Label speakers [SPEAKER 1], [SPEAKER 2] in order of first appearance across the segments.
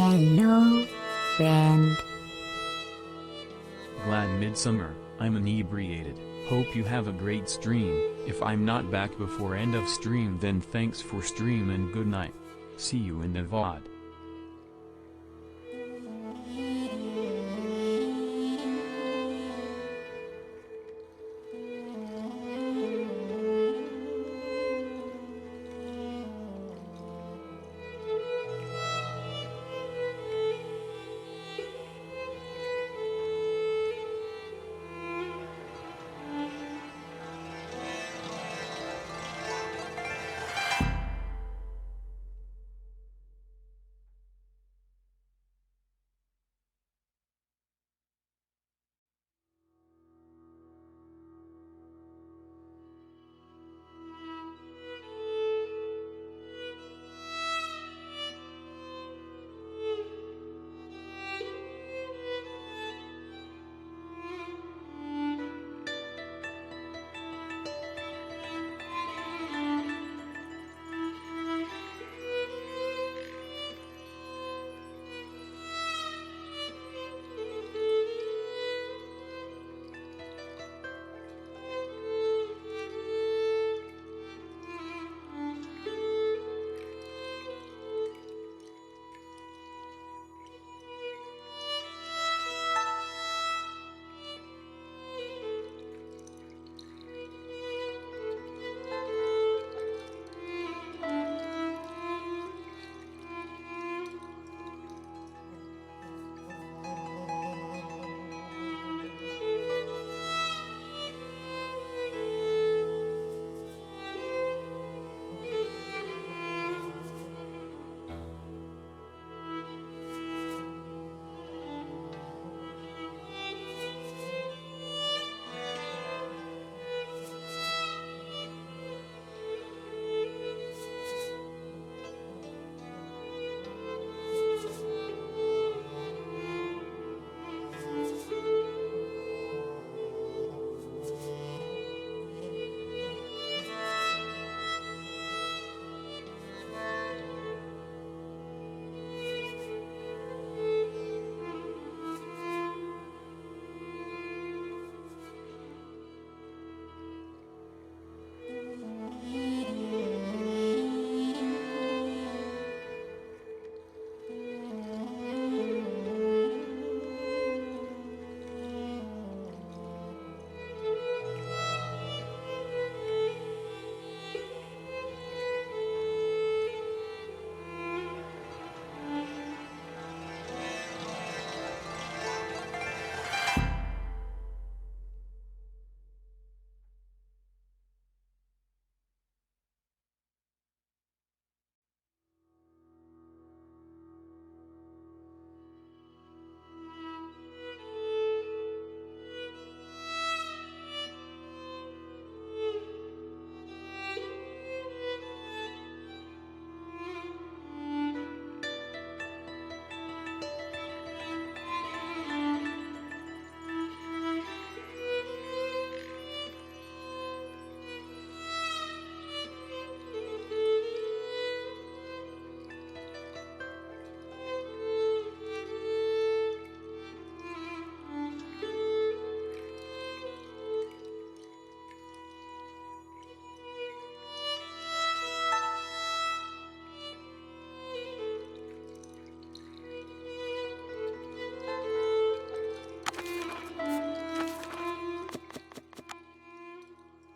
[SPEAKER 1] Hello, friend.
[SPEAKER 2] Glad midsummer, I'm inebriated. Hope you have a great stream. If I'm not back before end of stream, then thanks for stream and good night. See you in the VOD.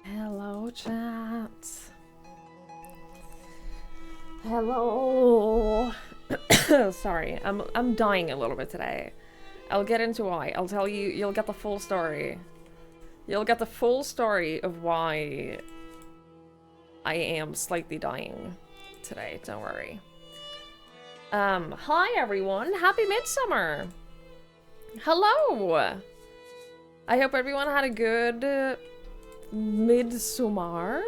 [SPEAKER 3] Hello, chat. Hello. Sorry, I'm dying a little bit today. I'll get into why. I'll tell you. You'll get the full story. You'll get the full story of why I am slightly dying today. Don't worry. Hi everyone. Happy Midsummer. Hello. I hope everyone had a good Midsummer.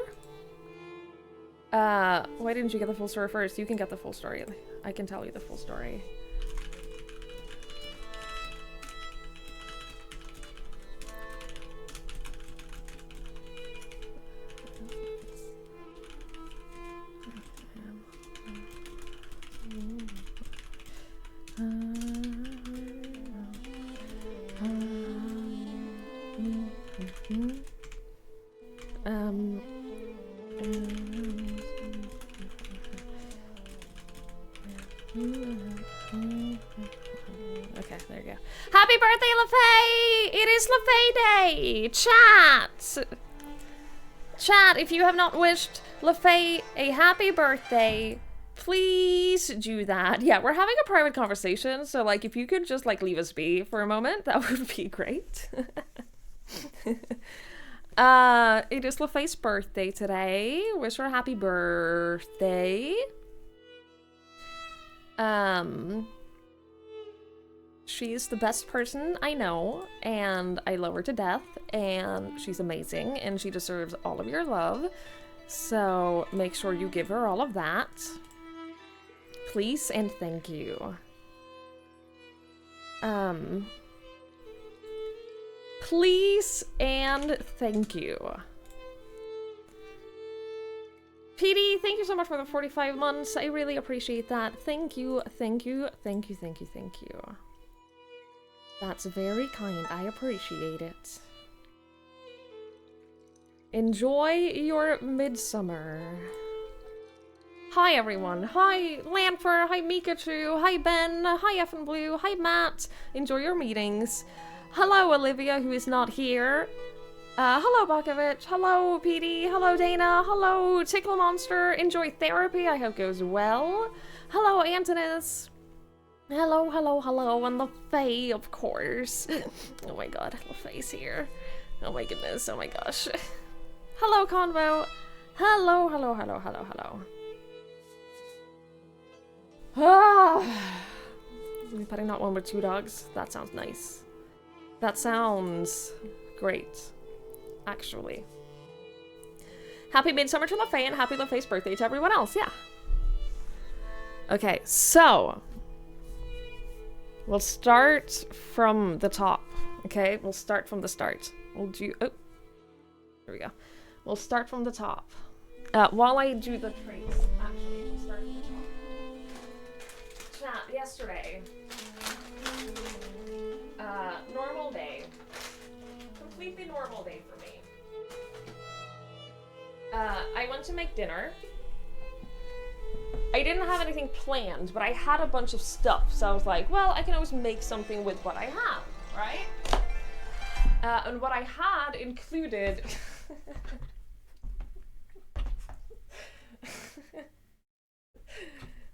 [SPEAKER 3] Why didn't you get the full story first? You can get the full story. I can tell you the full story. Okay, there you go. Happy birthday, LaFay! It is LaFay Day! Chat! Chat, if you have not wished LaFay a happy birthday, please do that. Yeah, we're having a private conversation, so like if you could just like leave us be for a moment, that would be great. It is LaFay's birthday today. Wish her a happy birthday. She's the best person I know, and I love her to death, and she's amazing, and she deserves all of your love. So make sure you give her all of that. Please and thank you. Please and thank you. PD, thank you so much for the 45 months. I really appreciate that. Thank you, thank you, thank you, thank you, thank you. That's very kind. I appreciate it. Enjoy your midsummer. Hi everyone. Hi Lanfer. Hi Mikachu. Hi Ben. Hi F and Blue. Hi Matt. Enjoy your meetings. Hello Olivia, who is not here. Hello Bakovich. Hello PD. Hello Dana. Hello Tickle Monster. Enjoy therapy. I hope goes well. Hello Antonis. Hello, hello, hello, and LaFay, of course. Oh my god, LaFay's here. Oh my goodness, oh my gosh. Hello, Convo. Hello, hello, hello, hello, hello. Ah! I'm petting not one but two dogs. That sounds nice. That sounds great, actually. Happy midsummer to LaFay and happy LaFay's birthday to everyone else, yeah. Okay, so we'll start from the top, okay? We'll start from the start. We'll do... Oh, there we go. We'll start from the top. While I do the traits, actually, we'll start from the top. Chat, yesterday. Normal day. Completely normal day for me. I went to make dinner. I didn't have anything planned, but I had a bunch of stuff, so I was like, well, I can always make something with what I have, right? And what I had included...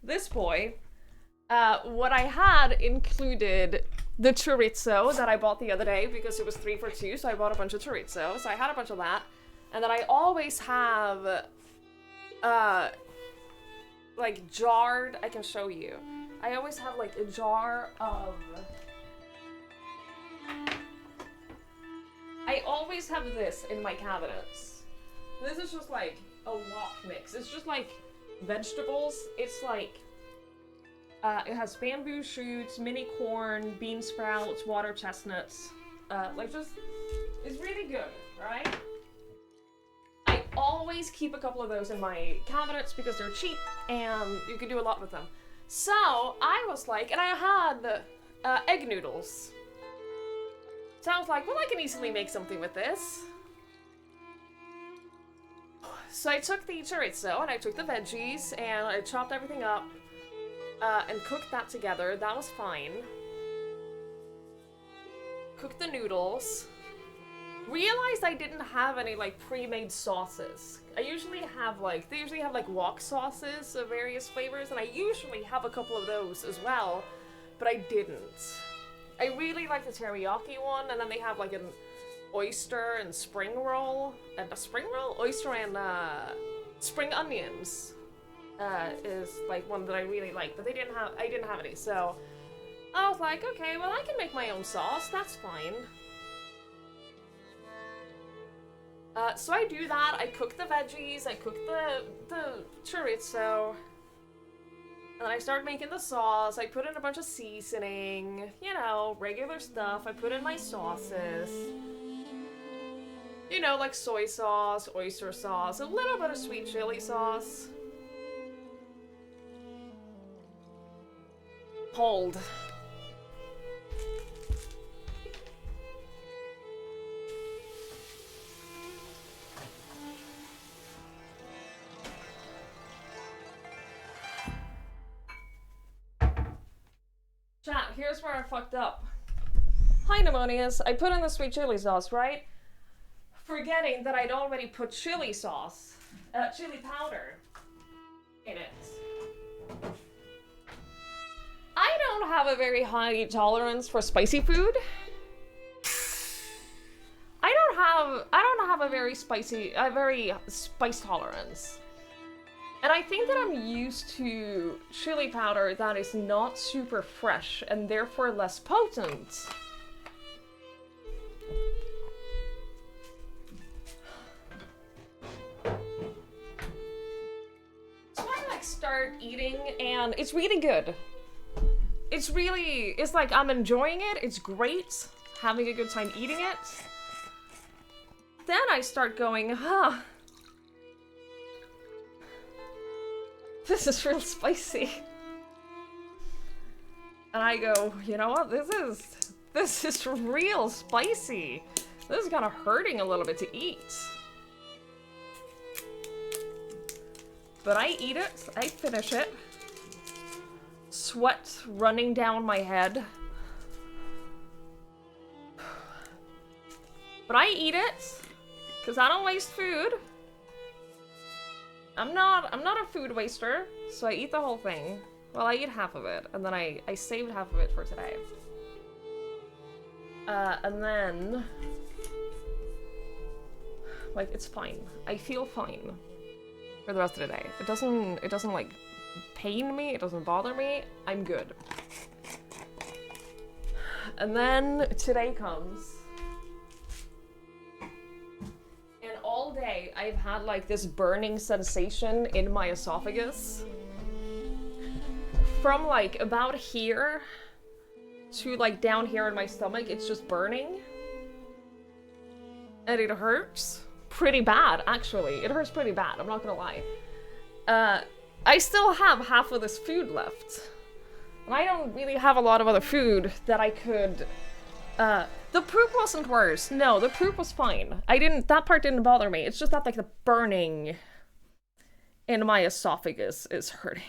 [SPEAKER 3] this boy. What I had included the chorizo that I bought the other day because it was 3 for 2, so I bought a bunch of chorizo. So I had a bunch of that. And then I always have... like jarred, I can show you. I always have like a jar of... I always have this in my cabinets. This is just like a wok mix. It's just like vegetables. It's like, it has bamboo shoots, mini corn, bean sprouts, water chestnuts. Like just, it's really good, right? I always keep a couple of those in my cabinets because they're cheap and you can do a lot with them. So I was like, and I had egg noodles. So I was like, well, I can easily make something with this. So I took the chorizo and I took the veggies and I chopped everything up and cooked that together. That was fine. Cooked the noodles. Realized I didn't have any like pre-made sauces. I usually have like, they usually have like wok sauces of various flavors, and I usually have a couple of those as well, but I didn't. I really like the teriyaki one, and then they have like an oyster and spring roll, and a spring roll? Oyster and spring onions is like one that I really like, but I didn't have any, so I was like, okay, well I can make my own sauce, that's fine. So I do that, I cook the veggies, I cook the chorizo, and I start making the sauce. I put in a bunch of seasoning, you know, regular stuff. I put in my sauces. You know, like soy sauce, oyster sauce, a little bit of sweet chili sauce. Hold. Chat, here's where I fucked up. Hi, Pneumonius. I put in the sweet chili sauce, right? Forgetting that I'd already put chili sauce, chili powder in it. I don't have a very high tolerance for spicy food. I don't have a very spice tolerance. And I think that I'm used to chili powder that is not super fresh and therefore less potent. So I like start eating and it's really good. It's like I'm enjoying it, it's great, having a good time eating it. Then I start going, this is real spicy. And I go, you know what, this is real spicy. This is kind of hurting a little bit to eat. But I eat it, I finish it. Sweat running down my head. But I eat it, because I don't waste food. I'm not a food waster, so I eat the whole thing. Well, I eat half of it, and then I saved half of it for today. And then, like, it's fine. I feel fine for the rest of the day. It doesn't like pain me, it doesn't bother me, I'm good. And then today comes, and all day I've had like this burning sensation in my esophagus. From like about here to like down here in my stomach, it's just burning. And it hurts pretty bad, actually. It hurts pretty bad, I'm not gonna lie. I still have half of this food left. And I don't really have a lot of other food that I could... the poop wasn't worse. No, the poop was fine. That part didn't bother me. It's just that, like, the burning in my esophagus is hurting.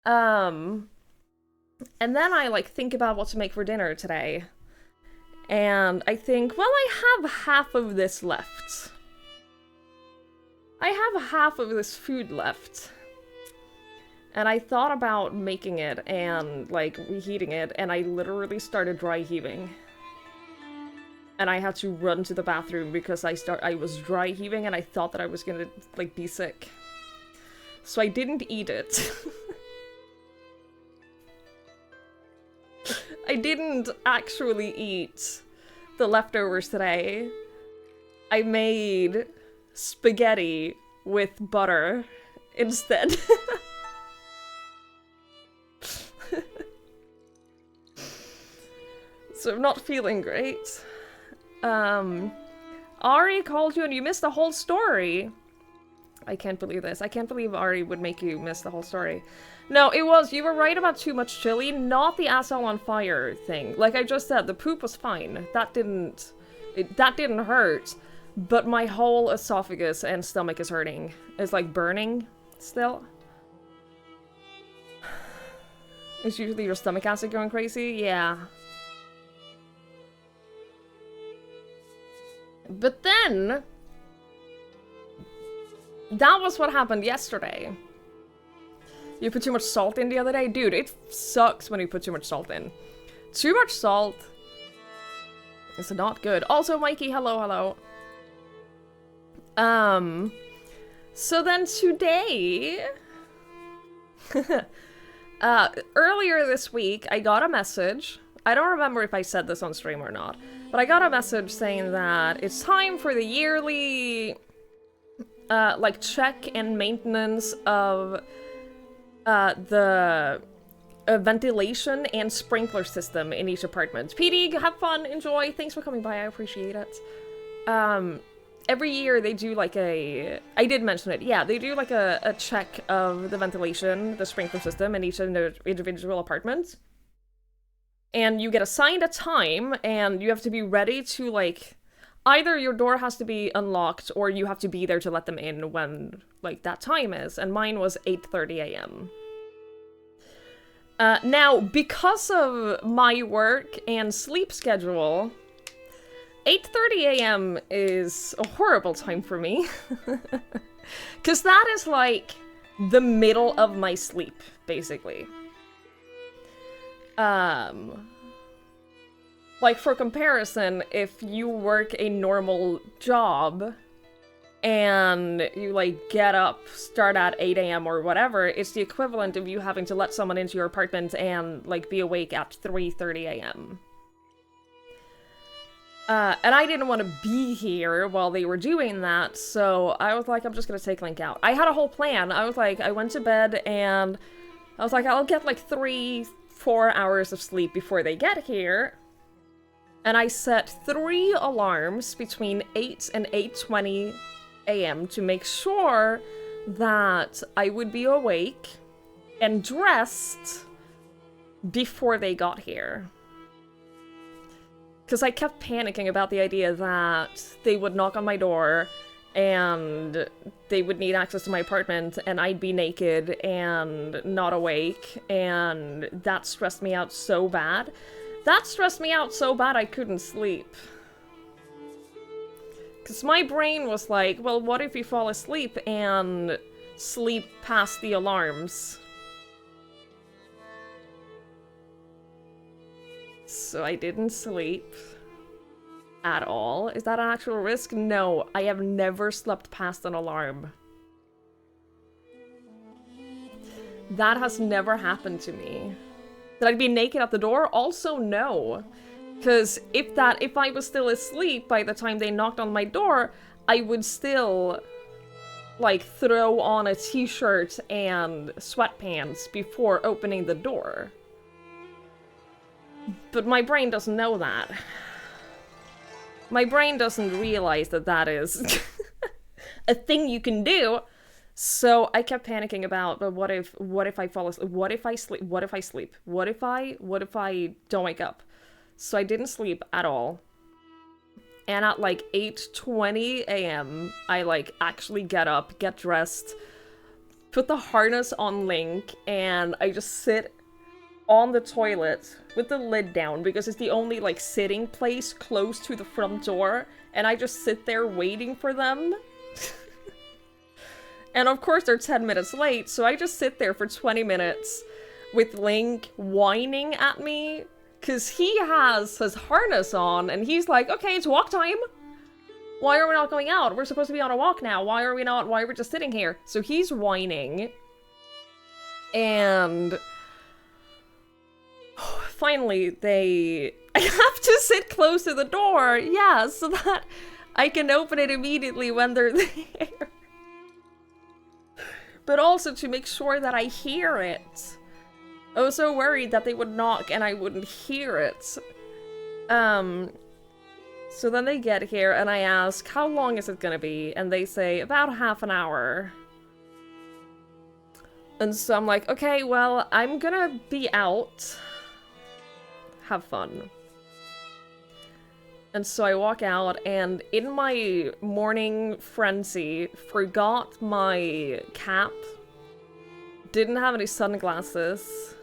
[SPEAKER 3] And then I, like, think about what to make for dinner today. And I think, well, I have half of this left. I have half of this food left. And I thought about making it and, like, reheating it, and I literally started dry heaving. And I had to run to the bathroom because I was dry heaving and I thought that I was gonna, like, be sick. So I didn't eat it. I didn't actually eat the leftovers today. I made spaghetti with butter instead. So I'm not feeling great. Ari called you and you missed the whole story. I can't believe this. I can't believe Ari would make you miss the whole story. No, you were right about too much chili, not the asshole on fire thing. Like I just said, the poop was fine. That didn't hurt. But my whole esophagus and stomach is hurting. It's like burning still. Is usually your stomach acid going crazy? Yeah. But then, that was what happened yesterday. You put too much salt in the other day? Dude, it sucks when you put too much salt in. Too much salt is not good. Also, Mikey, hello. So then today, earlier this week, I got a message. I don't remember if I said this on stream or not, but I got a message saying that it's time for the yearly, like, check and maintenance of, the ventilation and sprinkler system in each apartment. PD, have fun, enjoy, thanks for coming by, I appreciate it. Every year they do like I did mention it, yeah, they do like a check of the ventilation, the sprinkler system in each individual apartment. And you get assigned a time, and you have to be ready to, like, either your door has to be unlocked, or you have to be there to let them in when, like, that time is. And mine was 8:30 a.m. Now, because of my work and sleep schedule, 8:30 a.m. is a horrible time for me. Because that is like the middle of my sleep, basically. Like, for comparison, if you work a normal job and you, like, get up, start at 8 a.m. or whatever, it's the equivalent of you having to let someone into your apartment and, like, be awake at 3:30 a.m. And I didn't want to be here while they were doing that, so I was like, I'm just gonna take Link out. I had a whole plan. I was like, I went to bed and I was like, I'll get like 3-4 hours of sleep before they get here. And I set 3 alarms between 8 and 8:20 a.m. to make sure that I would be awake and dressed before they got here. Because I kept panicking about the idea that they would knock on my door and they would need access to my apartment and I'd be naked and not awake, and that stressed me out so bad. That stressed me out so bad I couldn't sleep. Because my brain was like, well, what if you fall asleep and sleep past the alarms? So I didn't sleep at all. Is that an actual risk? No, I have never slept past an alarm. That has never happened to me. That I'd be naked at the door? Also, no. Because if I was still asleep by the time they knocked on my door, I would still, like, throw on a t-shirt and sweatpants before opening the door. But my brain doesn't know that. My brain doesn't realize that that is a thing you can do. So I kept panicking about, but what if I fall asleep? What if I sleep? What if I sleep? What if I don't wake up? So I didn't sleep at all. And at like 8:20 a.m., I like actually get up, get dressed, put the harness on Link, and I just sit on the toilet with the lid down because it's the only like sitting place close to the front door, and I just sit there waiting for them. And of course they're 10 minutes late, so I just sit there for 20 minutes with Link whining at me because he has his harness on and he's like, okay, it's walk time. Why are we not going out? We're supposed to be on a walk now. Why are we not? Why are we just sitting here? So he's whining. And finally, I have to sit close to the door, yeah, so that I can open it immediately when they're there. But also to make sure that I hear it. I was so worried that they would knock and I wouldn't hear it. So then they get here and I ask, how long is it gonna be? And they say, about half an hour. And so I'm like, okay, well, I'm gonna be out. Have fun. And so I walk out, and in my morning frenzy, forgot my cap, didn't have any sunglasses.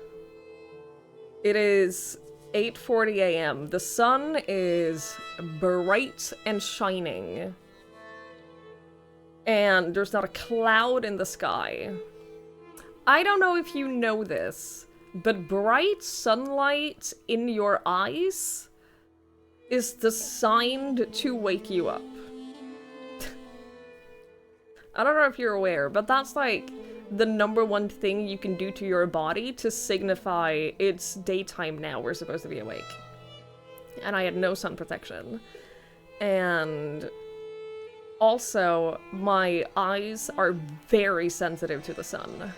[SPEAKER 3] It is 8:40 a.m. The sun is bright and shining. And there's not a cloud in the sky. I don't know if you know this, but bright sunlight in your eyes is designed to wake you up. I don't know if you're aware, but that's like the #1 thing you can do to your body to signify it's daytime now, we're supposed to be awake. And I had no sun protection. And also, my eyes are very sensitive to the sun.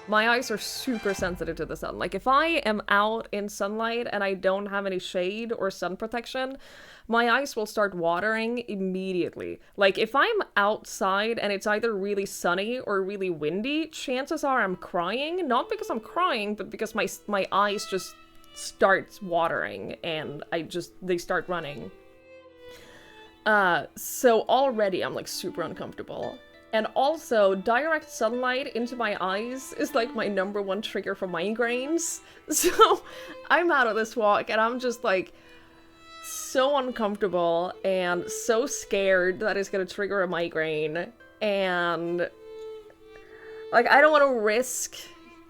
[SPEAKER 3] My eyes are super sensitive to the sun. Like, if I am out in sunlight and I don't have any shade or sun protection, my eyes will start watering immediately. Like, if I'm outside and it's either really sunny or really windy, chances are I'm crying. Not because I'm crying, but because my eyes just start watering and they start running. So already I'm, like, super uncomfortable. And also, direct sunlight into my eyes is like my #1 trigger for migraines. So I'm out of this walk and I'm just like so uncomfortable and so scared that it's gonna trigger a migraine. And like, I don't want to risk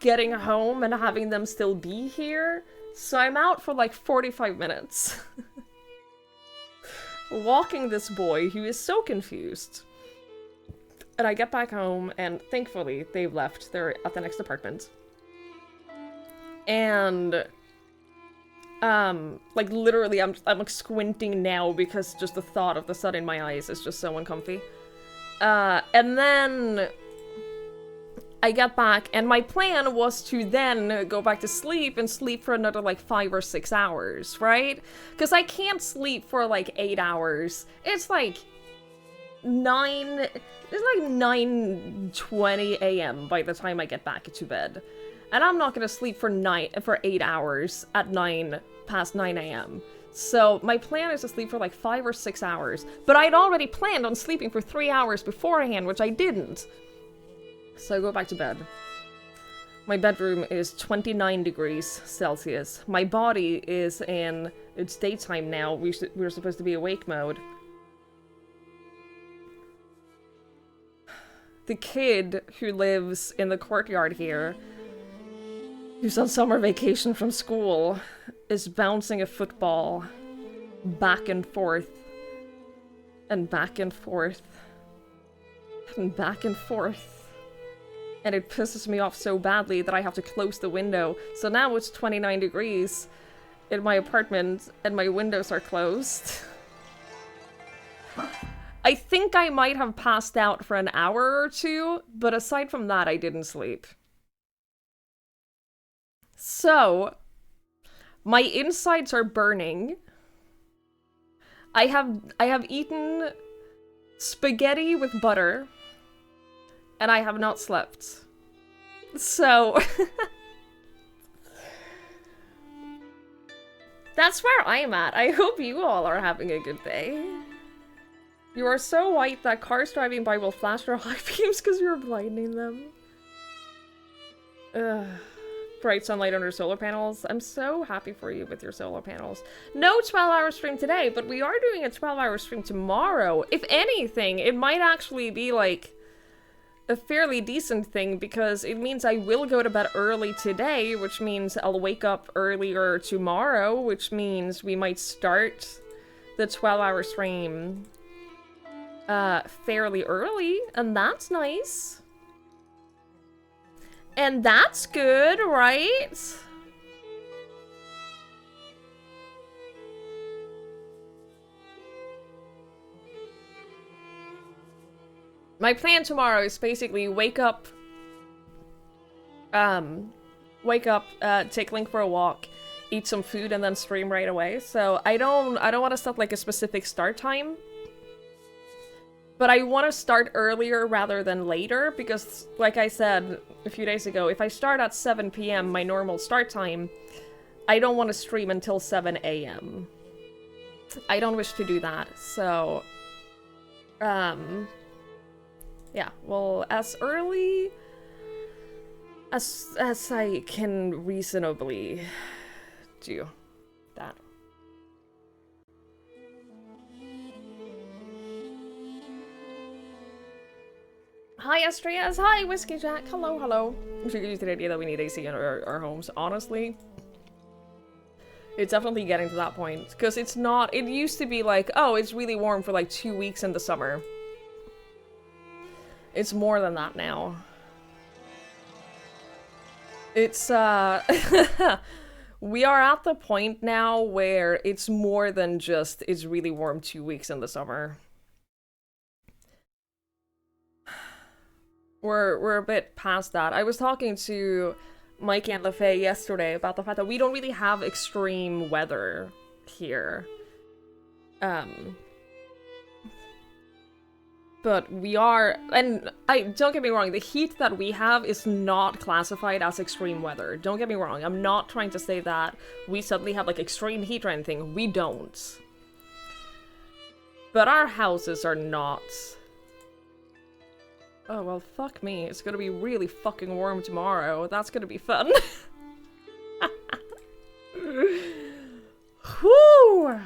[SPEAKER 3] getting home and having them still be here. So I'm out for like 45 minutes. Walking this boy who is so confused. And I get back home, and thankfully, they've left. They're at the next apartment. And, like, literally, I'm like, squinting now because just the thought of the sun in my eyes is just so uncomfy. And then I get back, and my plan was to then go back to sleep and sleep for another, like, 5 or 6 hours, right? Because I can't sleep for, like, 8 hours. It's, like, 9:20 a.m. by the time I get back to bed. And I'm not gonna sleep for 8 hours at 9 a.m. So my plan is to sleep for like 5 or 6 hours. But I'd already planned on sleeping for 3 hours beforehand, which I didn't. So I go back to bed. My bedroom is 29 degrees Celsius. My body is in, it's daytime now. We're supposed to be awake mode. The kid who lives in the courtyard here, who's on summer vacation from school, is bouncing a football back and forth, and back and forth, and back and forth. And it pisses me off so badly that I have to close the window. So now it's 29 degrees in my apartment, and my windows are closed. I think I might have passed out for an hour or two, but aside from that, I didn't sleep. So, my insides are burning. I have eaten spaghetti with butter, and I have not slept. So, that's where I'm at. I hope you all are having a good day. You are so white that cars driving by will flash their high beams because you're blinding them. Ugh. Bright sunlight under solar panels. I'm so happy for you with your solar panels. No 12-hour stream today, but we are doing a 12-hour stream tomorrow. If anything, it might actually be like a fairly decent thing because it means I will go to bed early today, which means I'll wake up earlier tomorrow, which means we might start the 12-hour stream fairly early, and that's nice. And that's good, right? My plan tomorrow is basically wake up, take Link for a walk, eat some food, and then stream right away. So I don't want to set like a specific start time. But I want to start earlier rather than later, because, like I said a few days ago, if I start at 7 p.m., my normal start time, I don't want to stream until 7 a.m. I don't wish to do that, so... yeah, well, as early as I can reasonably do that. Hi, Estrias. Hi, Whiskey Jack. Hello, hello. I'm sure you're used to the idea that we need AC in our homes. Honestly, it's definitely getting to that point. Because it's not... It used to be like, oh, it's really warm for like 2 weeks in the summer. It's more than that now. It's, we are at the point now where it's more than just, it's really warm 2 weeks in the summer. We're a bit past that. I was talking to Mike and LaFay yesterday about the fact that we don't really have extreme weather here. But we are, and don't get me wrong, the heat that we have is not classified as extreme weather. Don't get me wrong, I'm not trying to say that we suddenly have like extreme heat or anything. We don't. But our houses are not Oh, well, fuck me. It's gonna be really fucking warm tomorrow. That's gonna be fun. Whew!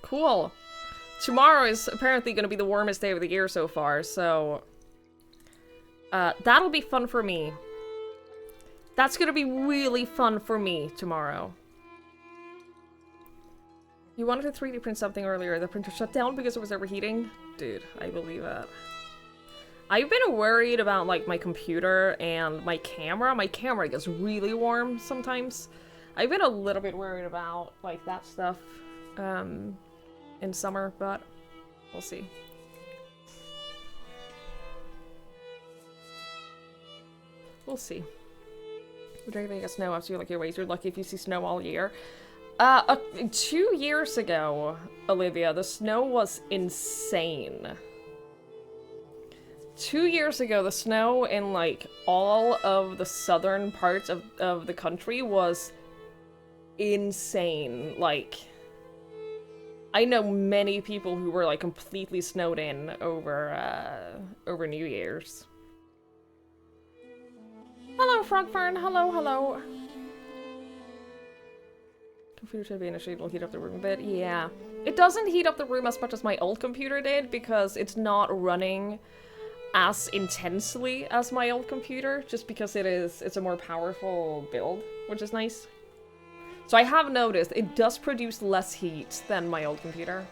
[SPEAKER 3] Cool. Tomorrow is apparently gonna be the warmest day of the year so far, so... that'll be fun for me. That's gonna be really fun for me tomorrow. You wanted to 3D print something earlier. The printer shut down because it was overheating? Dude, I believe it. I've been worried about, like, my computer and my camera. My camera gets really warm sometimes. I've been a little bit worried about, like, that stuff, in summer, but we'll see. We'll see. Would you think of snow after you, like, your ways? You're lucky if you see snow all year. 2 years ago, Olivia, the snow was insane. 2 years ago, the snow in, like, all of the southern parts of the country was insane. Like, I know many people who were, like, completely snowed in over New Year's. Hello, Frogfern. Hello, hello. Computer should be in a shade, will heat up the room a bit. Yeah. It doesn't heat up the room as much as my old computer did, because it's not running as intensely as my old computer, just because it's a more powerful build, which is nice. So I have noticed it does produce less heat than my old computer.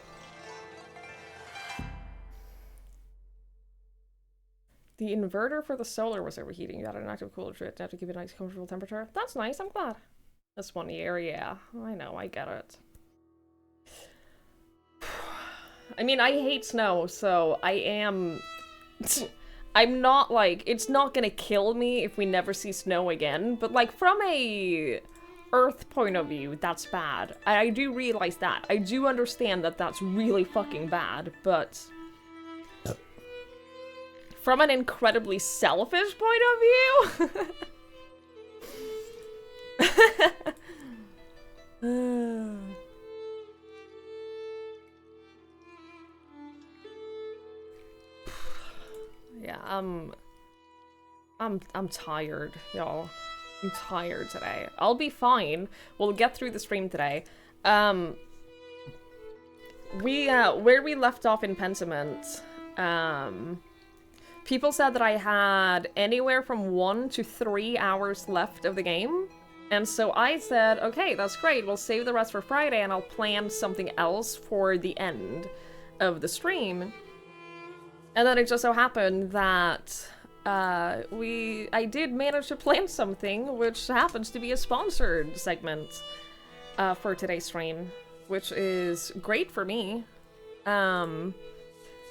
[SPEAKER 3] The inverter for the solar was overheating. You got an active cooler to it. You have to keep it a nice comfortable temperature. That's nice, I'm glad. This 1 year, yeah. I know, I get it. I mean, I hate snow, so I am... I'm not, like, it's not gonna kill me if we never see snow again, but, like, from a Earth point of view, that's bad. I do realize that. I do understand that that's really fucking bad, but... From an incredibly selfish point of view... Yeah, I'm tired, y'all. I'm tired today. I'll be fine. We'll get through the stream today. Where we left off in Pentiment, people said that I had anywhere from 1 to 3 hours left of the game. And so I said, okay, that's great. We'll save the rest for Friday and I'll plan something else for the end of the stream. And then it just so happened that I did manage to plan something, which happens to be a sponsored segment for today's stream, which is great for me.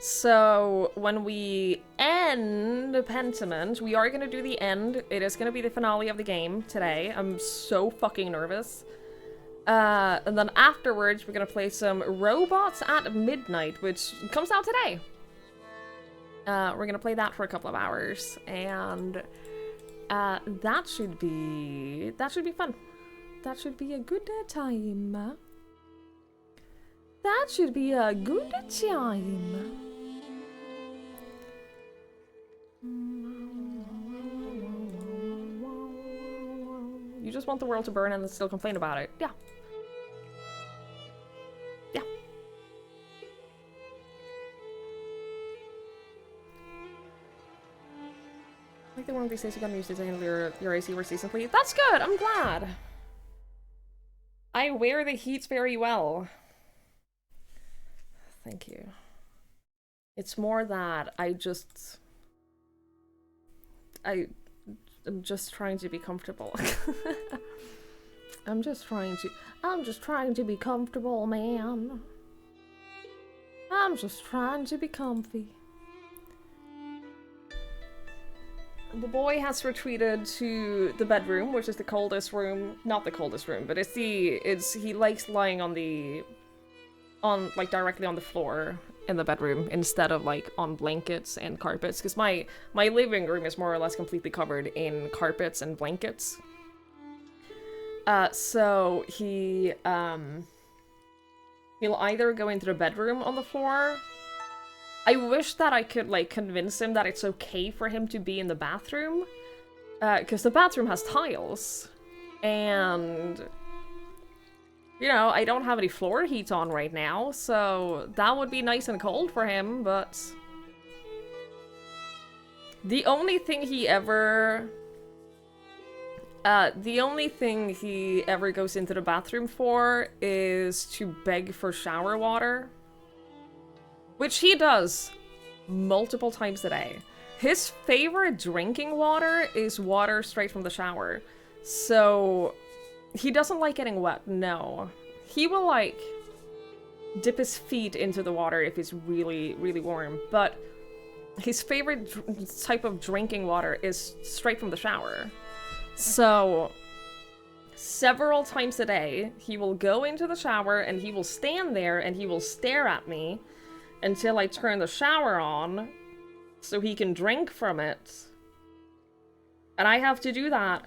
[SPEAKER 3] So when we end Pentiment, we are going to do the end. It is going to be the finale of the game today. I'm so fucking nervous. And then afterwards, we're going to play some Robots at Midnight, which comes out today. We're going to play that for a couple of hours, and that should be fun. That should be a good time. That should be a good time. You just want the world to burn and then still complain about it. Yeah. Yeah. I think that one of these days you're gonna use to handle your AC works decently. That's good! I'm glad! I wear the heat very well. Thank you. It's more that I'm just trying to be comfortable. I'm just trying to be comfortable, man. I'm just trying to be comfy. The boy has retreated to the bedroom, which is the coldest room. Not the coldest room, but he likes lying like directly on the floor in the bedroom instead of like on blankets and carpets, because my living room is more or less completely covered in carpets and blankets. So he'll either go into the bedroom on the floor, I wish that I could, like, convince him that it's okay for him to be in the bathroom. Because the bathroom has tiles. And... you know, I don't have any floor heat on right now, so that would be nice and cold for him, but... the only thing he ever goes into the bathroom for is to beg for shower water. Which he does multiple times a day. His favorite drinking water is water straight from the shower. So, he doesn't like getting wet, no. He will, like, dip his feet into the water if it's really, really warm, but his favorite type of drinking water is straight from the shower. So, several times a day, he will go into the shower and he will stand there and he will stare at me until I turn the shower on so he can drink from it. And I have to do that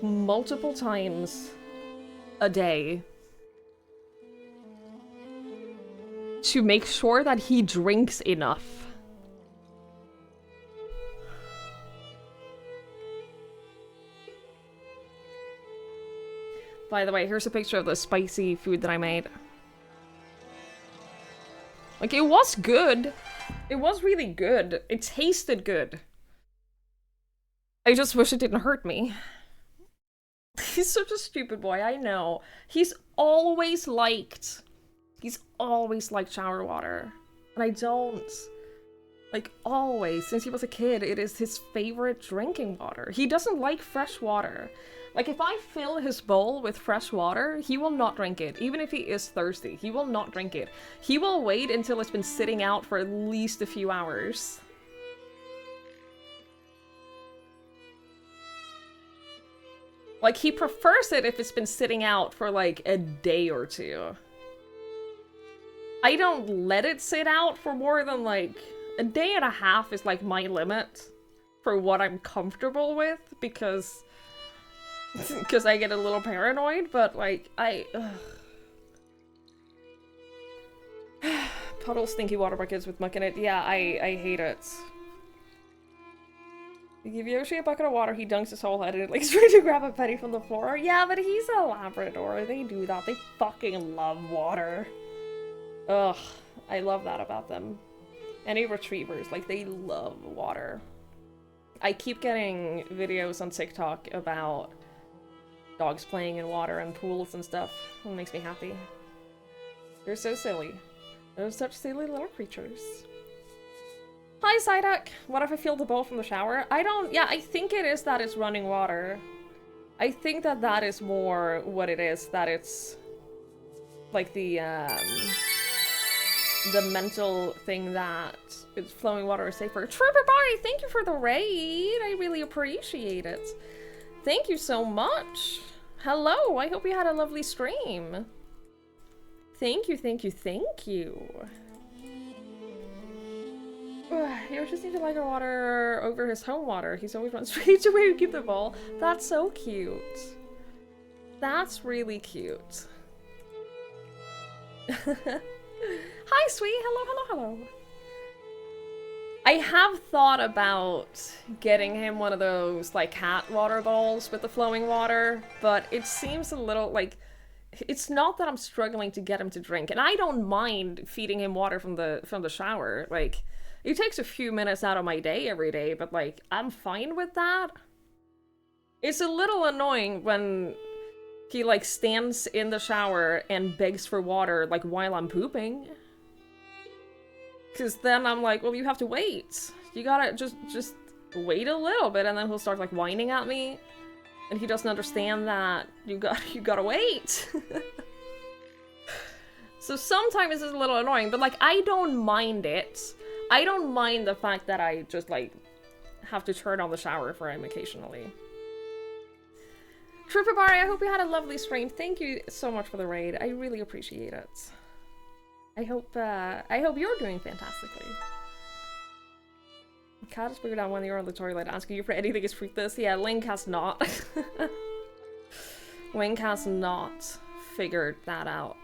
[SPEAKER 3] multiple times a day to make sure that he drinks enough. By the way, here's a picture of the spicy food that I made. Like, it was good. It was really good. It tasted good. I just wish it didn't hurt me. He's such a stupid boy, I know. He's always liked shower water. And I don't. Like, always. Since he was a kid, it is his favorite drinking water. He doesn't like fresh water. Like, if I fill his bowl with fresh water, he will not drink it. Even if he is thirsty, he will not drink it. He will wait until it's been sitting out for at least a few hours. Like, he prefers it if it's been sitting out for, like, a day or two. I don't let it sit out for more than, like, a day and a half is, like, my limit for what I'm comfortable with, because I get a little paranoid, but, like, Puddle stinky water buckets with muck in it. Yeah, I hate it. You give Yoshi a bucket of water, he dunks his whole head in it, like, straight to grab a penny from the floor. Yeah, but he's a Labrador. They do that. They fucking love water. Ugh, I love that about them. Any retrievers, like, they love water. I keep getting videos on TikTok about dogs playing in water and pools and stuff. It makes me happy. They're so silly. They're such silly little creatures. Hi, Psyduck! What if I feel the bowl from the shower? Yeah, I think it is that it's running water. I think that that is more what it is, that it's like the mental thing that it's flowing water is safer. Trooper Barry, thank you for the raid! I really appreciate it. Thank you so much! Hello, I hope you had a lovely stream. Thank you, thank you, thank you. You just need to like our water over his home water. He's always run straight to where you keep the bowl. That's so cute. That's really cute. Hi, sweet. Hello, hello, hello. I have thought about getting him one of those, like, cat water bowls with the flowing water, but it seems a little, like, it's not that I'm struggling to get him to drink, and I don't mind feeding him water from the shower. Like, it takes a few minutes out of my day every day, but, like, I'm fine with that. It's a little annoying when he, like, stands in the shower and begs for water, like, while I'm pooping. Because then I'm like, well, you have to wait. You gotta just wait a little bit, and then he'll start, like, whining at me. And he doesn't understand that you gotta wait. So sometimes it's a little annoying, but, like, I don't mind it. I don't mind the fact that I just, like, have to turn on the shower for him occasionally. Trooper Barry, I hope you had a lovely stream. Thank you so much for the raid. I really appreciate it. I hope you're doing fantastically. Cat has figured out when you're on the toilet asking you for anything is fruitless. Yeah, Link has not. Link has not figured that out.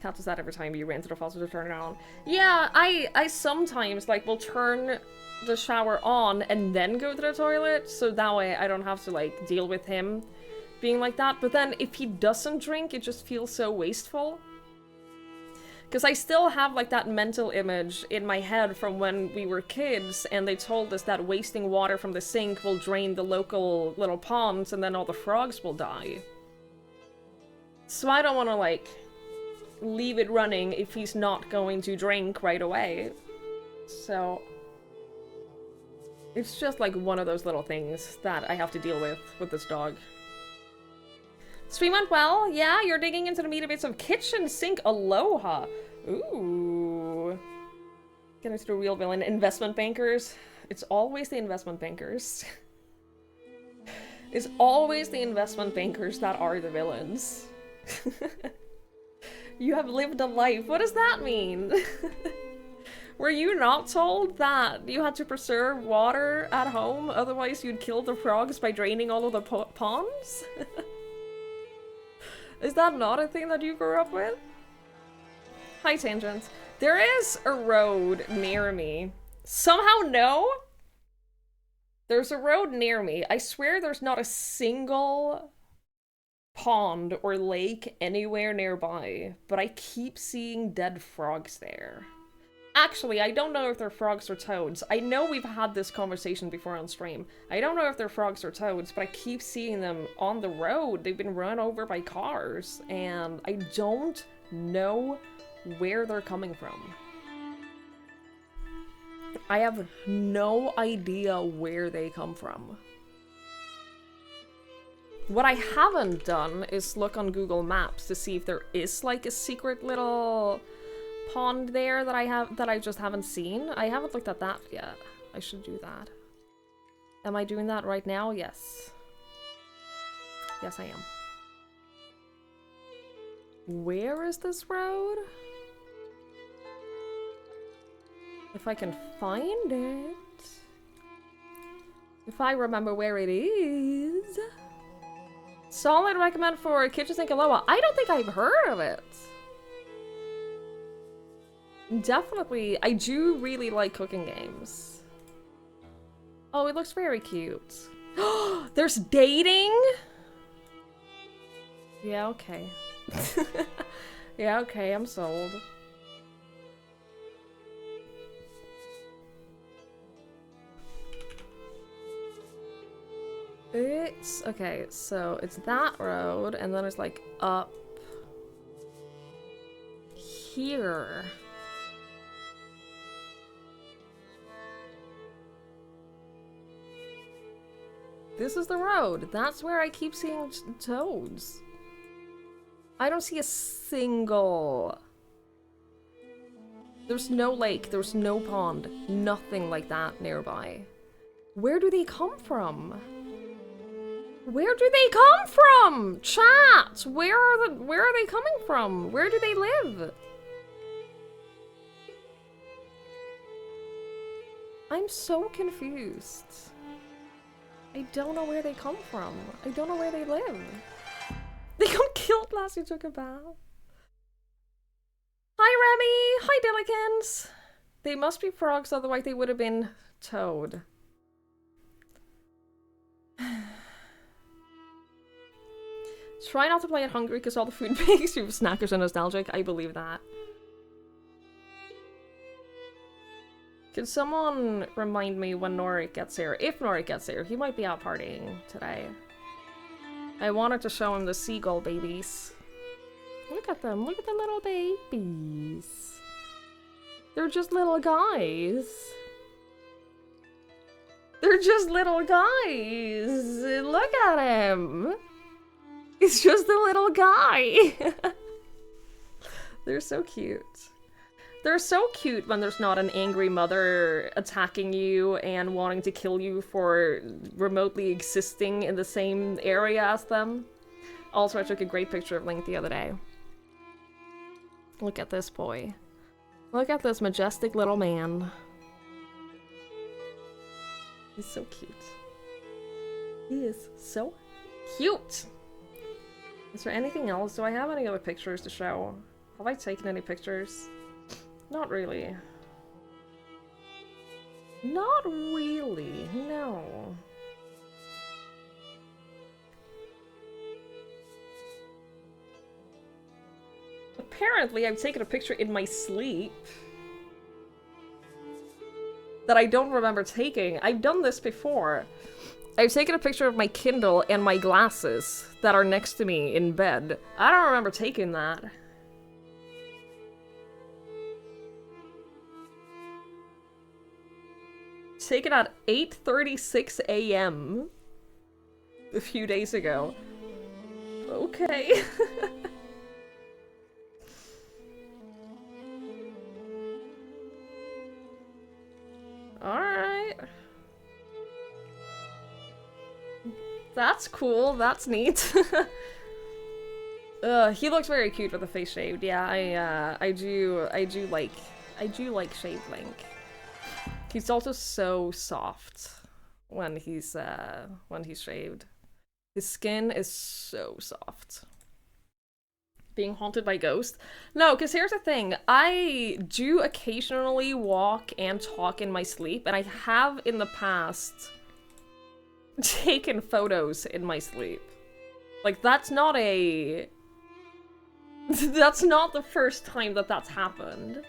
[SPEAKER 3] Cat does that every time you ran to the faucet to turn it on. Yeah, I sometimes, like, will turn the shower on and then go to the toilet, so that way I don't have to, like, deal with him being like that. But then if he doesn't drink, it just feels so wasteful. Because I still have, like, that mental image in my head from when we were kids, and they told us that wasting water from the sink will drain the local little ponds, and then all the frogs will die. So I don't want to, like, leave it running if he's not going to drink right away. So it's just, like, one of those little things that I have to deal with this dog. Stream went well. Yeah, you're digging into the meaty bits of kitchen sink aloha. Ooh. Get into the real villain. Investment bankers. It's always the investment bankers. It's always the investment bankers that are the villains. You have lived a life. What does that mean? Were you not told that you had to preserve water at home, otherwise you'd kill the frogs by draining all of the ponds? Is that not a thing that you grew up with? Hi, Tangents. There is a road near me. Somehow, no? There's a road near me. I swear there's not a single pond or lake anywhere nearby, but I keep seeing dead frogs there. Actually, I don't know if they're frogs or toads. I know we've had this conversation before on stream. I don't know if they're frogs or toads, but I keep seeing them on the road. They've been run over by cars, and I don't know where they're coming from. I have no idea where they come from. What I haven't done is look on Google Maps to see if there is, like, a secret little pond there that I just haven't seen. I haven't looked at that yet. I should do that. Am I doing that right now? Yes. Yes, I am. Where is this road? If I can find it. If I remember where it is. Solid recommend for kitchen sink aloha. I don't think I've heard of it. Definitely, I do really like cooking games. Oh, it looks very cute. There's dating? Yeah, okay. Yeah, okay, I'm sold. It's, okay, so it's that road, and then it's like up here. This is the road. That's where I keep seeing toads. I don't see a single... There's no lake, there's no pond, nothing like that nearby. Where do they come from? Where do they come from? Chat! Where are they coming from? Where do they live? I'm so confused. I don't know where they come from. I don't know where they live. They got killed last you took a bath. Hi Remy! Hi Dillikins! They must be frogs, otherwise they would have been toad. Try not to play it hungry because all the food makes you snackers and nostalgic. I believe that. Can someone remind me when Norik gets here? If Norik gets here, he might be out partying today. I wanted to show him the seagull babies. Look at them. Look at the little babies. They're just little guys. They're just little guys. Look at him. He's just a little guy. They're so cute. They're so cute when there's not an angry mother attacking you and wanting to kill you for remotely existing in the same area as them. Also, I took a great picture of Link the other day. Look at this boy. Look at this majestic little man. He's so cute. He is so cute. Is there anything else? Do I have any other pictures to show? Have I taken any pictures? Not really. Not really, no. Apparently, I've taken a picture in my sleep that I don't remember taking. I've done this before. I've taken a picture of my Kindle and my glasses that are next to me in bed. I don't remember taking that. Taken at 8:36 a.m. a few days ago. Okay. Alright. That's cool, that's neat. He looks very cute with the face shaved. Yeah, I do like shaved Link. He's also so soft when he's shaved. His skin is so soft. Being haunted by ghosts? No, because here's the thing. I do occasionally walk and talk in my sleep, and I have in the past taken photos in my sleep. Like, that's not a... that's not the first time that that's happened.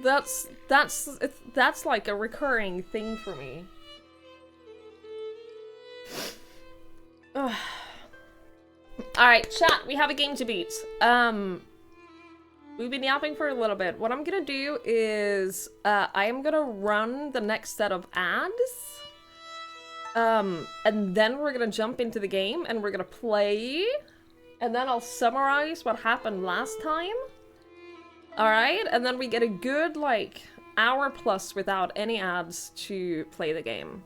[SPEAKER 3] That's like a recurring thing for me. Alright, chat, we have a game to beat. We've been yapping for a little bit. What I'm gonna do is, I am gonna run the next set of ads. And then we're gonna jump into the game and we're gonna play. And then I'll summarize what happened last time. Alright, and then we get a good, like, hour plus without any ads to play the game.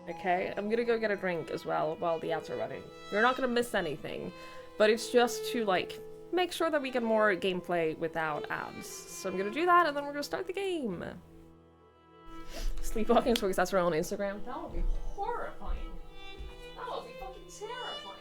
[SPEAKER 3] Okay, I'm gonna go get a drink as well while the ads are running. You're not gonna miss anything, but it's just to, like, make sure that we get more gameplay without ads. So I'm gonna do that, and then we're gonna start the game. Sleepwalking Twigs, that's our own Instagram. That would be horrifying. That would be fucking terrifying.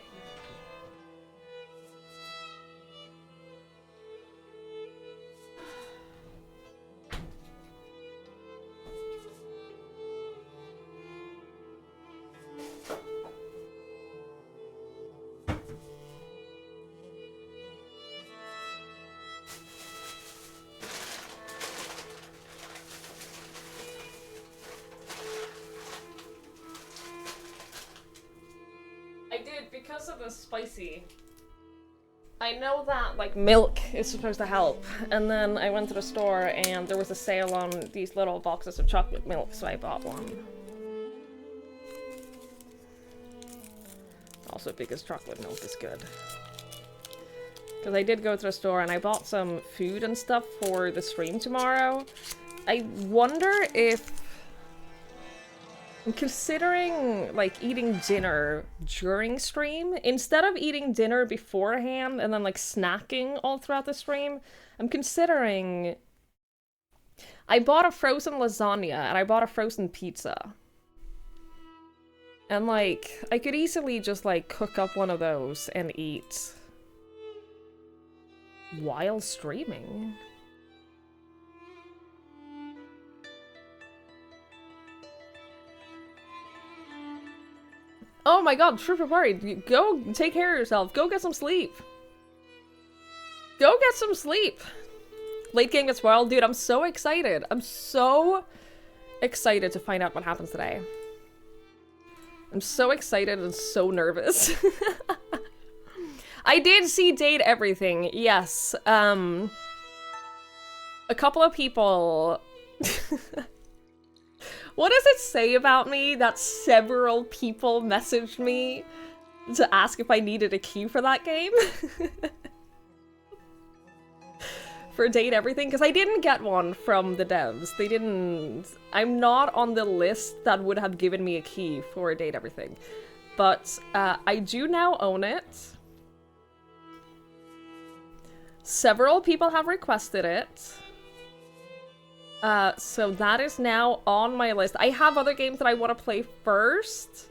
[SPEAKER 3] Because of the spicy, I know that, like, milk is supposed to help, and then I went to the store and there was a sale on these little boxes of chocolate milk, so I bought one. Also because chocolate milk is good. Because I did go to the store and I bought some food and stuff for the stream tomorrow. I wonder if... I'm considering, like, eating dinner during stream. Instead of eating dinner beforehand and then, like, snacking all throughout the stream, I'm considering... I bought a frozen lasagna and I bought a frozen pizza. And, like, I could easily just, like, cook up one of those and eat while streaming. Oh my god, Trooper worried. Go take care of yourself. Go get some sleep. Go get some sleep. Late game gets wild. Dude, I'm so excited. I'm so excited to find out what happens today. I'm so excited and so nervous. I did see Date Everything, yes. A couple of people... What does it say about me that several people messaged me to ask if I needed a key for that game? For Date Everything? Because I didn't get one from the devs. They didn't... I'm not on the list that would have given me a key for Date Everything. But I do now own it. Several people have requested it. So that is now on my list. I have other games that I want to play first,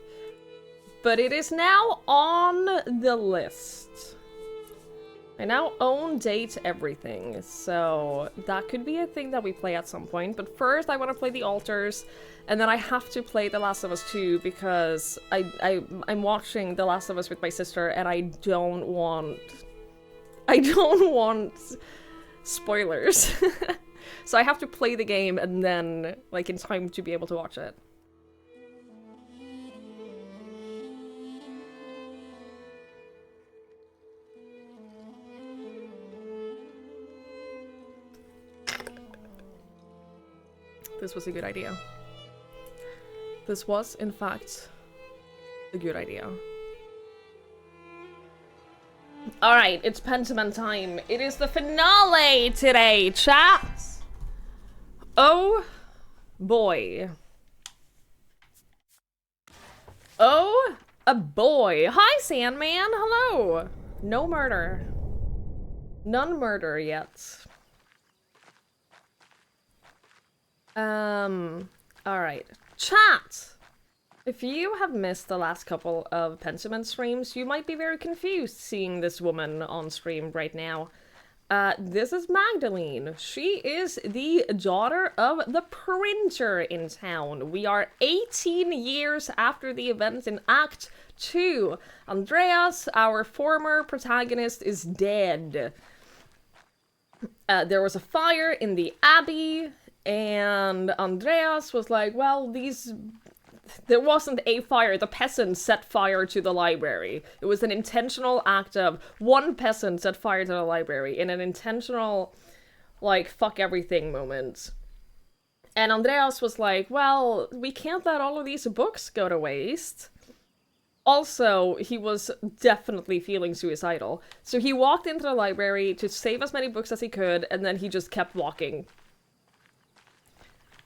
[SPEAKER 3] But it is now on the list. I now own date everything, so that could be a thing that we play at some point. But first I want to play the altars, and then I have to play The Last of Us 2 because I'm watching The Last of Us with my sister, and I don't want spoilers. So I have to play the game and then, like, in time to be able to watch it. This was a good idea. This was, in fact, a good idea. Alright, it's pentiment time. It is the finale today, chat! Oh boy. Oh a boy. Hi, Sandman. Hello. No murder. None murder yet. Alright. Chat! If you have missed the last couple of pentiment streams, you might be very confused seeing this woman on stream right now. This is Magdalene. She is the daughter of the printer in town. We are 18 years after the events in Act 2. Andreas, our former protagonist, is dead. There was a fire in the Abbey, and Andreas was like, well, there wasn't a fire. The peasants set fire to the library. It was an intentional act of one peasant set fire to the library in an intentional, like, fuck everything moment. And Andreas was like, well, we can't let all of these books go to waste. Also, he was definitely feeling suicidal. So he walked into the library to save as many books as he could, and then he just kept walking.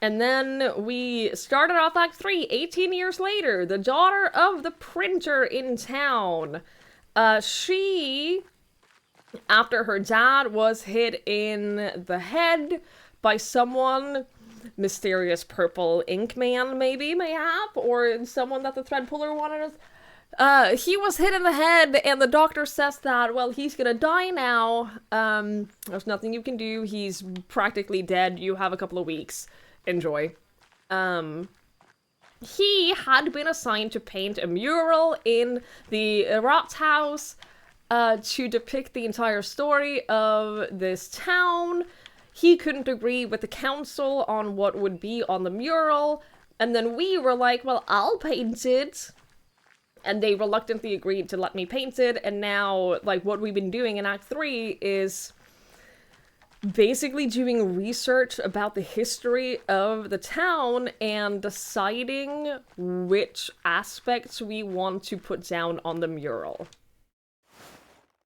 [SPEAKER 3] And then we started off Act 3, 18 years later, the daughter of the printer in town. She, after her dad was hit in the head by someone, mysterious purple ink man maybe, mayhap, or someone that the thread puller wanted us. He was hit in the head, and the doctor says that, well, he's gonna die now. There's nothing you can do. He's practically dead. You have a couple of weeks. Enjoy. He had been assigned to paint a mural in the Rathaus to depict the entire story of this town. He couldn't agree with the council on what would be on the mural, and then we were like, well, I'll paint it. And they reluctantly agreed to let me paint it, and now, like, what we've been doing in Act 3 is basically doing research about the history of the town and deciding which aspects we want to put down on the mural.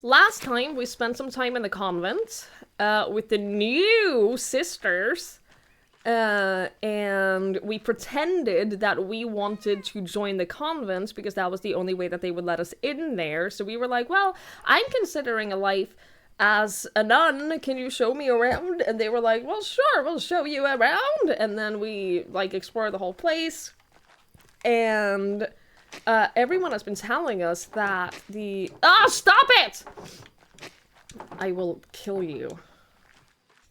[SPEAKER 3] Last time, we spent some time in the convent with the new sisters, and we pretended that we wanted to join the convent because that was the only way that they would let us in there. So we were like, well, I'm considering a life as a nun, can you show me around? And they were like, well, sure, we'll show you around. And then we, like, explored the whole place. And everyone has been telling us that the... Ah, stop it! I will kill you.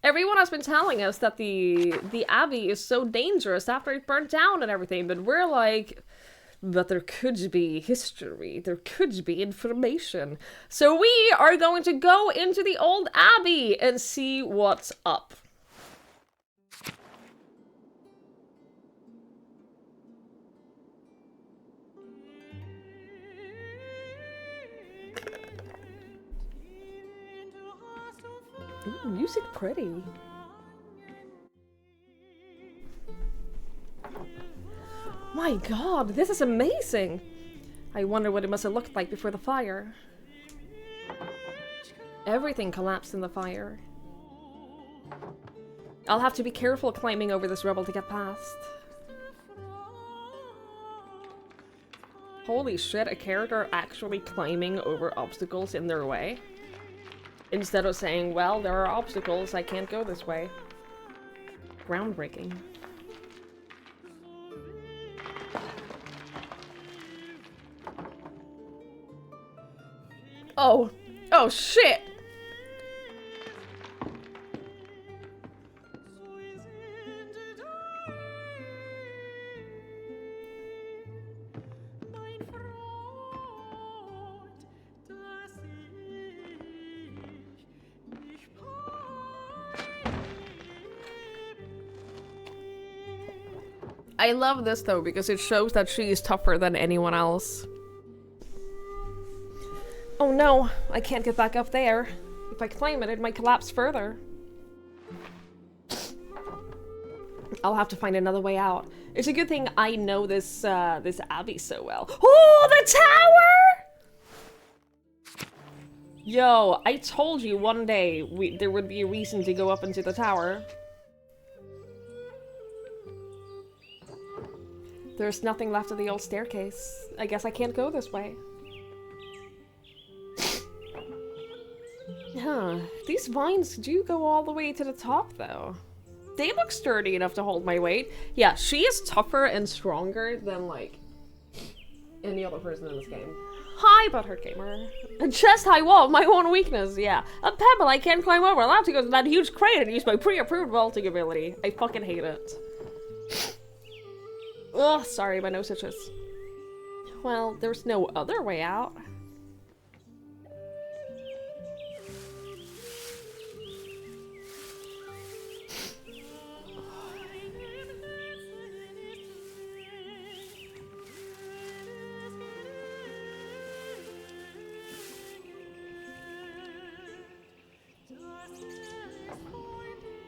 [SPEAKER 3] Everyone has been telling us that the Abbey is so dangerous after it burnt down and everything, but we're like... But there could be history, there could be information. So we are going to go into the old Abbey and see what's up. Ooh, music pretty. My god, this is amazing! I wonder what it must have looked like before the fire. Everything collapsed in the fire. I'll have to be careful climbing over this rubble to get past. Holy shit, a character actually climbing over obstacles in their way? Instead of saying, well, there are obstacles, I can't go this way. Groundbreaking. Oh. Oh, shit! I love this though because it shows that she is tougher than anyone else. Oh no, I can't get back up there. If I climb it, it might collapse further. I'll have to find another way out. It's a good thing I know this this abbey so well. Oh, the tower! Yo, I told you one day there would be a reason to go up into the tower. There's nothing left of the old staircase. I guess I can't go this way. Huh. These vines do go all the way to the top, though. They look sturdy enough to hold my weight. Yeah, she is tougher and stronger than, like, any other person in this game. Hi, butthurt gamer. A chest high wall, my one weakness, yeah. A pebble I can't climb over. I'll have to go to that huge crate and use my pre-approved vaulting ability. I fucking hate it. Ugh, sorry, my nose itches. Well, there's no other way out.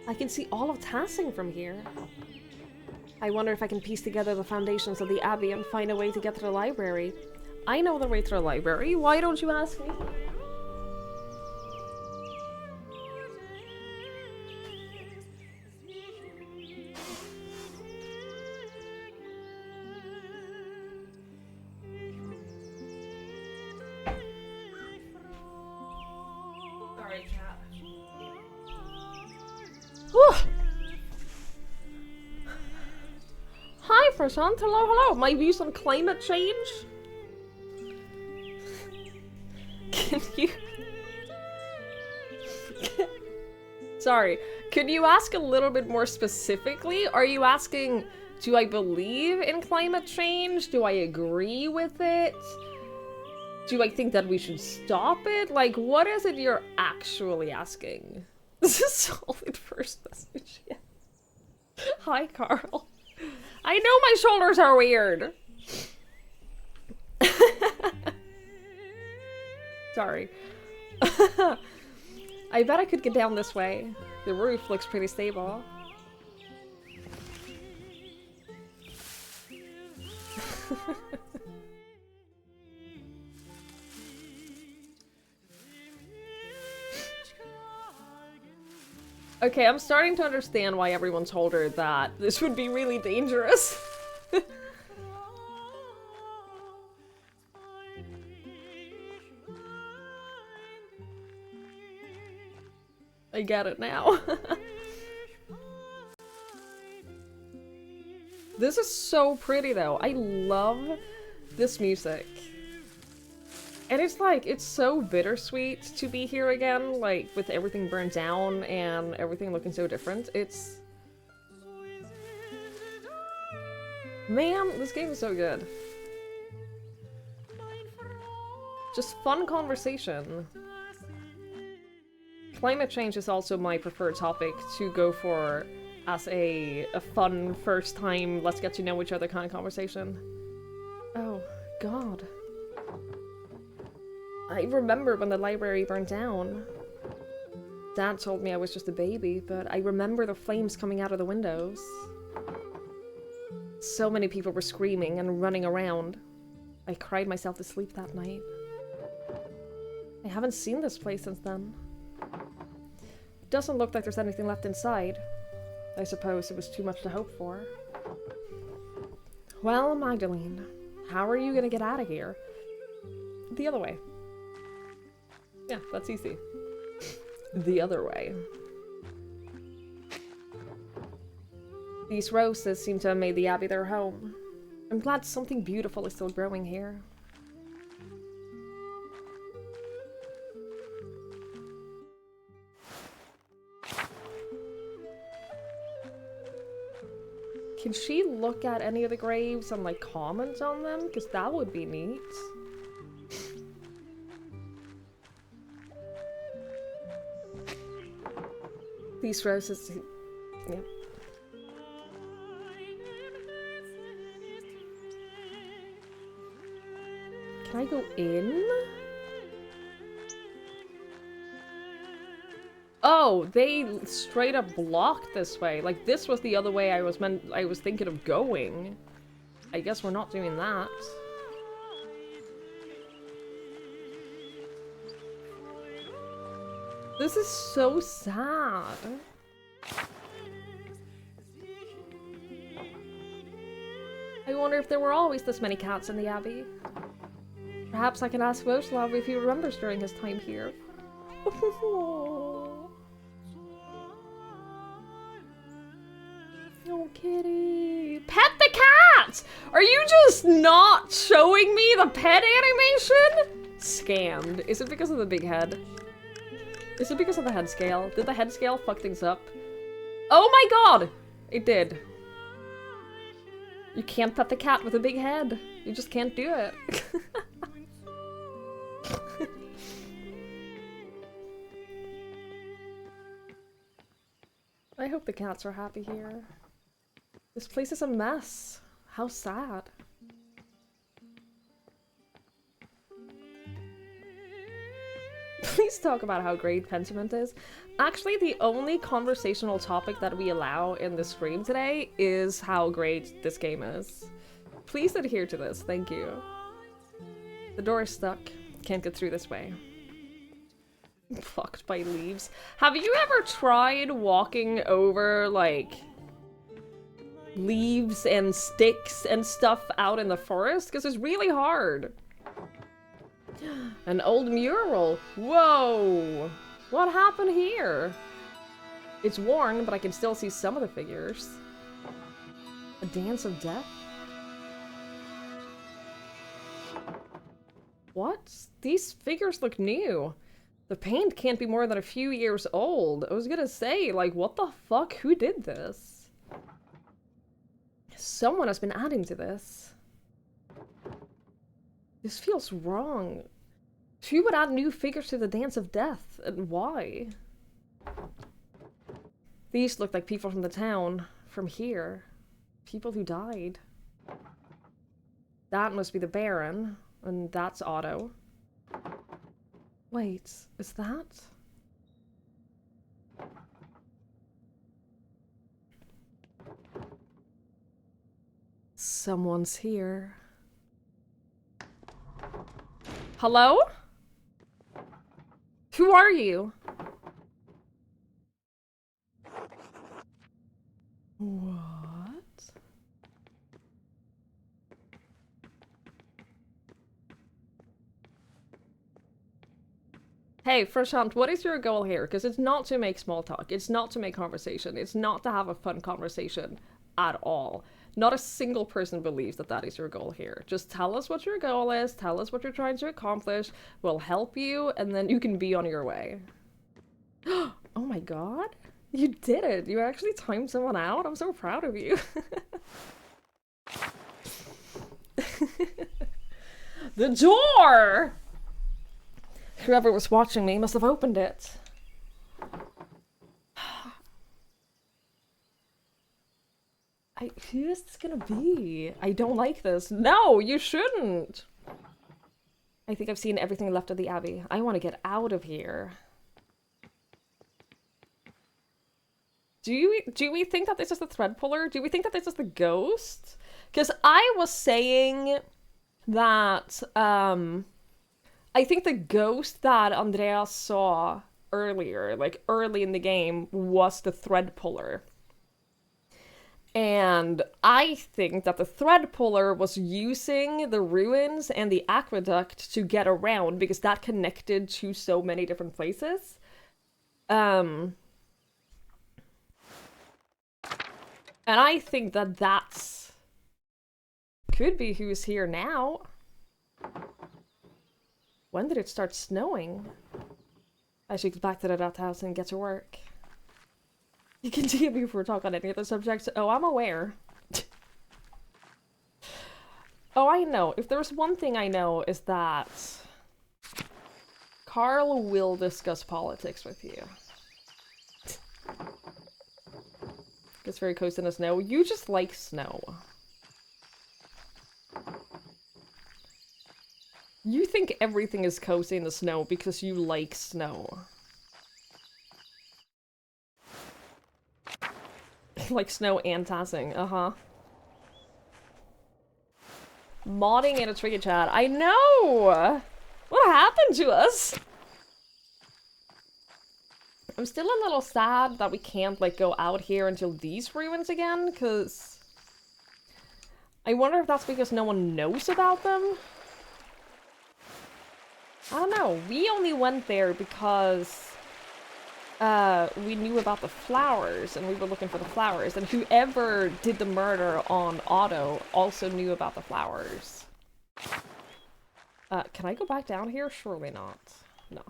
[SPEAKER 3] I can see all of Tassing from here. I wonder if I can piece together the foundations of the Abbey and find a way to get to the library. I know the way to the library. Why don't you ask me? Sorry, cat. Whew. Hi, Prashant. Hello, hello. My views on climate change? Can you... Sorry. Could you ask a little bit more specifically? Are you asking, do I believe in climate change? Do I agree with it? Do I think that we should stop it? Like, what is it you're actually asking? This is solid first message, yeah. Hi, Carl. I know my shoulders are weird. Sorry. I bet I could get down this way. The roof looks pretty stable. Okay, I'm starting to understand why everyone told her that this would be really dangerous. I get it now. This is so pretty though. I love this music. And it's like, it's so bittersweet to be here again, like, with everything burned down and everything looking so different. It's... Man, this game is so good. Just fun conversation. Climate change is also my preferred topic to go for as a fun first time, let's get to know each other kind of conversation. Oh, God. I remember when the library burned down. Dad told me I was just a baby, but I remember the flames coming out of the windows. So many people were screaming and running around. I cried myself to sleep that night. I haven't seen this place since then. It doesn't look like there's anything left inside. I suppose it was too much to hope for. Well, Magdalene, how are you gonna get out of here? The other way. Yeah, that's easy. The other way. These roses seem to have made the Abbey their home. I'm glad something beautiful is still growing here. Can she look at any of the graves and, like, comment on them? Because that would be neat. These roses... Yeah. Can I go in? Oh, they straight up blocked this way. Like, this was the other way I was thinking of going. I guess we're not doing that. This is so sad. I wonder if there were always this many cats in the Abbey. Perhaps I can ask Voslav if he remembers during his time here. Oh, kitty. Pet the cat! Are you just not showing me the pet animation? Scammed. Is it because of the big head? Is it because of the head scale? Did the head scale fuck things up? Oh my god! It did. You can't pet the cat with a big head. You just can't do it. I hope the cats are happy here. This place is a mess. How sad. Please talk about how great Pentiment is. Actually, the only conversational topic that we allow in the stream today is how great this game is. Please adhere to this, thank you. The door is stuck. Can't get through this way. Blocked by leaves. Have you ever tried walking over, like, leaves and sticks and stuff out in the forest? Because it's really hard. An old mural. Whoa! What happened here? It's worn, but I can still see some of the figures. A dance of death? What? These figures look new. The paint can't be more than a few years old. I was gonna say, like, what the fuck? Who did this? Someone has been adding to this. This feels wrong. Who would add new figures to the Dance of Death, and why? These look like people from the town, from here. People who died. That must be the Baron, and that's Otto. Wait, is that? Someone's here. Hello? Who are you? What? Hey, Frashant, what is your goal here? Because it's not to make small talk. It's not to make conversation. It's not to have a fun conversation at all. Not a single person believes that that is your goal here. Just tell us what your goal is, tell us what you're trying to accomplish, we'll help you, and then you can be on your way. Oh my god. You did it! You actually timed someone out? I'm so proud of you. The door! Whoever was watching me must have opened it. Who is this gonna be? I don't like this. No, you shouldn't! I think I've seen everything left of the Abbey. I want to get out of here. Do we think that this is the thread puller? Do we think that this is the ghost? Because I was saying that, I think the ghost that Andreas saw earlier, like early in the game, was the thread puller. And I think that the thread puller was using the ruins and the aqueduct to get around because that connected to so many different places. And I think that that's could be who's here now. When did it start snowing? I should get back to the rat house and get to work. You can DM me before we talk on any other subjects. Oh, I'm aware. Oh, I know. If there's one thing I know is that Carl will discuss politics with you. It's very cozy in the snow. You just like snow. You think everything is cozy in the snow because you like snow. Like snow and tassing, uh-huh. Modding in a tricky chat. I know! What happened to us? I'm still a little sad that we can't, like, go out here until these ruins again, because I wonder if that's because no one knows about them? I don't know. We only went there because we knew about the flowers, and we were looking for the flowers, and whoever did the murder on Otto also knew about the flowers. Can I go back down here? Surely not. No.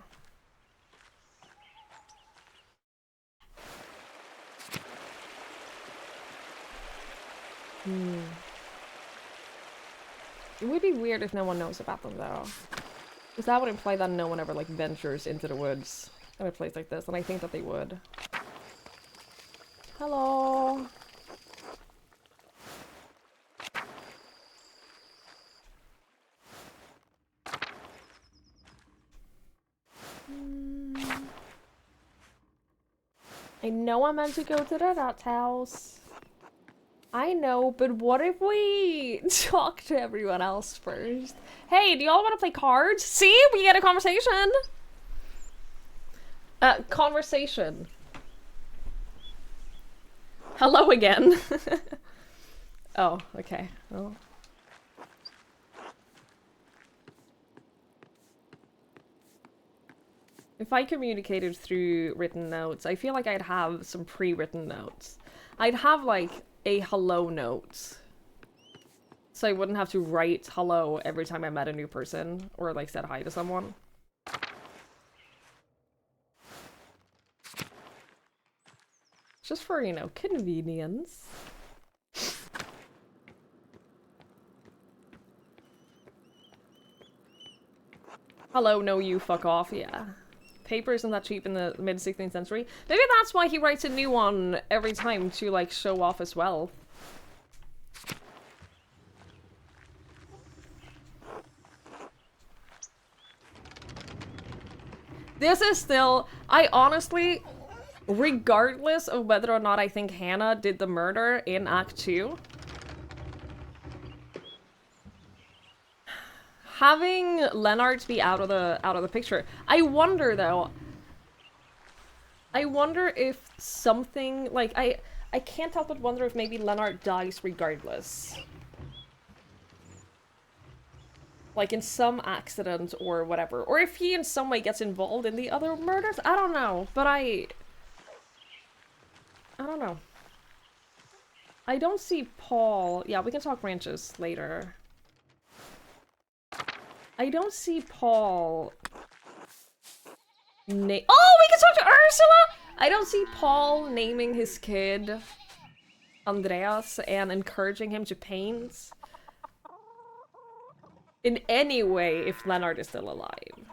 [SPEAKER 3] It would be weird if no one knows about them, though. Because that would imply that no one ever, like, ventures into the woods in a place like this, and I think that they would. Hello! I know I'm meant to go to the nut house. I know, but what if we talk to everyone else first? Hey, do y'all want to play cards? See? We get a conversation! Conversation. Hello again. Oh, okay. Well. If I communicated through written notes, I feel like I'd have some pre-written notes. I'd have, like, a hello note. So I wouldn't have to write hello every time I met a new person, or, like, said hi to someone. Just for, you know, convenience. Hello, no you, fuck off, yeah. Paper isn't that cheap in the mid-16th century. Maybe that's why he writes a new one every time to, like, show off his wealth. This is still... I honestly... Regardless of whether or not I think Hannah did the murder in Act 2, having Lennart be out of the picture, I wonder though. I wonder if something like I can't help but wonder if maybe Lennart dies regardless, like in some accident or whatever, or if he in some way gets involved in the other murders. I don't know, but I don't know. I don't see Paul. Yeah, we can talk branches later. I don't see Paul. Oh, we can talk to Ursula! I don't see Paul naming his kid Andreas and encouraging him to paint in any way if Lennart is still alive.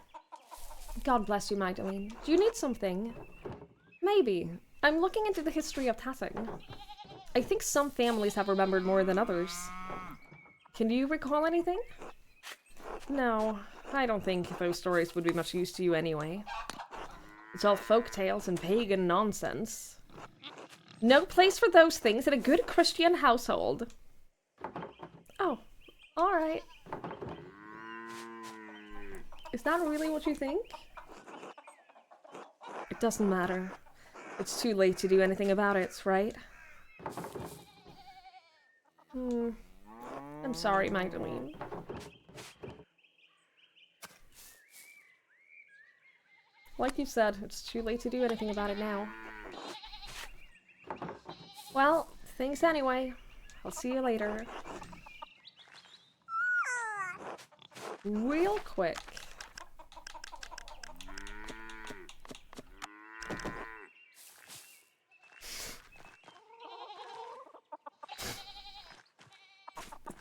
[SPEAKER 3] God bless you, Magdalene. Do you need something? Maybe. I'm looking into the history of tatting. I think some families have remembered more than others. Can you recall anything? No, I don't think those stories would be much use to you anyway. It's all folk tales and pagan nonsense. No place for those things in a good Christian household. Oh, alright. Is that really what you think? It doesn't matter. It's too late to do anything about it, right? I'm sorry, Magdalene. Like you said, it's too late to do anything about it now. Well, thanks anyway. I'll see you later. Real quick.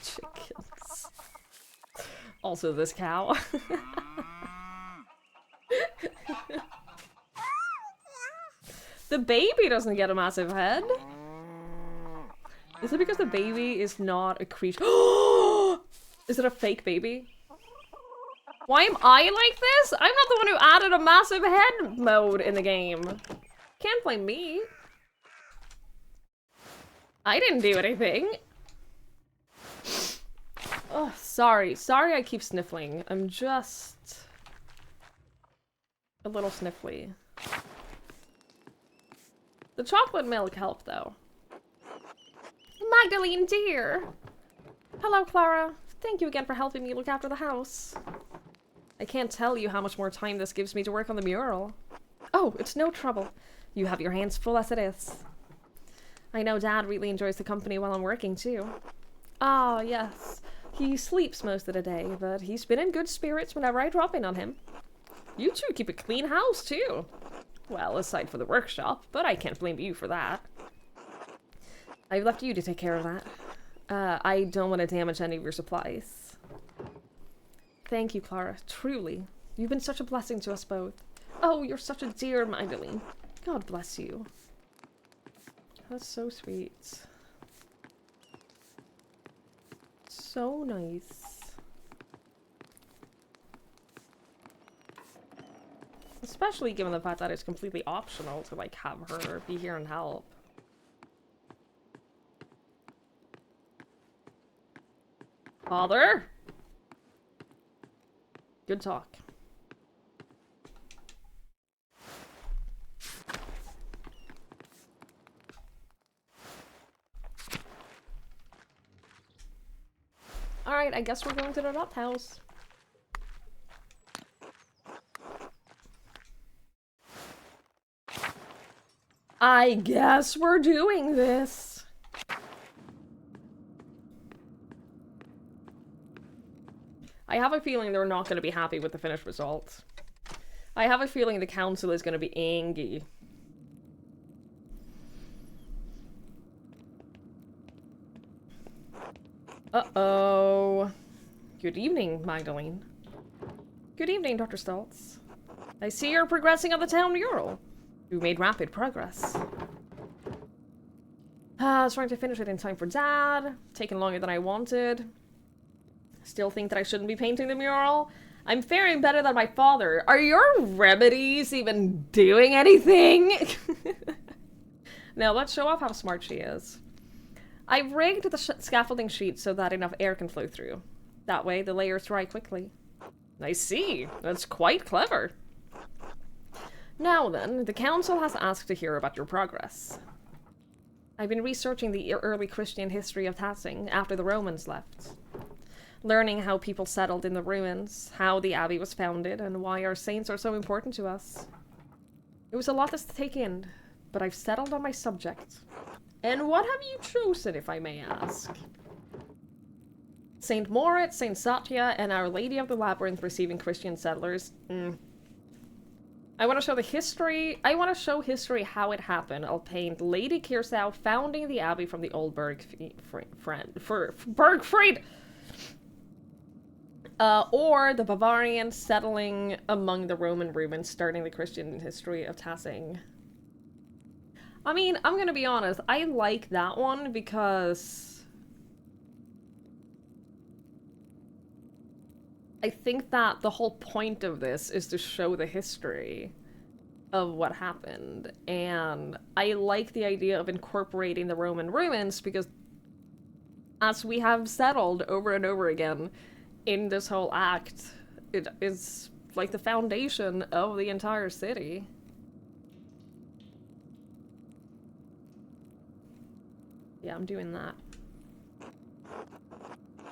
[SPEAKER 3] Chickens. Also this cow. The baby doesn't get a massive head. Is it because the baby is not a creature? Is it a fake baby? Why am I like this? I'm not the one who added a massive head mode in the game. Can't blame me. I didn't do anything. Oh, sorry. Sorry I keep sniffling. I'm just a little sniffly. The chocolate milk helped, though. Magdalene, dear! Hello, Clara. Thank you again for helping me look after the house. I can't tell you how much more time this gives me to work on the mural. Oh, it's no trouble. You have your hands full as it is. I know Dad really enjoys the company while I'm working, too. Ah, yes. He sleeps most of the day, but he's been in good spirits whenever I drop in on him. You two keep a clean house, too. Well, aside from the workshop, but I can't blame you for that. I've left you to take care of that. I don't want to damage any of your supplies. Thank you, Clara. Truly. You've been such a blessing to us both. Oh, you're such a dear, Magdalene. God bless you. That's so sweet. So nice. Especially given the fact that it's completely optional to, like, have her be here and help. Father? Good talk. Alright, I guess we're going to the nut house. I guess we're doing this. I have a feeling they're not going to be happy with the finished result. I have a feeling the council is going to be angry. Uh-oh. Good evening, Magdalene. Good evening, Dr. Stultz. I see you're progressing on the town mural. You made rapid progress. I was trying to finish it in time for Dad. Taking longer than I wanted. Still think that I shouldn't be painting the mural. I'm faring better than my father. Are your remedies even doing anything? Now, let's show off how smart she is. I've rigged the scaffolding sheet so that enough air can flow through. That way, the layers dry quickly. I see. That's quite clever. Now then, the council has asked to hear about your progress. I've been researching the early Christian history of Tassing after the Romans left. Learning how people settled in the ruins, how the abbey was founded, and why our saints are so important to us. It was a lot to take in, but I've settled on my subject. And what have you chosen, if I may ask? Saint Moritz, Saint Satya, and Our Lady of the Labyrinth receiving Christian settlers. I want to show the history. I want to show history how it happened. I'll paint Lady Kirsau founding the abbey from the old Bergfried. Or the Bavarians settling among the Roman ruins, starting the Christian history of Tassing. I mean, I'm gonna be honest, I like that one because I think that the whole point of this is to show the history of what happened, and I like the idea of incorporating the Roman ruins because, as we have settled over and over again in this whole act, it is like the foundation of the entire city. Yeah, I'm doing that.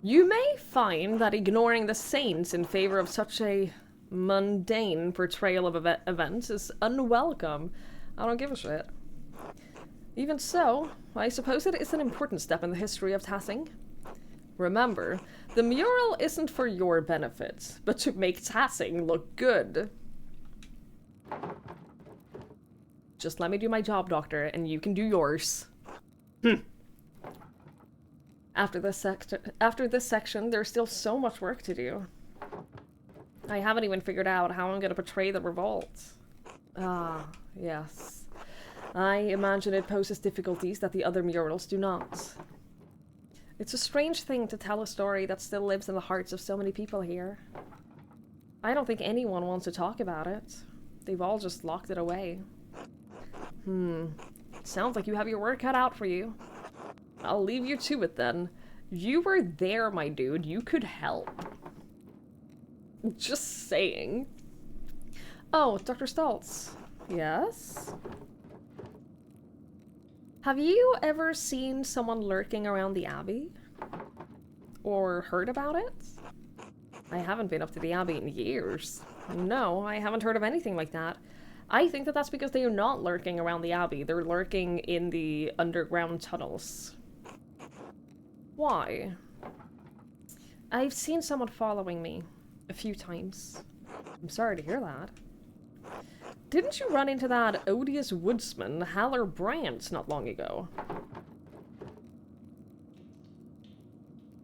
[SPEAKER 3] You may find that ignoring the saints in favor of such a mundane portrayal of events is unwelcome. I don't give a shit. Even so, I suppose it is an important step in the history of Tassing. Remember, the mural isn't for your benefit, but to make Tassing look good. Just let me do my job, Doctor, and you can do yours. After this section, there's still so much work to do. I haven't even figured out how I'm gonna portray the revolt. Ah, yes. I imagine it poses difficulties that the other murals do not. It's a strange thing to tell a story that still lives in the hearts of so many people here. I don't think anyone wants to talk about it. They've all just locked it away. Sounds like you have your work cut out for you. I'll leave you to it then. You were there, my dude. You could help. Just saying. Oh, Dr. Stultz. Yes? Have you ever seen someone lurking around the Abbey? Or heard about it? I haven't been up to the Abbey in years. No, I haven't heard of anything like that. I think that that's because they are not lurking around the Abbey. They're lurking in the underground tunnels. Why? I've seen someone following me a few times. I'm sorry to hear that. Didn't you run into that odious woodsman, Haller Brandt, not long ago?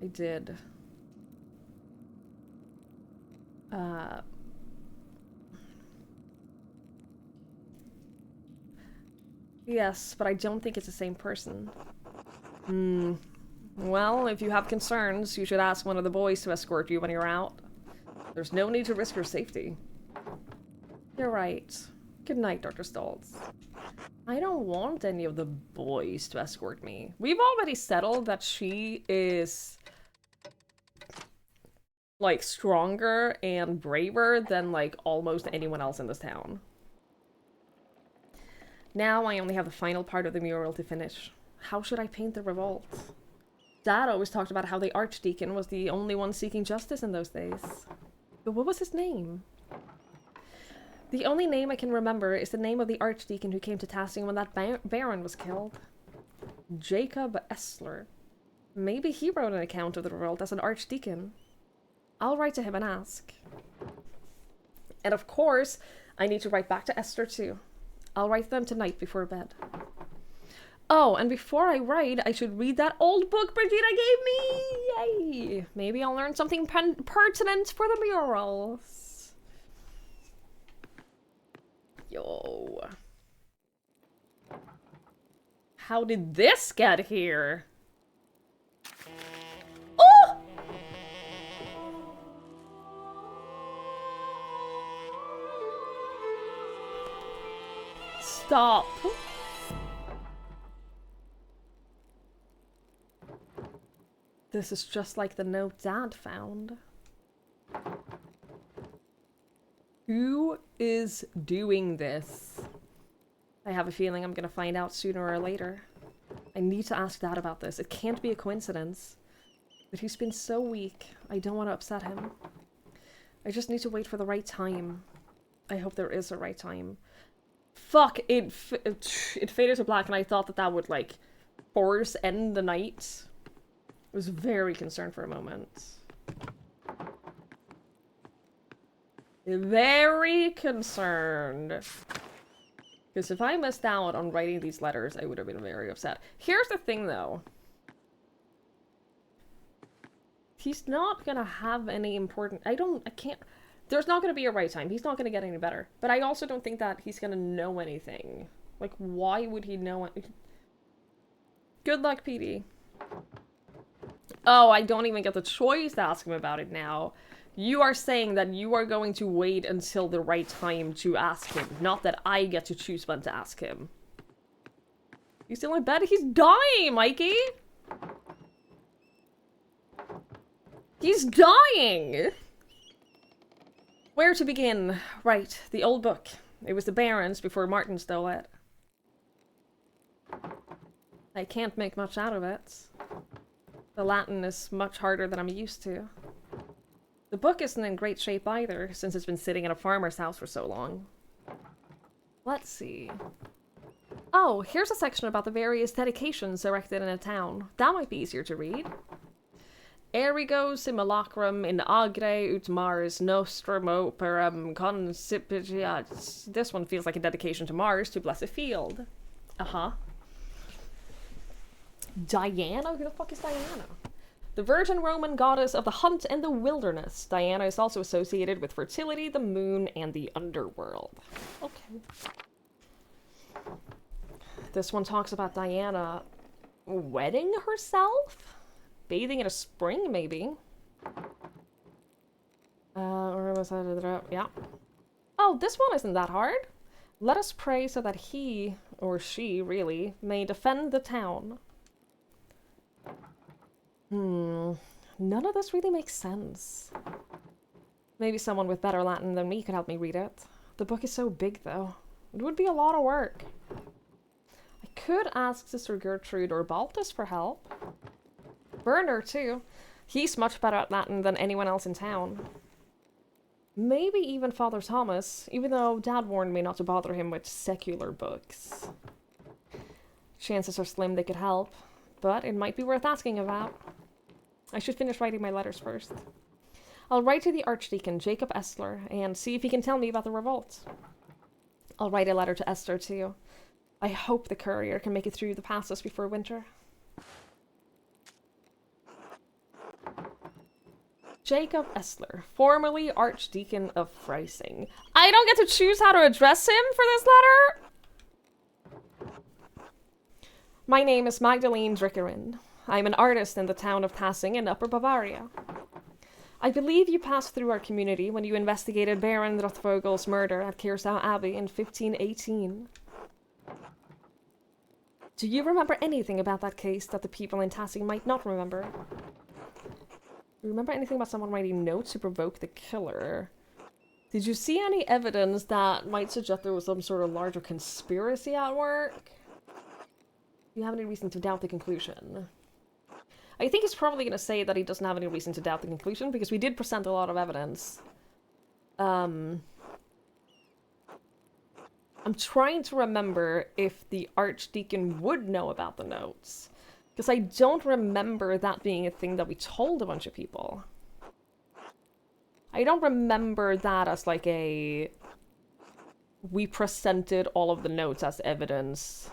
[SPEAKER 3] I did. Yes, but I don't think it's the same person. Well, if you have concerns, you should ask one of the boys to escort you when you're out. There's no need to risk your safety. You're right. Good night, Dr. Stultz. I don't want any of the boys to escort me. We've already settled that she is, like, stronger and braver than, like, almost anyone else in this town. Now I only have the final part of the mural to finish. How should I paint the revolt? Dad always talked about how the Archdeacon was the only one seeking justice in those days. But what was his name? The only name I can remember is the name of the Archdeacon who came to Tassing when that Baron was killed. Jacob Essler. Maybe he wrote an account of the revolt as an Archdeacon. I'll write to him and ask. And of course, I need to write back to Esther too. I'll write them tonight before bed. Oh, and before I write, I should read that old book Brigida gave me! Yay! Maybe I'll learn something pertinent for the murals. Yo. How did this get here? Oh! Stop. This is just like the note Dad found. Who is doing this? I have a feeling I'm gonna find out sooner or later. I need to ask Dad about this. It can't be a coincidence. But he's been so weak. I don't want to upset him. I just need to wait for the right time. I hope there is a right time. Fuck, it faded to black and I thought that that would, like, force end the night. I was very concerned for a moment. Very concerned. Because if I missed out on writing these letters, I would have been very upset. Here's the thing, though. He's not gonna have any important... I can't... There's not gonna be a right time. He's not gonna get any better. But I also don't think that he's gonna know anything. Like, why would he know it? Good luck, PD. Oh, I don't even get the choice to ask him about it now. You are saying that you are going to wait until the right time to ask him, not that I get to choose when to ask him. He's still in bed? He's dying, Mikey! He's dying! Where to begin? Right, the old book. It was the Baron's before Martin stole it. I can't make much out of it. The Latin is much harder than I'm used to. The book isn't in great shape either, since it's been sitting in a farmer's house for so long. Let's see. Oh, here's a section about the various dedications erected in a town. That might be easier to read. Erigo simulacrum in agre ut Mars nostrum operam concipitiat. This one feels like a dedication to Mars to bless a field. Uh-huh. Diana? Who the fuck is Diana? The Virgin Roman goddess of the hunt and the wilderness. Diana is also associated with fertility, the moon, and the underworld. Okay. This one talks about Diana wetting herself? Bathing in a spring, maybe. Or was that? Yeah. Oh, this one isn't that hard. Let us pray so that he, or she, really, may defend the town. None of this really makes sense. Maybe someone with better Latin than me could help me read it. The book is so big, though. It would be a lot of work. I could ask Sister Gertrude or Baltus for help. Werner, too. He's much better at Latin than anyone else in town. Maybe even Father Thomas, even though Dad warned me not to bother him with secular books. Chances are slim they could help, but it might be worth asking about. I should finish writing my letters first. I'll write to the Archdeacon, Jacob Estler, and see if he can tell me about the revolt. I'll write a letter to Esther, too. I hope the courier can make it through the passes before winter. Jacob Estler, formerly Archdeacon of Freising. I don't get to choose how to address him for this letter? My name is Magdalene Drickerin. I'm an artist in the town of Tassing in Upper Bavaria. I believe you passed through our community when you investigated Baron Rothvogel's murder at Kiersau Abbey in 1518. Do you remember anything about that case that the people in Tassing might not remember? Remember anything about someone writing notes to provoke the killer? Did you see any evidence that might suggest there was some sort of larger conspiracy at work? Do you have any reason to doubt the conclusion? I think he's probably going to say that he doesn't have any reason to doubt the conclusion, because we did present a lot of evidence. I'm trying to remember if the Archdeacon would know about the notes. Because I don't remember that being a thing that we told a bunch of people. I don't remember that as like a... we presented all of the notes as evidence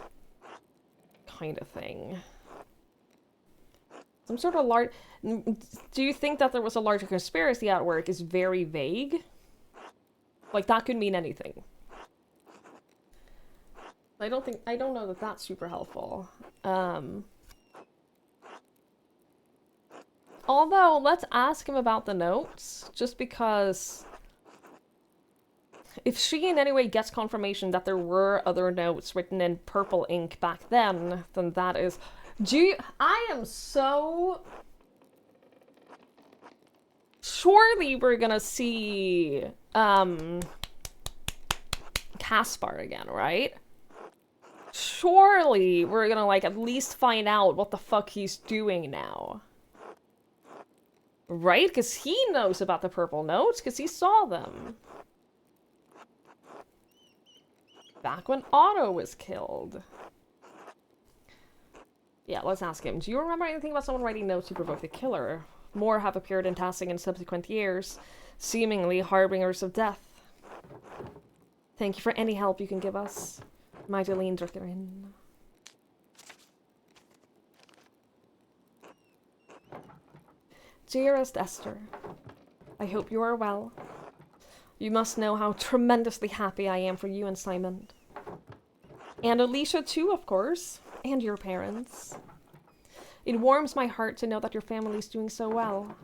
[SPEAKER 3] kind of thing. Some sort of large... Do you think that there was a larger conspiracy at work is very vague? Like, that could mean anything. I don't know that that's super helpful. Although, let's ask him about the notes, just because if she in any way gets confirmation that there were other notes written in purple ink back then that is... I am so... Surely we're gonna see, Caspar again, right? Surely we're gonna, like, at least find out what the fuck he's doing now. Right? Because he knows about the purple notes, because he saw them. Back when Otto was killed. Yeah, let's ask him. Do you remember anything about someone writing notes to provoke the killer? More have appeared in Tassing in subsequent years, seemingly harbingers of death. Thank you for any help you can give us. Magdalene Drickerin. Dearest Esther, I hope you are well. You must know how tremendously happy I am for you and Simon. And Alicia too, of course. And your parents. It warms my heart to know that your family's doing so well.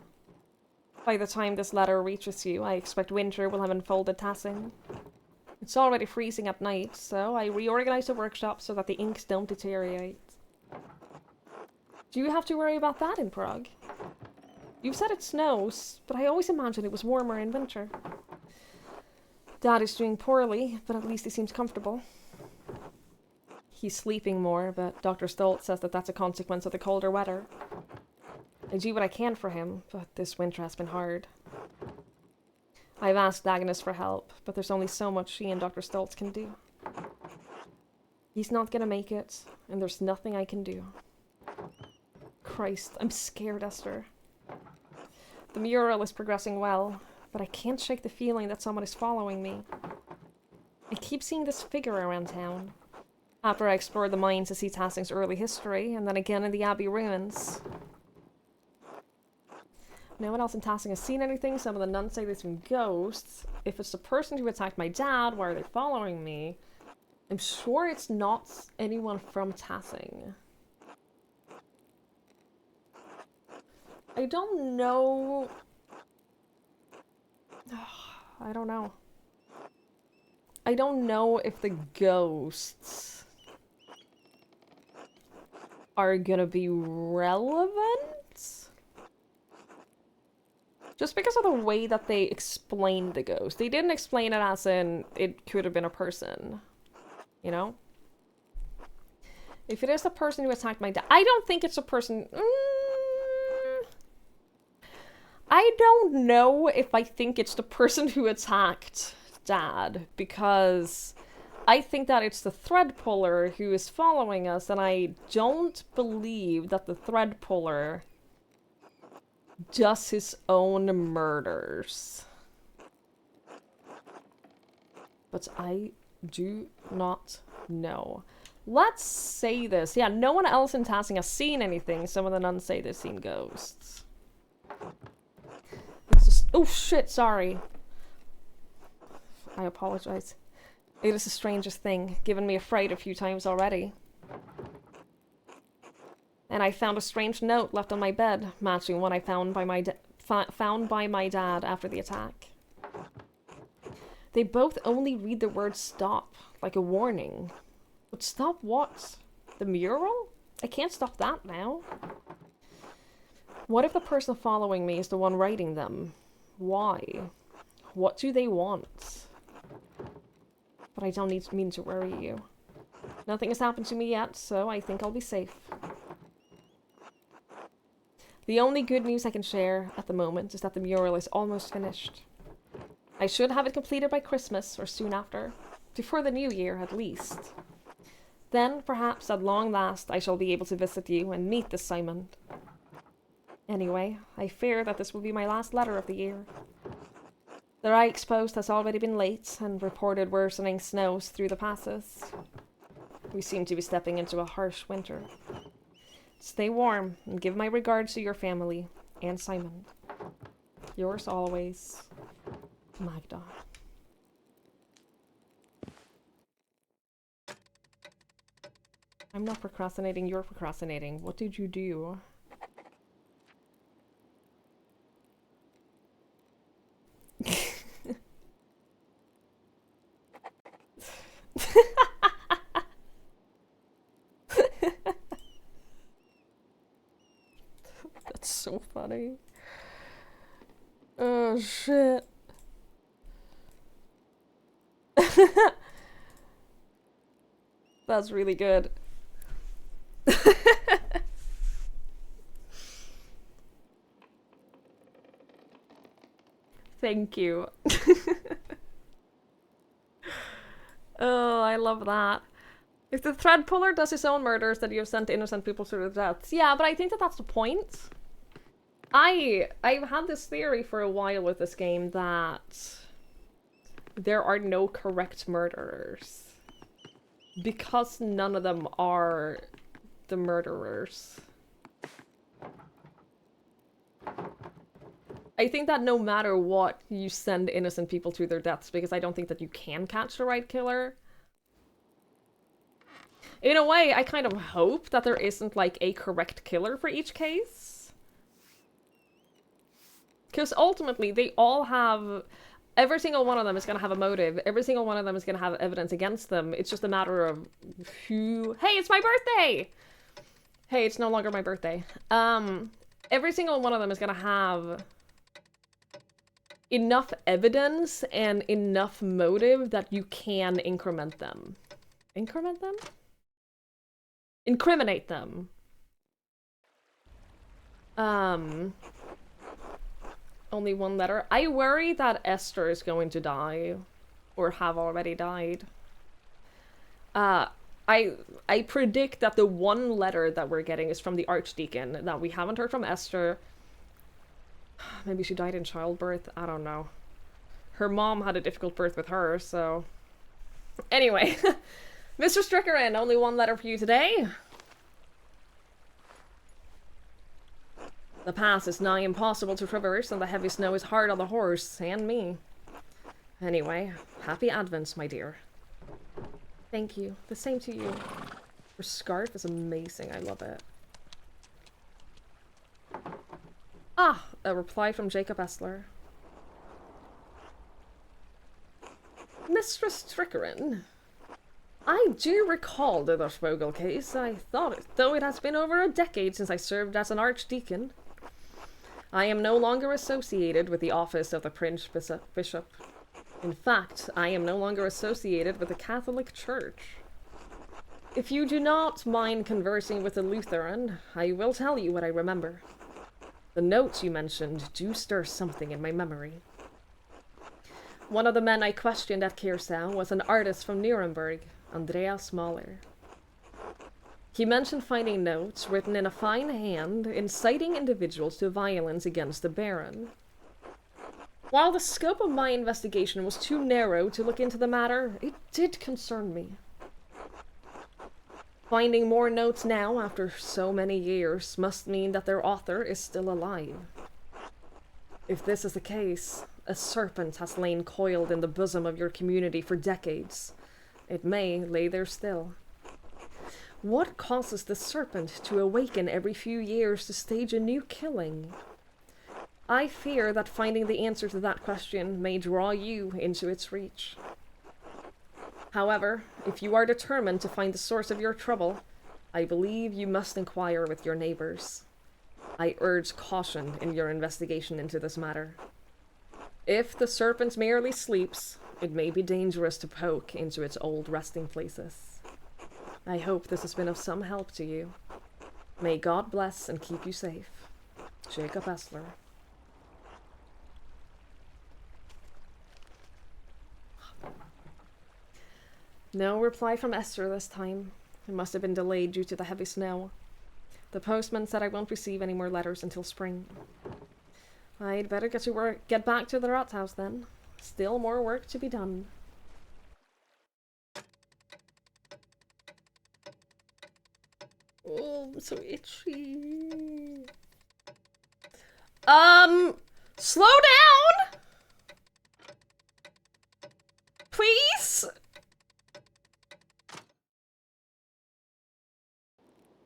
[SPEAKER 3] By the time this letter reaches you, I expect winter will have enfolded Tassing. It's already freezing at night, so I reorganized the workshop so that the inks don't deteriorate. Do you have to worry about that in Prague? You've said it snows, but I always imagined it was warmer in winter. Dad is doing poorly, but at least he seems comfortable. He's sleeping more, but Dr. Stoltz says that that's a consequence of the colder weather. I do what I can for him, but this winter has been hard. I've asked Agnes for help, but there's only so much she and Dr. Stoltz can do. He's not gonna make it, and there's nothing I can do. Christ, I'm scared, Esther. The mural is progressing well, but I can't shake the feeling that someone is following me. I keep seeing this figure around town. After I explored the mines to see Tassing's early history, and then again in the Abbey ruins. No one else in Tassing has seen anything. Some of the nuns say they've seen ghosts. If it's the person who attacked my dad, why are they following me? I'm sure it's not anyone from Tassing. I don't know. I don't know. I don't know if the ghosts are gonna be relevant. Just because of the way that they explained the ghost. They didn't explain it as in it could have been a person. You know? If it is the person who attacked my dad, I don't think it's a person. I don't know if I think it's the person who attacked Dad, because I think that it's the thread puller who is following us, and I don't believe that the thread puller does his own murders. But I do not know. Let's say this. Yeah, no one else in Tassing has seen anything. Some of the nuns say they've seen ghosts. Oh shit, sorry. I apologize. It is the strangest thing, given me a fright a few times already. And I found a strange note left on my bed, matching one I found by my dad after the attack. They both only read the word stop, like a warning. But stop what? The mural? I can't stop that now. What if the person following me is the one writing them? Why? What do they want? But I don't mean to worry you. Nothing has happened to me yet, so I think I'll be safe. The only good news I can share at the moment is that the mural is almost finished. I should have it completed by Christmas or soon after. Before the new year, at least. Then, perhaps, at long last, I shall be able to visit you and meet this Simon. Anyway, I fear that this will be my last letter of the year. The Reich's post has already been late and reported worsening snows through the passes. We seem to be stepping into a harsh winter. Stay warm and give my regards to your family and Simon. Yours always, Magda. I'm not procrastinating, you're procrastinating. What did you do? That's so funny. Oh shit. That's really good. Thank you. Oh, I love that. If the thread puller does his own murders, that you have sent innocent people to their deaths. Yeah, but I think that that's the point. I've had this theory for a while with this game that there are no correct murderers. Because none of them are the murderers. I think that no matter what, you send innocent people to their deaths, because I don't think that you can catch the right killer. In a way, I kind of hope that there isn't, like, a correct killer for each case. Because ultimately, they all have... Every single one of them is going to have a motive. Every single one of them is going to have evidence against them. It's just a matter of who... Hey, it's my birthday! Hey, it's no longer my birthday. Every single one of them is going to have enough evidence and enough motive that you can increment them. Increment them? Incriminate them. Only one letter. I worry that Esther is going to die. Or have already died. I predict that the one letter that we're getting is from the Archdeacon. That we haven't heard from Esther. Maybe she died in childbirth. I don't know. Her mom had a difficult birth with her, so... Anyway. Mr. Strickerin, only one letter for you today. The pass is nigh impossible to traverse, and the heavy snow is hard on the horse and me. Anyway, happy Advent, my dear. Thank you. The same to you. Your scarf is amazing. I love it. Ah! A reply from Jacob Essler. Mistress Trickerin, I do recall the Vogel case. I thought it, though it has been over a decade since I served as an archdeacon. I am no longer associated with the office of the Prince Bishop. In fact, I am no longer associated with the Catholic Church. If you do not mind conversing with a Lutheran, I will tell you what I remember. The notes you mentioned do stir something in my memory. One of the men I questioned at Kirsau was an artist from Nuremberg, Andreas Mahler. He mentioned finding notes written in a fine hand inciting individuals to violence against the Baron. While the scope of my investigation was too narrow to look into the matter, it did concern me. Finding more notes now, after so many years, must mean that their author is still alive. If this is the case, a serpent has lain coiled in the bosom of your community for decades. It may lay there still. What causes the serpent to awaken every few years to stage a new killing? I fear that finding the answer to that question may draw you into its reach. However, if you are determined to find the source of your trouble, I believe you must inquire with your neighbors. I urge caution in your investigation into this matter. If the serpent merely sleeps, it may be dangerous to poke into its old resting places. I hope this has been of some help to you. May God bless and keep you safe. Jacob Essler. No reply from Esther this time. It must have been delayed due to the heavy snow. The postman said I won't receive any more letters until spring. I'd better get back to the Rathaus then. Still more work to be done. Oh, I'm so itchy. Slow down! Please?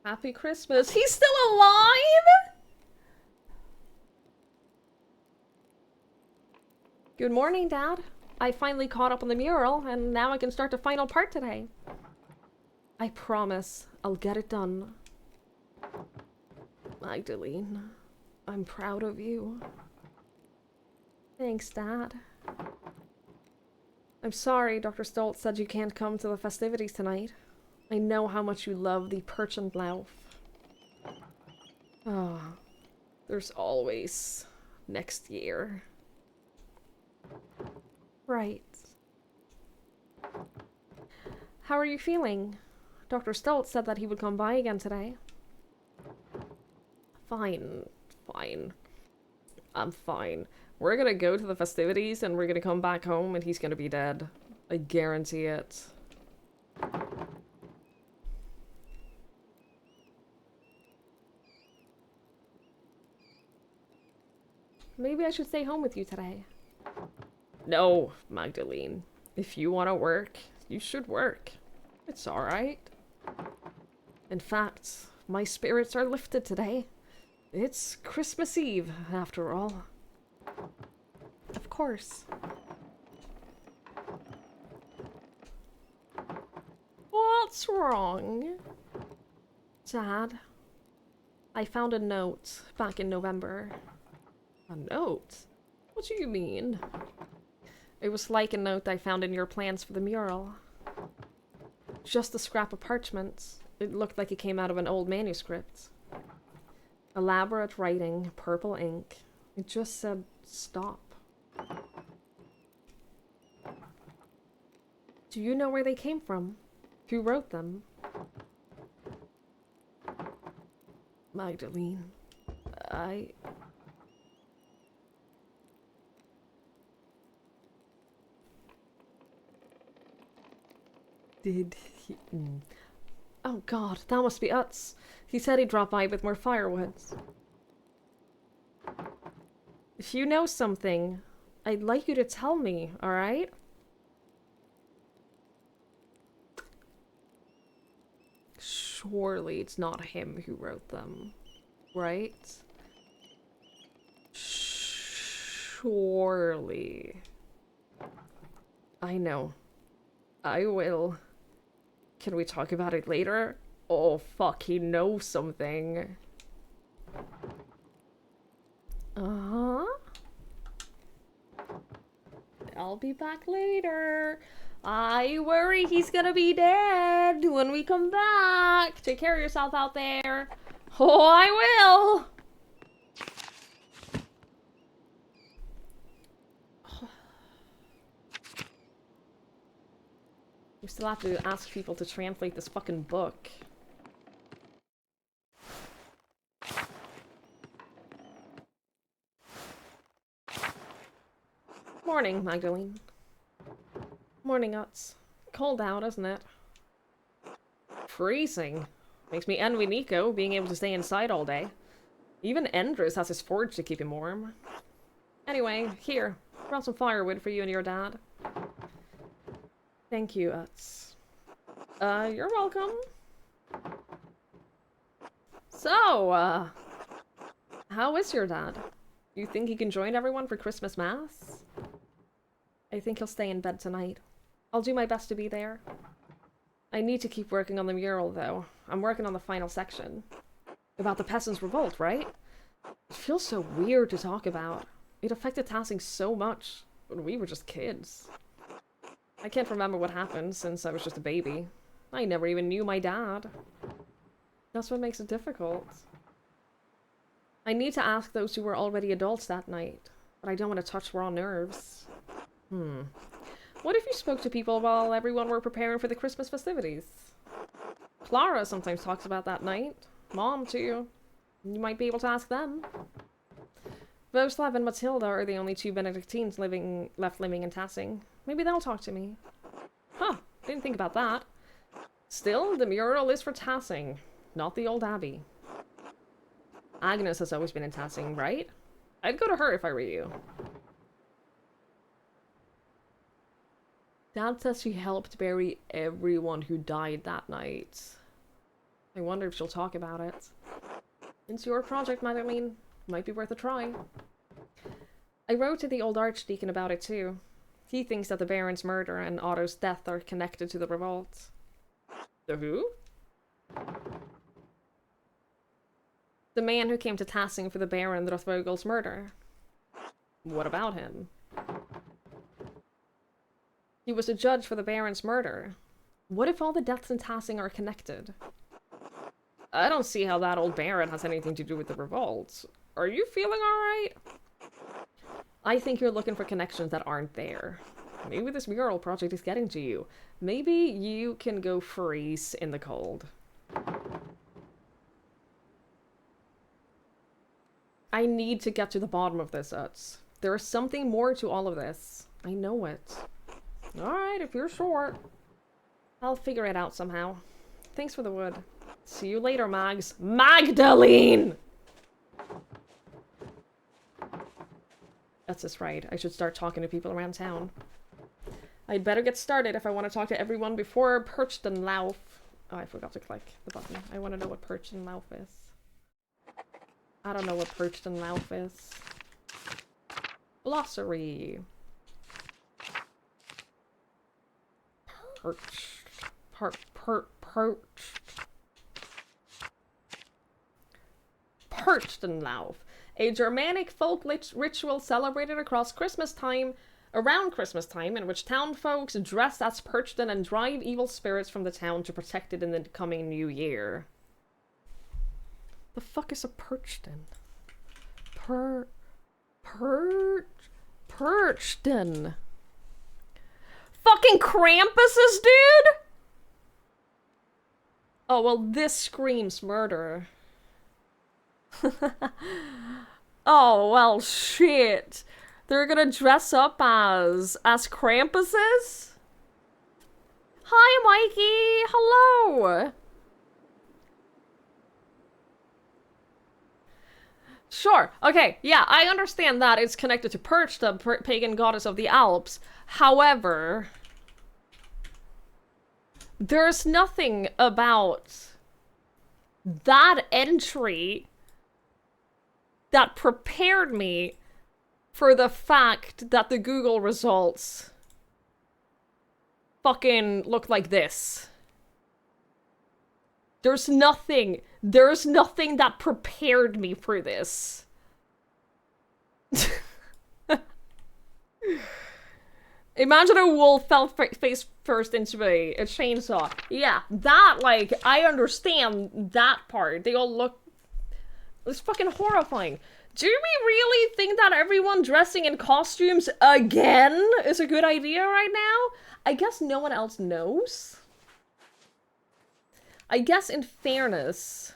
[SPEAKER 3] Happy Christmas. He's still alive? Good morning, Dad. I finally caught up on the mural, and now I can start the final part today. I promise I'll get it done. Magdalene, I'm proud of you. Thanks, Dad. I'm sorry Dr. Stoltz said you can't come to the festivities tonight. I know how much you love the Perchenlauf. Ah, there's always next year. Right. How are you feeling? Dr. Stoltz said that he would come by again today. Fine. I'm fine. We're gonna go to the festivities and we're gonna come back home and he's gonna be dead. I guarantee it. Maybe I should stay home with you today. No, Magdalene. If you want to work, you should work. It's alright. In fact, my spirits are lifted today. It's Christmas Eve, after all. Of course. What's wrong? Dad, I found a note back in November. A note? What do you mean? It was like a note I found in your plans for the mural. Just a scrap of parchment. It looked like it came out of an old manuscript. Elaborate writing, purple ink. It just said, stop. Do you know where they came from? Who wrote them? Magdalene, Did he... Oh god, that must be Utz. He said he'd drop by with more firewoods. If you know something, I'd like you to tell me, alright? Surely it's not him who wrote them, right? Surely. I know. I will. Can we talk about it later? Oh, fuck, he knows something. Uh-huh. I'll be back later. I worry he's gonna be dead when we come back. Take care of yourself out there. Oh, I will. We still have to ask people to translate this fucking book. Morning, Magdalene. Morning, Utz. Cold out, isn't it? Freezing. Makes me envy Nico, being able to stay inside all day. Even Endris has his forge to keep him warm. Anyway, here. Brought some firewood for you and your dad. Thank you, Utz. You're welcome. So, how is your dad? You think he can join everyone for Christmas Mass? I think he'll stay in bed tonight. I'll do my best to be there. I need to keep working on the mural, though. I'm working on the final section. About the Peasants' Revolt, right? It feels so weird to talk about. It affected Tassing so much when we were just kids. I can't remember what happened since I was just a baby. I never even knew my dad. That's what makes it difficult. I need to ask those who were already adults that night, but I don't want to touch raw nerves. What if you spoke to people while everyone were preparing for the Christmas festivities? Clara sometimes talks about that night. Mom, too. You might be able to ask them. Voslav and Matilda are the only two Benedictines left living in Tassing. Maybe they'll talk to me. Huh, didn't think about that. Still, the mural is for Tassing, not the old abbey. Agnes has always been in Tassing, right? I'd go to her if I were you. Dad says she helped bury everyone who died that night. I wonder if she'll talk about it. It's your project, Madeline. Might be worth a try. I wrote to the old Archdeacon about it too. He thinks that the Baron's murder and Otto's death are connected to the revolt. The who? The man who came to Tassing for the Baron Drothvogel's murder. What about him? He was a judge for the Baron's murder. What if all the deaths in Tassing are connected? I don't see how that old Baron has anything to do with the revolt. Are you feeling alright? I think you're looking for connections that aren't there. Maybe this mural project is getting to you. Maybe you can go freeze in the cold. I need to get to the bottom of this, Utz. There is something more to all of this. I know it. Alright, if you're sure. I'll figure it out somehow. Thanks for the wood. See you later, Mags. Magdalene! That's just right. I should start talking to people around town. I'd better get started if I want to talk to everyone before Perched and Lauf. Oh, I forgot to click the button. I want to know what Perched and Lauf is. I don't know what Perched and Lauf is. Glossary. Perched and Lauf. A Germanic folk ritual celebrated across Christmas time, around Christmas time, in which town folks dress as Perchten and drive evil spirits from the town to protect it in the coming new year. The fuck is a Perchten? Perchten. Fucking Krampuses, dude! Oh, well, this screams murder. Oh, well, shit. They're gonna dress up as Krampuses? Hi, Mikey! Hello! Sure. Okay. Yeah, I understand that it's connected to Perch, the pagan goddess of the Alps. However, there's nothing about that entry that prepared me for the fact that the Google results fucking look like this. There's nothing that prepared me for this. Imagine a wolf fell face first into a chainsaw. Yeah, that, like, I understand that part. They all look... It's fucking horrifying. Do we really think that everyone dressing in costumes again is a good idea right now? I guess no one else knows. I guess in fairness...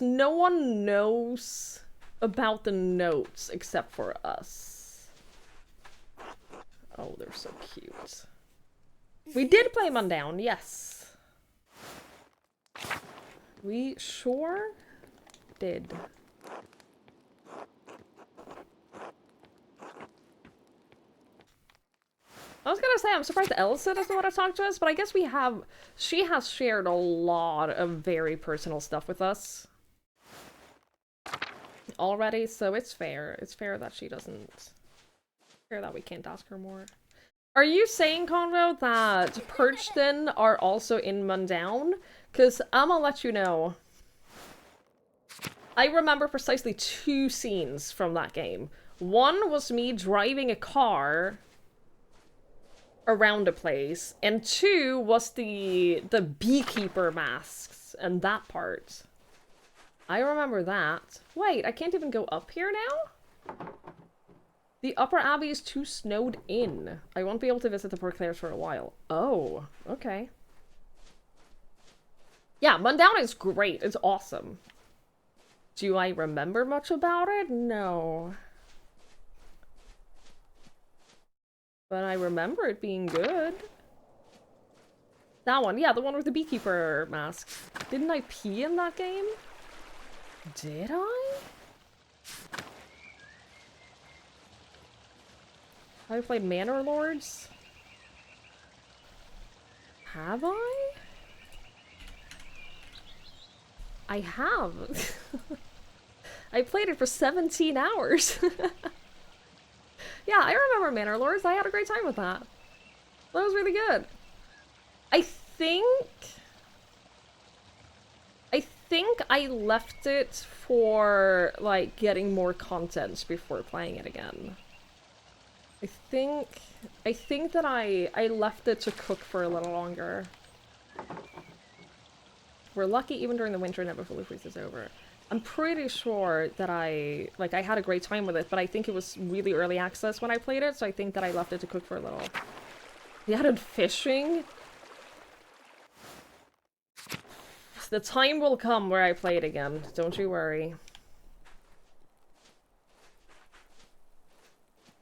[SPEAKER 3] no one knows about the notes except for us. Oh, they're so cute. We did play Mundown, yes. We sure did. I was gonna say, I'm surprised Elsa doesn't want to talk to us, but I guess she has shared a lot of very personal stuff with us already, so it's fair. It's fair that she doesn't... fair that we can't ask her more. Are you saying, Convo, that Perchton are also in Mundown? Because I'm gonna let you know. I remember precisely 2 scenes from that game. One was me driving a car around a place, and 2 was the beekeeper masks and that part. I remember that. Wait, I can't even go up here now? The Upper Abbey is too snowed in. I won't be able to visit the Proclairs for a while. Oh, okay. Yeah, Mundown is great. It's awesome. Do I remember much about it? No. But I remember it being good. That one, yeah, the one with the beekeeper mask. Didn't I pee in that game? Did I? Have I played Manor Lords? Have I? I have. I played it for 17 hours. Yeah, I remember Manor Lords. I had a great time with that. That was really good. I think I left it for, like, getting more content before playing it again. I think that I left it to cook for a little longer. We're lucky even during the winter it never fully freezes over. I'm pretty sure that I had a great time with it, but I think it was really early access when I played it, so I think that I left it to cook for a little. We added fishing? The time will come where I play it again, don't you worry.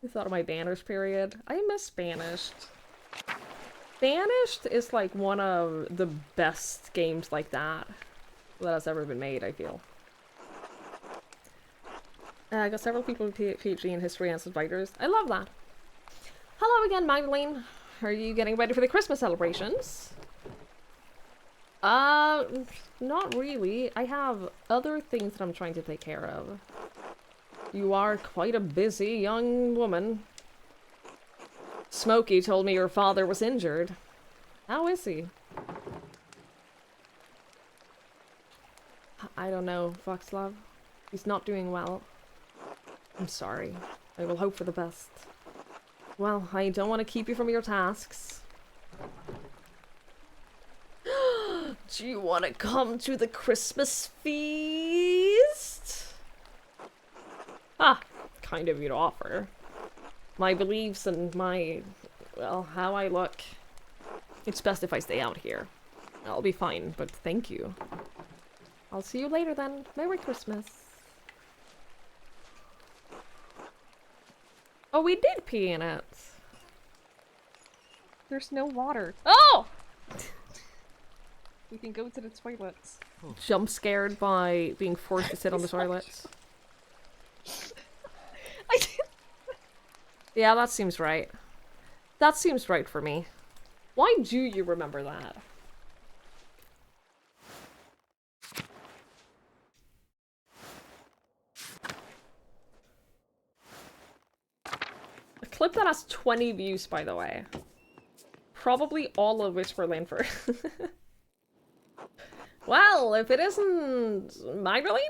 [SPEAKER 3] I thought of my Banished period. I miss Banished. Banished is like one of the best games like that has ever been made, I feel. I got several people with PhD in history and spiders. I love that. Hello again, Magdalene. Are you getting ready for the Christmas celebrations? Not really. I have other things that I'm trying to take care of. You are quite a busy young woman. Smokey told me your father was injured. How is he? I don't know, Foxlove. He's not doing well. I'm sorry. I will hope for the best. Well, I don't want to keep you from your tasks. Do you want to come to the Christmas feast? Ah, kind of you to offer. My beliefs and my, well, how I look. It's best if I stay out here. I'll be fine, but thank you. I'll see you later then. Merry Christmas. Oh, we did pee in it. There's no water. Oh! We can go to the toilets. Jump scared by being forced to sit on the toilets.
[SPEAKER 4] I didn't.
[SPEAKER 3] Yeah, that seems right. That seems right for me. Why do you remember that? A clip that has 20 views, by the way. Probably all of which were Lanford. Well, if it isn't Magdalene?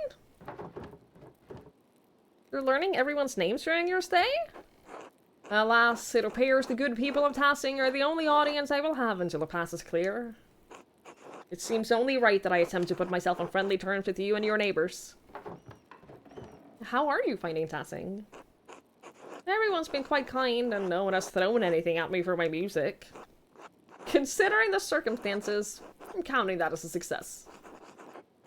[SPEAKER 3] You're learning everyone's names during your stay? Alas, it appears the good people of Tassing are the only audience I will have until the pass is clear. It seems only right that I attempt to put myself on friendly terms with you and your neighbors. How are you finding Tassing? Everyone's been quite kind, and no one has thrown anything at me for my music. Considering the circumstances, I'm counting that as a success.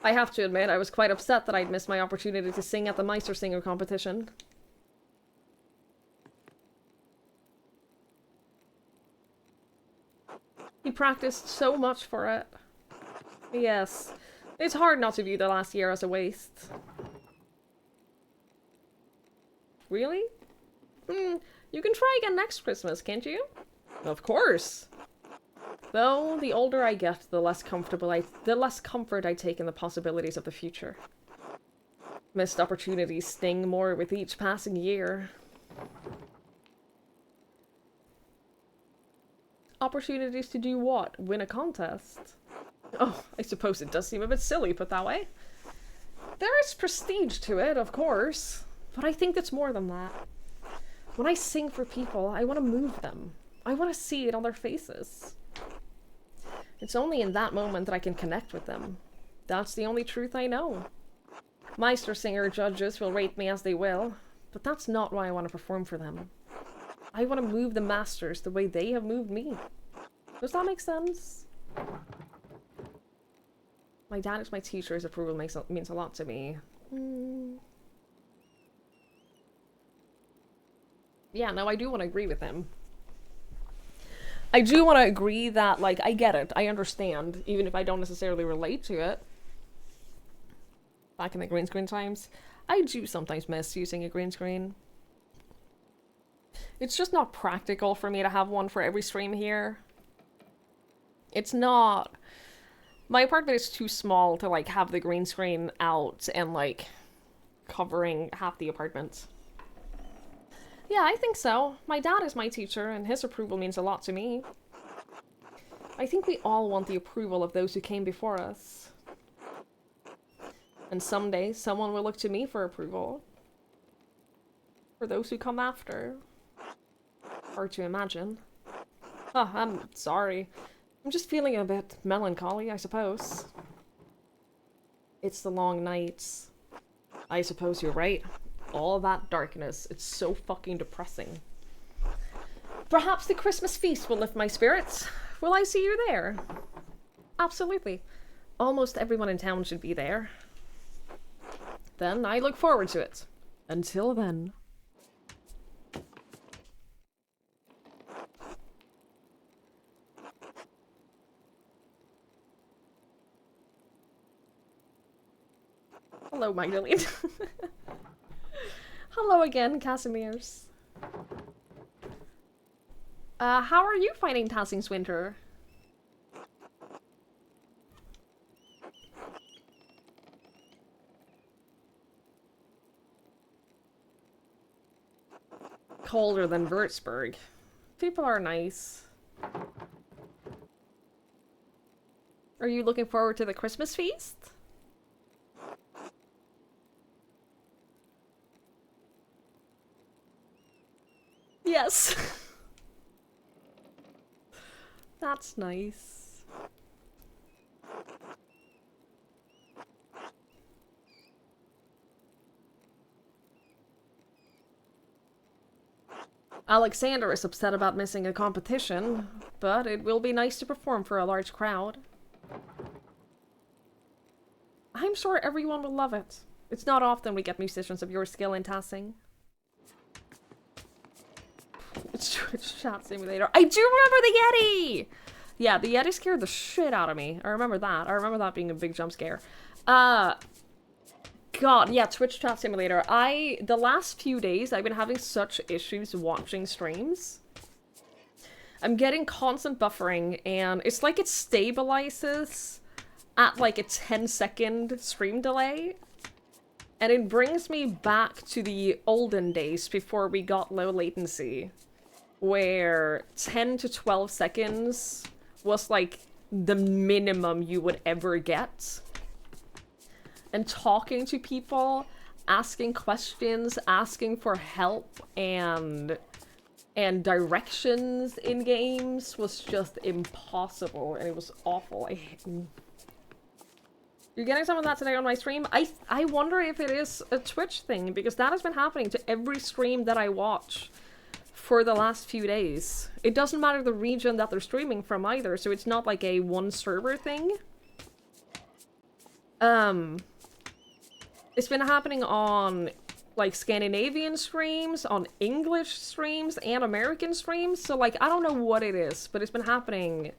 [SPEAKER 3] I have to admit, I was quite upset that I'd missed my opportunity to sing at the Meister Singer competition. He practiced so much for it. Yes, it's hard not to view the last year as a waste. Really? You can try again next Christmas, can't you? Of course! Though, the older I get, the less comfort I take in the possibilities of the future. Missed opportunities sting more with each passing year. Opportunities to do what? Win a contest? Oh, I suppose it does seem a bit silly put that way. There is prestige to it, of course, but I think it's more than that. When I sing for people, I want to move them. I want to see it on their faces. It's only in that moment that I can connect with them. That's the only truth I know. Meister Singer judges will rate me as they will, but that's not why I want to perform for them. I want to move the masters the way they have moved me. Does that make sense? My dad is my teacher. His approval means a lot to me. Yeah, no, I do want to agree with him. I do want to agree that, like, I get it. I understand, even if I don't necessarily relate to it. Back in the green screen times, I do sometimes miss using a green screen. It's just not practical for me to have one for every stream here. It's not. My apartment is too small to, like, have the green screen out and, like, covering half the apartment. Yeah, I think so. My dad is my teacher, and his approval means a lot to me. I think we all want the approval of those who came before us. And someday, someone will look to me for approval. For those who come after. Hard to imagine. Oh, I'm sorry. I'm just feeling a bit melancholy, I suppose. It's the long nights. I suppose you're right. All that darkness. It's so fucking depressing. Perhaps the Christmas feast will lift my spirits. Will I see you there? Absolutely. Almost everyone in town should be there. Then I look forward to it. Until then. Hello, Magdalene. Hello again, Casimirs. How are you finding Tassing's winter? Colder than Würzburg. People are nice. Are you looking forward to the Christmas feast? Yes. That's nice. Alexander is upset about missing a competition, but it will be nice to perform for a large crowd. I'm sure everyone will love it. It's not often we get musicians of your skill in Tassing. It's Chat Simulator. I do remember the Yeti! Yeah, the Yeti scared the shit out of me. I remember that. I remember that being a big jump scare. God, yeah, Twitch Chat Simulator. The last few days, I've been having such issues watching streams. I'm getting constant buffering, and it's like it stabilizes at like a 10-second stream delay. And it brings me back to the olden days before we got low latency, where 10 to 12 seconds was like the minimum you would ever get. And talking to people, asking questions, asking for help, and directions in games was just impossible, and it was awful. You're getting some of that today on my stream? I wonder if it is a Twitch thing, because that has been happening to every stream that I watch for the last few days. It doesn't matter the region that they're streaming from either, so it's not like a one server thing. It's been happening on like Scandinavian streams, on English streams, and American streams, so like I don't know what it is, but it's been happening.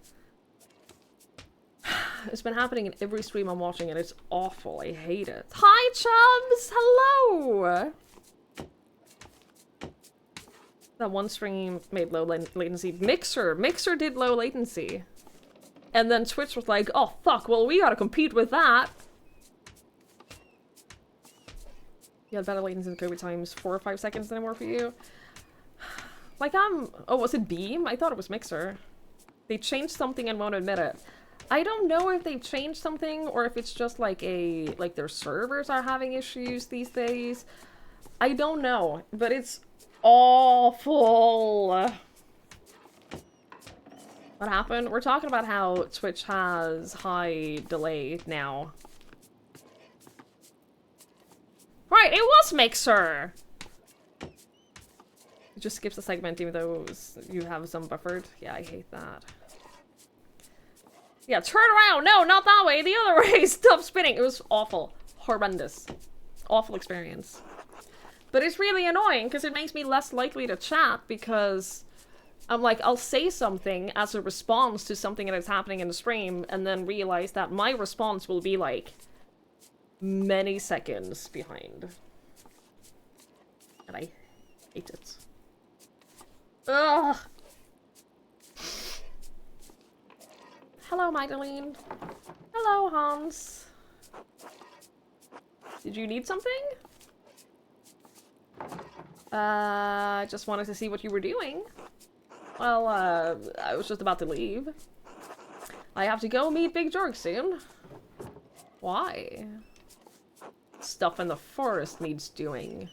[SPEAKER 3] It's been happening in every stream I'm watching, and it's awful. I hate it. Hi, Chubs! Hello! That one stream made low latency. Mixer did low latency. And then Twitch was like, oh fuck, well we gotta compete with that. You had better latency than COVID times 4 or 5 seconds anymore for you. Like oh, was it Beam? I thought it was Mixer. They changed something and won't admit it. I don't know if they've changed something or if it's just like their servers are having issues these days. I don't know, but it's awful. What happened? We're talking about how Twitch has high delay now. Right, it was Mixer! It just skips the segment even though you have some buffered. Yeah, I hate that. Yeah, turn around! No, not that way! The other way! Stop spinning! It was awful. Horrendous. Awful experience. But it's really annoying because it makes me less likely to chat because I'm like, I'll say something as a response to something that is happening in the stream and then realize that my response will be like many seconds behind. And I hate it. Ugh! Hello, Magdalene. Hello, Hans. Did you need something? I just wanted to see what you were doing. Well, I was just about to leave. I have to go meet Big Jorg soon. Why? Stuff in the forest needs doing.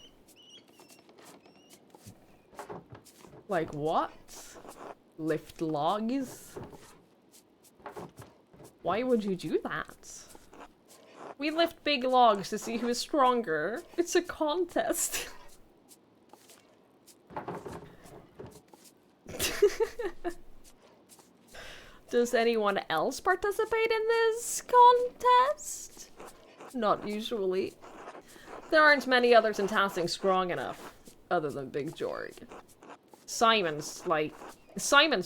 [SPEAKER 3] Like what? Lift logs? Why would you do that? We lift big logs to see who is stronger. It's a contest. Does anyone else participate in this contest? Not usually. There aren't many others in tasking strong enough, other than Big Jorg. Simon's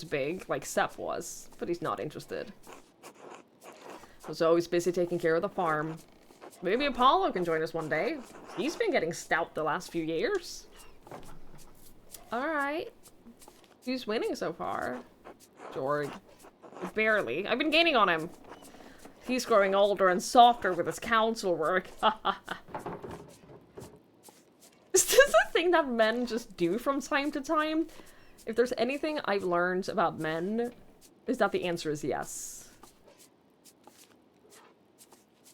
[SPEAKER 3] big, like Seth was, but he's not interested. Was always busy taking care of the farm. Maybe Apollo can join us one day. He's been getting stout the last few years. Alright. Who's winning so far? Jorg. Barely. I've been gaining on him. He's growing older and softer with his council work. Is this a thing that men just do from time to time? If there's anything I've learned about men, is that the answer is yes.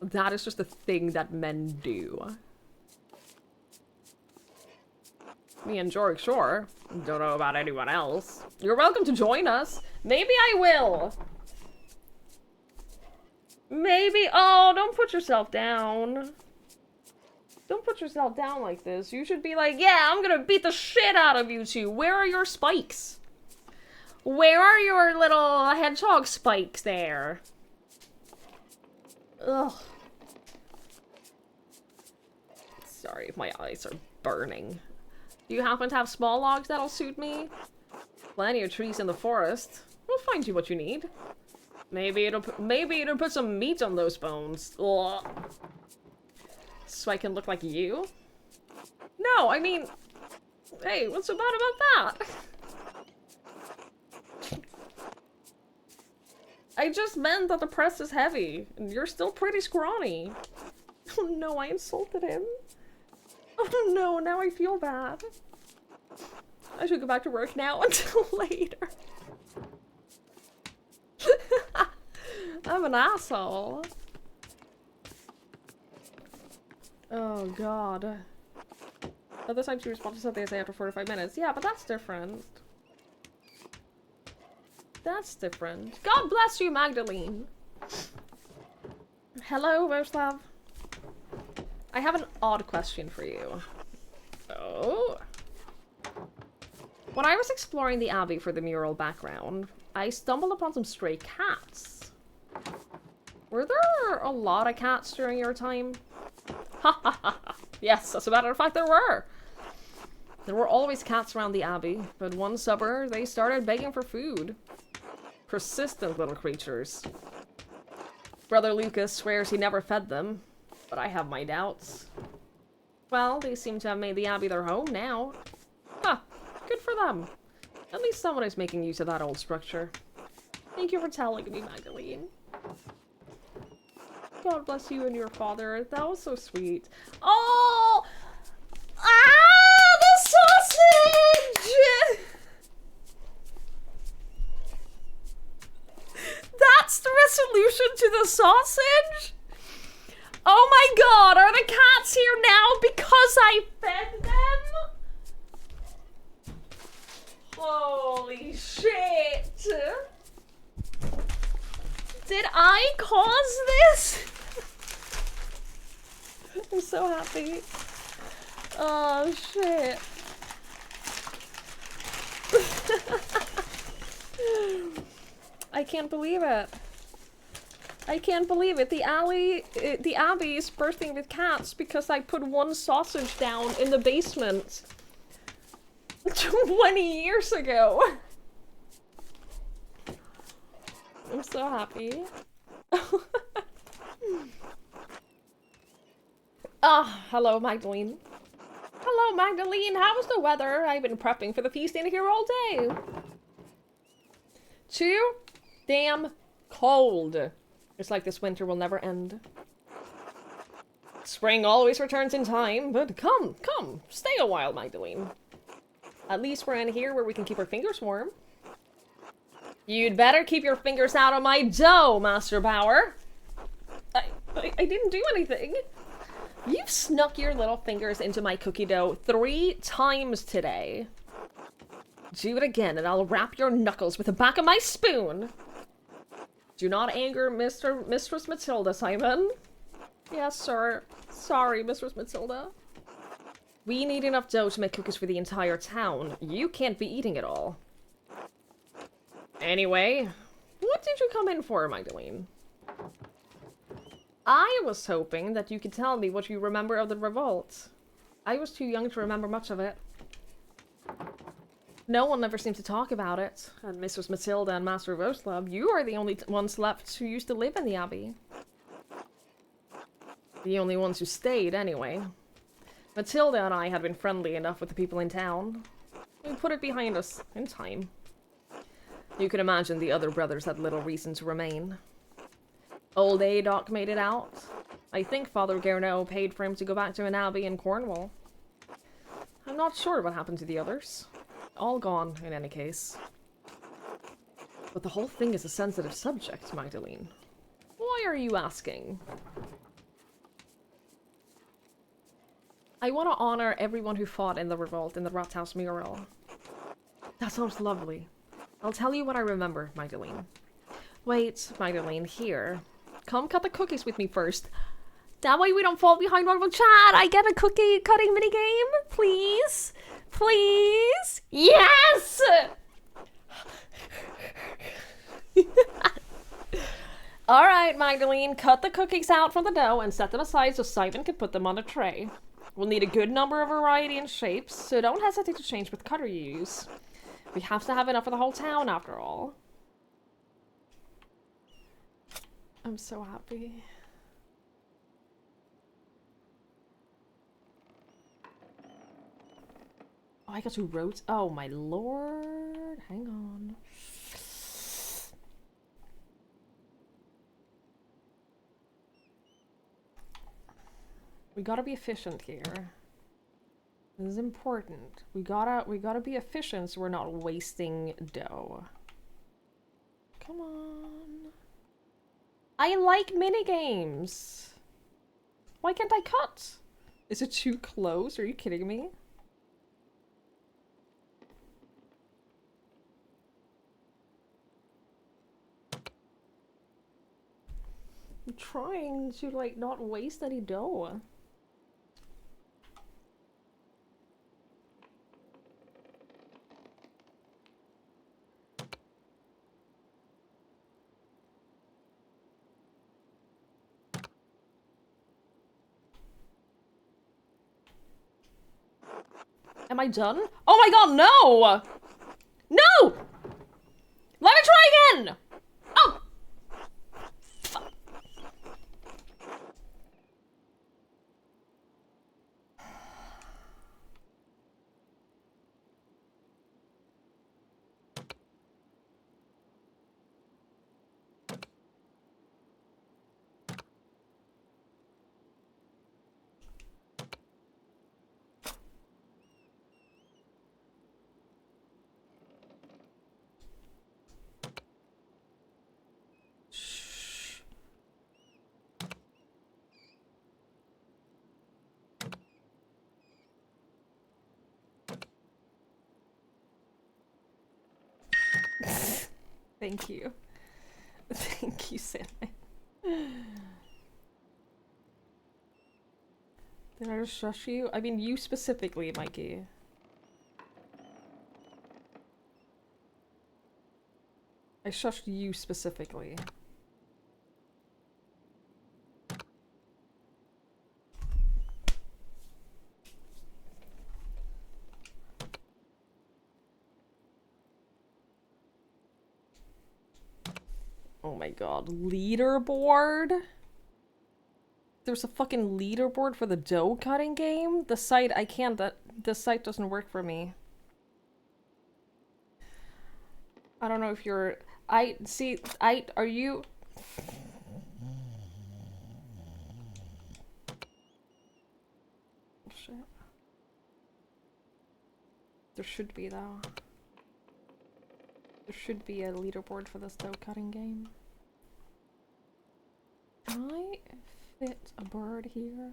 [SPEAKER 3] That is just a thing that men do. Me and Jorg, sure. Don't know about anyone else. You're welcome to join us. Maybe I will. Maybe. Oh, don't put yourself down. Don't put yourself down like this. You should be like, yeah, I'm gonna beat the shit out of you two. Where are your spikes? Where are your little hedgehog spikes there? Ugh. Sorry if my eyes are burning. Do you happen to have small logs that'll suit me? Plenty of trees in the forest. We'll find you what you need. Maybe it'll put some meat on those bones. Ugh. So I can look like you? No, I mean, hey, what's so bad about that? I just meant that the press is heavy, and you're still pretty scrawny. Oh no, I insulted him. Oh no, now I feel bad. I should go back to work now until later. I'm an asshole. Oh god. Other time she responded to something I say after 45 minutes. Yeah, but that's different. That's different. God bless you, Magdalene. Hello, Voslav. I have an odd question for you. Oh. When I was exploring the Abbey for the mural background, I stumbled upon some stray cats. Were there a lot of cats during your time? Ha ha ha ha. Yes, as a matter of fact, there were. There were always cats around the Abbey, but one summer they started begging for food. Persistent little creatures. Brother Lucas swears he never fed them, but I have my doubts. Well, they seem to have made the Abbey their home now. Huh, good for them. At least someone is making use of that old structure. Thank you for telling me, Magdalene. God bless you and your father. That was so sweet. Oh! Ah! The sausage! That's the resolution to the sausage? Oh my god, are the cats here now because I fed them? Holy shit! Did I cause this? I'm so happy. Oh shit. I can't believe it. I can't believe it. The Abbey is bursting with cats because I put one sausage down in the basement 20 years ago. I'm so happy. Hello, Magdalene. Hello, Magdalene. How's the weather? I've been prepping for the feasting here all day. Too damn cold. It's like this winter will never end. Spring always returns in time, but come, stay a while, Magdalene. At least we're in here where we can keep our fingers warm. You'd better keep your fingers out of my dough, Master Bauer. I didn't do anything. You've snuck your little fingers into my cookie dough 3 times today. Do it again and I'll wrap your knuckles with the back of my spoon. Do not anger Mistress Matilda, Simon. Yes, sir. Sorry, Mistress Matilda. We need enough dough to make cookies for the entire town. You can't be eating it all. Anyway, what did you come in for, Magdalene? I was hoping that you could tell me what you remember of the revolt. I was too young to remember much of it. No one ever seemed to talk about it. And Mistress Matilda and Master Voslav, you are the only ones left who used to live in the Abbey. The only ones who stayed, anyway. Matilda and I had been friendly enough with the people in town. We put it behind us, in time. You can imagine the other brothers had little reason to remain. Old Adoc made it out. I think Father Garneau paid for him to go back to an abbey in Cornwall. I'm not sure what happened to the others. All gone, in any case. But the whole thing is a sensitive subject, Magdalene. Why are you asking? I want to honor everyone who fought in the revolt in the Rathaus mural. That sounds lovely. I'll tell you what I remember, Magdalene. Wait, Magdalene, here. Come cut the cookies with me first. That way we don't fall behind on chat. I get a cookie cutting minigame, please? Please? Yes! Alright, Magdalene, cut the cookies out from the dough and set them aside so Simon can put them on a tray. We'll need a good number of variety and shapes, so don't hesitate to change what cutter you use. We have to have enough for the whole town, after all. I'm so happy. Oh, I got to roast. Oh my lord. Hang on. We gotta be efficient here. This is important. We gotta be efficient so we're not wasting dough. Come on. I like minigames. Why can't I cut? Is it too close? Are you kidding me? I'm trying to like not waste any dough. Am I done? Oh my god, no! No! Let me try again! Oh! Fuck. Thank you. Thank you, Sandman. Did I just shush you? I mean, you specifically, Mikey. I shushed you specifically. Oh my god. Leaderboard? There's a fucking leaderboard for the dough cutting game? The site, I can't, the site doesn't work for me. I don't know if you're, are you? Oh, shit. There should be though. There should be a leaderboard for this dough cutting game. Can I fit a bird here?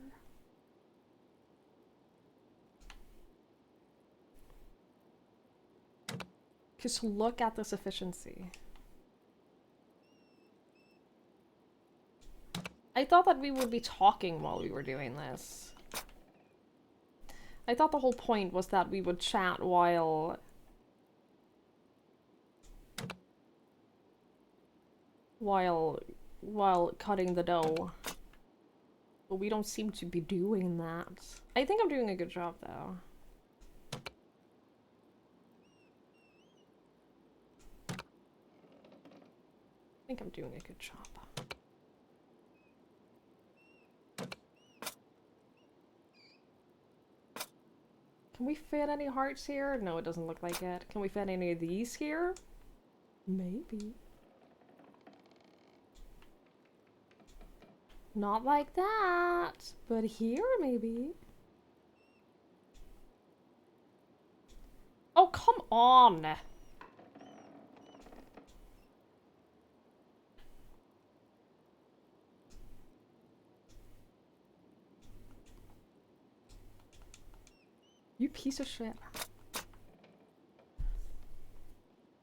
[SPEAKER 3] Just look at this efficiency. I thought that we would be talking while we were doing this. I thought the whole point was that we would chat while cutting the dough. But we don't seem to be doing that. I think I'm doing a good job though. I think I'm doing a good job. Can we fit any hearts here? No, it doesn't look like it. Can we fit any of these here? Maybe. Not like that, but here maybe. Oh, come on! You piece of shit.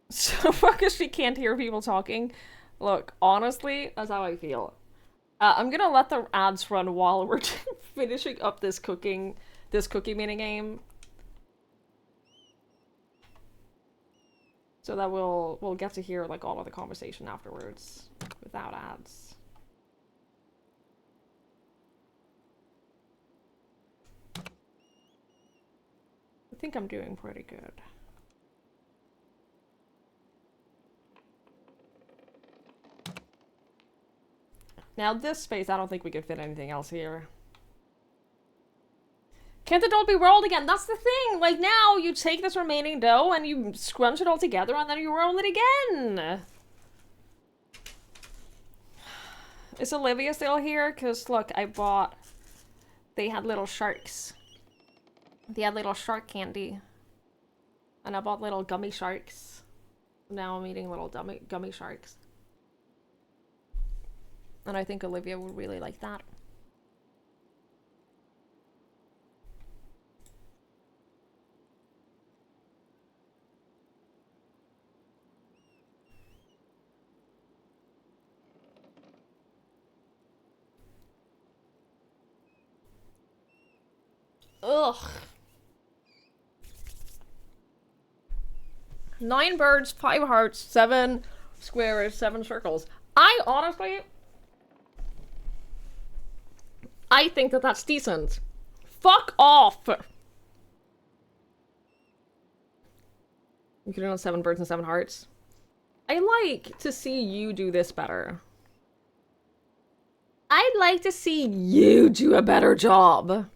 [SPEAKER 3] So focused she can't hear people talking. Look, honestly, that's how I feel. I'm gonna let the ads run while we're finishing up this cookie minigame. So that we'll get to hear like all of the conversation afterwards without ads. I think I'm doing pretty good. Now this space, I don't think we could fit anything else here. Can't the dough be rolled again? That's the thing! Like, now you take this remaining dough and you scrunch it all together and then you roll it again! Is Olivia still here? Because, look, I bought... They had little sharks. They had little shark candy. And I bought little gummy sharks. Now I'm eating little gummy sharks. And I think Olivia would really like that. Ugh. 9 birds, 5 hearts, 7 squares, 7 circles. I honestly... I think that that's decent. Fuck off! You could have done 7 birds and 7 hearts. I like to see you do this better. I'd like to see you do a better job.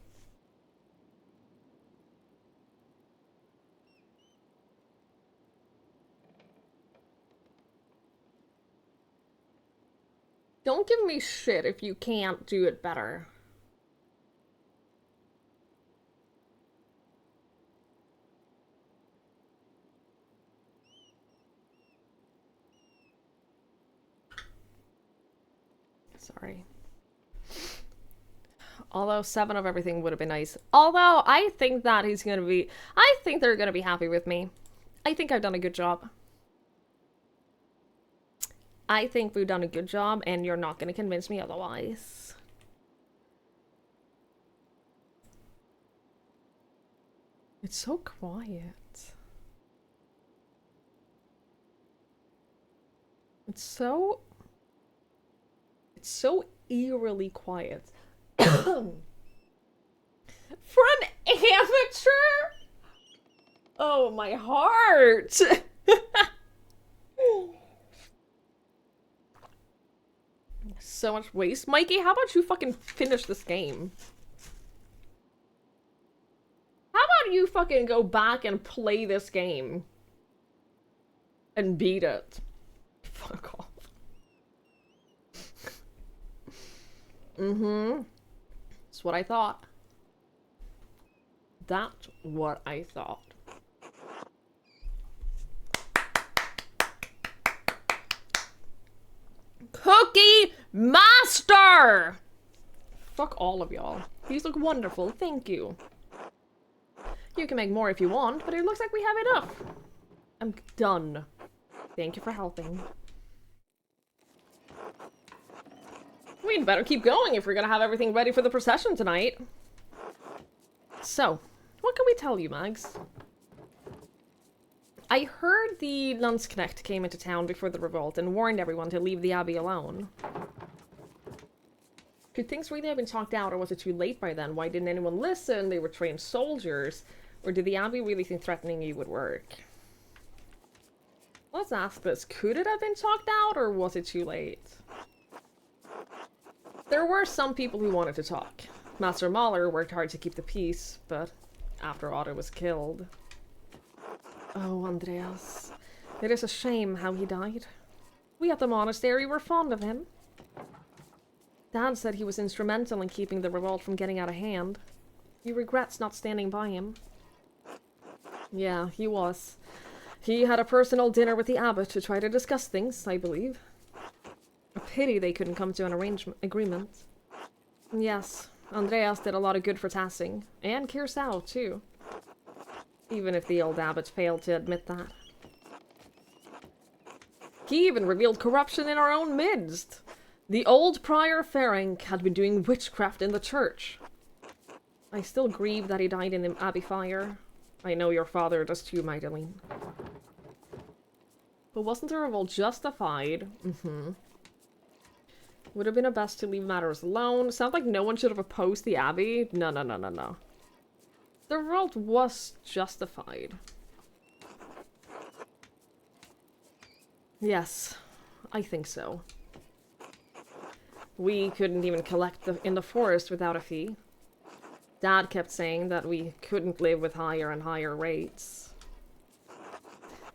[SPEAKER 3] Don't give me shit if you can't do it better. Sorry. Although 7 of everything would have been nice. Although I think that he's gonna be... I think they're gonna be happy with me. I think I've done a good job. I think we've done a good job, and you're not gonna convince me otherwise. It's so quiet. It's so eerily quiet. For an amateur? Oh, my heart! So much waste. Mikey, how about you fucking finish this game? How about you fucking go back and play this game? And beat it. Fuck off. Mm-hmm. That's what I thought. That's what I thought. Cookie Master! Fuck all of y'all. These look wonderful, thank you. You can make more if you want, but it looks like we have enough. I'm done. Thank you for helping. We'd better keep going if we're gonna have everything ready for the procession tonight. So, what can we tell you, Mags? I heard the Landsknecht came into town before the revolt and warned everyone to leave the abbey alone. Could things really have been talked out, or was it too late by then? Why didn't anyone listen? They were trained soldiers. Or did the abbey really think threatening you would work? Let's ask this. Could it have been talked out, or was it too late? There were some people who wanted to talk. Master Mahler worked hard to keep the peace, but after Otto was killed... Oh, Andreas. It is a shame how he died. We at the monastery were fond of him. Dad said he was instrumental in keeping the revolt from getting out of hand. He regrets not standing by him. Yeah, he was. He had a personal dinner with the abbot to try to discuss things, I believe. A pity they couldn't come to an agreement. Yes, Andreas did a lot of good for Tassing, and Kirsau, too. Even if the old abbot failed to admit that. He even revealed corruption in our own midst. The old prior Ferenc had been doing witchcraft in the church. I still grieve that he died in the abbey fire. I know your father does too, Magdalene. But wasn't the revolt justified? Would have been best to leave matters alone. Sounds like no one should have opposed the abbey. No. The revolt was justified. Yes, I think so. We couldn't even collect in the forest without a fee. Dad kept saying that we couldn't live with higher and higher rates.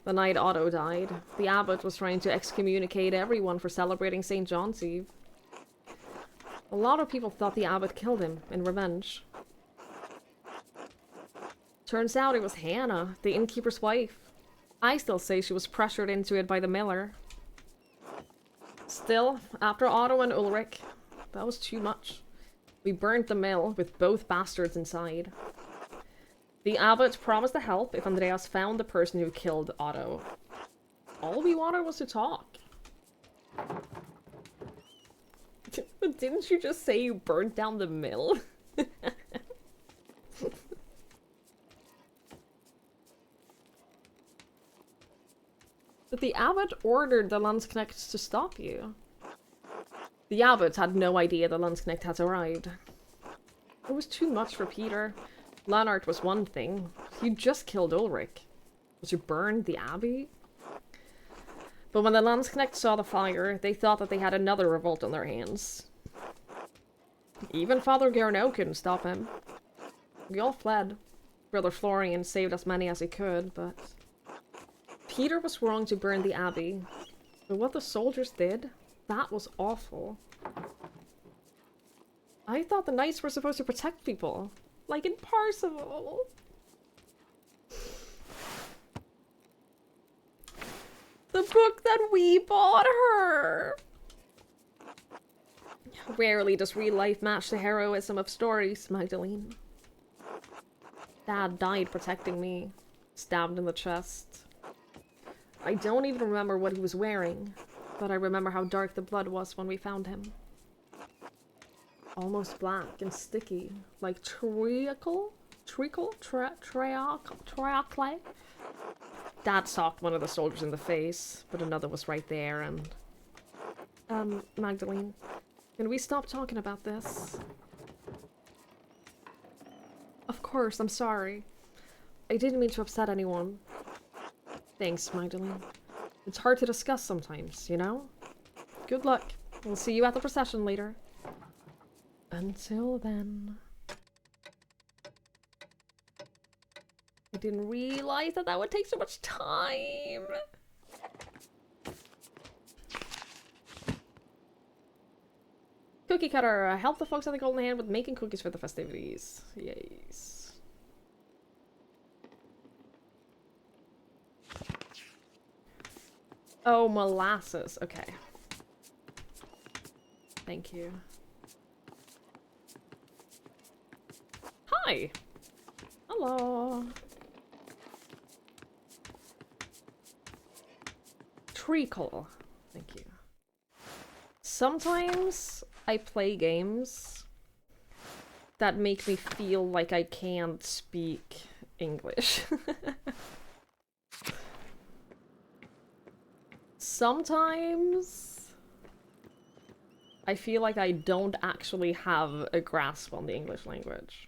[SPEAKER 3] The night Otto died, the abbot was trying to excommunicate everyone for celebrating St. John's Eve. A lot of people thought the abbot killed him in revenge. Turns out it was Hannah, the innkeeper's wife. I still say she was pressured into it by the miller. Still, after Otto and Ulrich, that was too much. We burnt the mill with both bastards inside. The abbot promised to help if Andreas found the person who killed Otto. All we wanted was to talk. But didn't you just say you burnt down the mill? But the abbot ordered the Landsknechts to stop you. The abbot had no idea the Landsknecht had arrived. It was too much for Peter. Lennart was one thing. You just killed Ulrich. Was you burned the abbey? But when the Landsknecht saw the fire, they thought that they had another revolt on their hands. Even Father Garneau couldn't stop him. We all fled. Brother Florian saved as many as he could, but... Peter was wrong to burn the abbey. But what the soldiers did, that was awful. I thought the knights were supposed to protect people. Like in Parsifal. The book that we bought her! Rarely does real life match the heroism of stories, Magdalene. Dad died protecting me. Stabbed in the chest. I don't even remember what he was wearing, but I remember how dark the blood was when we found him. Almost black and sticky, like treacle? Treacle? Dad socked one of the soldiers in the face, but another was right there, and... Magdalene, can we stop talking about this? Of course, I'm sorry. I didn't mean to upset anyone. Thanks, Magdalene. It's hard to discuss sometimes, you know? Good luck. We'll see you at the procession later. Until then... I didn't realize that that would take so much time. Cookie cutter, help the folks at the Golden Hand with making cookies for the festivities. Yes. Oh, molasses. Okay. Thank you. Hi. Hello. Treacle. Thank you. Sometimes I play games that make me feel like I can't speak English. Sometimes I feel like I don't actually have a grasp on the English language.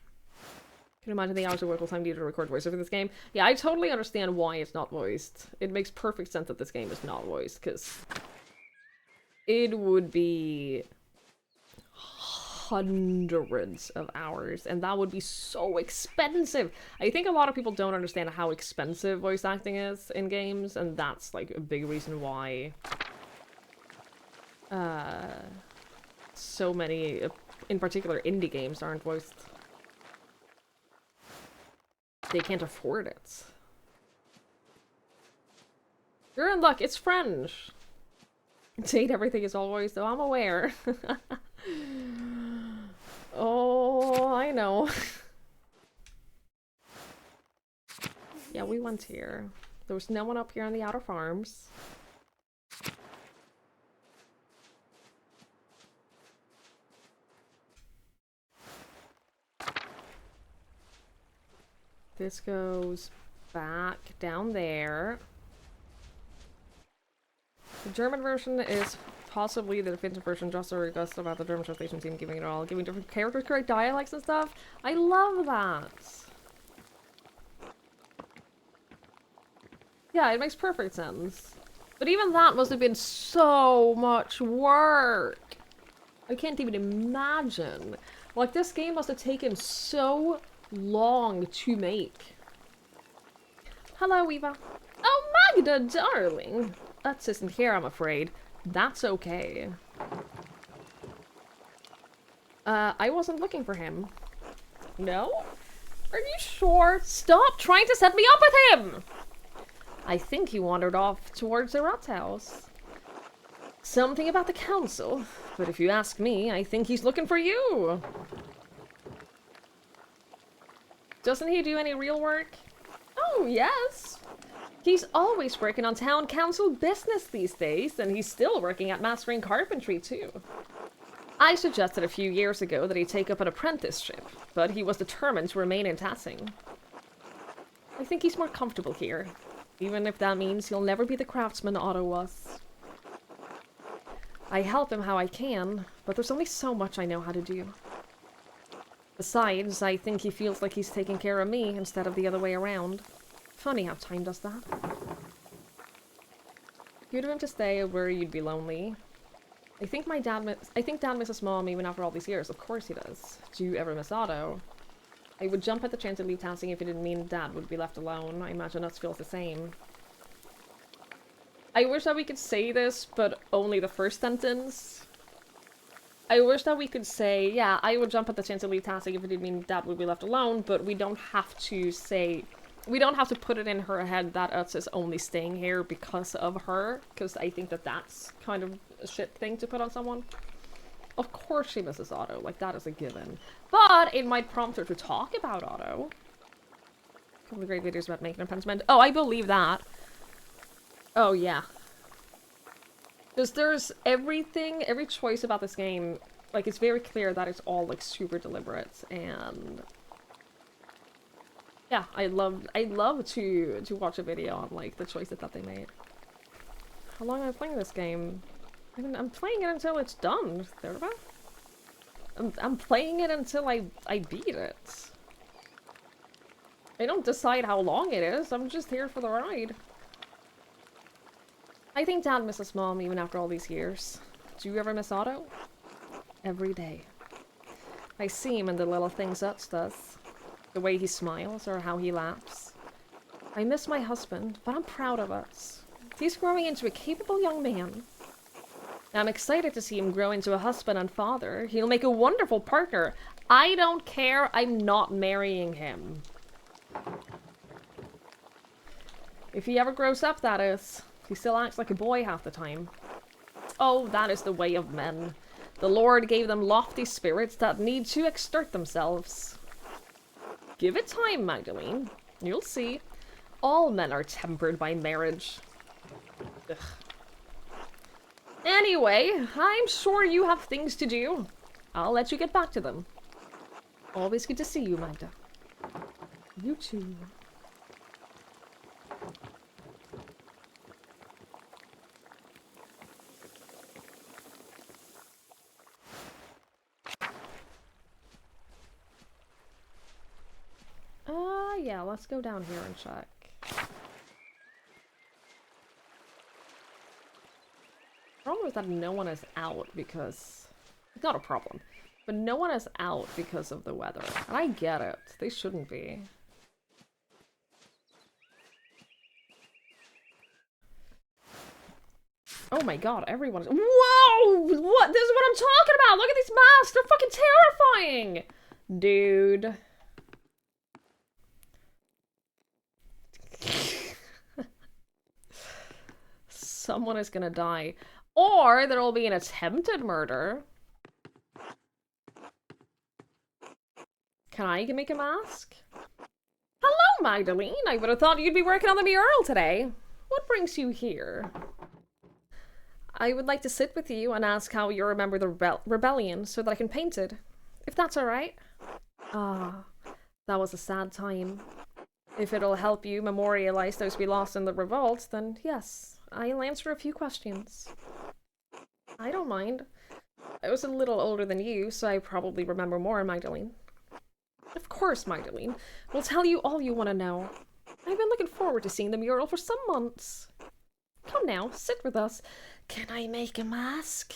[SPEAKER 3] Can you imagine the hours of work time needed to record voiceover for this game? Yeah, I totally understand why it's not voiced. It makes perfect sense that this game is not voiced, because it would be hundreds of hours, and that would be so expensive. I think a lot of people don't understand how expensive voice acting is in games, and that's like a big reason why so many, in particular indie games, aren't voiced. They can't afford it. You're in luck, it's French. Date everything is always, though I'm aware. Oh, I know. Yeah, we went here. There was no one up here on the outer farms. This goes back down there. The German version is possibly the definitive version, just a request about the German translation team giving it all, giving different characters correct dialects and stuff. I love that. Yeah, it makes perfect sense. But even that must have been so much work. I can't even imagine. Like, this game must have taken so long to make. Hello, Eva. Oh, Magda, darling. Utz isn't here, I'm afraid. That's okay. I wasn't looking for him. No? Are you sure? Stop trying to set me up with him! I think he wandered off towards the rat house. Something about the council. But if you ask me, I think he's looking for you. Doesn't he do any real work? Oh, yes. He's always working on town council business these days, and he's still working at mastering carpentry, too. I suggested a few years ago that he take up an apprenticeship, but he was determined to remain in Tassing. I think he's more comfortable here, even if that means he'll never be the craftsman Otto was. I help him how I can, but there's only so much I know how to do. Besides, I think he feels like he's taking care of me instead of the other way around. Funny how time does that. You'd want him to stay where you'd be lonely. I think Dad misses Mom even after all these years. Of course he does. Do you ever miss Otto? I would jump at the chance to leave Tassing if it didn't mean Dad would be left alone. I imagine us feels the same. I wish that we could say this, but only the first sentence. I wish that we could say, yeah, I would jump at the chance to leave Tassing if it didn't mean Dad would be left alone, but we don't have to say... We don't have to put it in her head that Utz is only staying here because of her, because I think that that's kind of a shit thing to put on someone. Of course she misses Otto, like that is a given. But it might prompt her to talk about Otto. A couple of great videos about making a pentiment. Oh, I believe that. Oh, yeah. Because there's everything, every choice about this game, like it's very clear that it's all like super deliberate, and... Yeah, I love to watch a video on like the choices that they made. How long am I playing this game? I mean, I'm playing it until it's done. I'm playing it until I beat it. I don't decide how long it is. I'm just here for the ride. I think Dad misses Mom even after all these years. Do you ever miss Otto? Every day. I see him in the little things Utz does. The way he smiles or how he laughs. I miss my husband, but I'm proud of us. He's growing into a capable young man. I'm excited to see him grow into a husband and father. He'll make a wonderful partner. I don't care. I'm not marrying him. If he ever grows up, that is. He still acts like a boy half the time. Oh, that is the way of men. The Lord gave them lofty spirits that need to exert themselves. Give it time, Magdalene. You'll see. All men are tempered by marriage. Ugh. Anyway, I'm sure you have things to do. I'll let you get back to them. Always good to see you, Magda. You too. Yeah, let's go down here and check. Problem is that no one is out because... It's not a problem. But no one is out because of the weather. And I get it. They shouldn't be. Oh my god, everyone is... Whoa! What? This is what I'm talking about! Look at these masks! They're fucking terrifying! Dude. Someone is gonna die. Or there'll be an attempted murder. Can I make a mask? Hello, Magdalene. I would have thought you'd be working on the mural today. What brings you here? I would like to sit with you and ask how you remember the rebellion so that I can paint it. If that's alright. Ah, that was a sad time. If it'll help you memorialize those we lost in the revolt, then yes, I'll answer a few questions. I don't mind. I was a little older than you, so I probably remember more, Magdalene. Of course, Magdalene. We'll tell you all you want to know. I've been looking forward to seeing the mural for some months. Come now, sit with us. Can I make a mask?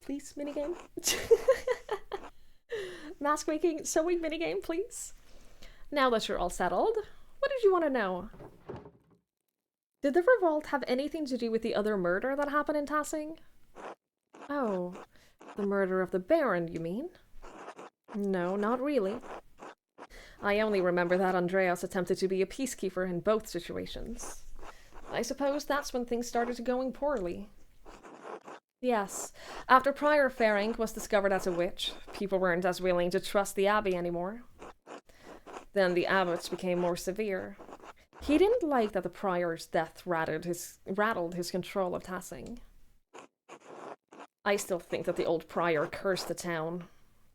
[SPEAKER 3] Please, minigame. Mask making, sewing minigame, please. Now that you're all settled, what did you want to know? Did the revolt have anything to do with the other murder that happened in Tassing? Oh, the murder of the Baron, you mean? No, not really. I only remember that Andreas attempted to be a peacekeeper in both situations. I suppose that's when things started going poorly. Yes, after Prior Ferenc was discovered as a witch, people weren't as willing to trust the Abbey anymore. Then the abbots became more severe. He didn't like that the Prior's death rattled his control of Tassing. I still think that the old Prior cursed the town.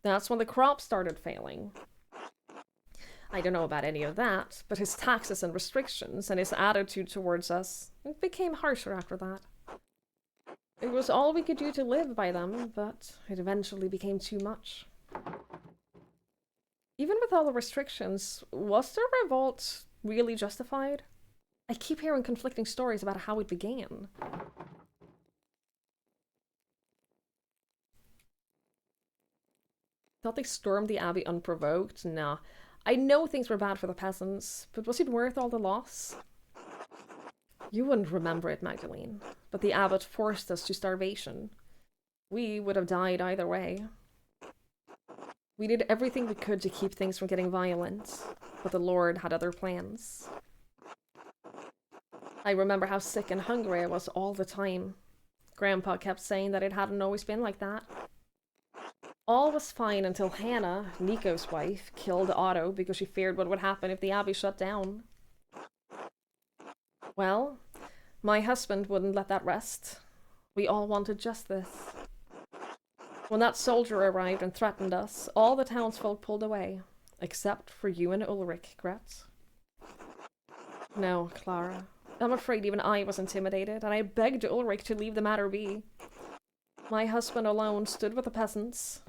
[SPEAKER 3] That's when the crops started failing. I don't know about any of that, but his taxes and restrictions and his attitude towards us became harsher after that. It was all we could do to live by them, but it eventually became too much. Even with all the restrictions, was the revolt really justified? I keep hearing conflicting stories about how it began. Thought they stormed the abbey unprovoked? Nah. I know things were bad for the peasants, but was it worth all the loss? You wouldn't remember it, Magdalene, but the abbot forced us to starvation. We would have died either way. We did everything we could to keep things from getting violent, but the Lord had other plans. I remember how sick and hungry I was all the time. Grandpa kept saying that it hadn't always been like that. All was fine until Hannah, Nico's wife, killed Otto because she feared what would happen if the abbey shut down. Well, my husband wouldn't let that rest. We all wanted justice. When that soldier arrived and threatened us, all the townsfolk pulled away, except for you and Ulrich, Gretz. No, Clara. I'm afraid even I was intimidated, and I begged Ulrich to leave the matter be. My husband alone stood with the peasants.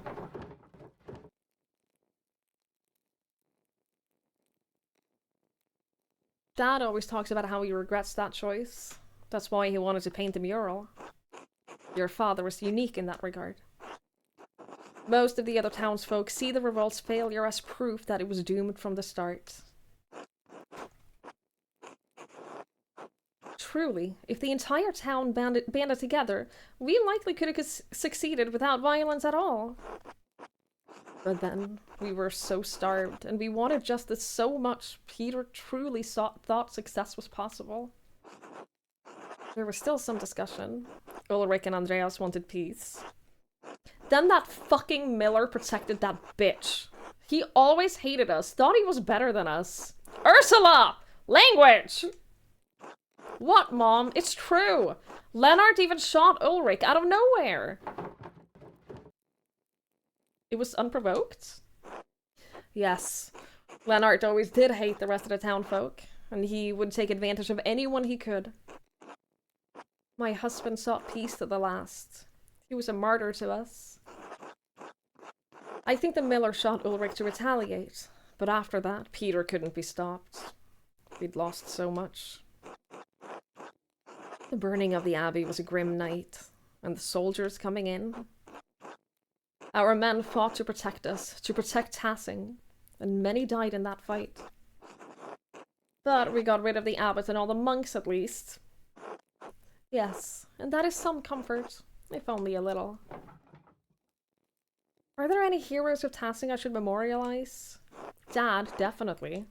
[SPEAKER 3] Dad always talks about how he regrets that choice. That's why he wanted to paint the mural. Your father was unique in that regard. Most of the other townsfolk see the revolt's failure as proof that it was doomed from the start. Truly, if the entire town banded together, we likely could have succeeded without violence at all. But then, we were so starved, and we wanted justice so much, Peter truly thought success was possible. There was still some discussion. Ulrich and Andreas wanted peace. Then that fucking Miller protected that bitch. He always hated us, thought he was better than us. Ursula! Language! What, Mom? It's true. Lennart even shot Ulrich out of nowhere. It was unprovoked? Yes. Lennart always did hate the rest of the townfolk, and he would take advantage of anyone he could. My husband sought peace to the last. He was a martyr to us. I think the Miller shot Ulrich to retaliate, but after that, Peter couldn't be stopped. We'd lost so much. The burning of the abbey was a grim night, and the soldiers coming in. Our men fought to protect us, to protect Tassing, and many died in that fight. But we got rid of the abbot and all the monks at least. Yes, and that is some comfort, if only a little. Are there any heroes of Tassing I should memorialize? Dad, definitely.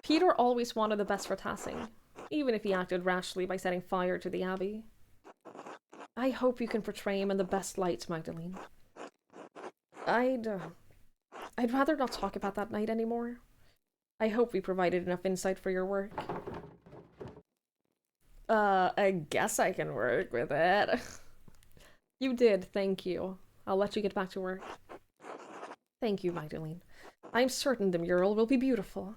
[SPEAKER 3] Peter always wanted the best for Tassing, even if he acted rashly by setting fire to the abbey. I hope you can portray him in the best light, Magdalene. I'd rather not talk about that night anymore. I hope we provided enough insight for your work. I guess I can work with it. You did, thank you. I'll let you get back to work. Thank you, Magdalene. I'm certain the mural will be beautiful.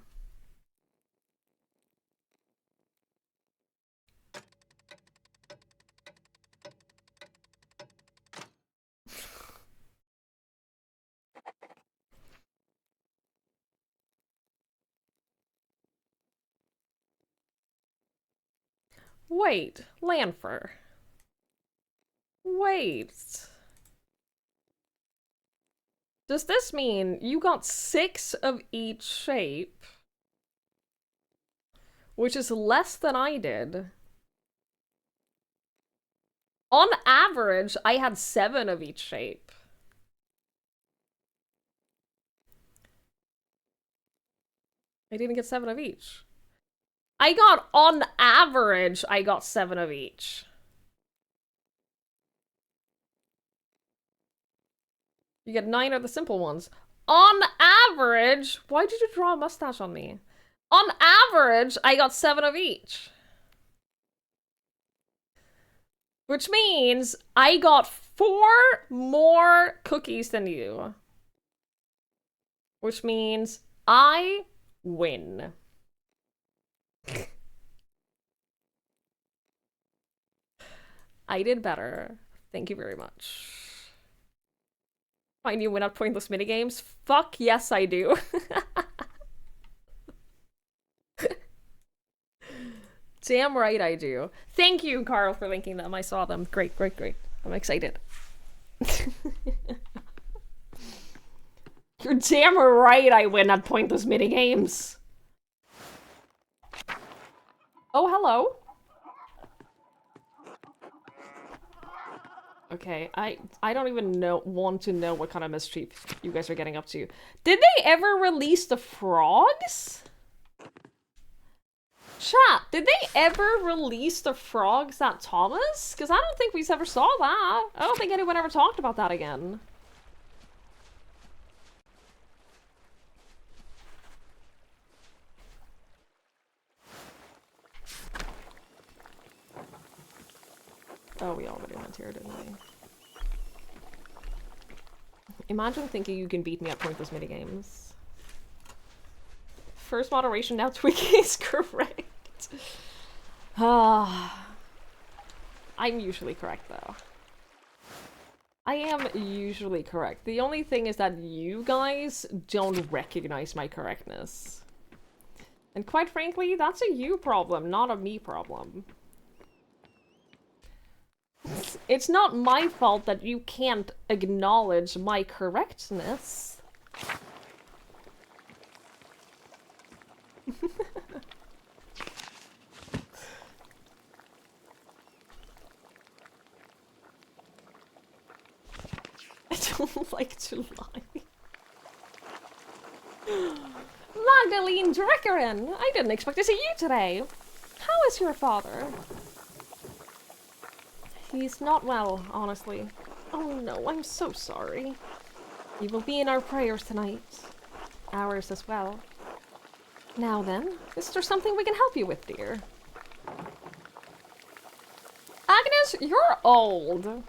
[SPEAKER 3] Wait, Lanfer. Wait. Does this mean you got 6 of each shape? Which is less than I did. On average, I had 7 of each shape. I didn't get 7 of each. On average, I got 7 of each. You get 9 of the simple ones. On average, why did you draw a mustache on me? On average, I got 7 of each. Which means I got 4 more cookies than you. Which means I win. I did better. Thank you very much. Find you win at pointless minigames? Fuck yes, I do. Damn right I do. Thank you, Carl, for linking them. I saw them. Great, great, great. I'm excited. You're damn right I win at pointless minigames. Oh, hello. Okay, I don't even want to know what kind of mischief you guys are getting up to. Did they ever release the frogs? Chat, did they ever release the frogs at Thomas? Because I don't think we ever saw that. I don't think anyone ever talked about that again. Oh, we already went here, didn't we? Imagine thinking you can beat me at pointless minigames. First moderation, now Twiggy is correct. I'm usually correct, though. I am usually correct. The only thing is that you guys don't recognize my correctness. And quite frankly, that's a you problem, not a me problem. It's not my fault that you can't acknowledge my correctness. I don't like to lie. Magdalene Dreckerin! I didn't expect to see you today. How is your father? He's not well, honestly. Oh no, I'm so sorry. He will be in our prayers tonight. Ours as well. Now then, is there something we can help you with, dear? Agnes, you're old.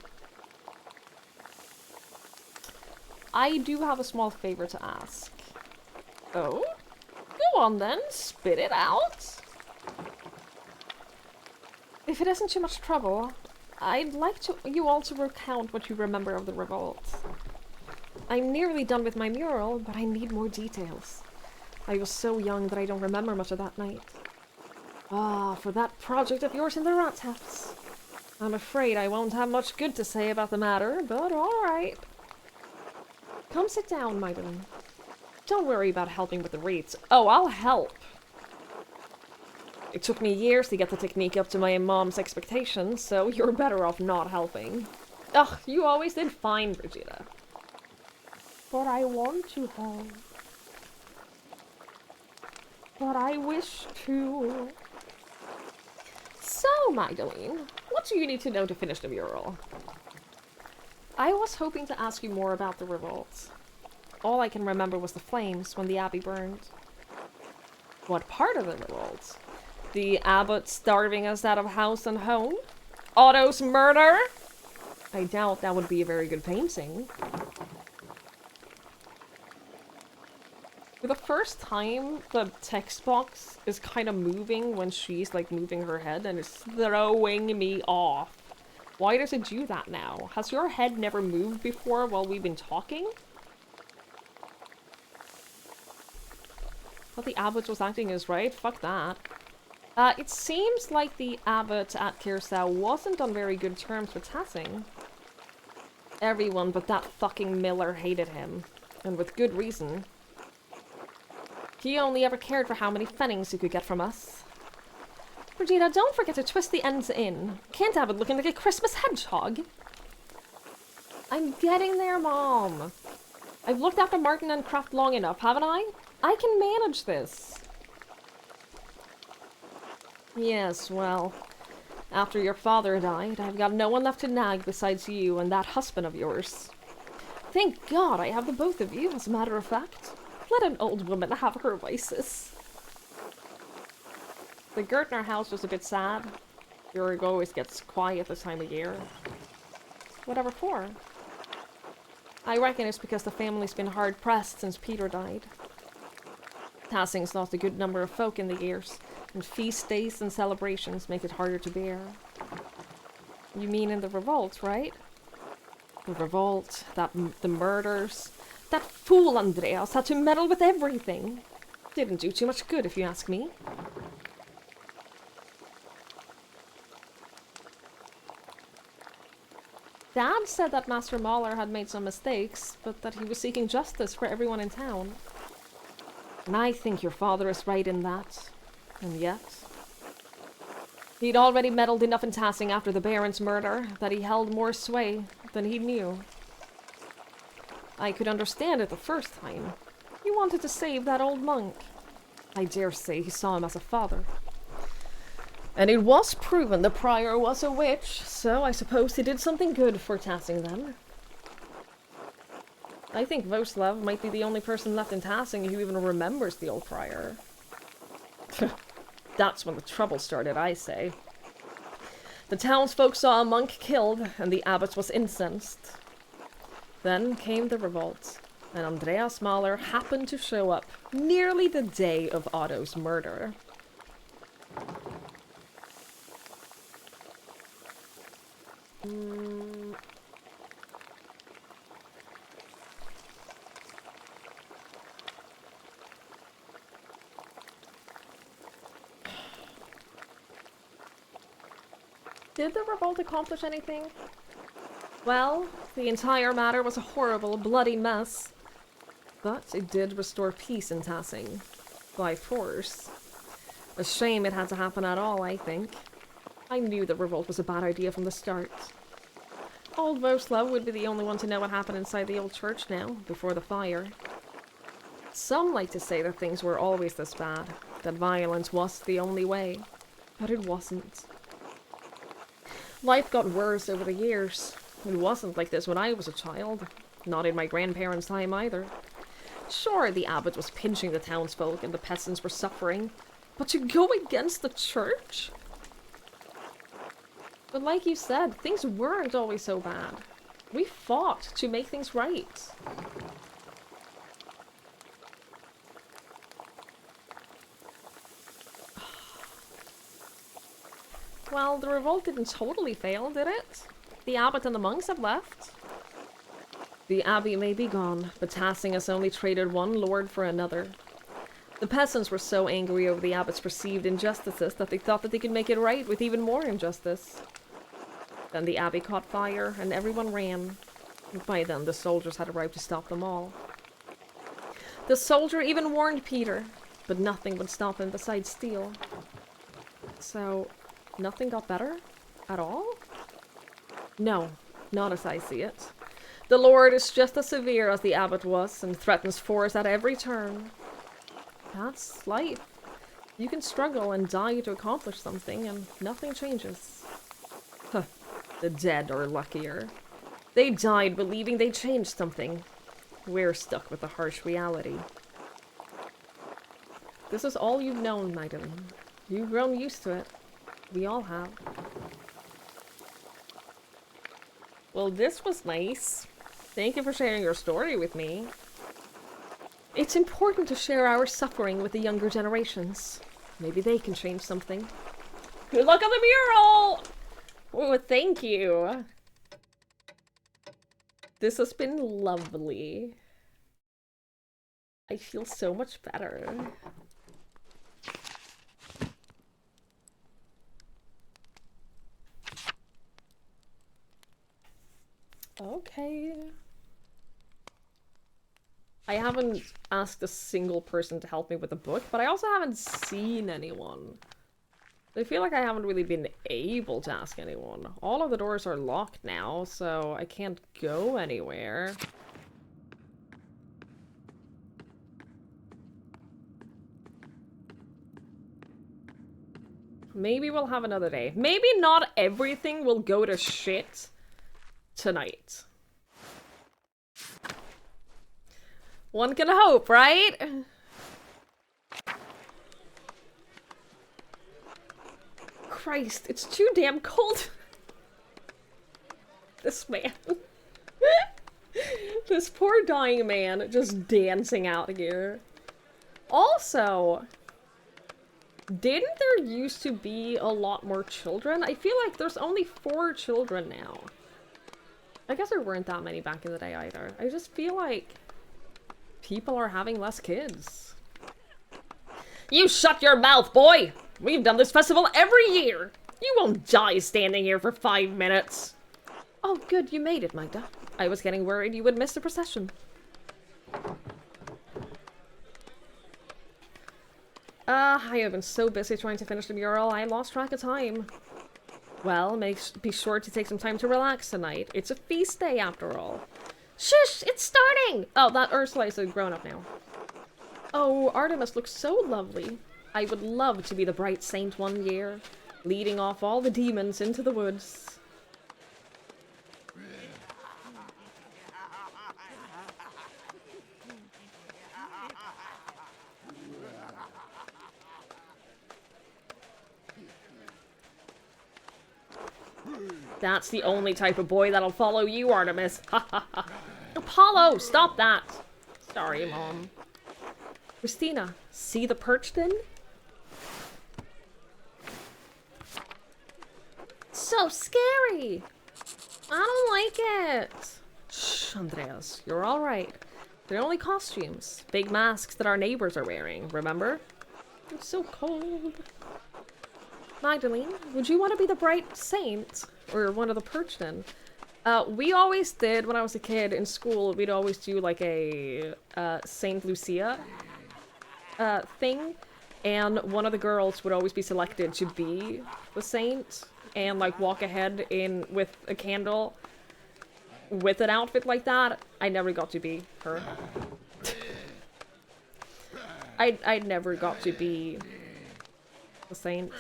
[SPEAKER 3] I do have a small favor to ask. Oh? Go on then, spit it out. If it isn't too much trouble, I'd like you all to recount what you remember of the revolt. I'm nearly done with my mural, but I need more details. I was so young that I don't remember much of that night. Ah, for that project of yours in the rat taps. I'm afraid I won't have much good to say about the matter, but alright. Come sit down, Magdalene. Don't worry about helping with the wreaths. Oh, I'll help. It took me years to get the technique up to my mom's expectations, so you're better off not helping. Ugh, you always did fine, Brigida. But I want to help. But I wish to. So, Magdalene, what do you need to know to finish the mural? I was hoping to ask you more about the revolt. All I can remember was the flames when the abbey burned. What part of the revolt? The abbot starving us out of house and home? Otto's murder? I doubt that would be a very good painting. For the first time, the text box is kind of moving when she's like moving her head, and it's throwing me off. Why does it do that now? Has your head never moved before while we've been talking? Thought the abbot was acting as right? Fuck that. It seems like the abbot at Kirsau wasn't on very good terms with Tassing. Everyone but that fucking Miller hated him. And with good reason. He only ever cared for how many pfennigs he could get from us. Brigida, don't forget to twist the ends in. Can't have it looking like a Christmas hedgehog. I'm getting there, Mom. I've looked after Martin and Kraft long enough, haven't I? I can manage this. Yes, well, after your father died, I've got no one left to nag besides you and that husband of yours. Thank God I have the both of you, as a matter of fact. Let an old woman have her vices. The Gertner house was a bit sad. Jurg always gets quiet this time of year. Whatever for? I reckon it's because the family's been hard-pressed since Peter died. Tassing's lost a good number of folk in the years, and feast days and celebrations make it harder to bear. You mean in the revolt, right? The revolt, the murders. That fool Andreas had to meddle with everything. Didn't do too much good, if you ask me. Dad said that Master Mahler had made some mistakes, but that he was seeking justice for everyone in town. And I think your father is right in that. And yet... he'd already meddled enough in Tassing after the Baron's murder that he held more sway than he knew. I could understand it the first time. He wanted to save that old monk. I dare say he saw him as a father. And it was proven the prior was a witch, so I suppose he did something good for Tassing then. I think Voslav might be the only person left in Tassing who even remembers the old prior. That's when the trouble started, I say. The townsfolk saw a monk killed, and the abbot was incensed. Then came the revolt, and Andreas Mahler happened to show up nearly the day of Otto's murder. Did the revolt accomplish anything? Well, the entire matter was a horrible, bloody mess. But it did restore peace in Tassing. By force. A shame it had to happen at all, I think. I knew the revolt was a bad idea from the start. Old Voslav would be the only one to know what happened inside the old church now, before the fire. Some like to say that things were always this bad, that violence was the only way. But it wasn't. Life got worse over the years. It wasn't like this when I was a child. Not in my grandparents' time either. Sure, the abbot was pinching the townsfolk and the peasants were suffering. But to go against the church? But like you said, things weren't always so bad. We fought to make things right. Well, the revolt didn't totally fail, did it? The abbot and the monks have left. The abbey may be gone, but Tassing has only traded one lord for another. The peasants were so angry over the abbot's perceived injustices that they thought that they could make it right with even more injustice. Then the abbey caught fire, and everyone ran. By then, the soldiers had arrived to stop them all. The soldier even warned Peter, but nothing would stop him besides steel. So, nothing got better? At all? No, not as I see it. The Lord is just as severe as the abbot was, and threatens force at every turn. That's life. You can struggle and die to accomplish something, and nothing changes. Huh. The dead are luckier. They died believing they changed something. We're stuck with the harsh reality. This is all you've known, Magdalene. You've grown used to it. We all have. Well, this was nice. Thank you for sharing your story with me. It's important to share our suffering with the younger generations. Maybe they can change something. Good luck on the mural! Oh, thank you. This has been lovely. I feel so much better. Okay. I haven't asked a single person to help me with the book, but I also haven't seen anyone. I feel like I haven't really been able to ask anyone. All of the doors are locked now, so I can't go anywhere. Maybe we'll have another day. Maybe not everything will go to shit tonight. One can hope, right? Christ, it's too damn cold. This man. This poor dying man just dancing out here. Also, didn't there used to be a lot more children? I feel like there's only 4 children now. I guess there weren't that many back in the day either. I just feel like people are having less kids. You shut your mouth, boy! We've done this festival every year! You won't die standing here for 5 minutes! Oh, good, you made it, Magda. I was getting worried you would miss the procession. I have been so busy trying to finish the mural, I lost track of time. Well, be sure to take some time to relax tonight. It's a feast day, after all. Shush! It's starting! Oh, that Ursula is a grown-up now. Oh, Artemis looks so lovely. I would love to be the bright saint one year, leading off all the demons into the woods. That's the only type of boy that'll follow you, Artemis. Ha ha ha. Apollo, stop that. Sorry, Mom. Christina, see the perch then? So scary. I don't like it. Shh, Andreas, you're all right. They're only costumes. Big masks that our neighbors are wearing, remember? It's so cold. Magdalene, would you want to be the bright saint? Or one of the perch then? We always did, when I was a kid in school, we'd always do like a Saint Lucia thing. And one of the girls would always be selected to be the saint and like walk ahead in with a candle with an outfit like that. I never got to be her. I never got to be the saint.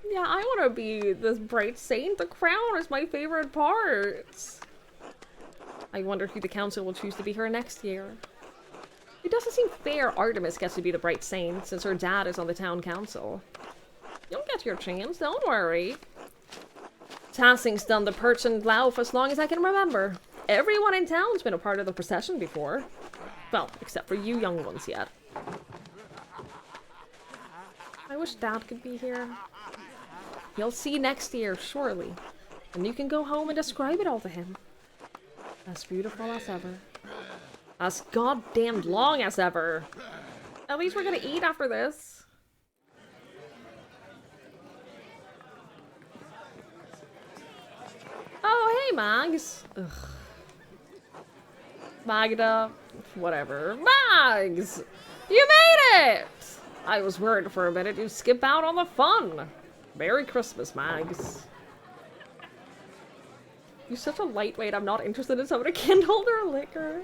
[SPEAKER 3] Yeah, I want to be this bright saint. The crown is my favorite part. I wonder who the council will choose to be her next year. It doesn't seem fair Artemis gets to be the bright saint since her dad is on the town council. You'll get your chance, don't worry. Tassing's done the perch and Lauf as long as I can remember. Everyone in town's been a part of the procession before. Well, except for you young ones yet. I wish Dad could be here. You'll see next year, surely. And you can go home and describe it all to him. As beautiful as ever. As goddamned long as ever. At least we're gonna eat after this. Oh, hey, Mags. Ugh. Magda. Whatever. Mags! You made it! I was worried for a minute you'd skip out on the fun. Merry Christmas, Mags. You're such a lightweight, I'm not interested in someone who can't hold their liquor.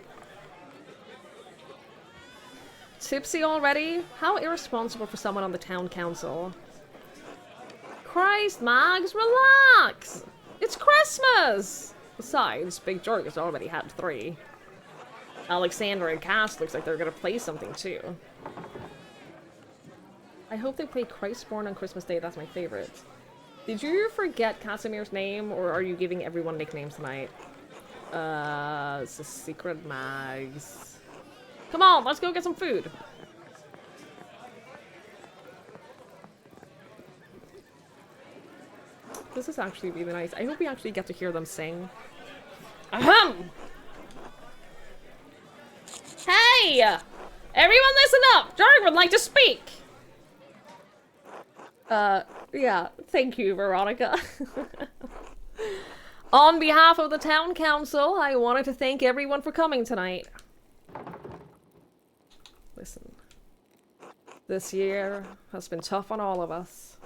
[SPEAKER 3] Tipsy already? How irresponsible for someone on the town council. Christ, Mags, relax! It's Christmas! Besides, Big Jorg has already had 3. Alexander and Cass looks like they're gonna play something too. I hope they play Christborn on Christmas Day, that's my favorite. Did you forget Casimir's name, or are you giving everyone nicknames tonight? It's a secret, Mags. Come on, let's go get some food! This is actually really nice. I hope we actually get to hear them sing. Ahem! Hey! Everyone listen up! Jorg would like to speak! Yeah, thank you, Veronica. On behalf of the town council, I wanted to thank everyone for coming tonight. Listen, this year has been tough on all of us.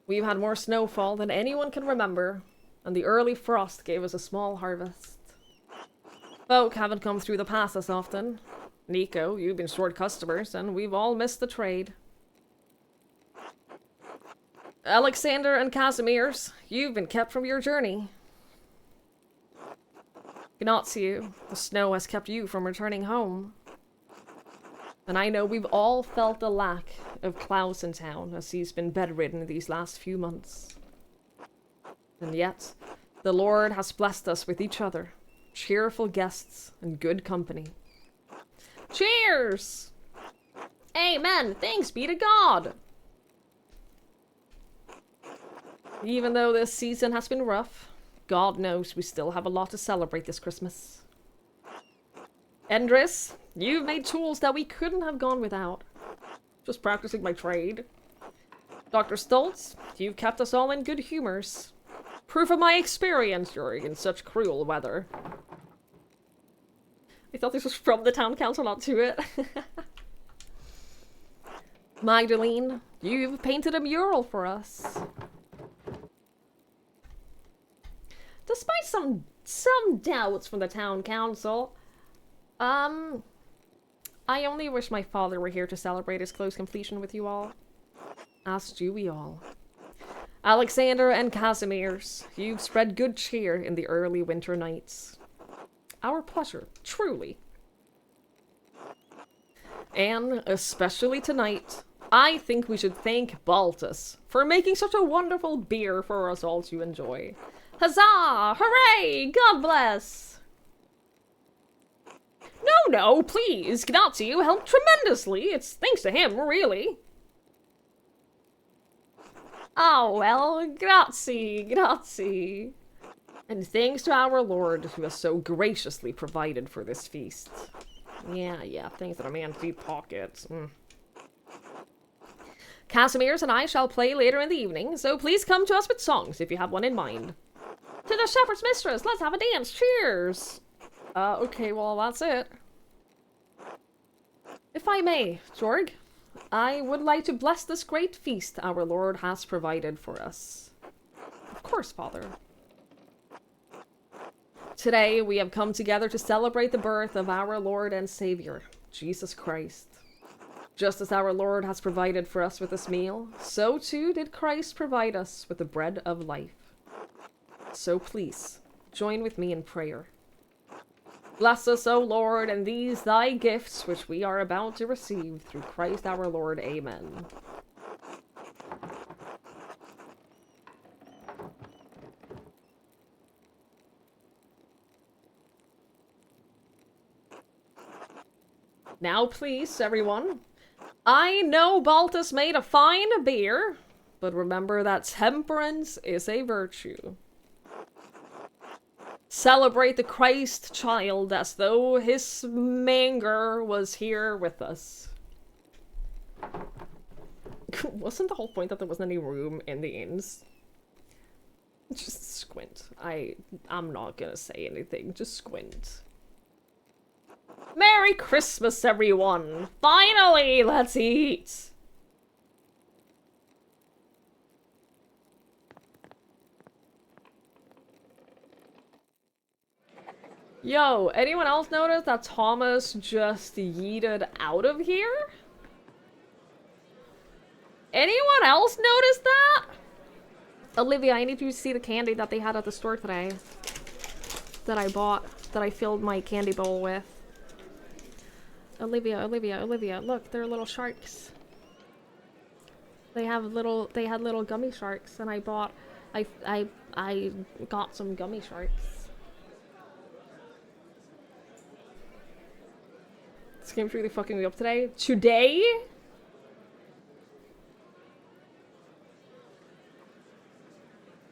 [SPEAKER 3] We've had more snowfall than anyone can remember, and the early frost gave us a small harvest. Folk haven't come through the pass as often. Nico, you've been short customers, and we've all missed the trade. Alexander and Casimir's, you've been kept from your journey. Ignatiu, the snow has kept you from returning home. And I know we've all felt the lack of Klaus in town as he's been bedridden these last few months. And yet, the Lord has blessed us with each other, cheerful guests, and good company. Cheers! Amen! Thanks be to God! Even though this season has been rough, God knows we still have a lot to celebrate this Christmas. Endris, you've made tools that we couldn't have gone without. Just practicing my trade. Dr. Stoltz, you've kept us all in good humors. Proof of my experience during in such cruel weather. I thought this was from the town council, not to it. Magdalene, you've painted a mural for us. Despite some doubts from the town council, I only wish my father were here to celebrate his close completion with you all. As do we all. Alexander and Casimir's, you've spread good cheer in the early winter nights. Our pleasure, truly. And, especially tonight, I think we should thank Baltus for making such a wonderful beer for us all to enjoy. Huzzah! Hooray! God bless! No, please! Ignatiu helped tremendously! It's thanks to him, really! Oh, well, grazie. And thanks to our Lord, who has so graciously provided for this feast. Yeah, thanks to a man's deep pockets. Casimir's and I shall play later in the evening, so please come to us with songs if you have one in mind. To the shepherd's mistress, let's have a dance! Cheers! Okay, well, that's it. If I may, Jorg, I would like to bless this great feast our Lord has provided for us. Of course, Father. Today, we have come together to celebrate the birth of our Lord and Savior, Jesus Christ. Just as our Lord has provided for us with this meal, so too did Christ provide us with the bread of life. So please, join with me in prayer. Bless us, O Lord, and these thy gifts which we are about to receive through Christ our Lord. Amen. Now please, everyone. I know Baltus made a fine beer, but remember that temperance is a virtue. Celebrate the Christ child as though his manger was here with us. Wasn't the whole point that there wasn't any room in the inns? Just squint. I'm not gonna say anything. Just squint. Merry Christmas, everyone! Finally, let's eat! Yo, anyone else notice that Thomas just yeeted out of here? Anyone else notice that? Olivia, I need you to see the candy that they had at the store today. That I bought, that I filled my candy bowl with. Olivia, look, they're little sharks. They had little gummy sharks, and I got some gummy sharks. This game's really fucking me up today. Today?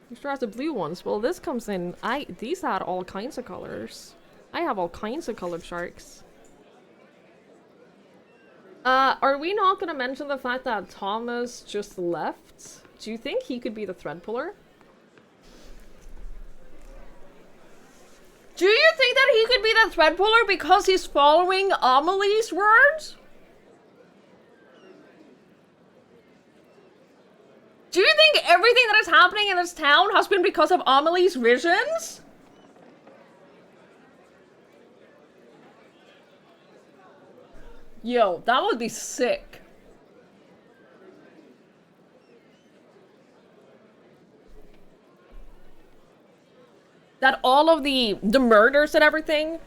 [SPEAKER 3] You sure has the blue ones. Well, this comes in. These had all kinds of colors. I have all kinds of colored sharks. Are we not gonna mention the fact that Thomas just left? Do you think he could be the thread puller? Do you think that he could be the thread puller because he's following Amelie's words? Do you think everything that is happening in this town has been because of Amelie's visions? Yo, that would be sick. That all of the murders and everything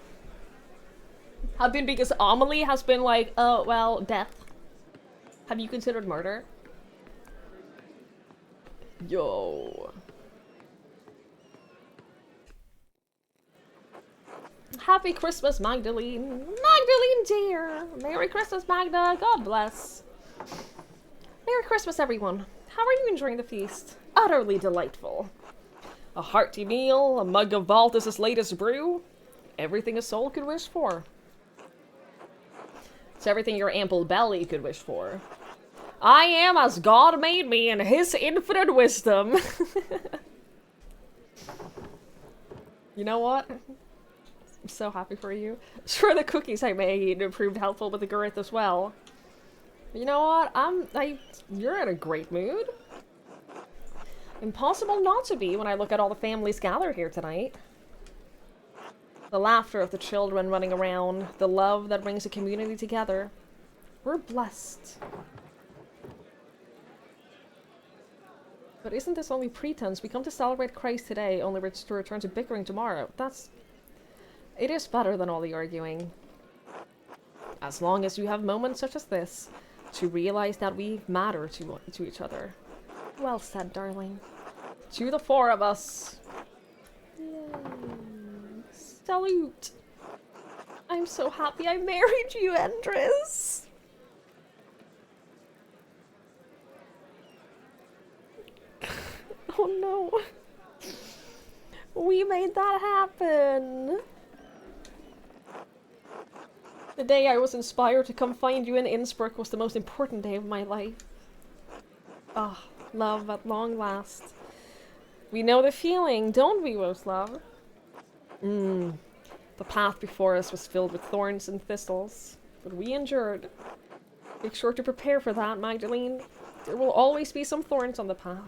[SPEAKER 3] have been because Amelie has been like, oh, well, death. Have you considered murder? Yo. Happy Christmas, Magdalene. Magdalene, dear. Merry Christmas, Magda. God bless. Merry Christmas, everyone. How are you enjoying the feast? Utterly delightful. A hearty meal, a mug of Balthus's latest brew. Everything a soul could wish for. It's everything your ample belly could wish for. I am as God made me in his infinite wisdom. You know what? I'm so happy for you. Sure, the cookies I made proved helpful with the girth as well. You know what? You're in a great mood. Impossible not to be when I look at all the families gathered here tonight. The laughter of the children running around, the love that brings a community together. We're blessed. But isn't this only pretense? We come to celebrate Christ today, only to return to bickering tomorrow. It is better than all the arguing. As long as you have moments such as this, to realize that we matter to each other. Well said, darling. To the four of us. Yay. Salute. I'm so happy I married you, Andres. Oh no. We made that happen. The day I was inspired to come find you in Innsbruck was the most important day of my life. Ah, love at long last. We know the feeling, don't we, Roslove? The path before us was filled with thorns and thistles, but we endured. Make sure to prepare for that, Magdalene. There will always be some thorns on the path.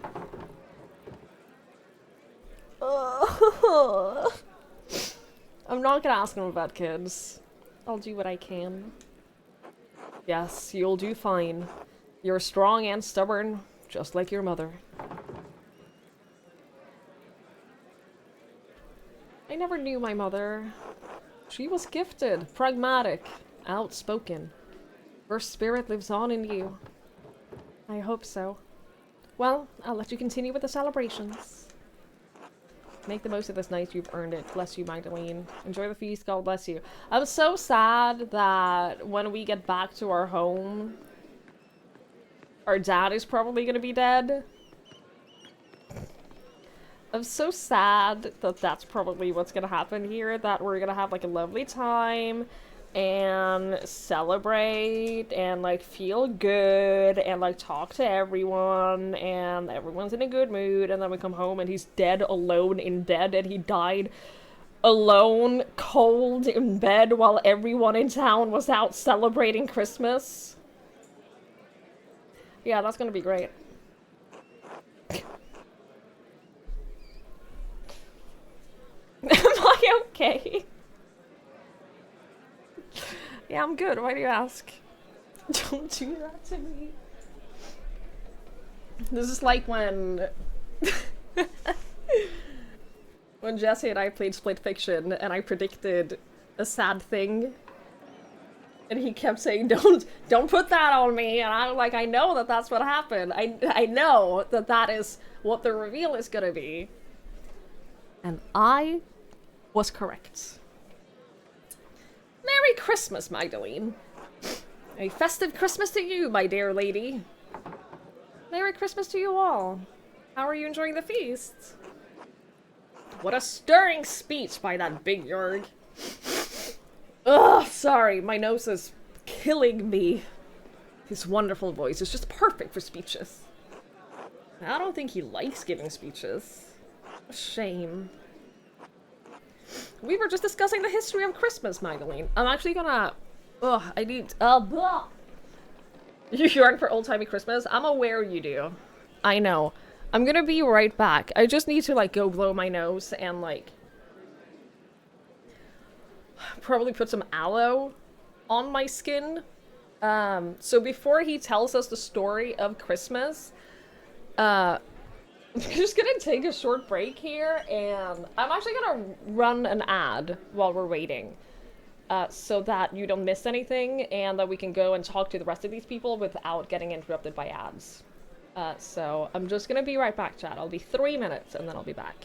[SPEAKER 3] I'm not gonna ask him about kids. I'll do what I can. Yes, you'll do fine. You're strong and stubborn, just like your mother. I never knew my mother. She was gifted, pragmatic, outspoken. Her spirit lives on in you. I hope so. Well, I'll let you continue with the celebrations. Make the most of this night, you've earned it. Bless you, Magdalene. Enjoy the feast, God bless you. I'm so sad that when we get back to our home, our dad is probably gonna be dead. I'm so sad that that's probably what's gonna happen here, that we're gonna have like a lovely time and celebrate and like feel good and like talk to everyone and everyone's in a good mood, and then we come home and he's dead alone in bed, and he died alone, cold in bed while everyone in town was out celebrating Christmas. Yeah, that's gonna be great. Am I okay? Yeah, I'm good. Why do you ask? Don't do that to me. This is like when... when Jesse and I played Split Fiction and I predicted a sad thing. And he kept saying, don't put that on me. And I'm like, I know that that's what happened. I know that that is what the reveal is gonna be. And I was correct. Merry Christmas, Magdalene. A festive Christmas to you, my dear lady. Merry Christmas to you all. How are you enjoying the feast? What a stirring speech by that big Jörg. Ugh, sorry, my nose is killing me. His wonderful voice is just perfect for speeches. I don't think he likes giving speeches. A shame. We were just discussing the history of Christmas, Magdalene. I'm actually gonna... Ugh, I need... blah. You yearn for old-timey Christmas? I'm aware you do. I know. I'm gonna be right back. I just need to, like, go blow my nose and, like... probably put some aloe on my skin. So before he tells us the story of Christmas, I'm just gonna take a short break here, and I'm actually gonna run an ad while we're waiting. So that you don't miss anything, and that we can go and talk to the rest of these people without getting interrupted by ads. So I'm just gonna be right back, chat. I'll be 3 minutes, and then I'll be back.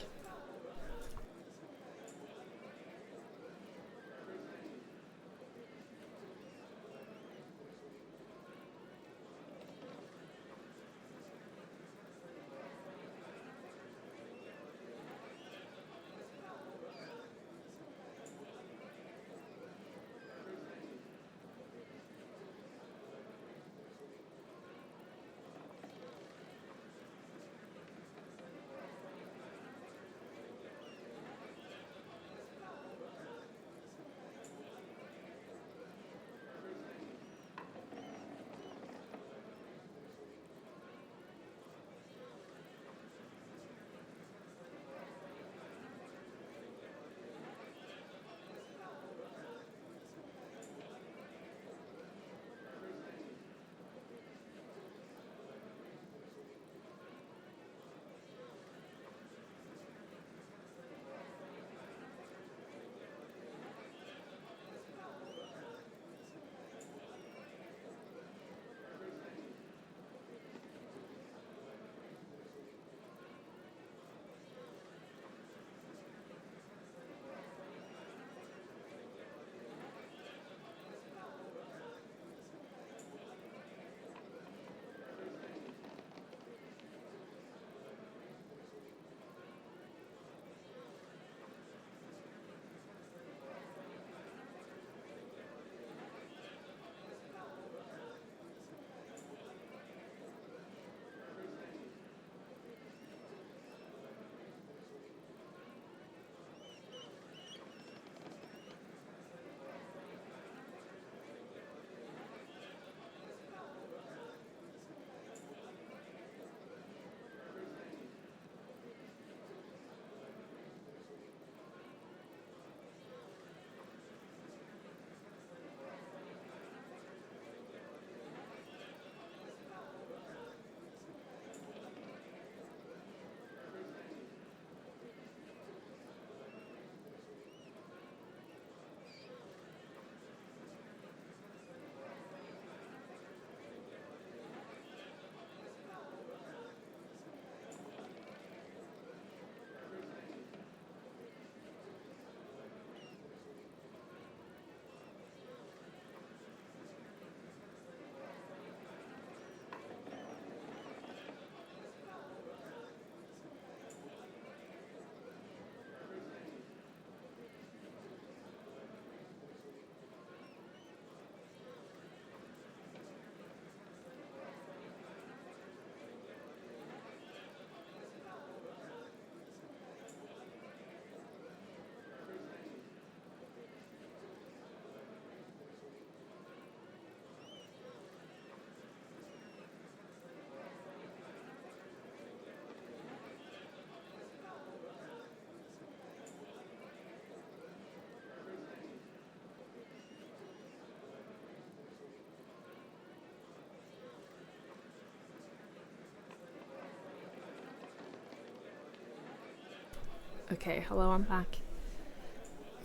[SPEAKER 3] Okay, hello, I'm back.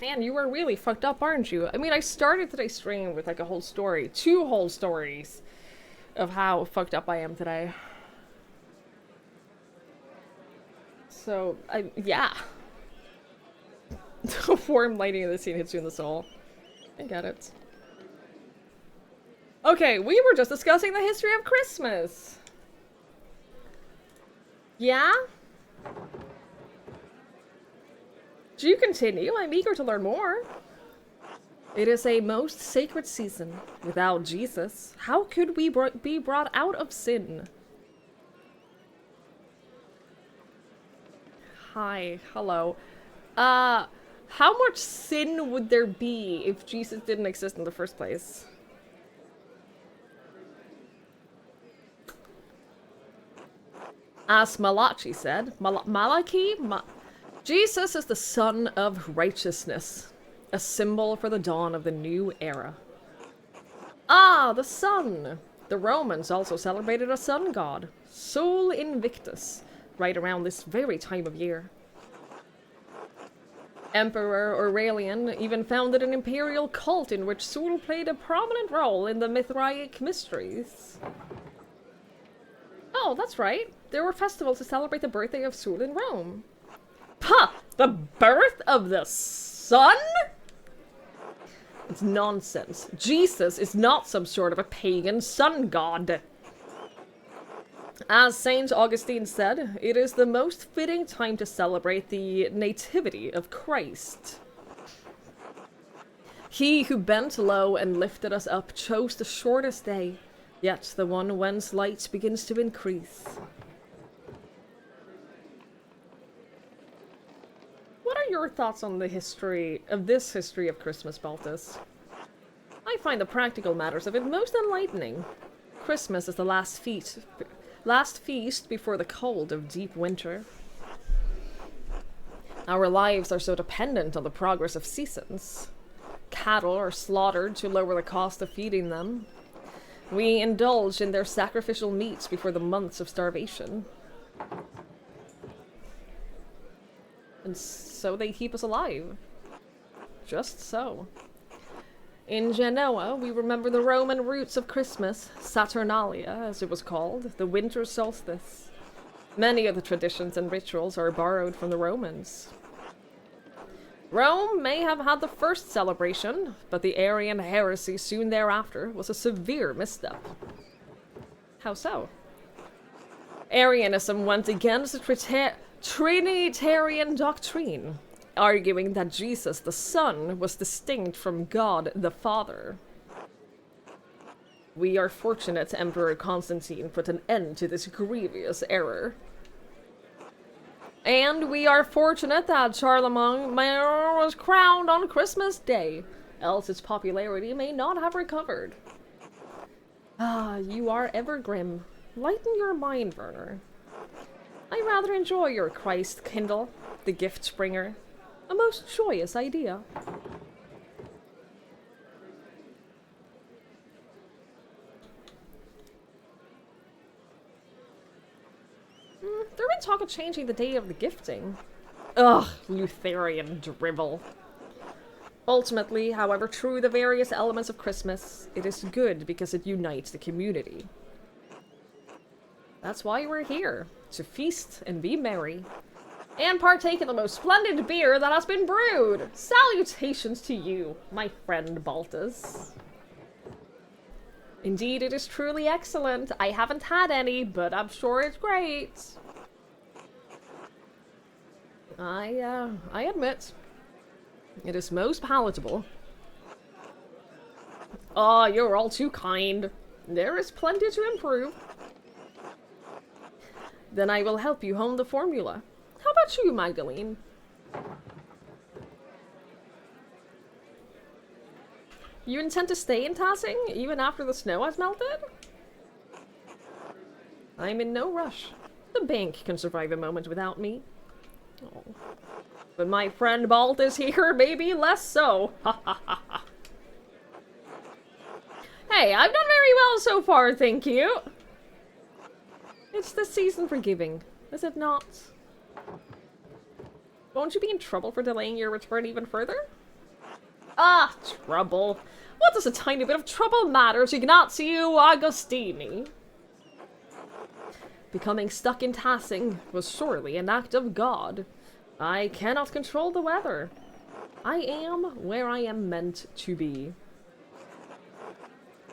[SPEAKER 3] Man, you were really fucked up, aren't you? I mean, I started today's stream with like a whole story, 2 whole stories of how fucked up I am today. So, yeah. The warm lighting of the scene hits you in the soul. I get it. Okay, we were just discussing the history of Christmas. Yeah? Do you continue? I'm eager to learn more. It is a most sacred season. Without Jesus, how could we be brought out of sin? Hi, hello. How much sin would there be if Jesus didn't exist in the first place? As Malachi said, Jesus is the son of righteousness, a symbol for the dawn of the new era. Ah, the sun! The Romans also celebrated a sun god, Sol Invictus, right around this very time of year. Emperor Aurelian even founded an imperial cult in which Sol played a prominent role in the Mithraic mysteries. Oh, that's right. There were festivals to celebrate the birthday of Sol in Rome. Pah! The birth of the sun? It's nonsense. Jesus is not some sort of a pagan sun god. As Saint Augustine said, it is the most fitting time to celebrate the nativity of Christ. He who bent low and lifted us up chose the shortest day, yet the one whence light begins to increase. What are your thoughts on the history of Christmas, Baltus? I find the practical matters of it most enlightening. Christmas is the last feast before the cold of deep winter. Our lives are so dependent on the progress of seasons. Cattle are slaughtered to lower the cost of feeding them. We indulge in their sacrificial meats before the months of starvation. And so they keep us alive. Just so. In Genoa, we remember the Roman roots of Christmas, Saturnalia, as it was called, the winter solstice. Many of the traditions and rituals are borrowed from the Romans. Rome may have had the first celebration, but the Arian heresy soon thereafter was a severe misstep. How so? Arianism went against the Trinitarian doctrine, arguing that Jesus the Son was distinct from God the Father. We are fortunate Emperor Constantine put an end to this grievous error. And we are fortunate that Charlemagne was crowned on Christmas Day, else its popularity may not have recovered. Ah, you are ever grim. Lighten your mind, Werner. I rather enjoy your Christ Kindle, the gift bringer. A most joyous idea. There been talk of changing the day of the gifting. Ugh, Lutheran drivel. Ultimately, however true the various elements of Christmas, it is good because it unites the community. That's why we're here, to feast and be merry, and partake in the most splendid beer that has been brewed. Salutations to you, my friend Baltus. Indeed, it is truly excellent. I haven't had any, but I'm sure it's great. I admit, it is most palatable. Oh, you're all too kind. There is plenty to improve. Then I will help you hone the formula. How about you, Magdalene? You intend to stay in Tassing, even after the snow has melted? I'm in no rush. The bank can survive a moment without me. Oh. But my friend Balt is here, maybe less so. Ha ha ha ha. Hey, I've done very well so far, thank you. It's the season for giving, is it not? Won't you be in trouble for delaying your return even further? Ah, trouble. What does a tiny bit of trouble matter to Ignazio Agostini? Becoming stuck in Tassing was surely an act of God. I cannot control the weather. I am where I am meant to be.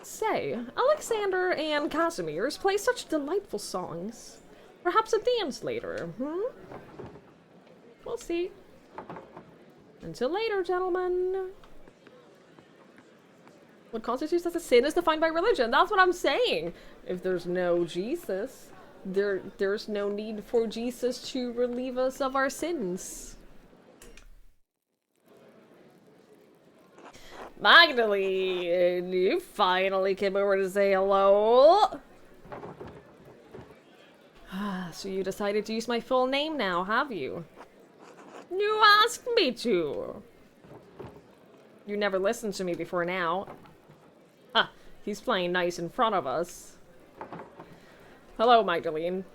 [SPEAKER 3] Say, Alexander and Casimir's play such delightful songs. Perhaps a dance later, We'll see. Until later, gentlemen. What constitutes as a sin is defined by religion. That's what I'm saying. If there's no Jesus, there's no need for Jesus to relieve us of our sins. Magdalene, you finally came over to say hello. So you decided to use my full name now, have you? You asked me to. You never listened to me before now. Ah, he's playing nice in front of us. Hello, Magdalene.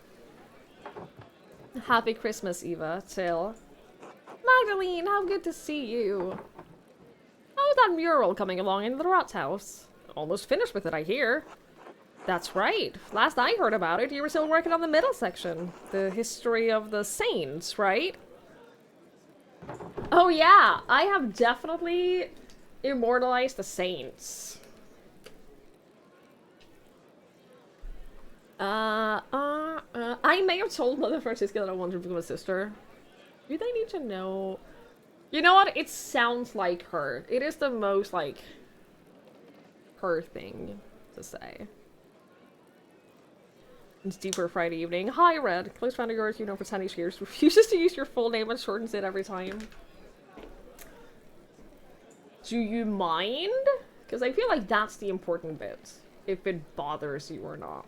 [SPEAKER 3] Happy Christmas, Eva. Till. Magdalene, how good to see you. How's that mural coming along in the Rot's house? Almost finished with it, I hear. That's right. Last I heard about it, you were still working on the middle section. The history of the saints, right? Oh yeah, I have definitely immortalized the saints. I may have told Mother Francisca that I wanted to become a sister. Do they need to know? You know what? It sounds like her. It is the most, like, her thing to say. It's deeper Friday evening. Hi, Red. Close friend of yours you know for 10 years refuses to use your full name and shortens it every time. Do you mind? Because I feel like that's the important bit. If it bothers you or not.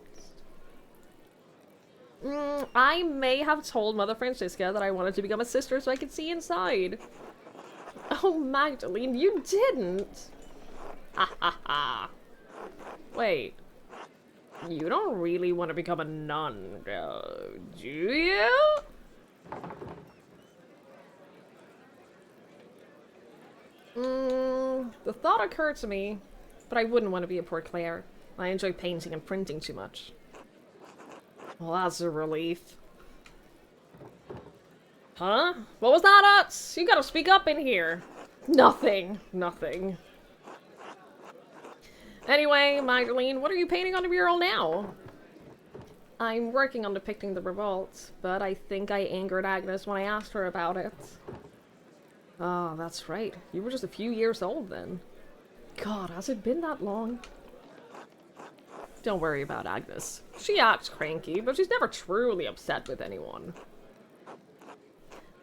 [SPEAKER 3] I may have told Mother Francisca that I wanted to become a sister so I could see inside. Oh, Magdalene, you didn't! Ha ha ha. Wait. You don't really want to become a nun, do you? The thought occurred to me, but I wouldn't want to be a poor Claire. I enjoy painting and printing too much. Well, that's a relief. Huh? What was that, Utz? You gotta speak up in here. Nothing. Nothing. Anyway, Magdalene, what are you painting on the mural now? I'm working on depicting the revolt, but I think I angered Agnes when I asked her about it. Oh, that's right. You were just a few years old then. God, has it been that long? Don't worry about Agnes. She acts cranky, but she's never truly upset with anyone.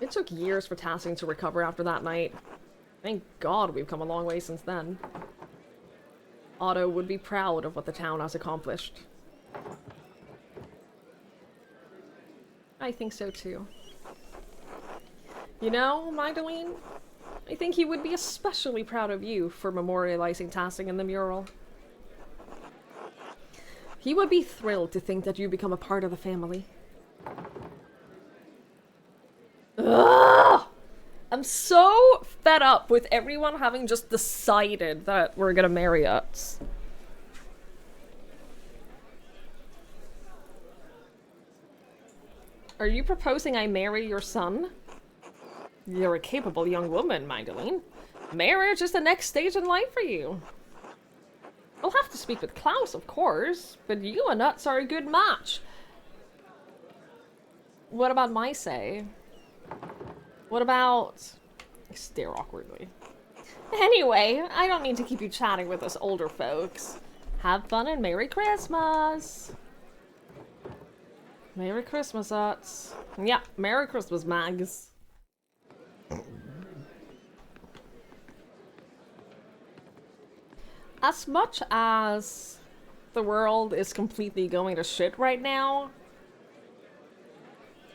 [SPEAKER 3] It took years for Tassing to recover after that night. Thank God we've come a long way since then. Otto would be proud of what the town has accomplished. I think so too. You know, Magdalene, I think he would be especially proud of you for memorializing Tassing in the mural. He would be thrilled to think that you become a part of the family. Ugh! I'm so fed up with everyone having just decided that we're gonna marry us. Are you proposing I marry your son? You're a capable young woman, Magdalene. Marriage is the next stage in life for you. I'll have to speak with Klaus, of course, but you and Nuts are a good match. What about my say? What about... I stare awkwardly. Anyway, I don't need to keep you chatting with us older folks. Have fun and Merry Christmas! Merry Christmas, Nuts. Yeah, Merry Christmas, Mags. As much as the world is completely going to shit right now,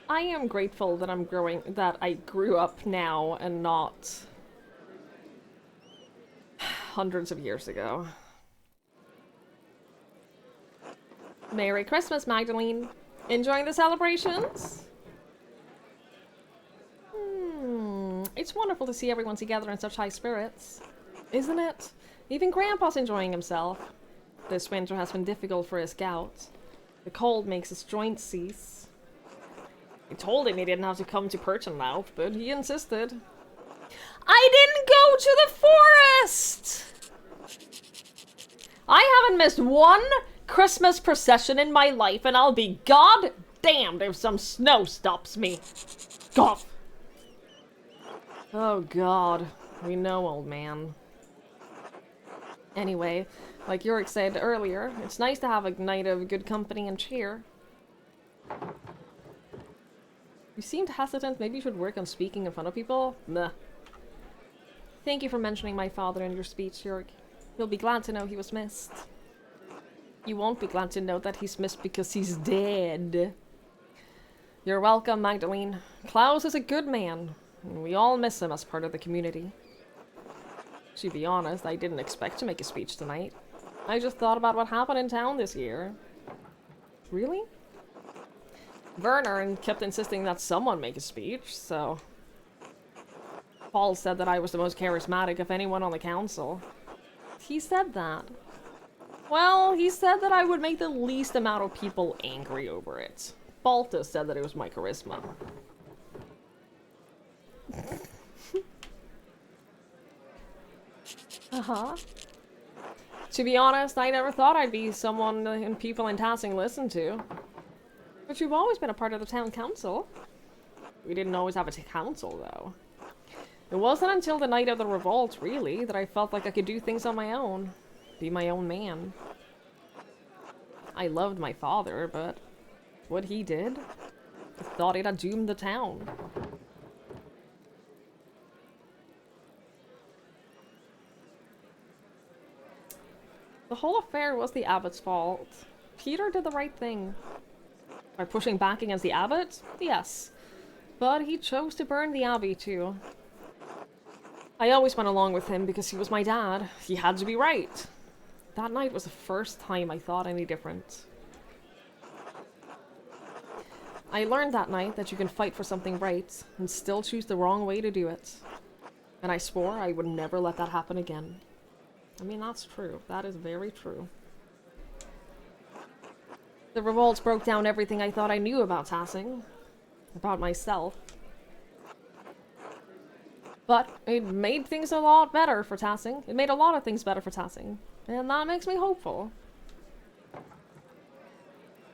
[SPEAKER 3] I am grateful that I grew up now and not hundreds of years ago. Merry Christmas, Magdalene. Enjoying the celebrations? It's wonderful to see everyone together in such high spirits, isn't it? Even Grandpa's enjoying himself. This winter has been difficult for his gout. The cold makes his joints cease. I told him he didn't have to come to Perchenmouth, but he insisted. I didn't go to the forest! I haven't missed one Christmas procession in my life, and I'll be god damned if some snow stops me. God. Oh god. We know, old man. Anyway, like Yorick said earlier, it's nice to have a night of good company and cheer. You seemed hesitant. Maybe you should work on speaking in front of people? Meh. Thank you for mentioning my father in your speech, Jörg. You'll be glad to know he was missed. You won't be glad to know that he's missed because he's dead. You're welcome, Magdalene. Klaus is a good man, and we all miss him as part of the community. To be honest, I didn't expect to make a speech tonight. I just thought about what happened in town this year. Really? Werner kept insisting that someone make a speech, so... Paul said that I was the most charismatic of anyone on the council. He said that. Well, he said that I would make the least amount of people angry over it. Baltus said that it was my charisma. Uh-huh. To be honest, I never thought I'd be someone people in Tassing listen to. But you've always been a part of the town council. We didn't always have a council, though. It wasn't until the night of the revolt, really, that I felt like I could do things on my own. Be my own man. I loved my father, but what he did, I thought it had doomed the town. The whole affair was the abbot's fault. Peter did the right thing. By pushing back against the abbot? Yes. But he chose to burn the abbey, too. I always went along with him because he was my dad. He had to be right. That night was the first time I thought any different. I learned that night that you can fight for something right and still choose the wrong way to do it. And I swore I would never let that happen again. I mean, that's true. That is very true. The revolts broke down everything I thought I knew about Tassing. About myself. But it made things a lot better for Tassing. It made a lot of things better for Tassing. And that makes me hopeful.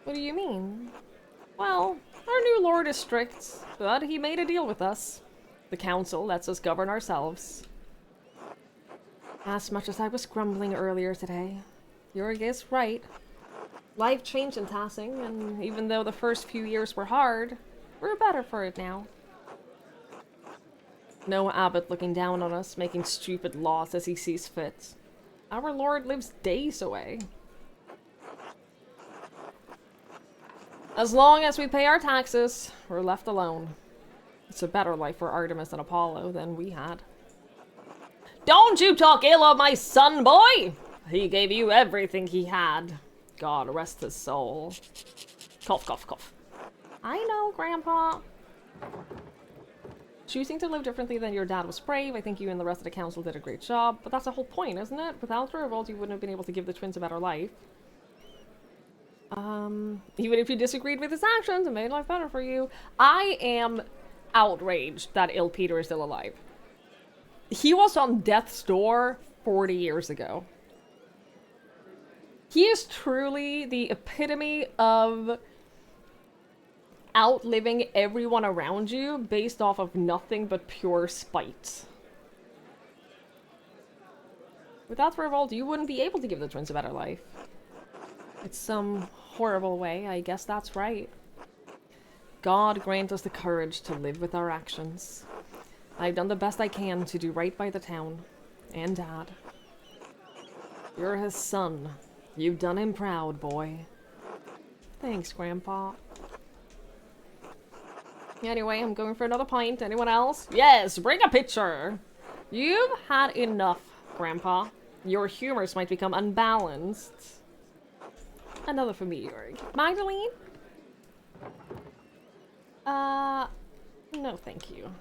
[SPEAKER 3] What do you mean? Well, our new lord is strict, but he made a deal with us. The council lets us govern ourselves. As much as I was grumbling earlier today, Jörg is right. Life changed in Tassing, and even though the first few years were hard, we're better for it now. No abbot looking down on us, making stupid laws as he sees fit. Our lord lives days away. As long as we pay our taxes, we're left alone. It's a better life for Artemis and Apollo than we had. Don't you talk ill of my son, boy! He gave you everything he had. God rest his soul. Cough, cough, cough. I know, Grandpa. Choosing to live differently than your dad was brave. I think you and the rest of the council did a great job. But that's the whole point, isn't it? Without the revolt, you wouldn't have been able to give the twins a better life. Even if you disagreed with his actions and made life better for you. I am outraged that Il Peter is still alive. He was on death's door 40 years ago. He is truly the epitome of outliving everyone around you based off of nothing but pure spite. Without the revolt, you wouldn't be able to give the twins a better life. It's some horrible way, I guess that's right. God grant us the courage to live with our actions. I've done the best I can to do right by the town. And Dad. You're his son. You've done him proud, boy. Thanks, Grandpa. Anyway, I'm going for another pint. Anyone else? Yes, bring a pitcher. You've had enough, Grandpa. Your humors might become unbalanced. Another for me, Jörg. Magdalene? No thank you.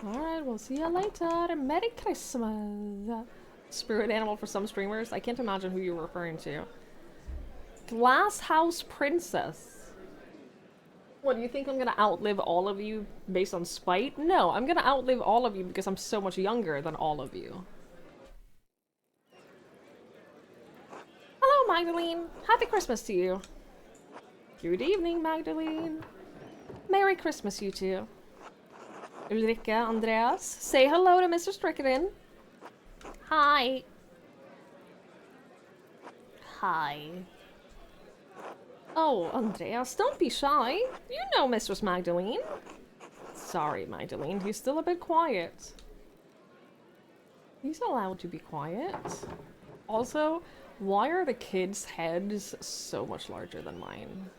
[SPEAKER 3] Alright, we'll see you later. Merry Christmas. Spirit animal for some streamers. I can't imagine who you're referring to. Glass House Princess. What, do you think I'm gonna outlive all of you based on spite? No, I'm gonna outlive all of you because I'm so much younger than all of you. Hello, Magdalene. Happy Christmas to you. Good evening, Magdalene. Merry Christmas, you two. Ulrika, Andreas, say hello to Mr. Strickland. Hi. Hi. Oh, Andreas, don't be shy. You know Mistress Magdalene. Sorry, Magdalene, he's still a bit quiet. He's allowed to be quiet. Also, why are the kids' heads so much larger than mine?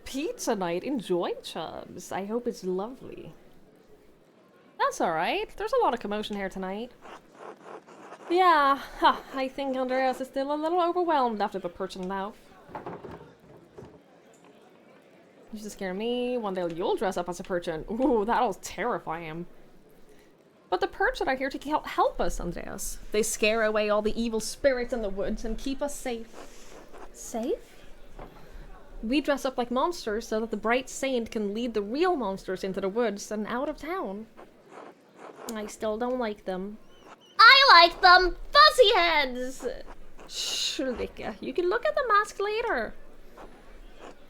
[SPEAKER 3] Pizza night. Enjoy, Chubs. I hope it's lovely. That's alright. There's a lot of commotion here tonight. Yeah, I think Andreas is still a little overwhelmed after the perch and laugh. You should scare me. One day you'll dress up as a perchin. Ooh, that'll terrify him. But the perchin are here to help us, Andreas. They scare away all the evil spirits in the woods and keep us safe. Safe? We dress up like monsters so that the bright saint can lead the real monsters into the woods and out of town. I still don't like them. I like them! Fuzzy heads! Shh, Lika, you can look at the mask later.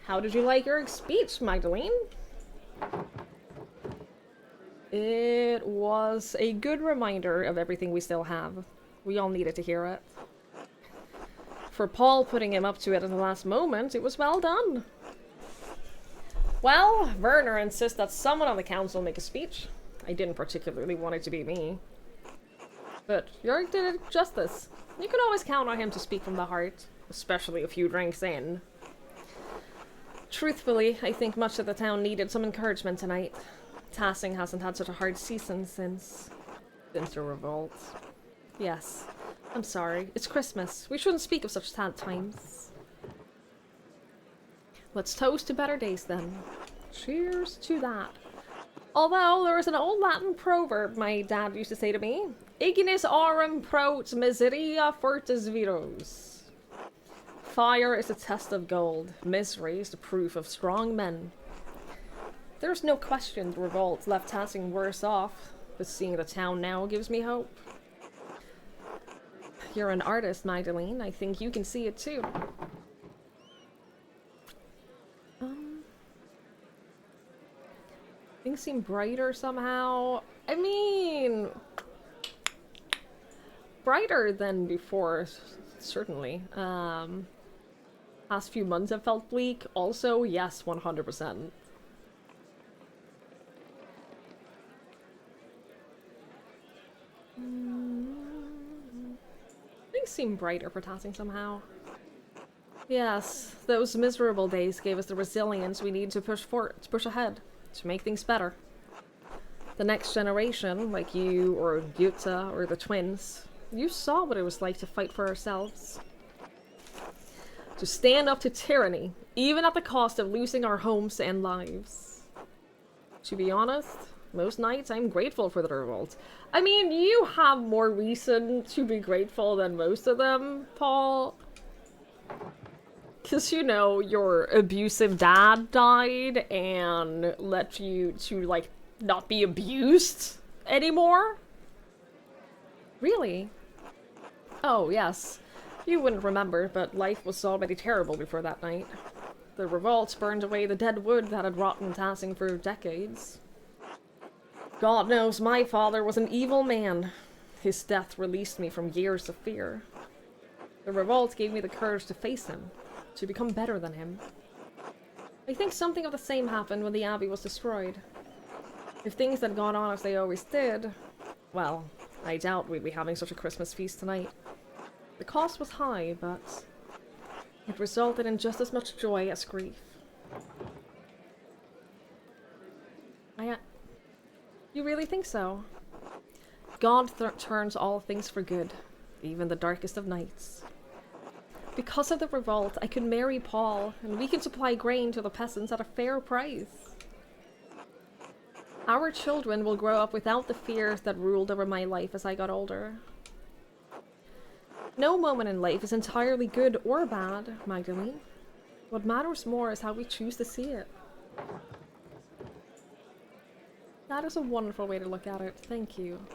[SPEAKER 3] How did you like your speech, Magdalene? It was a good reminder of everything we still have. We all needed to hear it. For Paul putting him up to it at the last moment, it was well done. Well, Werner insists that someone on the council make a speech. I didn't particularly want it to be me. But Jörg did it justice. You can always count on him to speak from the heart, especially a few drinks in. Truthfully, I think much of the town needed some encouragement tonight. Tassing hasn't had such a hard season since the revolt. Yes, I'm sorry. It's Christmas. We shouldn't speak of such sad times. Let's toast to better days then. Cheers to that. Although there is an old Latin proverb my dad used to say to me, Ignis aurum prout miseria fortis viros. Fire is a test of gold. Misery is the proof of strong men. There's no question the revolt left Tassing worse off, but seeing the town now gives me hope. You're an artist, Magdalene. I think you can see it too. Things seem brighter somehow. I mean, brighter than before, certainly. Past few months have felt bleak. Also, yes, 100%. Things seem brighter for Tassing somehow. Yes, those miserable days gave us the resilience we need to push ahead. To make things better. The next generation, like you or Jutta or the twins, you saw what it was like to fight for ourselves. To stand up to tyranny, even at the cost of losing our homes and lives. To be honest, most nights I'm grateful for the revolt. I mean, you have more reason to be grateful than most of them, Paul. Because, you know, your abusive dad died and left you to, like, not be abused anymore? Really? Oh, yes. You wouldn't remember, but life was already terrible before that night. The revolt burned away the dead wood that had rotted in Tassing for decades. God knows my father was an evil man. His death released me from years of fear. The revolt gave me the courage to face him. To become better than him. I think something of the same happened when the Abbey was destroyed. If things had gone on as they always did, well, I doubt we'd be having such a Christmas feast tonight. The cost was high, but it resulted in just as much joy as grief. You really think so? God turns all things for good, even the darkest of nights. Because of the revolt, I could marry Paul, and we can supply grain to the peasants at a fair price. Our children will grow up without the fears that ruled over my life as I got older. No moment in life is entirely good or bad, Magdalene. What matters more is how we choose to see it. That is a wonderful way to look at it. Thank you.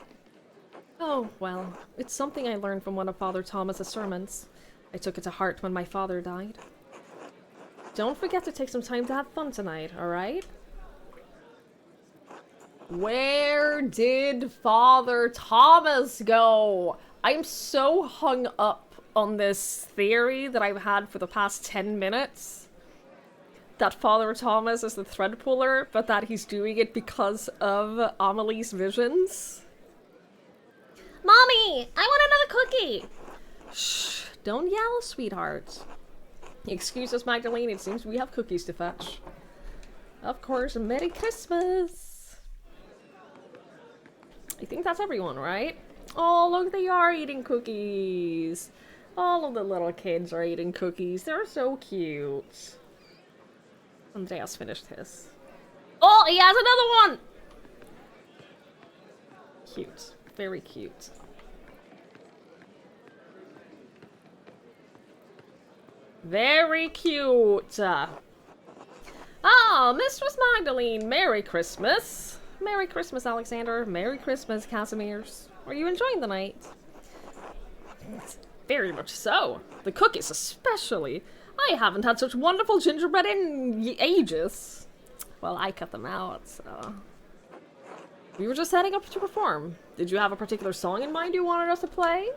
[SPEAKER 3] Oh, well, it's something I learned from one of Father Thomas's sermons. I took it to heart when my father died. Don't forget to take some time to have fun tonight, alright? Where did Father Thomas go? I'm so hung up on this theory that I've had for the past 10 minutes that Father Thomas is the thread puller, but that he's doing it because of Amelie's visions. Mommy, I want another cookie! Shh, don't yell, sweetheart. Excuse us, Magdalene, it seems we have cookies to fetch. Of course, Merry Christmas! I think that's everyone, right? Oh, look, they are eating cookies! All of the little kids are eating cookies. They're so cute. Andreas finished his. Oh, he has another one! Cute. Very cute. Very cute! Ah, Mistress Magdalene, Merry Christmas! Merry Christmas, Alexander. Merry Christmas, Casimirs. Are you enjoying the night? Very much so. The cookies especially. I haven't had such wonderful gingerbread in ages. Well, I cut them out, so... We were just setting up to perform. Did you have a particular song in mind you wanted us to play?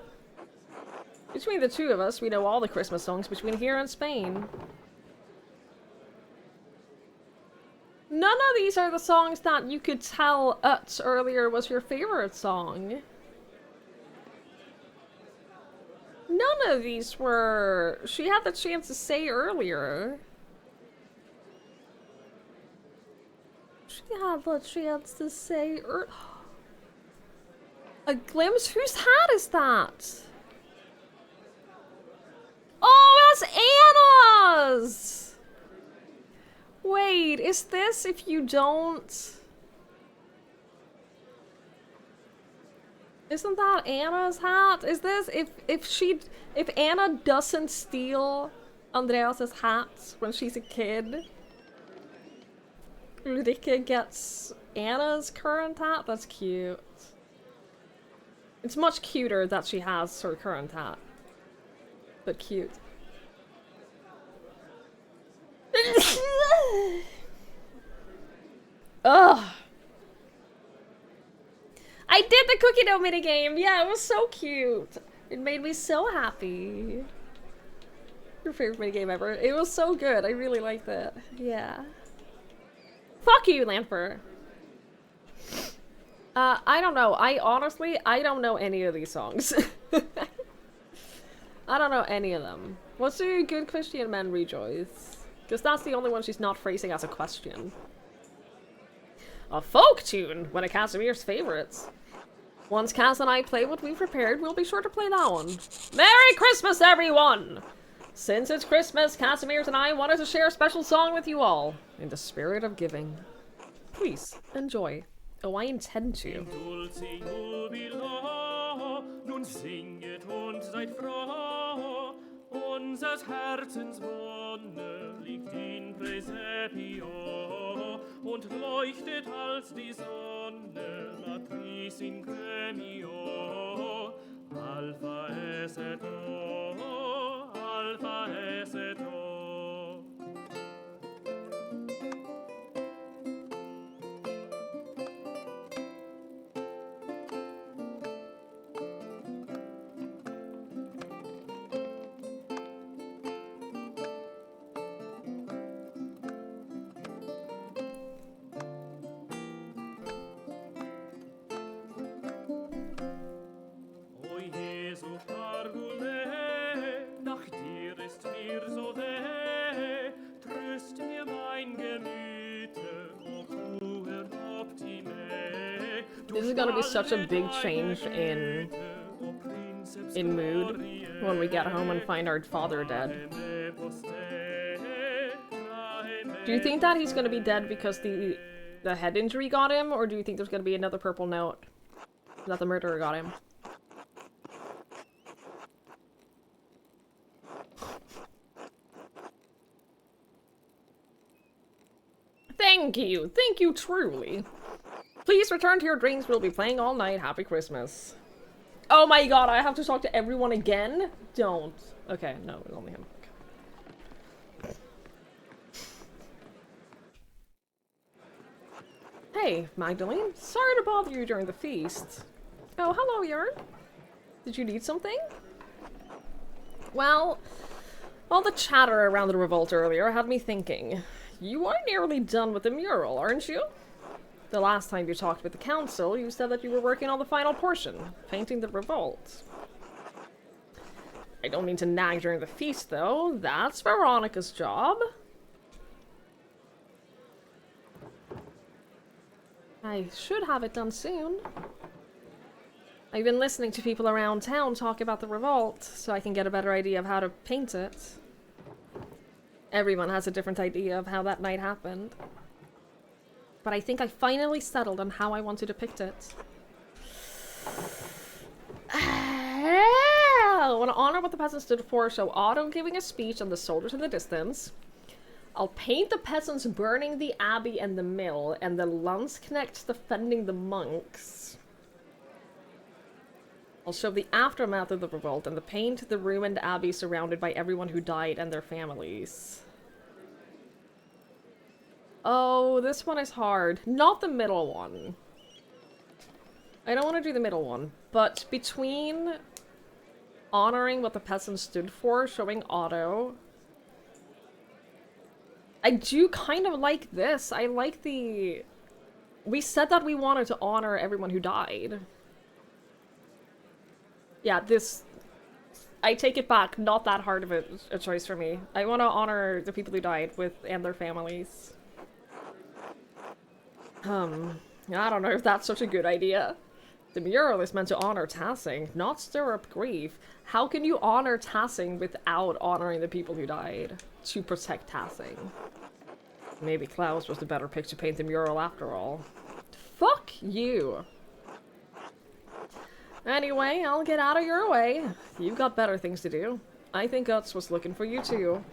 [SPEAKER 3] Between the two of us, we know all the Christmas songs between here and Spain. None of these are the songs that you could tell Utz earlier was your favorite song. None of these were... She had the chance to say earlier. She had the chance to say A glimpse? Whose hat is that? Oh, that's Anna's! Wait, is this if you don't... Isn't that Anna's hat? Is this if Anna doesn't steal Andreas's hat when she's a kid? Ulrika gets Anna's current hat? That's cute. It's much cuter that she has her current hat. But cute. Ugh. I did the cookie dough minigame! Yeah, it was so cute! It made me so happy. Your favorite minigame ever. It was so good. I really liked it. Yeah. Fuck you, Lanfer! I don't know. I don't know any of these songs. I don't know any of them. What's the good Christian men rejoice? Because that's the only one she's not phrasing as a question. A folk tune! One of Casimir's favorites. Once Cass and I play what we've prepared, we'll be sure to play that one. Merry Christmas, everyone! Since it's Christmas, Casimirs and I wanted to share a special song with you all, in the spirit of giving. Please, enjoy. Oh, I intend to.
[SPEAKER 4] Nun singet und seid froh, unsers Herzens Wonne liegt in Praesepio und leuchtet als die Sonne, Matris in Gremio, Alpha es et O, Alpha es et O.
[SPEAKER 3] This is gonna be such a big change in mood when we get home and find our father dead. Do you think that he's gonna be dead because the head injury got him, or do you think there's gonna be another purple note that the murderer got him? Thank you truly. Please return to your dreams, we'll be playing all night. Happy Christmas. Oh my god, I have to talk to everyone again? Don't. Okay, no, it's only him. Okay. Hey, Magdalene. Sorry to bother you during the feast. Oh, hello, Jörn. Did you need something? Well, all the chatter around the revolt earlier had me thinking. You are nearly done with the mural, aren't you? The last time you talked with the council, you said that you were working on the final portion, painting the revolt. I don't mean to nag during the feast, though. That's Veronica's job. I should have it done soon. I've been listening to people around town talk about the revolt, so I can get a better idea of how to paint it. Everyone has a different idea of how that night happened. But I think I finally settled on how I want to depict it. I want to honor what the peasants stood for, show Otto giving a speech and the soldiers in the distance. I'll paint the peasants burning the abbey and the mill, and the Landsknechts defending the monks. I'll show the aftermath of the revolt and paint the ruined abbey surrounded by everyone who died and their families. Oh, this one is hard. Not the middle one. I don't want to do the middle one, but between honoring what the peasants stood for, showing Otto, I do kind of like this. I like the... We said that we wanted to honor everyone who died. Yeah, this... I take it back. Not that hard of a choice for me. I want to honor the people who died and their families. I don't know if that's such a good idea. The mural is meant to honor Tassing, not stir up grief. How can you honor Tassing without honoring the people who died to protect Tassing? Maybe Klaus was the better pick to paint the mural after all. Fuck you! Anyway, I'll get out of your way. You've got better things to do. I think Guts was looking for you too.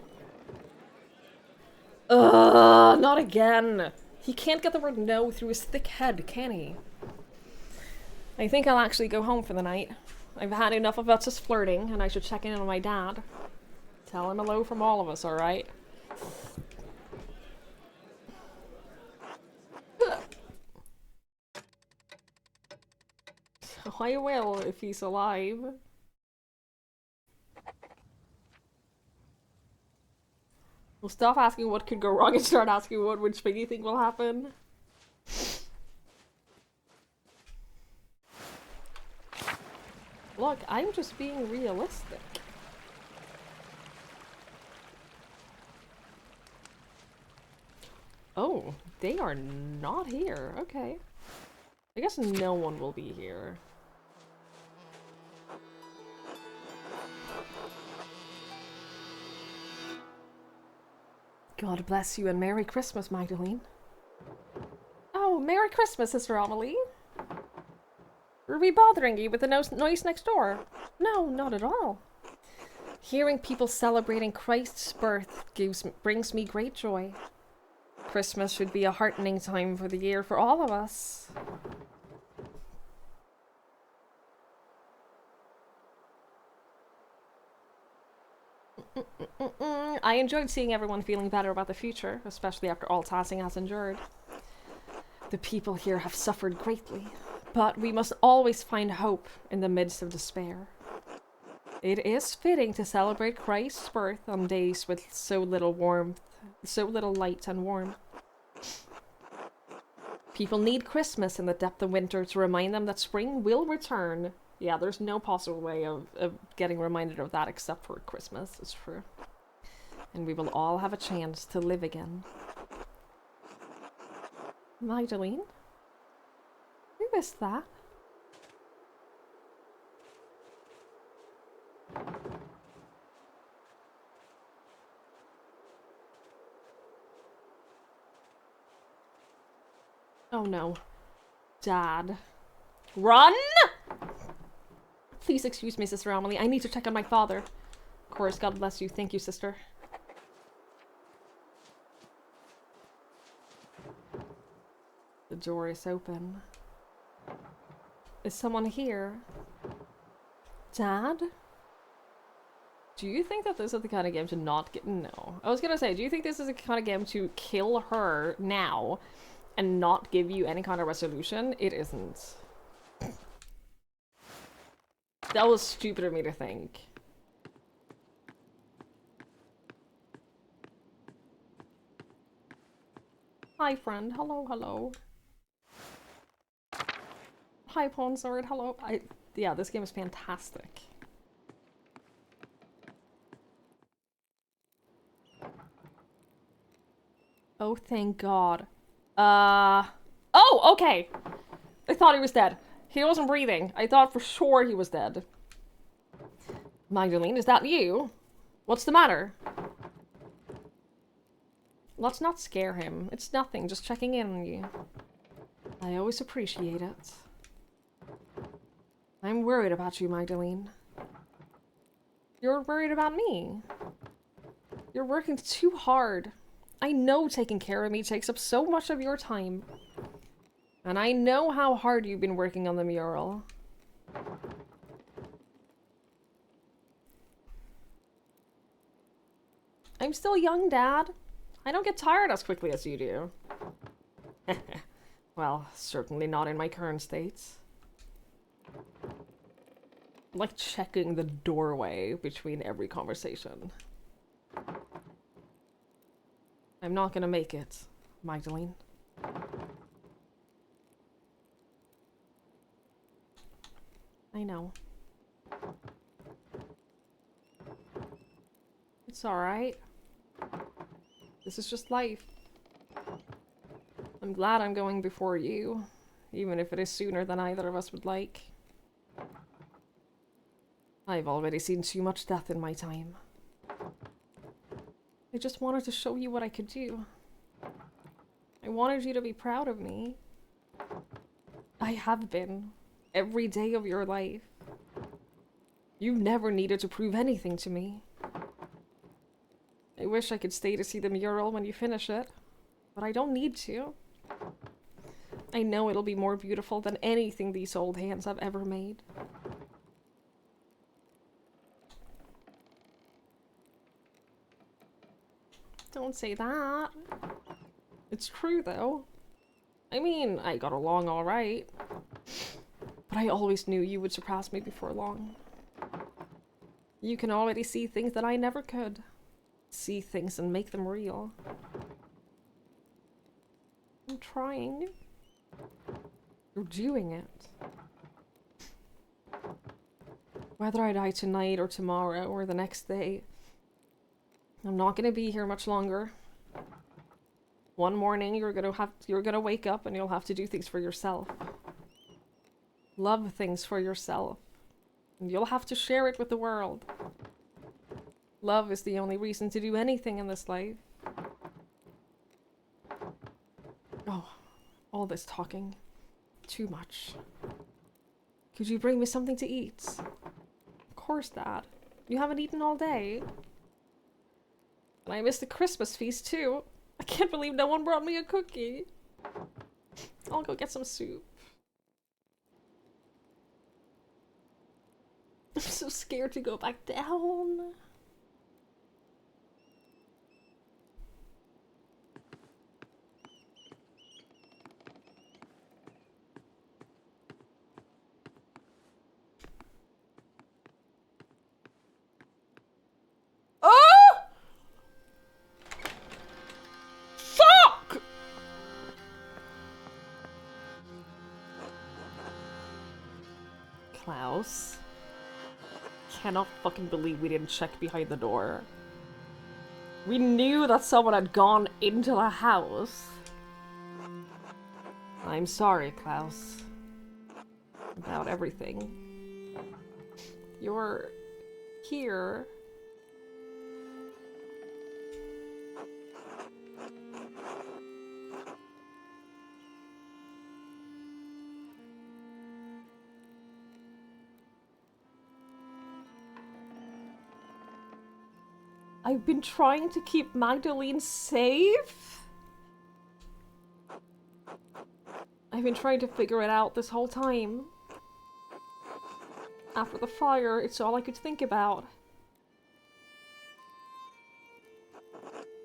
[SPEAKER 3] Ugh, not again! He can't get the word no through his thick head, can he? I think I'll actually go home for the night. I've had enough of us just flirting, and I should check in on my dad. Tell him hello from all of us, alright? I will, if he's alive. We'll stop asking what could go wrong and start asking what which thing you think will happen. Look, I'm just being realistic. Oh, they are not here. Okay. I guess no one will be here. God bless you and Merry Christmas, Magdalene. Oh, Merry Christmas, Sister Amelie. Were we bothering you with the noise next door? No, not at all. Hearing people celebrating Christ's birth brings me great joy. Christmas should be a heartening time for the year for all of us. I enjoyed seeing everyone feeling better about the future, especially after all Tassing has endured. The people here have suffered greatly, but we must always find hope in the midst of despair. It is fitting to celebrate Christ's birth on days with so little light and warmth. People need Christmas in the depth of winter to remind them that spring will return. Yeah, there's no possible way of getting reminded of that except for Christmas, it's true. And we will all have a chance to live again. Magdalene? Who is that? Oh no. Dad. Run! Please excuse me, Sister Amelie. I need to check on my father. Of course, God bless you. Thank you, sister. The door is open. Is someone here? Dad? Do you think that this is the kind of game to not get... No. I was gonna say, do you think this is the kind of game to kill her now and not give you any kind of resolution? It isn't. That was stupid of me to think. Hi, friend. Hello, hello. Hi, Pawn Sword. Hello. Yeah, this game is fantastic. Oh, thank God. Oh, okay. I thought he was dead. He wasn't breathing. I thought for sure he was dead. Magdalene, is that you? What's the matter? Let's not scare him. It's nothing, just checking in on you. I always appreciate it. I'm worried about you, Magdalene. You're worried about me. You're working too hard. I know taking care of me takes up so much of your time. And I know how hard you've been working on the mural. I'm still young, Dad. I don't get tired as quickly as you do. Well, certainly not in my current state. I'm like checking the doorway between every conversation. I'm not gonna make it, Magdalene. I know. It's alright. This is just life. I'm glad I'm going before you, even if it is sooner than either of us would like. I've already seen too much death in my time. I just wanted to show you what I could do. I wanted you to be proud of me. I have been. Every day of your life. You never needed to prove anything to me. I wish I could stay to see the mural when you finish it, but I don't need to. I know it'll be more beautiful than anything these old hands have ever made. Don't say that. It's true, though. I mean, I got along all right. But I always knew you would surpass me before long. You can already see things that I never could. See things and make them real. I'm trying. You're doing it. Whether I die tonight or tomorrow or the next day, I'm not gonna be here much longer. One morning you're gonna wake up and you'll have to do things for yourself. Love things for yourself. And you'll have to share it with the world. Love is the only reason to do anything in this life. Oh, all this talking. Too much. Could you bring me something to eat? Of course, Dad. You haven't eaten all day. And I missed the Christmas feast, too. I can't believe no one brought me a cookie. I'll go get some soup. I'm so scared to go back down. Oh! Fuck! Klaus. Cannot fucking believe we didn't check behind the door. We knew that someone had gone into the house. I'm sorry, Klaus. About everything. You're here. I've been trying to keep Magdalene safe? I've been trying to figure it out this whole time. After the fire, it's all I could think about.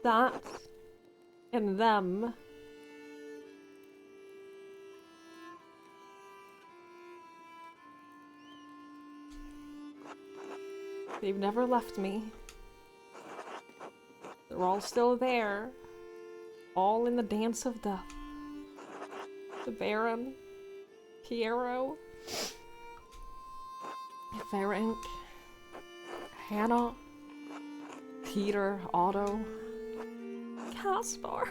[SPEAKER 3] That and them. They've never left me. They're all still there. All in the dance of death. The Baron, Piero, Ferenc, Hannah, Peter, Otto, Caspar.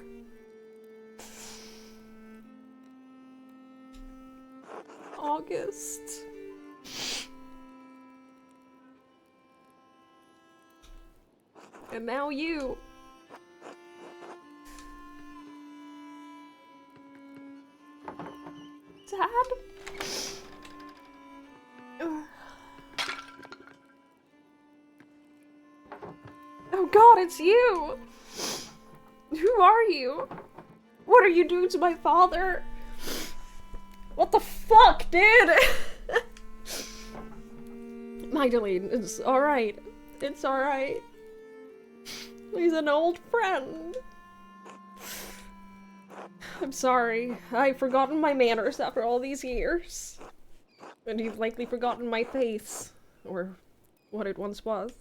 [SPEAKER 3] August. And now you. Dad? Oh God, it's you! Who are you? What are you doing to my father? What the fuck, dude? Magdalene, it's alright. It's alright. He's an old friend. I'm sorry. I've forgotten my manners after all these years. And you've likely forgotten my face. Or what it once was.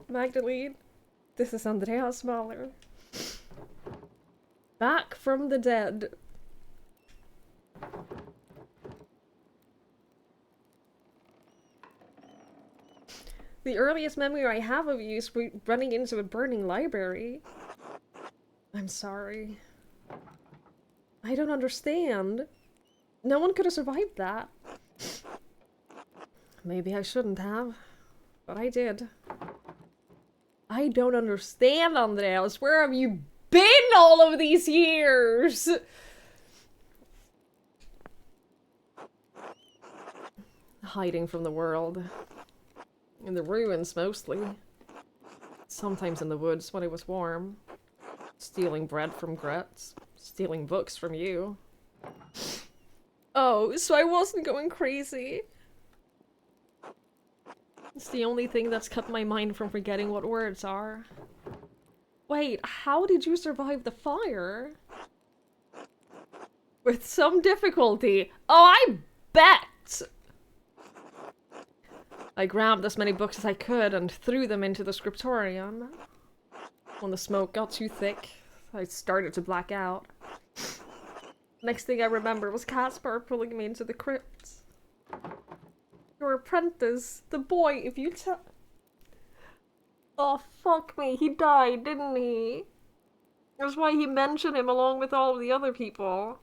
[SPEAKER 3] Magdalene, this is Andreas Mahler. Back from the dead. The earliest memory I have of you is running into a burning library. I'm sorry. I don't understand. No one could have survived that. Maybe I shouldn't have, but I did. I don't understand, Andreas. Where have you been all of these years? Hiding from the world. In the ruins, mostly. Sometimes in the woods when it was warm. Stealing bread from Gretz. Stealing books from you. Oh, so I wasn't going crazy. It's the only thing that's kept my mind from forgetting what words are. Wait, how did you survive the fire? With some difficulty. Oh, I bet! I grabbed as many books as I could and threw them into the scriptorium. When the smoke got too thick, I started to black out. Next thing I remember was Caspar pulling me into the crypt. Your apprentice, the boy, if you tell— Oh, fuck me, he died, didn't he? That's why he mentioned him along with all of the other people.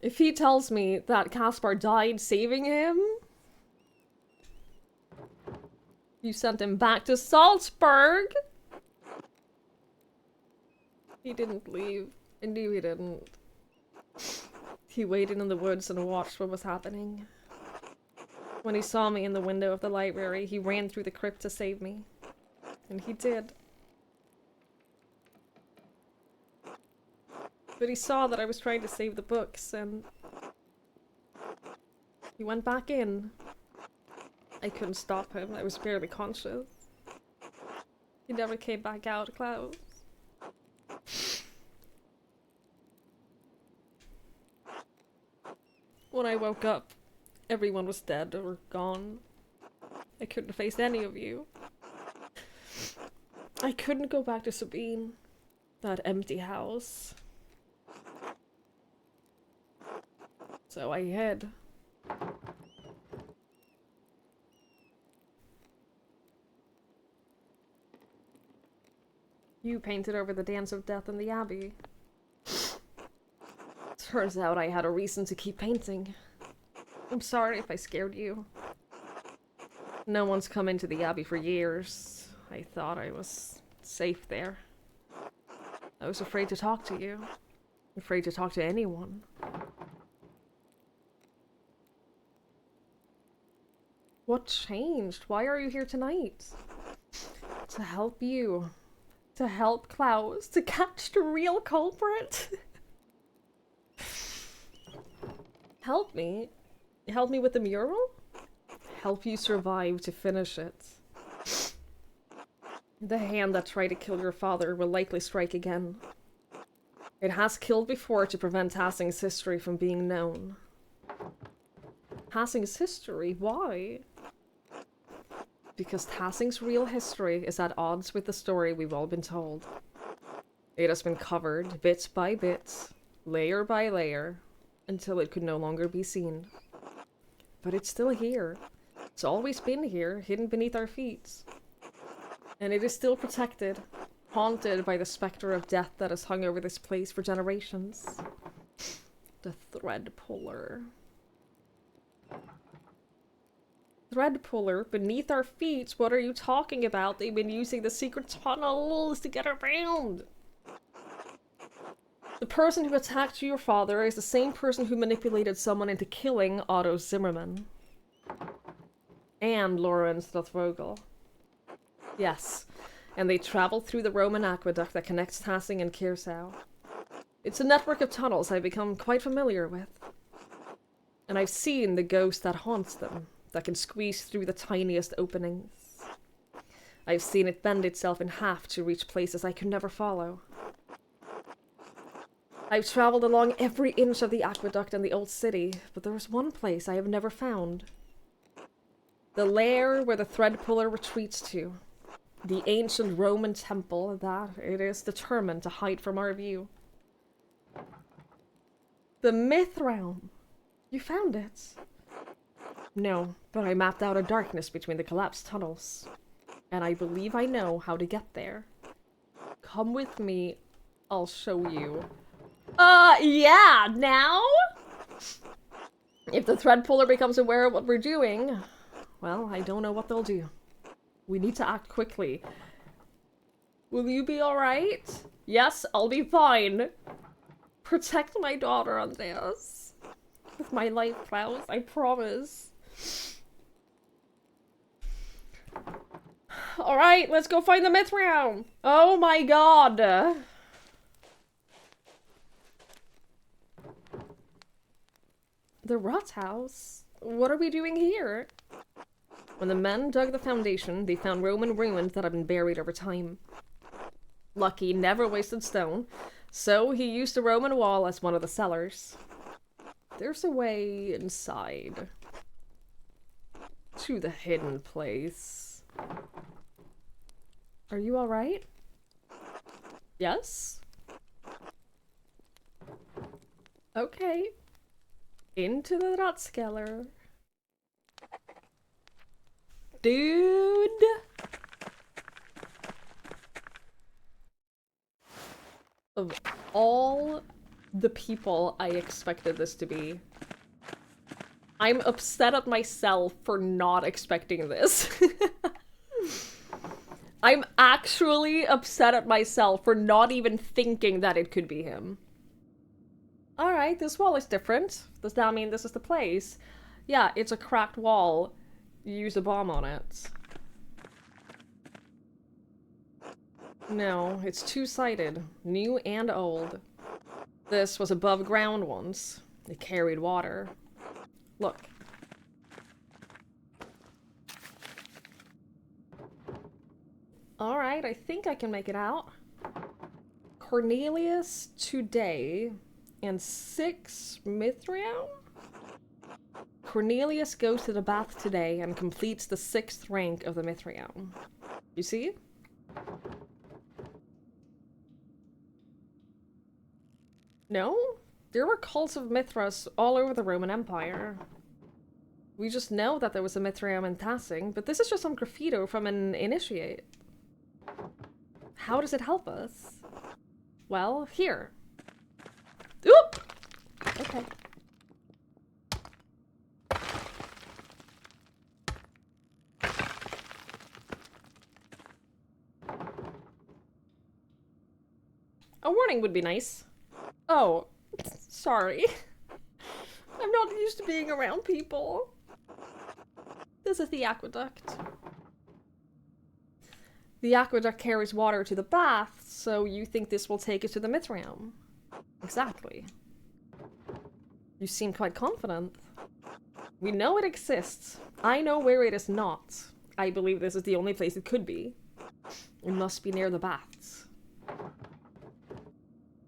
[SPEAKER 3] If he tells me that Caspar died saving him, you sent him back to Salzburg. He didn't leave. I knew he didn't. He waited in the woods and watched what was happening. When he saw me in the window of the library, he ran through the crypt to save me. And he did. But he saw that I was trying to save the books, and he went back in. I couldn't stop him. I was barely conscious. He never came back out, Klaus. When I woke up, everyone was dead or gone. I couldn't face any of you. I couldn't go back to Sabine. That empty house. So I hid. You painted over the Dance of Death in the Abbey. Turns out I had a reason to keep painting. I'm sorry if I scared you. No one's come into the Abbey for years. I thought I was safe there. I was afraid to talk to you. Afraid to talk to anyone. What changed? Why are you here tonight? To help you. To help Klaus. To catch the real culprit. Help me? Help me with the mural? Help you survive to finish it. The hand that tried to kill your father will likely strike again. It has killed before to prevent Hassing's history from being known. Hassing's history? Why? Because Tassing's real history is at odds with the story we've all been told. It has been covered, bit by bit, layer by layer, until it could no longer be seen. But it's still here. It's always been here, hidden beneath our feet. And it is still protected, haunted by the spectre of death that has hung over this place for generations. The thread puller. Thread puller beneath our feet? What are you talking about? They've been using the secret tunnels to get around. The person who attacked your father is the same person who manipulated someone into killing Otto Zimmerman. And Lorenz Lothvogel. Yes, and they traveled through the Roman aqueduct that connects Tassing and Kirsau. It's a network of tunnels I've become quite familiar with. And I've seen the ghost that haunts them, that can squeeze through the tiniest openings. I've seen it bend itself in half to reach places I could never follow. I've traveled along every inch of the aqueduct and the old city, but there is one place I have never found. The lair where the thread puller retreats to. The ancient Roman temple that it is determined to hide from our view. The myth realm. You found it. No, but I mapped out a darkness between the collapsed tunnels. And I believe I know how to get there. Come with me, I'll show you. Yeah, now? If the thread puller becomes aware of what we're doing, well, I don't know what they'll do. We need to act quickly. Will you be alright? Yes, I'll be fine. Protect my daughter, Andreas. With my life, Klaus, I promise. Alright, let's go find the myth realm. Oh my god. The Rot House? What are we doing here? When the men dug the foundation, they found Roman ruins that had been buried over time. Lucky never wasted stone, so he used the Roman wall as one of the cellars. There's a way inside. To the hidden place. Are you alright? Yes? Okay. Into the Ratskeller. Dude! Of all the people I expected this to be, I'm upset at myself for not expecting this. I'm actually upset at myself for not even thinking that it could be him. Alright, this wall is different. Does that mean this is the place? Yeah, it's a cracked wall. You use a bomb on it. No, it's two-sided. New and old. This was above ground once. It carried water. Look. Alright, I think I can make it out. Cornelius today and 6 Mithraeum? Cornelius goes to the bath today and completes the 6th rank of the Mithraeum. You see? No? There were cults of Mithras all over the Roman Empire. We just know that there was a Mithraeum in Tassing, but this is just some graffito from an initiate. How does it help us? Well, here. Oop! Okay. A warning would be nice. Oh, sorry. I'm not used to being around people. This is the aqueduct. The aqueduct carries water to the bath, so you think this will take us to the Mithraeum? Exactly. You seem quite confident. We know it exists. I know where it is not. I believe this is the only place it could be. It must be near the baths.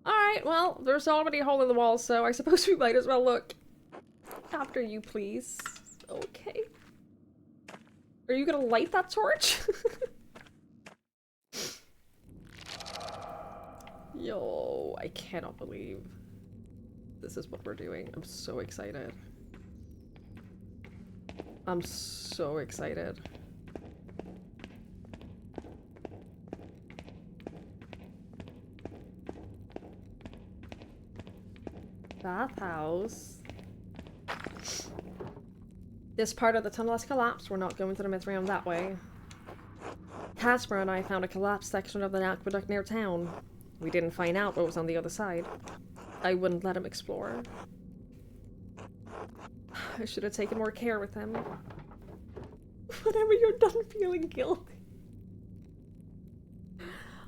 [SPEAKER 3] Alright, well, there's already a hole in the wall, so I suppose we might as well look. After you, please. Okay. Are you gonna light that torch? Yo, I cannot believe this is what we're doing. I'm so excited. I'm so excited. Bathhouse. This part of the tunnel has collapsed. We're not going to the Mithraeum that way. Casper and I found a collapsed section of the aqueduct near town. We didn't find out what was on the other side. I wouldn't let him explore. I should have taken more care with him. Whenever you're done feeling guilty.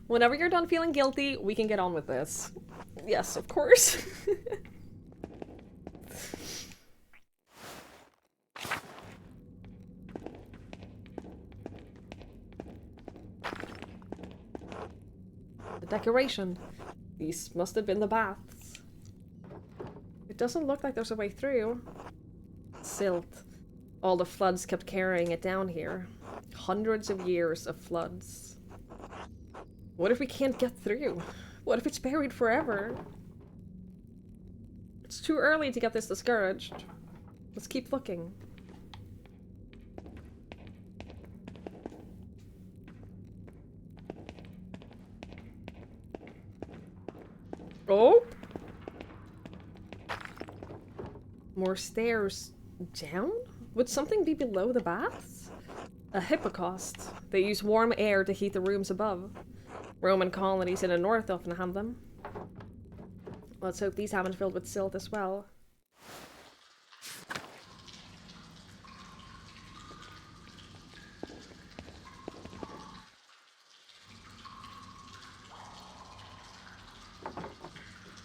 [SPEAKER 3] Whenever you're done feeling guilty, we can get on with this. Yes, of course. The decoration. These must have been the baths. It doesn't look like there's a way through. Silt. All the floods kept carrying it down here. Hundreds of years of floods. What if we can't get through? What if it's buried forever? It's too early to get this discouraged. Let's keep looking. Oh! More stairs down? Would something be below the baths? A hippocaust. They use warm air to heat the rooms above. Roman colonies in the north often have them. Let's hope these haven't filled with silt as well.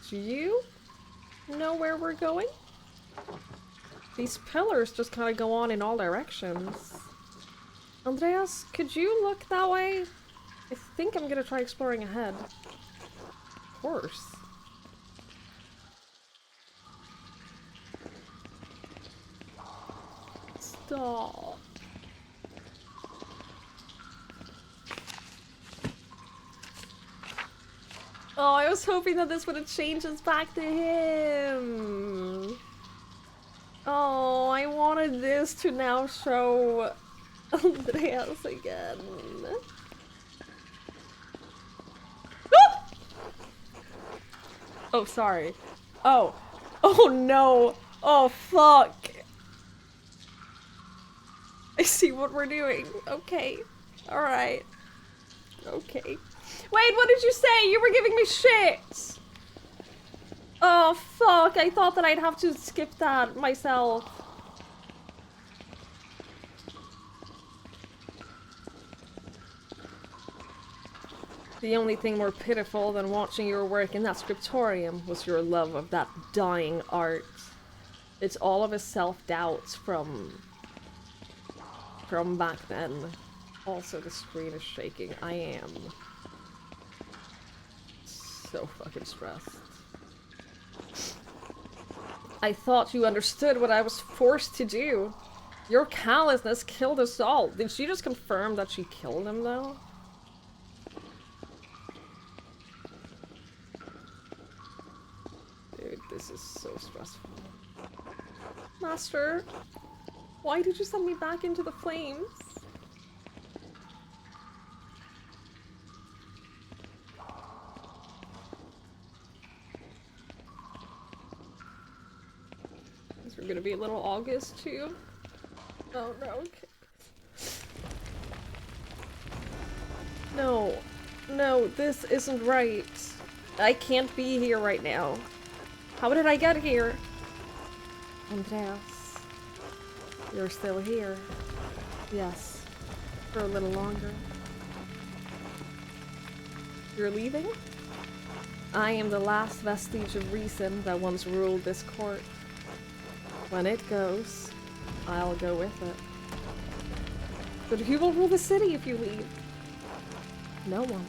[SPEAKER 3] Do you know where we're going? These pillars just kind of go on in all directions. Andreas, could you look that way? I think I'm gonna try exploring ahead. Of course. Stop. Oh, I was hoping that this would have changed us back to him. Oh, I wanted this to now show Andreas again. Oh, sorry. Oh. Oh no. Oh, fuck. I see what we're doing. Okay. Alright. Okay. Wait, what did you say? You were giving me shit! Oh, fuck. I thought that I'd have to skip that myself. The only thing more pitiful than watching your work in that scriptorium was your love of that dying art. It's all of his self-doubts from back then. Also, the screen is shaking. I am so fucking stressed. I thought you understood what I was forced to do. Your callousness killed us all. Did she just confirm that she killed him, though? Dude, this is so stressful. Master, why did you send me back into the flames? Is there gonna be a little August too? Oh no, okay. No, no, this isn't right. I can't be here right now. How did I get here? Andreas, you're still here. Yes, for a little longer. You're leaving? I am the last vestige of reason that once ruled this court. When it goes, I'll go with it. But who will rule the city if you leave? No one.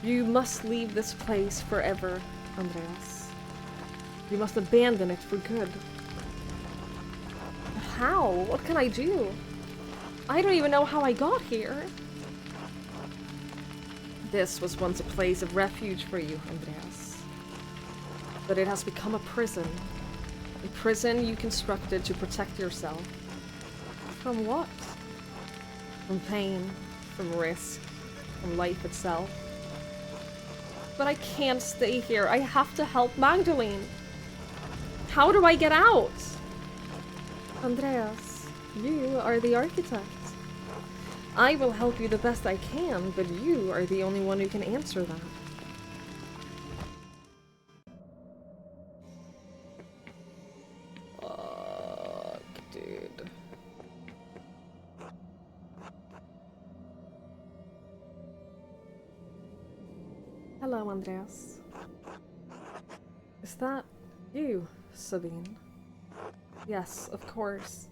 [SPEAKER 3] You must leave this place forever, Andreas. You must abandon it for good. But how? What can I do? I don't even know how I got here. This was once a place of refuge for you, Andreas. But it has become a prison. A prison you constructed to protect yourself. From what? From pain, from risk, from life itself. But I can't stay here. I have to help Magdalene. How do I get out? Andreas, you are the architect. I will help you the best I can, but you are the only one who can answer that. Fuck, dude. Hello, Andreas. Is that you, Sabine? Yes, of course.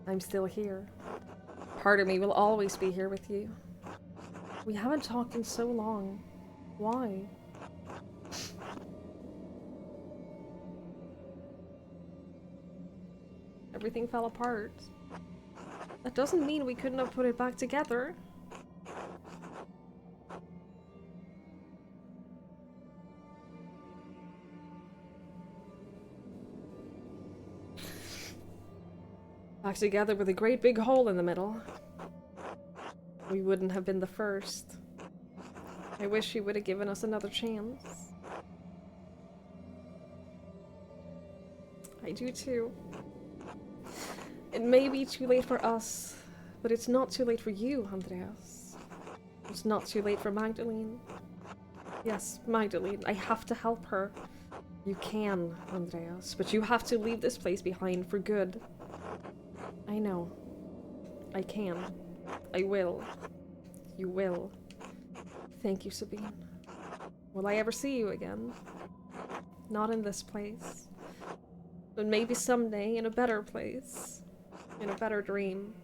[SPEAKER 3] I'm still here. Part of me will always be here with you. We haven't talked in so long. Why? Everything fell apart. That doesn't mean we couldn't have put it back together. Back together with a great big hole in the middle. We wouldn't have been the first. I wish you would have given us another chance. I do too. It may be too late for us, but it's not too late for you, Andreas. It's not too late for Magdalene. Yes, Magdalene, I have to help her. You can, Andreas, but you have to leave this place behind for good. I know. I can. I will. You will. Thank you, Sabine. Will I ever see you again? Not in this place. But maybe someday in a better place. In a better dream.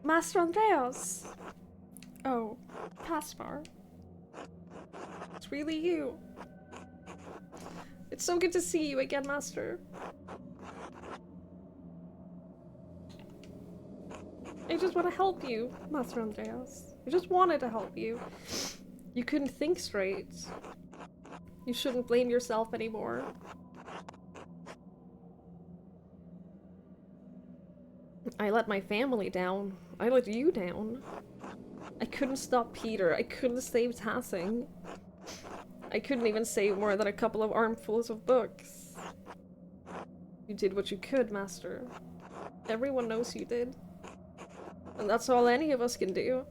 [SPEAKER 3] Master Andreas! Oh, Caspar. It's really you. It's so good to see you again, Master. I just want to help you, Master Andreas. I just wanted to help you. You couldn't think straight. You shouldn't blame yourself anymore. I let my family down. I let you down. I couldn't stop Peter. I couldn't save Tassing. I couldn't even save more than a couple of armfuls of books. You did what you could, Master. Everyone knows you did. And that's all any of us can do.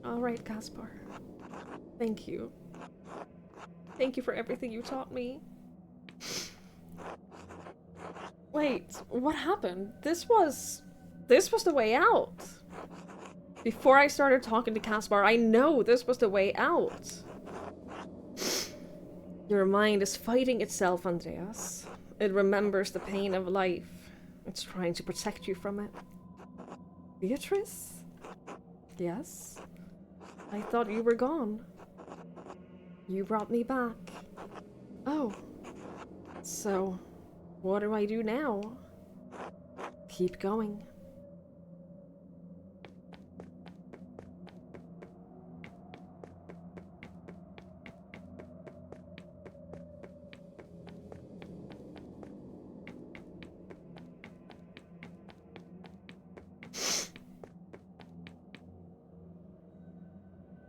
[SPEAKER 3] Alright, Caspar. Thank you. Thank you for everything you taught me. Wait, what happened? This was the way out. Before I started talking to Caspar, I know this was the way out. Your mind is fighting itself, Andreas. It remembers the pain of life. It's trying to protect you from it. Beatrice? Yes? I thought you were gone. You brought me back. Oh. So, what do I do now? Keep going.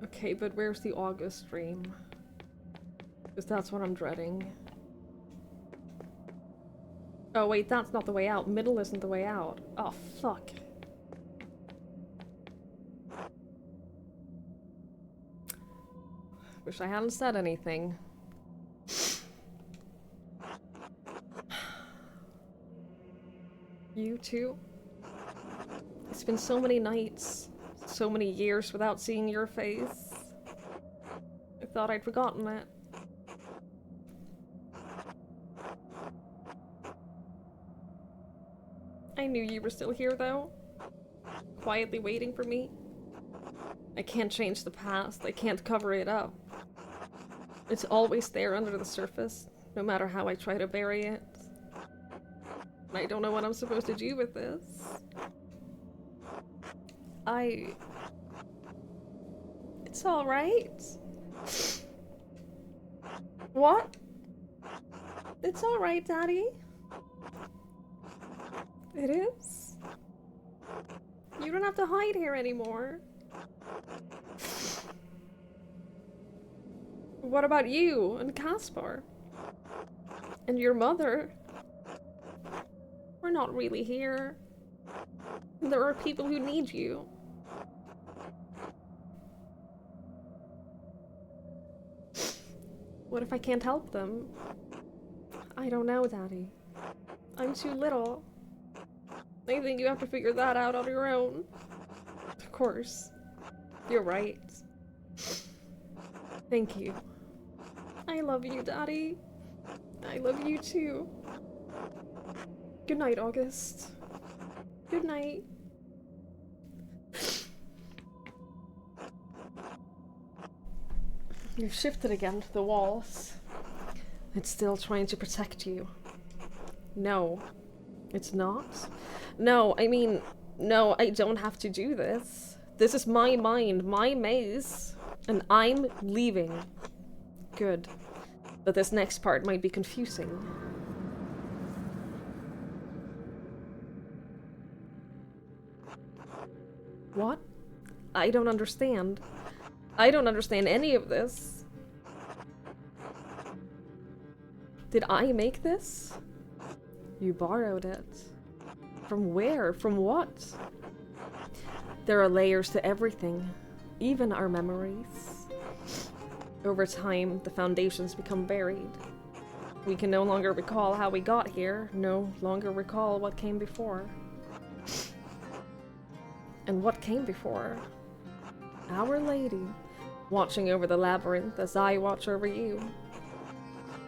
[SPEAKER 3] Okay, but where's the August dream? Because that's what I'm dreading. Oh wait, that's not the way out. Middle isn't the way out. Oh, fuck. Wish I hadn't said anything. You too? It's been so many nights, so many years without seeing your face. I thought I'd forgotten it. I knew you were still here, though. Quietly waiting for me. I can't change the past. I can't cover it up. It's always there under the surface, no matter how I try to bury it. And I don't know what I'm supposed to do with this. It's alright. What? It's alright, Daddy. It is. You don't have to hide here anymore. What about you and Caspar? And your mother? We're not really here. There are people who need you. What if I can't help them? I don't know, Daddy. I'm too little. I think you have to figure that out on your own. Of course. You're right. Thank you. I love you, Daddy. I love you too. Good night, August. Good night. You've shifted again to the walls. It's still trying to protect you. No, it's not. No, I mean, no, I don't have to do this. This is my mind, my maze, and I'm leaving. Good. But this next part might be confusing. What? I don't understand. I don't understand any of this. Did I make this? You borrowed it. From where? From what? There are layers to everything, even our memories. Over time, the foundations become buried. We can no longer recall how we got here, no longer recall what came before. And what came before? Our Lady, watching over the labyrinth as I watch over you.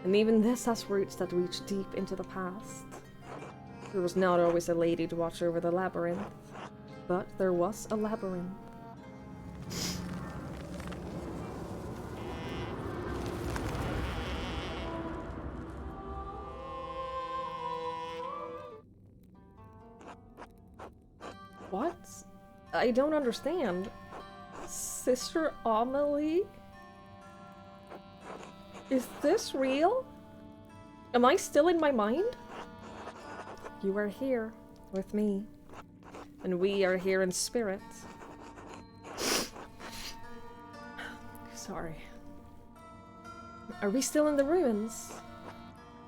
[SPEAKER 3] And even this has roots that reach deep into the past. There was not always a lady to watch over the labyrinth, but there was a labyrinth. What? I don't understand. Sister Amelie? Is this real? Am I still in my mind? You are here with me, and we are here in spirit. Sorry. Are we still in the ruins?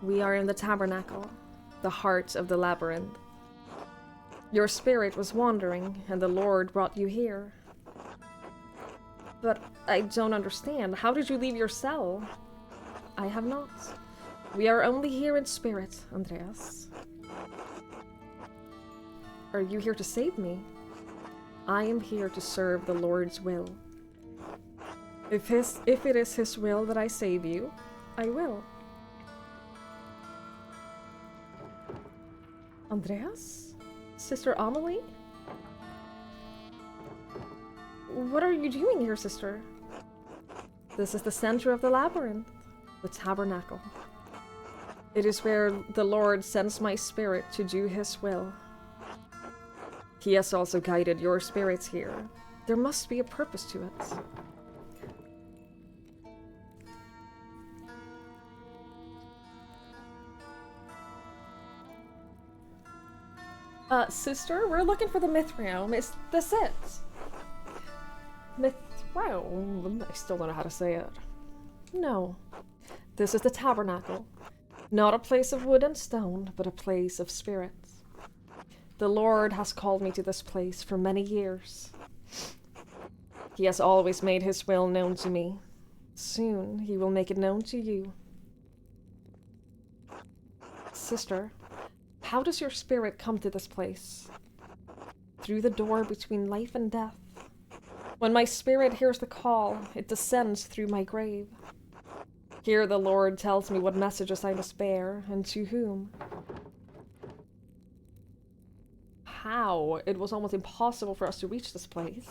[SPEAKER 3] We are in the tabernacle, the heart of the labyrinth. Your spirit was wandering, and the Lord brought you here. But I don't understand. How did you leave your cell? I have not. We are only here in spirit, Andreas. Are you here to save me? I am here to serve the Lord's will. If it is His will that I save you, I will. Andreas? Sister Amelie? What are you doing here, sister? This is the center of the labyrinth, the tabernacle. It is where the Lord sends my spirit to do His will. He has also guided your spirits here. There must be a purpose to it. Sister, we're looking for the Mithrome. Is this it? Mithrome? I still don't know how to say it. No. This is the tabernacle. Not a place of wood and stone, but a place of spirits. The Lord has called me to this place for many years. He has always made His will known to me. Soon, He will make it known to you. Sister, how does your spirit come to this place? Through the door between life and death. When my spirit hears the call, it descends through my grave. Here the Lord tells me what messages I must bear, and to whom. how it was almost impossible for us to reach this place.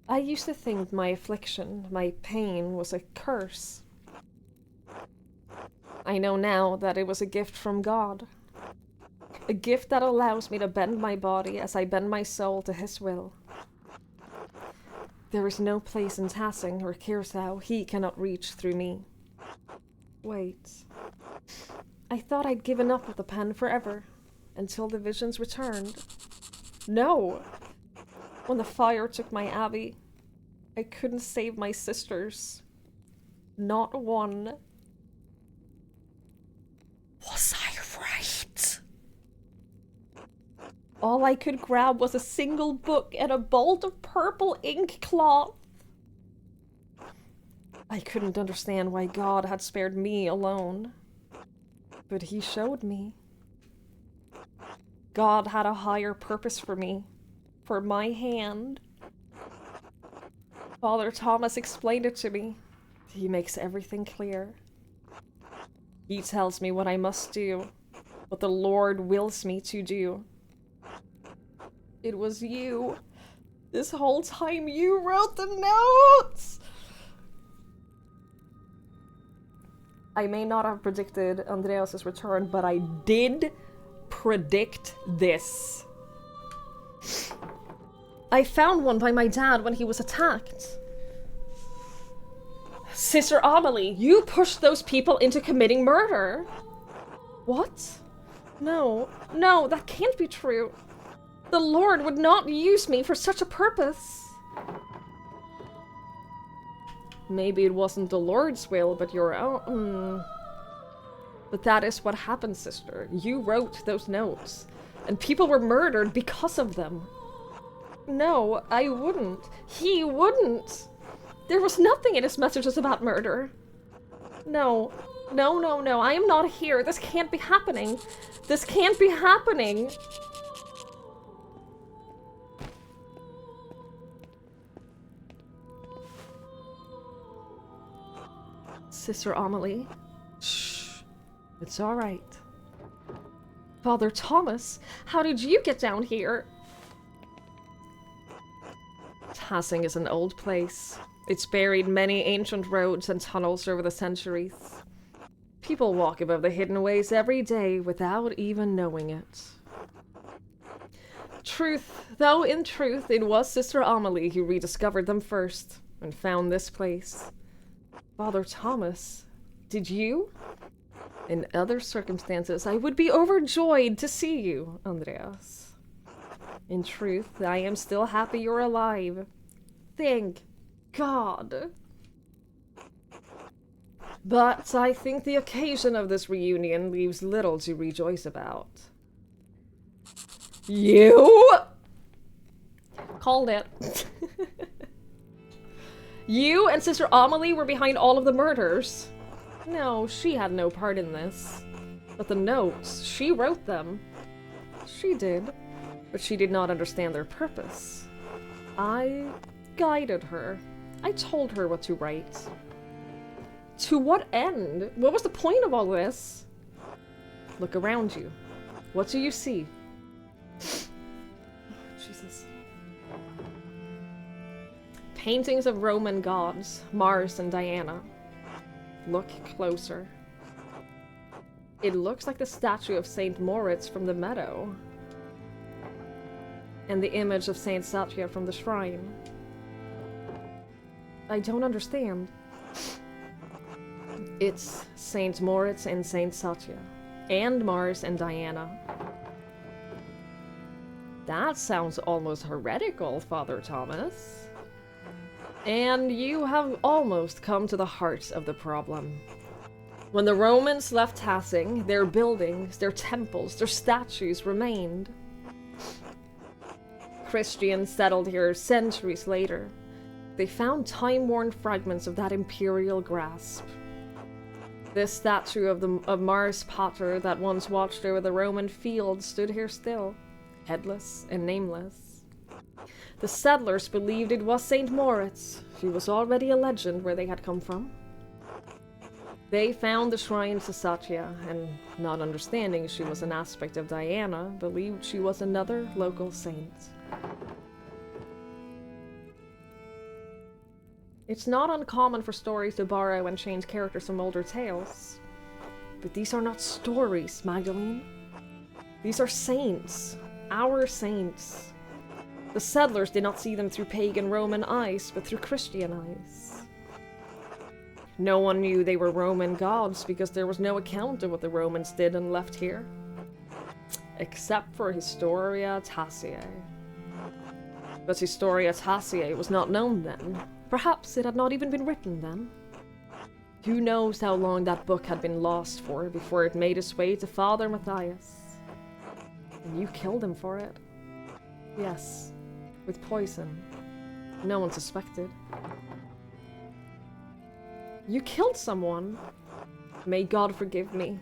[SPEAKER 3] I used to think my affliction, my pain, was a curse. I know now that it was a gift from God. A gift that allows me to bend my body as I bend my soul to His will. There is no place in Tassing or Kirsau He cannot reach through me. Wait. I thought I'd given up with the pen forever, until the visions returned. No! When the fire took my abbey, I couldn't save my sisters. Not one. Was I right? All I could grab was a single book and a bolt of purple ink cloth. I couldn't understand why God had spared me alone. But He showed me. God had a higher purpose for me, for my hand. Father Thomas explained it to me. He makes everything clear. He tells me what I must do, what the Lord wills me to do. It was you. This whole time you wrote the notes! I may not have predicted Andreas's return, but I did predict this. I found one by my dad when he was attacked. Sister Amelie, you pushed those people into committing murder. What? No, that can't be true. The Lord would not use me for such a purpose. Maybe it wasn't the Lord's will, but your own. But that is what happened, sister. You wrote those notes, and people were murdered because of them. No, I wouldn't. He wouldn't. There was nothing in his messages about murder. No. I am not here. This can't be happening. This can't be happening. Sister Amelie. Shh. It's all right. Father Thomas, how did you get down here? Tassing is an old place. It's buried many ancient roads and tunnels over the centuries. People walk above the hidden ways every day without even knowing it. Though in truth, it was Sister Amelie who rediscovered them first and found this place. Father Thomas, did you? In other circumstances, I would be overjoyed to see you, Andreas. In truth, I am still happy you're alive. Thank God. But I think the occasion of this reunion leaves little to rejoice about. You? Called it. You and Sister Amelie were behind all of the murders. No, she had no part in this. But the notes, she wrote them. She did. But she did not understand their purpose. I guided her. I told her what to write. To what end? What was the point of all this? Look around you. What do you see? Jesus. Paintings of Roman gods, Mars and Diana. Look closer. It looks like the statue of Saint Moritz from the meadow. And the image of Saint Satya from the shrine. I don't understand. It's Saint Moritz and Saint Satya. And Mars and Diana. That sounds almost heretical, Father Thomas. And you have almost come to the heart of the problem. When the Romans left Tassing, their buildings, their temples, their statues remained. Christians settled here centuries later. They found time-worn fragments of that imperial grasp. This statue of Mars Pater that once watched over the Roman fields stood here still, headless and nameless. The settlers believed it was Saint Moritz. She was already a legend where they had come from. They found the shrine to Satya, and not understanding she was an aspect of Diana, believed she was another local saint. It's not uncommon for stories to borrow and change characters from older tales. But these are not stories, Magdalene. These are saints. Our saints. The settlers did not see them through pagan Roman eyes, but through Christian eyes. No one knew they were Roman gods because there was no account of what the Romans did and left here. Except for Historia Taciae. But Historia Taciae was not known then. Perhaps it had not even been written then. Who knows how long that book had been lost for before it made its way to Father Matthias. And you killed him for it. Yes, with poison. No one suspected. You killed someone. May God forgive me.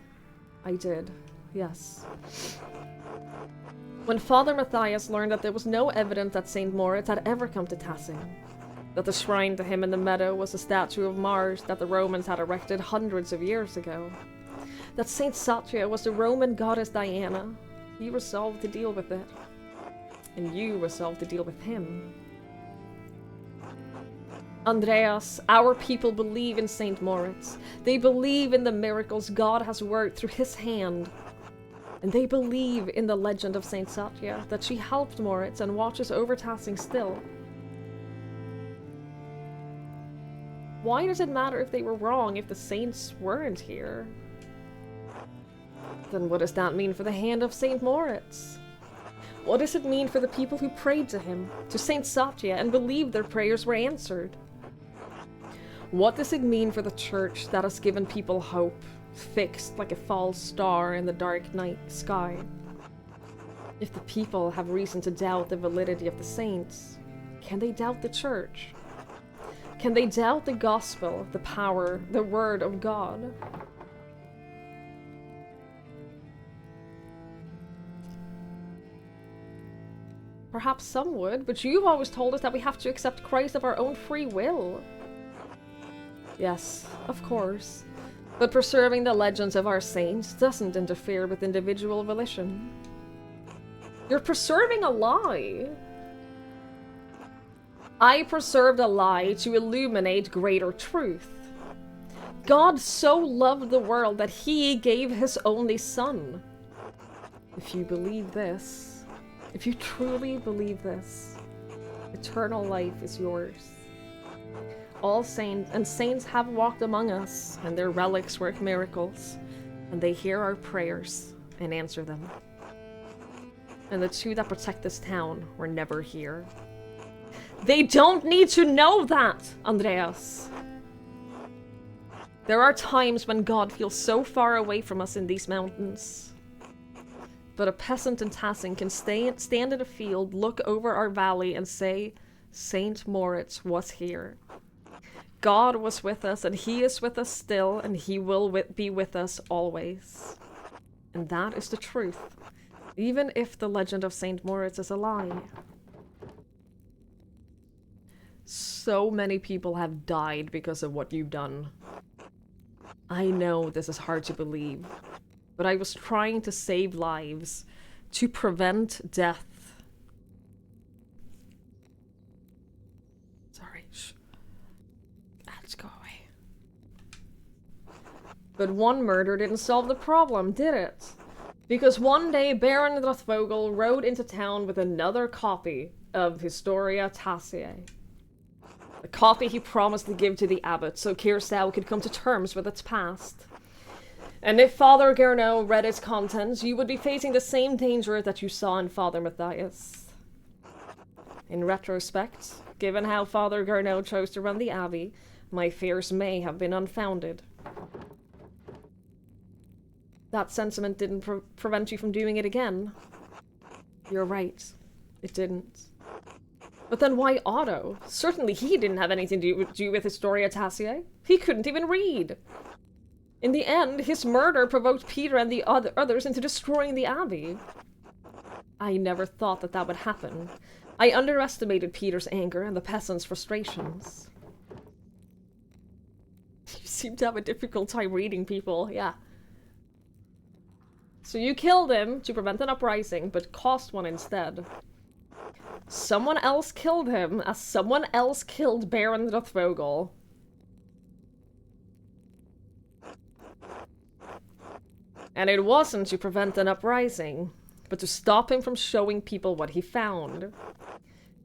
[SPEAKER 3] I did, yes. When Father Matthias learned that there was no evidence that St. Moritz had ever come to Tassing, that the shrine to him in the meadow was a statue of Mars that the Romans had erected hundreds of years ago, that St. Satya was the Roman goddess Diana, he resolved to deal with it. And you resolved to deal with him. Andreas, our people believe in St. Moritz. They believe in the miracles God has worked through his hand. And they believe in the legend of St. Satya, that she helped Moritz and watches over Tassing still. Why does it matter if they were wrong if the saints weren't here? Then what does that mean for the hand of St. Moritz? What does it mean for the people who prayed to him, to St. Satya, and believed their prayers were answered? What does it mean for the church that has given people hope, fixed like a false star in the dark night sky? If the people have reason to doubt the validity of the saints, can they doubt the church? Can they doubt the gospel, the power, the word of God? Perhaps some would, but you've always told us that we have to accept Christ of our own free will. Yes, of course. But preserving the legends of our saints doesn't interfere with individual volition. You're preserving a lie. I preserved a lie to illuminate greater truth. God so loved the world that he gave his only son. If you believe this, if you truly believe this, eternal life is yours. All saints have walked among us, and their relics work miracles, and they hear our prayers and answer them. And the two that protect this town were never here. They don't need to know that, Andreas. There are times when God feels so far away from us in these mountains. But a peasant in Tassing can stand in a field, look over our valley, and say, St. Moritz was here. God was with us, and he is with us still, and he will be with us always. And that is the truth, even if the legend of St. Moritz is a lie. So many people have died because of what you've done. I know this is hard to believe, but I was trying to save lives, to prevent death. Sorry, shh. Let's go away. But one murder didn't solve the problem, did it? Because one day Baron Drathvogel rode into town with another copy of Historia Taciae. A copy he promised to give to the abbot so Kirsau could come to terms with its past. And if Father Gernot read its contents, you would be facing the same danger that you saw in Father Matthias. In retrospect, given how Father Gernot chose to run the abbey, my fears may have been unfounded. That sentiment didn't prevent you from doing it again. You're right. It didn't. But then why Otto? Certainly he didn't have anything to do with Historia Taciae. He couldn't even read. In the end, his murder provoked Peter and the others into destroying the abbey. I never thought that would happen. I underestimated Peter's anger and the peasants' frustrations. You seem to have a difficult time reading people, yeah. So you killed him to prevent an uprising, but caused one instead. Someone else killed him, as someone else killed Baron Lothvogel. And it wasn't to prevent an uprising, but to stop him from showing people what he found.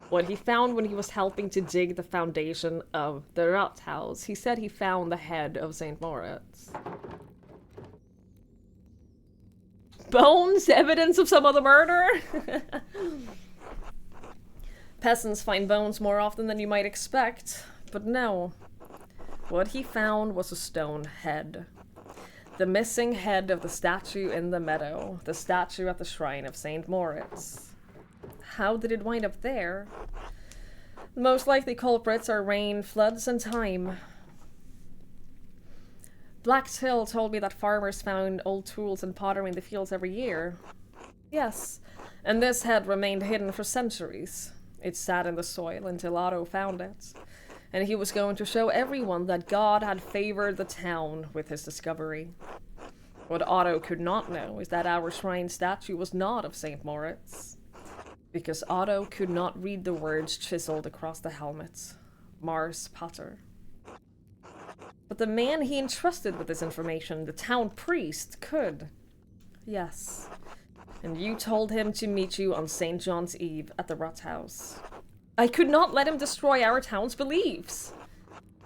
[SPEAKER 3] What he found when he was helping to dig the foundation of the Rathaus. He said he found the head of St. Moritz. Bones? Evidence of some other murder? Peasants find bones more often than you might expect, but no. What he found was a stone head. The missing head of the statue in the meadow, the statue at the shrine of St. Moritz. How did it wind up there? The most likely culprits are rain, floods, and time. Black Till told me that farmers found old tools and pottery in the fields every year. Yes, and this head remained hidden for centuries. It sat in the soil until Otto found it, and he was going to show everyone that God had favored the town with his discovery. What Otto could not know is that our shrine statue was not of St. Moritz, because Otto could not read the words chiseled across the helmet. Mars Pater. But the man he entrusted with this information, the town priest, could. Yes. And you told him to meet you on St. John's Eve at the Rathaus. I could not let him destroy our town's beliefs.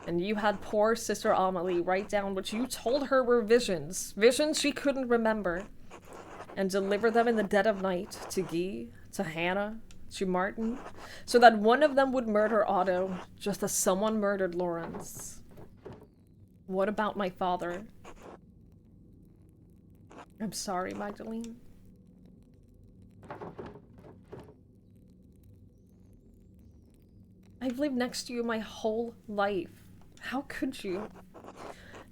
[SPEAKER 3] And you had poor Sister Amelie write down what you told her were visions. Visions she couldn't remember. And deliver them in the dead of night to Guy, to Hannah, to Martin, so that one of them would murder Otto, just as someone murdered Lawrence. What about my father? I'm sorry, Magdalene. I've lived next to you my whole life. How could you?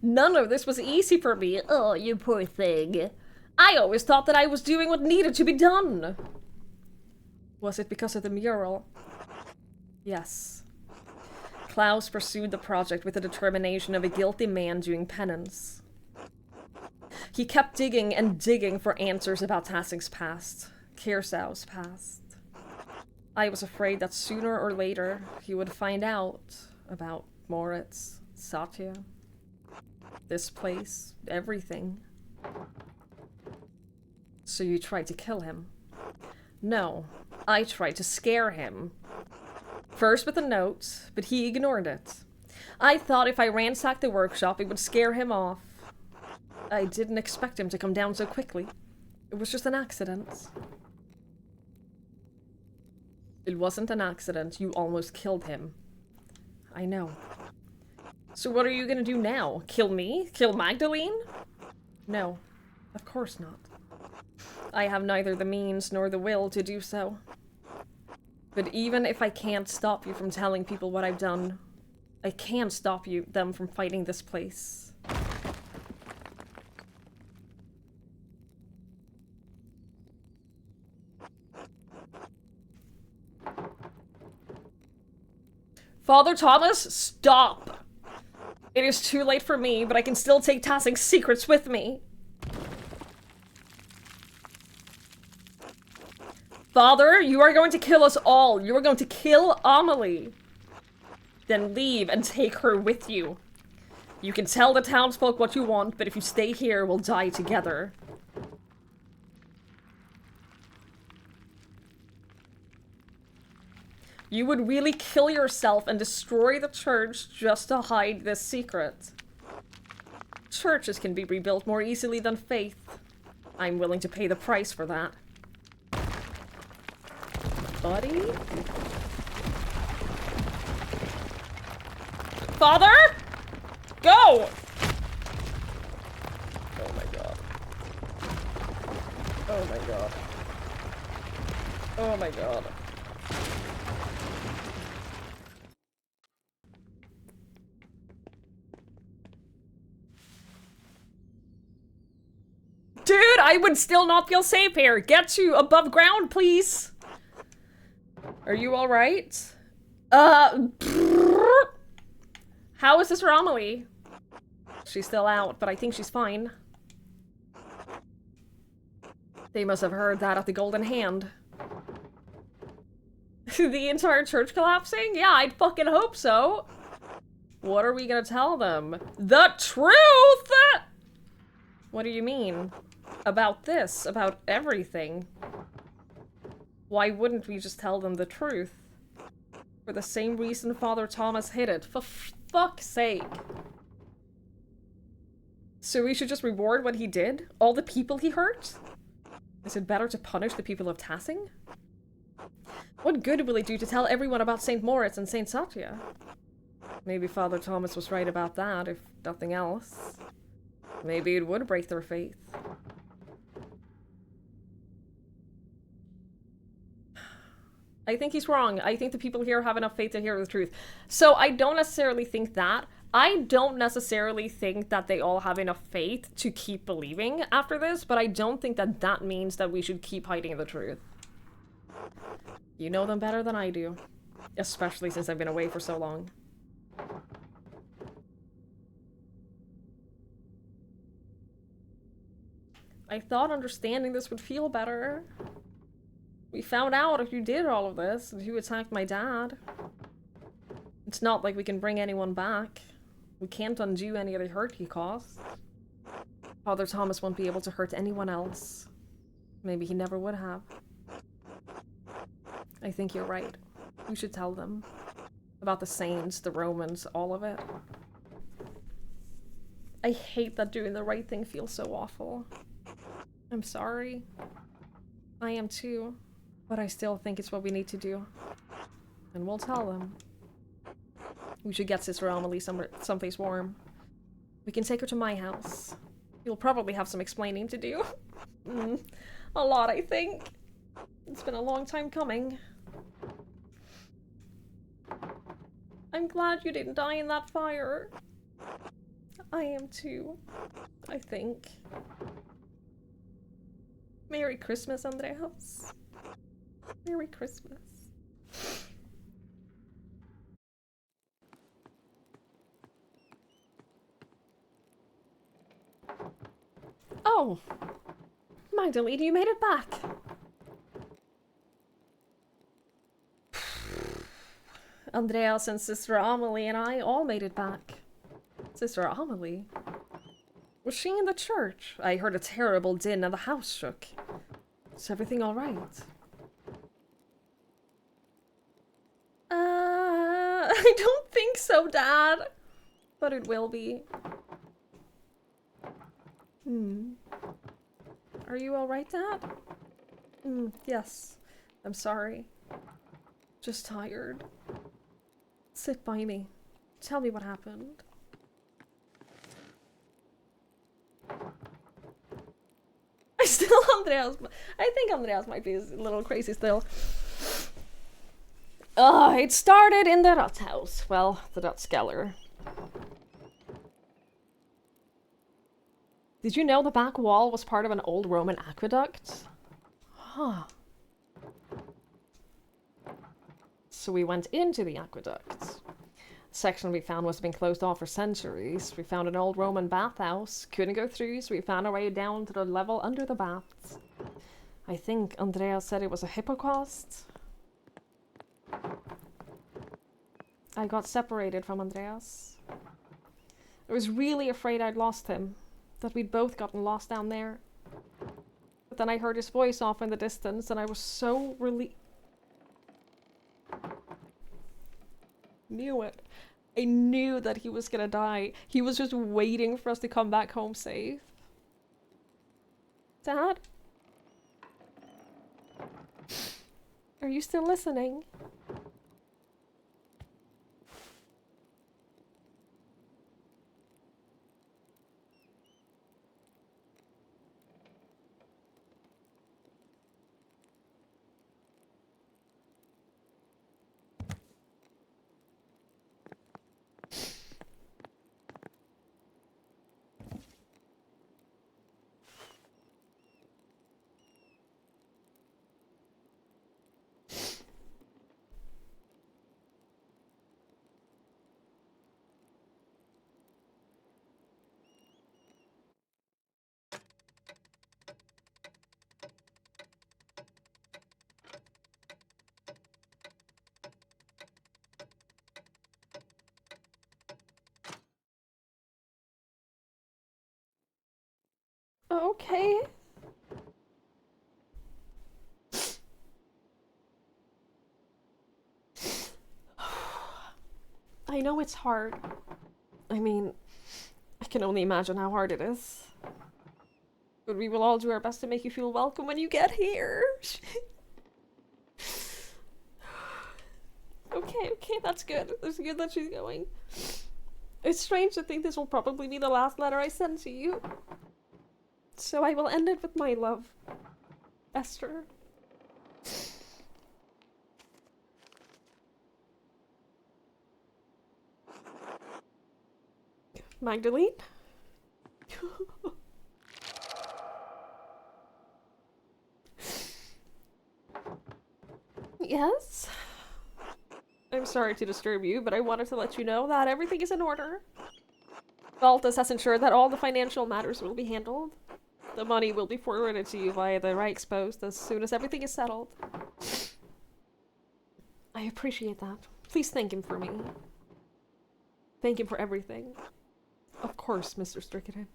[SPEAKER 3] None of this was easy for me. Oh, you poor thing. I always thought that I was doing what needed to be done. Was it because of the mural? Yes. Klaus pursued the project with the determination of a guilty man doing penance. He kept digging and digging for answers about Tassing's past, Kirsau's past. I was afraid that sooner or later he would find out about Moritz, Satya, this place, everything. So you tried to kill him? No, I tried to scare him. First with a note, but he ignored it. I thought if I ransacked the workshop, it would scare him off. I didn't expect him to come down so quickly. It was just an accident. It wasn't an accident. You almost killed him. I know. So what are you gonna do now? Kill me? Kill Magdalene? No, of course not. I have neither the means nor the will to do so. But even if I can't stop you from telling people what I've done, I can stop them from fighting this place. Father Thomas, stop! It is too late for me, but I can still take Tassing's secrets with me. Father, you are going to kill us all. You are going to kill Amelie. Then leave and take her with you. You can tell the townsfolk what you want, but if you stay here, we'll die together. You would really kill yourself and destroy the church just to hide this secret. Churches can be rebuilt more easily than faith. I'm willing to pay the price for that. Buddy? Father? Go! Oh my god. Oh my god. Oh my god. Dude, I would still not feel safe here. Get you above ground, please. Are you alright? How is Sister Amelie? She's still out, but I think she's fine. They must have heard that at the Golden Hand. The entire church collapsing? Yeah, I'd fucking hope so. What are we gonna tell them? The truth! What do you mean? About this? About everything? Why wouldn't we just tell them the truth? For the same reason Father Thomas hid it. For fuck's sake. So we should just reward what he did? All the people he hurt? Is it better to punish the people of Tassing? What good will it do to tell everyone about St. Moritz and St. Satya? Maybe Father Thomas was right about that, if nothing else. Maybe it would break their faith. I think he's wrong. I think the people here have enough faith to hear the truth. So I don't necessarily think that. I don't necessarily think that they all have enough faith to keep believing after this, but I don't think that that means that we should keep hiding the truth. You know them better than I do. Especially since I've been away for so long. I thought understanding this would feel better. We found out who did all of this and who attacked my dad. It's not like we can bring anyone back. We can't undo any of the hurt he caused. Father Thomas won't be able to hurt anyone else. Maybe he never would have. I think you're right. We should tell them. About the saints, the Romans, all of it. I hate that doing the right thing feels so awful. I'm sorry. I am too. But I still think it's what we need to do. And we'll tell them. We should get Sister Amelie someplace warm. We can take her to my house. You'll probably have some explaining to do. A lot, I think. It's been a long time coming. I'm glad you didn't die in that fire. I am too, I think. Merry Christmas, Andreas. Merry Christmas. Oh! Magdalene, you made it back! Andreas and Sister Amelie and I all made it back. Sister Amelie? Was she in the church? I heard a terrible din and the house shook. Is everything alright? I don't think so, Dad. But it will be. Are you alright, Dad? Yes. I'm sorry. Just tired. Sit by me. Tell me what happened. I think Andreas might be a little crazy still. It started in the Ratshaus. Well, the Ratskeller. Did you know the back wall was part of an old Roman aqueduct? Huh. So we went into the aqueduct. The section we found must have been closed off for centuries. We found an old Roman bathhouse. Couldn't go through, so we found our way down to the level under the baths. I think Andreas said it was a hippocaust. I got separated from Andreas. I was really afraid I'd lost him. That we'd both gotten lost down there. But then I heard his voice off in the distance and I was so relieved. Knew it. I knew that he was gonna die. He was just waiting for us to come back home safe. Dad? Are you still listening? Okay. I know it's hard. I mean, I can only imagine how hard it is. But we will all do our best to make you feel welcome when you get here. Okay, that's good. It's good that she's going. It's strange to think this will probably be the last letter I send to you. So I will end it with my love. Esther. Magdalene? Yes? I'm sorry to disturb you, but I wanted to let you know that everything is in order. Valtus has ensured that all the financial matters will be handled. The money will be forwarded to you via the Reichspost as soon as everything is settled. I appreciate that. Please thank him for me. Thank him for everything. Of course, Mr. Strickland.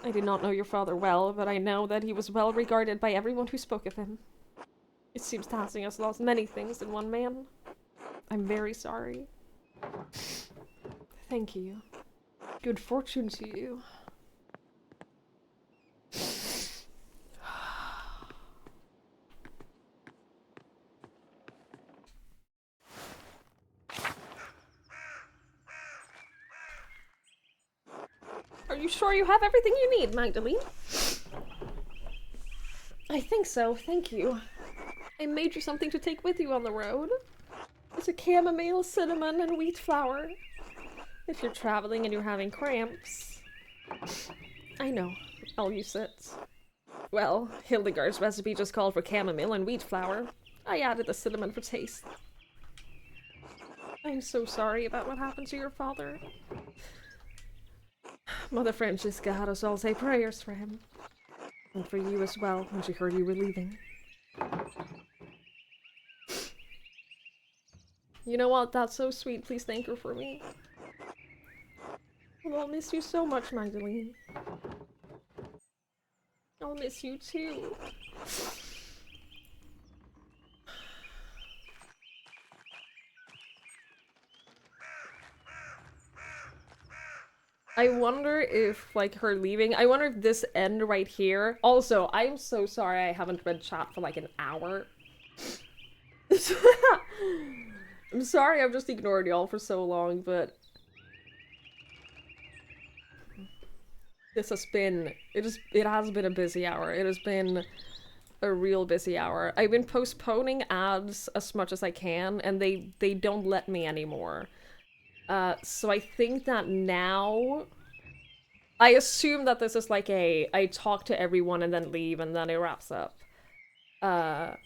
[SPEAKER 3] I did not know your father well, but I know that he was well regarded by everyone who spoke of him. It seems Tassing has lost many things in one man. I'm very sorry. Thank you. Good fortune to you. Are you sure you have everything you need, Magdalene? I think so, thank you. I made you something to take with you on the road. It's a chamomile, cinnamon, and wheat flour. If you're traveling and you're having cramps. I know, I'll use it. Well, Hildegard's recipe just called for chamomile and wheat flour. I added the cinnamon for taste. I'm so sorry about what happened to your father. Mother Francisca had us all say prayers for him. And for you as well, when she heard you were leaving. You know what? That's so sweet. Please thank her for me. And I'll miss you so much, Magdalene. I'll miss you too. I wonder if, like, her leaving, I wonder if this end right here. Also, I'm so sorry I haven't read chat for like an hour. I'm sorry I've just ignored y'all for so long, but this has been, it has been a busy hour. It has been a real busy hour. I've been postponing ads as much as I can, and they don't let me anymore. So I think that now, I assume that this is like a, I talk to everyone and then leave and then it wraps up. But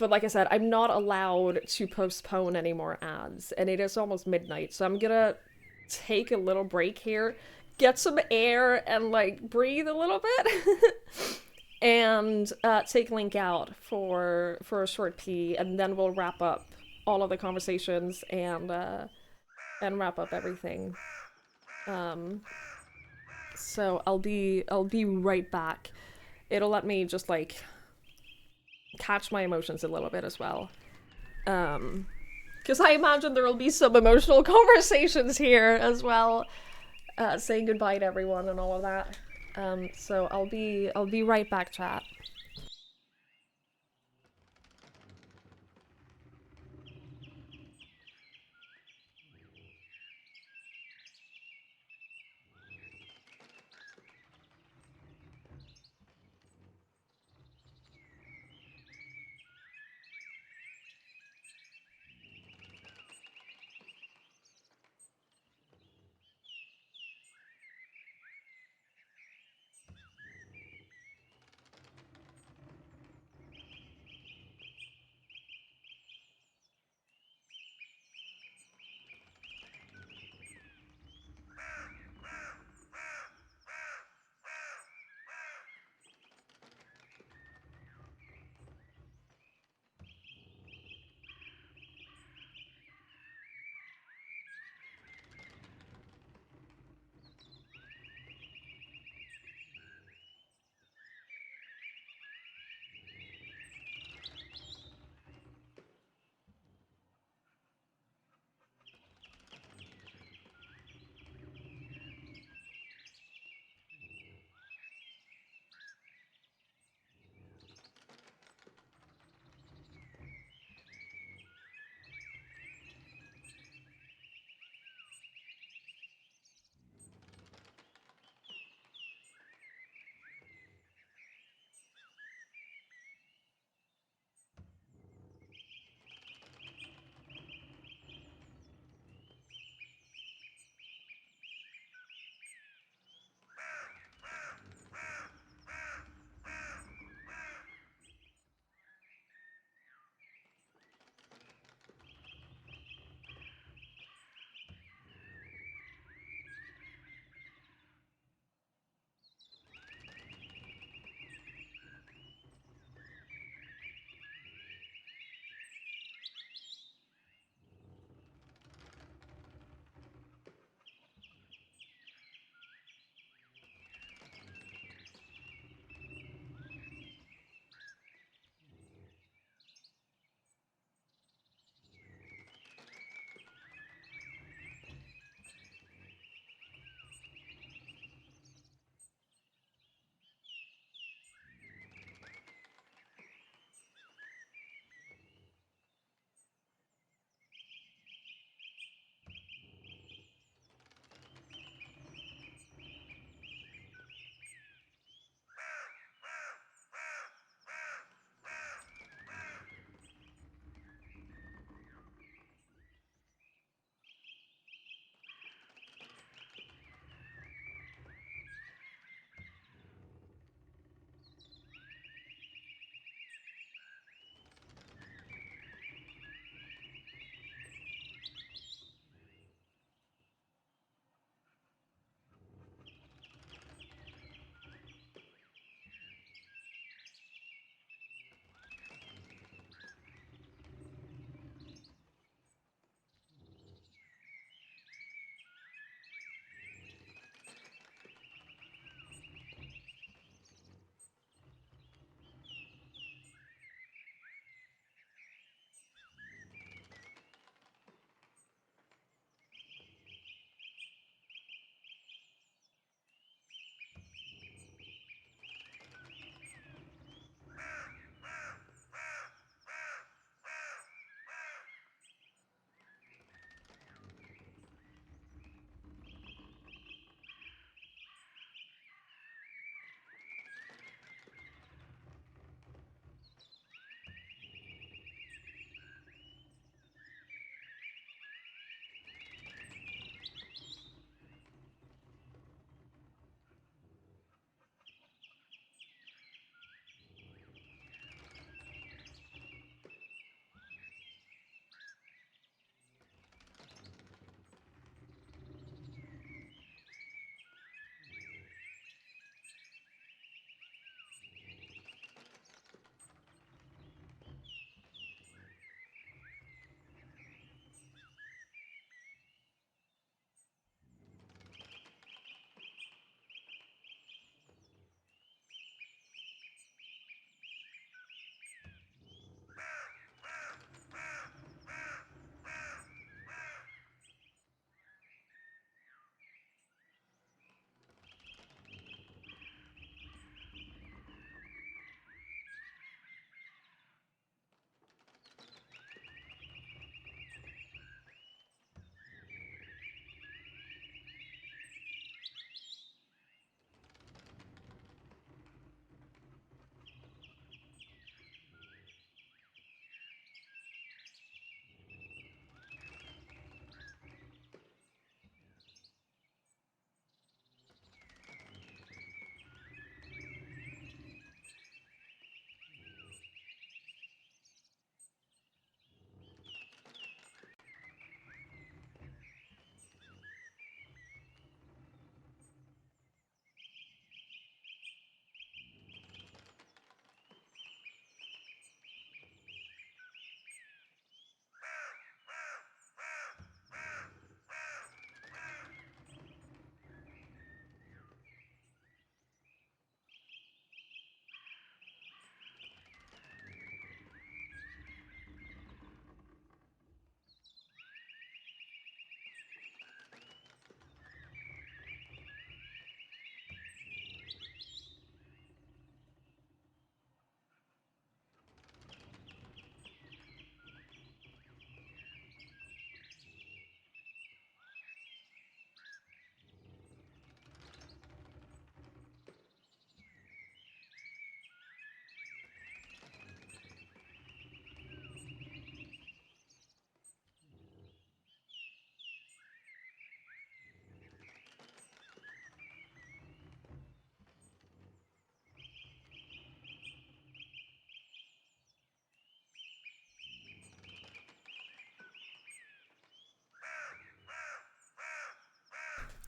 [SPEAKER 3] like I said, I'm not allowed to postpone any more ads, and it is almost midnight, so I'm gonna take a little break here, get some air, and like breathe a little bit, and take Link out for a short pee, and then we'll wrap up all of the conversations and wrap up everything. So I'll be right back. It'll let me just like catch my emotions a little bit as well. Because I imagine there will be some emotional conversations here as well, saying goodbye to everyone and all of that. So I'll be right back, chat.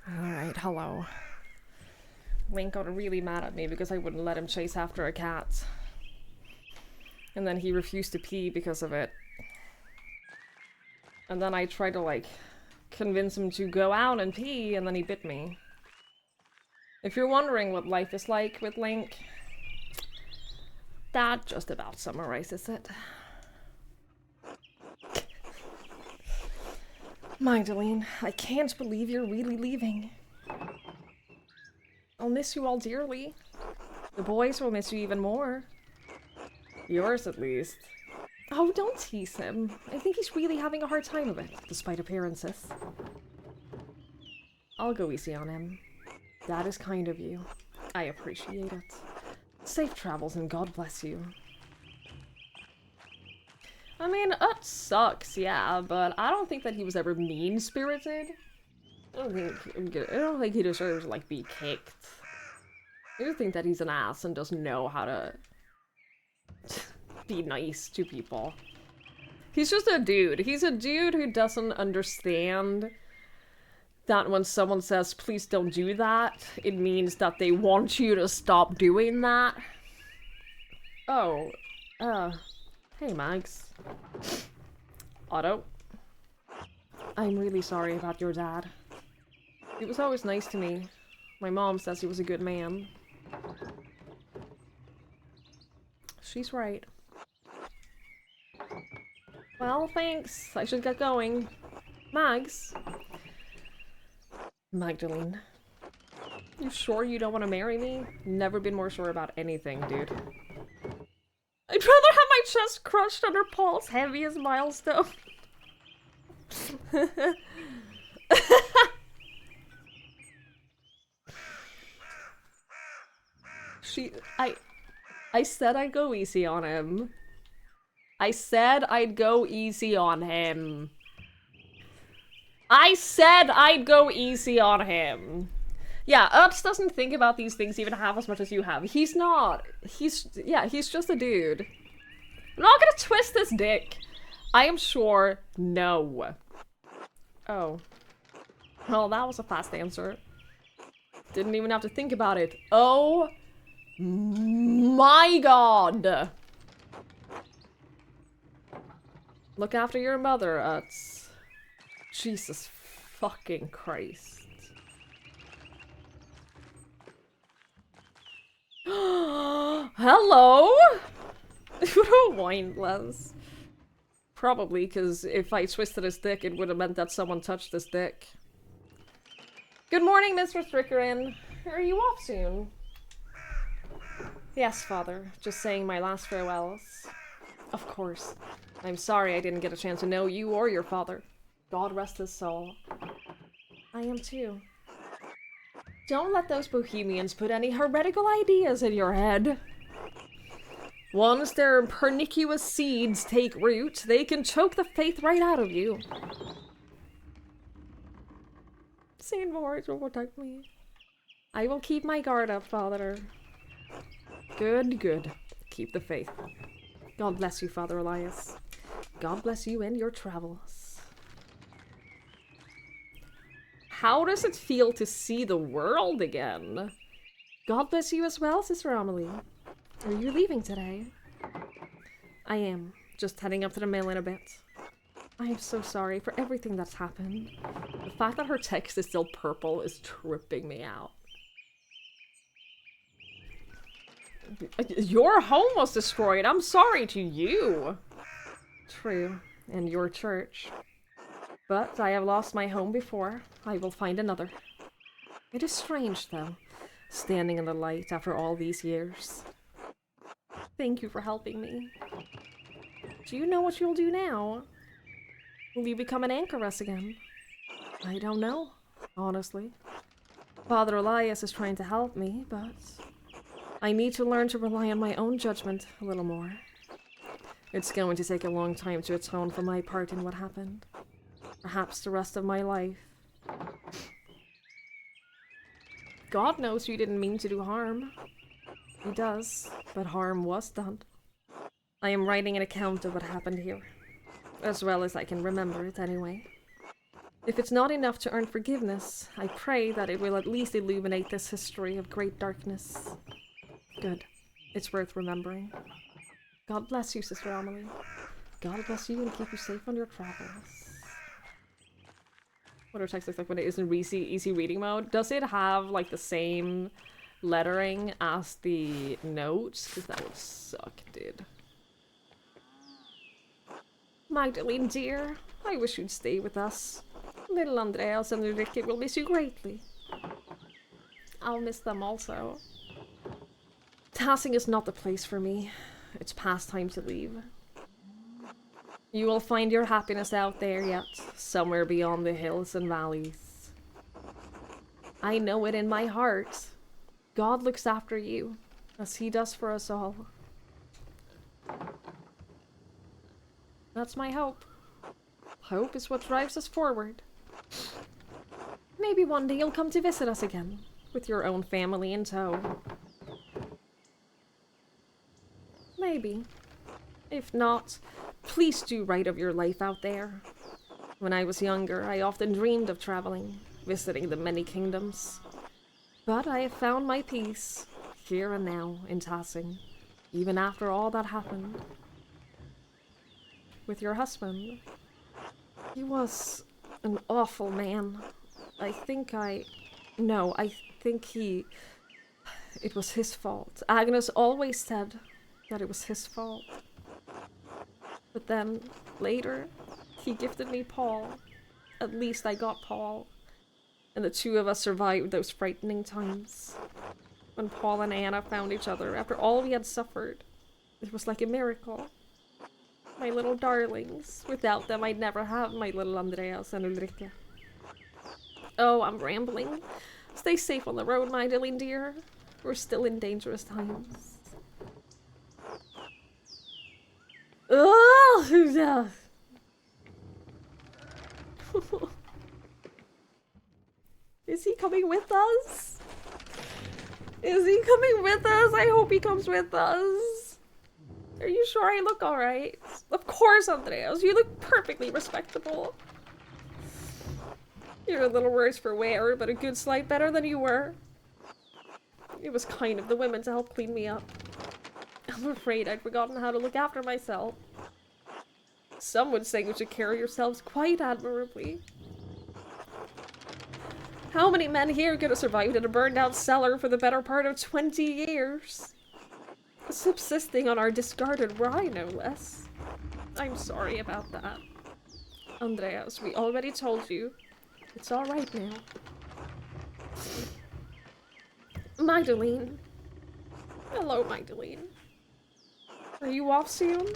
[SPEAKER 3] Alright, hello. Link got really mad at me because I wouldn't let him chase after a cat. And then he refused to pee because of it. And then I tried to, like, convince him to go out and pee, and then he bit me. If you're wondering what life is like with Link, that just about summarizes it. Magdalene, I can't believe you're really leaving. I'll miss you all dearly. The boys will miss you even more. Yours, at least. Oh, don't tease him. I think he's really having a hard time of it, despite appearances. I'll go easy on him. That is kind of you. I appreciate it. Safe travels and God bless you. I mean, it sucks, yeah, but I don't think that he was ever mean-spirited. I don't think he deserves to, like, be kicked. I just think that he's an ass and doesn't know how to be nice to people. He's just a dude. He's a dude who doesn't understand that when someone says, please don't do that, it means that they want you to stop doing that. Oh, hey Mags. Otto. I'm really sorry about your dad. He was always nice to me. My mom says he was a good man. She's right. Well, thanks. I should get going. Mags? Magdalene. You sure you don't want to marry me? Never been more sure about anything, dude. I'd rather have my chest crushed under Paul's heaviest milestone. I said I'd go easy on him. I said I'd go easy on him. I said I'd go easy on him. Yeah, Ups doesn't think about these things even half as much as you have. He's not. He's just a dude. I'm not gonna twist his dick. I am sure no. Oh. Well, that was a fast answer. Didn't even have to think about it. Oh my god. Look after your mother, Uts. Jesus fucking Christ. Hello? What a windless. Probably, because if I twisted his dick, it would have meant that someone touched his dick. Good morning, Mr. Strickerin. Are you off soon? Yes, father. Just saying my last farewells. Of course. I'm sorry I didn't get a chance to know you or your father. God rest his soul. I am too. Don't let those bohemians put any heretical ideas in your head. Once their pernicious seeds take root, they can choke the faith right out of you. Saint Moritz will protect me. I will keep my guard up, father. Good, good. Keep the faith. God bless you, Father Elias. God bless you and your travels. How does it feel to see the world again? God bless you as well, Sister Amelie. Are you leaving today? I am. Just heading up to the mill in a bit. I am so sorry for everything that's happened. The fact that her text is still purple is tripping me out. Your home was destroyed. I'm sorry to you. True. And your church. But I have lost my home before. I will find another. It is strange, though, standing in the light after all these years. Thank you for helping me. Do you know what you'll do now? Will you become an anchoress again? I don't know, honestly. Father Elias is trying to help me, but I need to learn to rely on my own judgment a little more. It's going to take a long time to atone for my part in what happened. Perhaps the rest of my life. God knows you didn't mean to do harm. He does, but harm was done. I am writing an account of what happened here. As well as I can remember it anyway. If it's not enough to earn forgiveness, I pray that it will at least illuminate this history of great darkness. Good. It's worth remembering. God bless you, Sister Amelie. God bless you and keep you safe on your travels. What our text looks like when it is in easy reading mode. Does it have like the same lettering as the notes? Because that would suck, dude. Magdalene, dear, I wish you'd stay with us. Little Andreas and Ulrike will miss you greatly. I'll miss them also. Tassing is not the place for me. It's past time to leave. You will find your happiness out there yet, somewhere beyond the hills and valleys. I know it in my heart. God looks after you, as he does for us all. That's my hope. Hope is what drives us forward. Maybe one day you'll come to visit us again, with your own family in tow. Maybe. If not, please do write of your life out there. When I was younger, I often dreamed of traveling, visiting the many kingdoms. But I have found my peace, here and now, in Tassing, even after all that happened. With your husband. He was an awful man. I think it was his fault. Agnes always said that it was his fault. But then, later, he gifted me Paul. At least I got Paul. And the two of us survived those frightening times. When Paul and Anna found each other after all we had suffered. It was like a miracle. My little darlings. Without them, I'd never have my little Andreas and Ulrike. Oh, I'm rambling. Stay safe on the road, Magdalene dear. We're still in dangerous times. Oh! Is he coming with us? Is he coming with us? I hope he comes with us. Are you sure I look alright? Of course, Andreas. You look perfectly respectable. You're a little worse for wear, but a good sight better than you were. It was kind of the women to help clean me up. I'm afraid I'd forgotten how to look after myself. Some would say you should carry yourselves quite admirably. How many men here could have survived in a burned-out cellar for the better part of 20 years? Subsisting on our discarded rye, no less. I'm sorry about that. Andreas, we already told you. It's alright now. Magdalene. Hello, Magdalene. Are you off soon?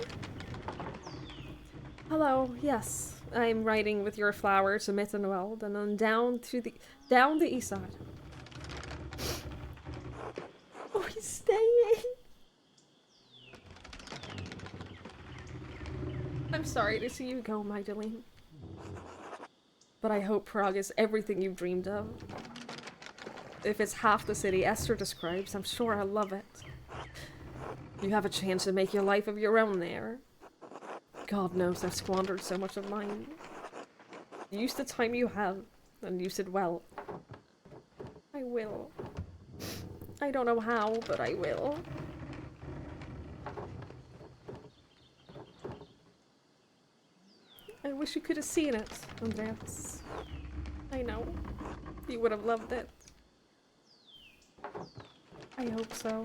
[SPEAKER 3] Hello, yes. I'm riding with your flower to Mittenwald and then down the east side. Oh, he's staying. I'm sorry to see you go, Magdalene. But I hope Prague is everything you've dreamed of. If it's half the city Esther describes, I'm sure I'll love it. You have a chance to make your life of your own there. God knows I've squandered so much of mine. Use the time you have, and use it well. I will. I don't know how, but I will. I wish you could have seen it, Andreas. I know. You would have loved it. I hope so.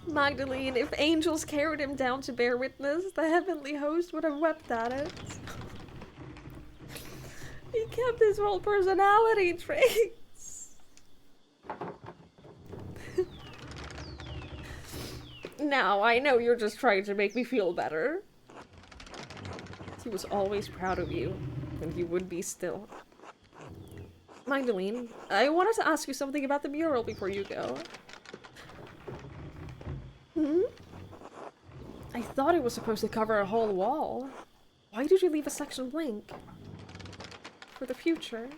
[SPEAKER 3] Magdalene, if angels carried him down to bear witness, the heavenly host would have wept at it. He kept his whole personality traits. Now, I know you're just trying to make me feel better. He was always proud of you, and he would be still. Magdalene, I wanted to ask you something about the mural before you go. I thought it was supposed to cover a whole wall. Why did you leave a section blank? For the future.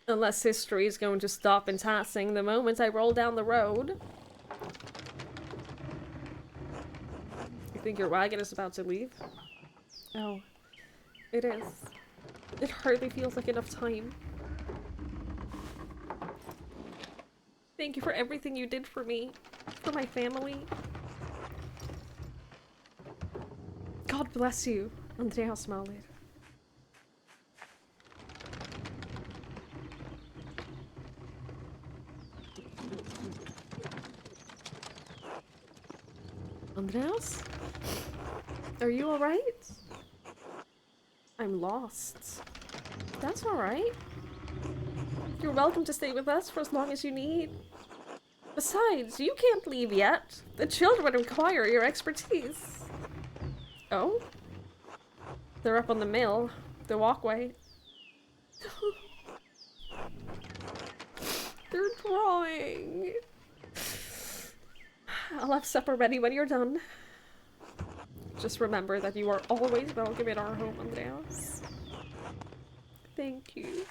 [SPEAKER 3] Unless history is going to stop in Tassing the moment I roll down the road. You think your wagon is about to leave? Oh, it is. It hardly feels like enough time. Thank you for everything you did for me, for my family. God bless you, Andreas Mahler. Andreas? Are you alright? I'm lost. That's alright. You're welcome to stay with us for as long as you need. Besides, you can't leave yet. The children require your expertise. Oh? They're up on the mill, the walkway. They're drawing. I'll have supper ready when you're done. Just remember that you are always welcome in our home, Andreas. Thank you.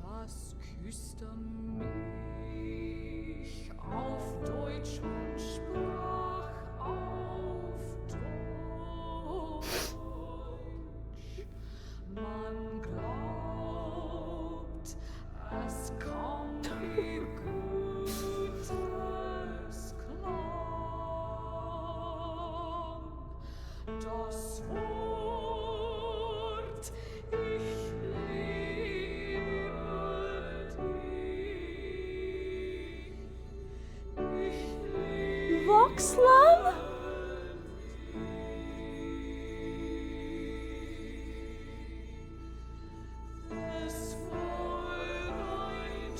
[SPEAKER 5] Das küsste mich auf Deutsch und sprach auf Deutsch. Man glaubt, es kam wie gutes Glas. das Wort, ich liebe dich. Ich liebe
[SPEAKER 3] Voxlove?
[SPEAKER 5] es voll ein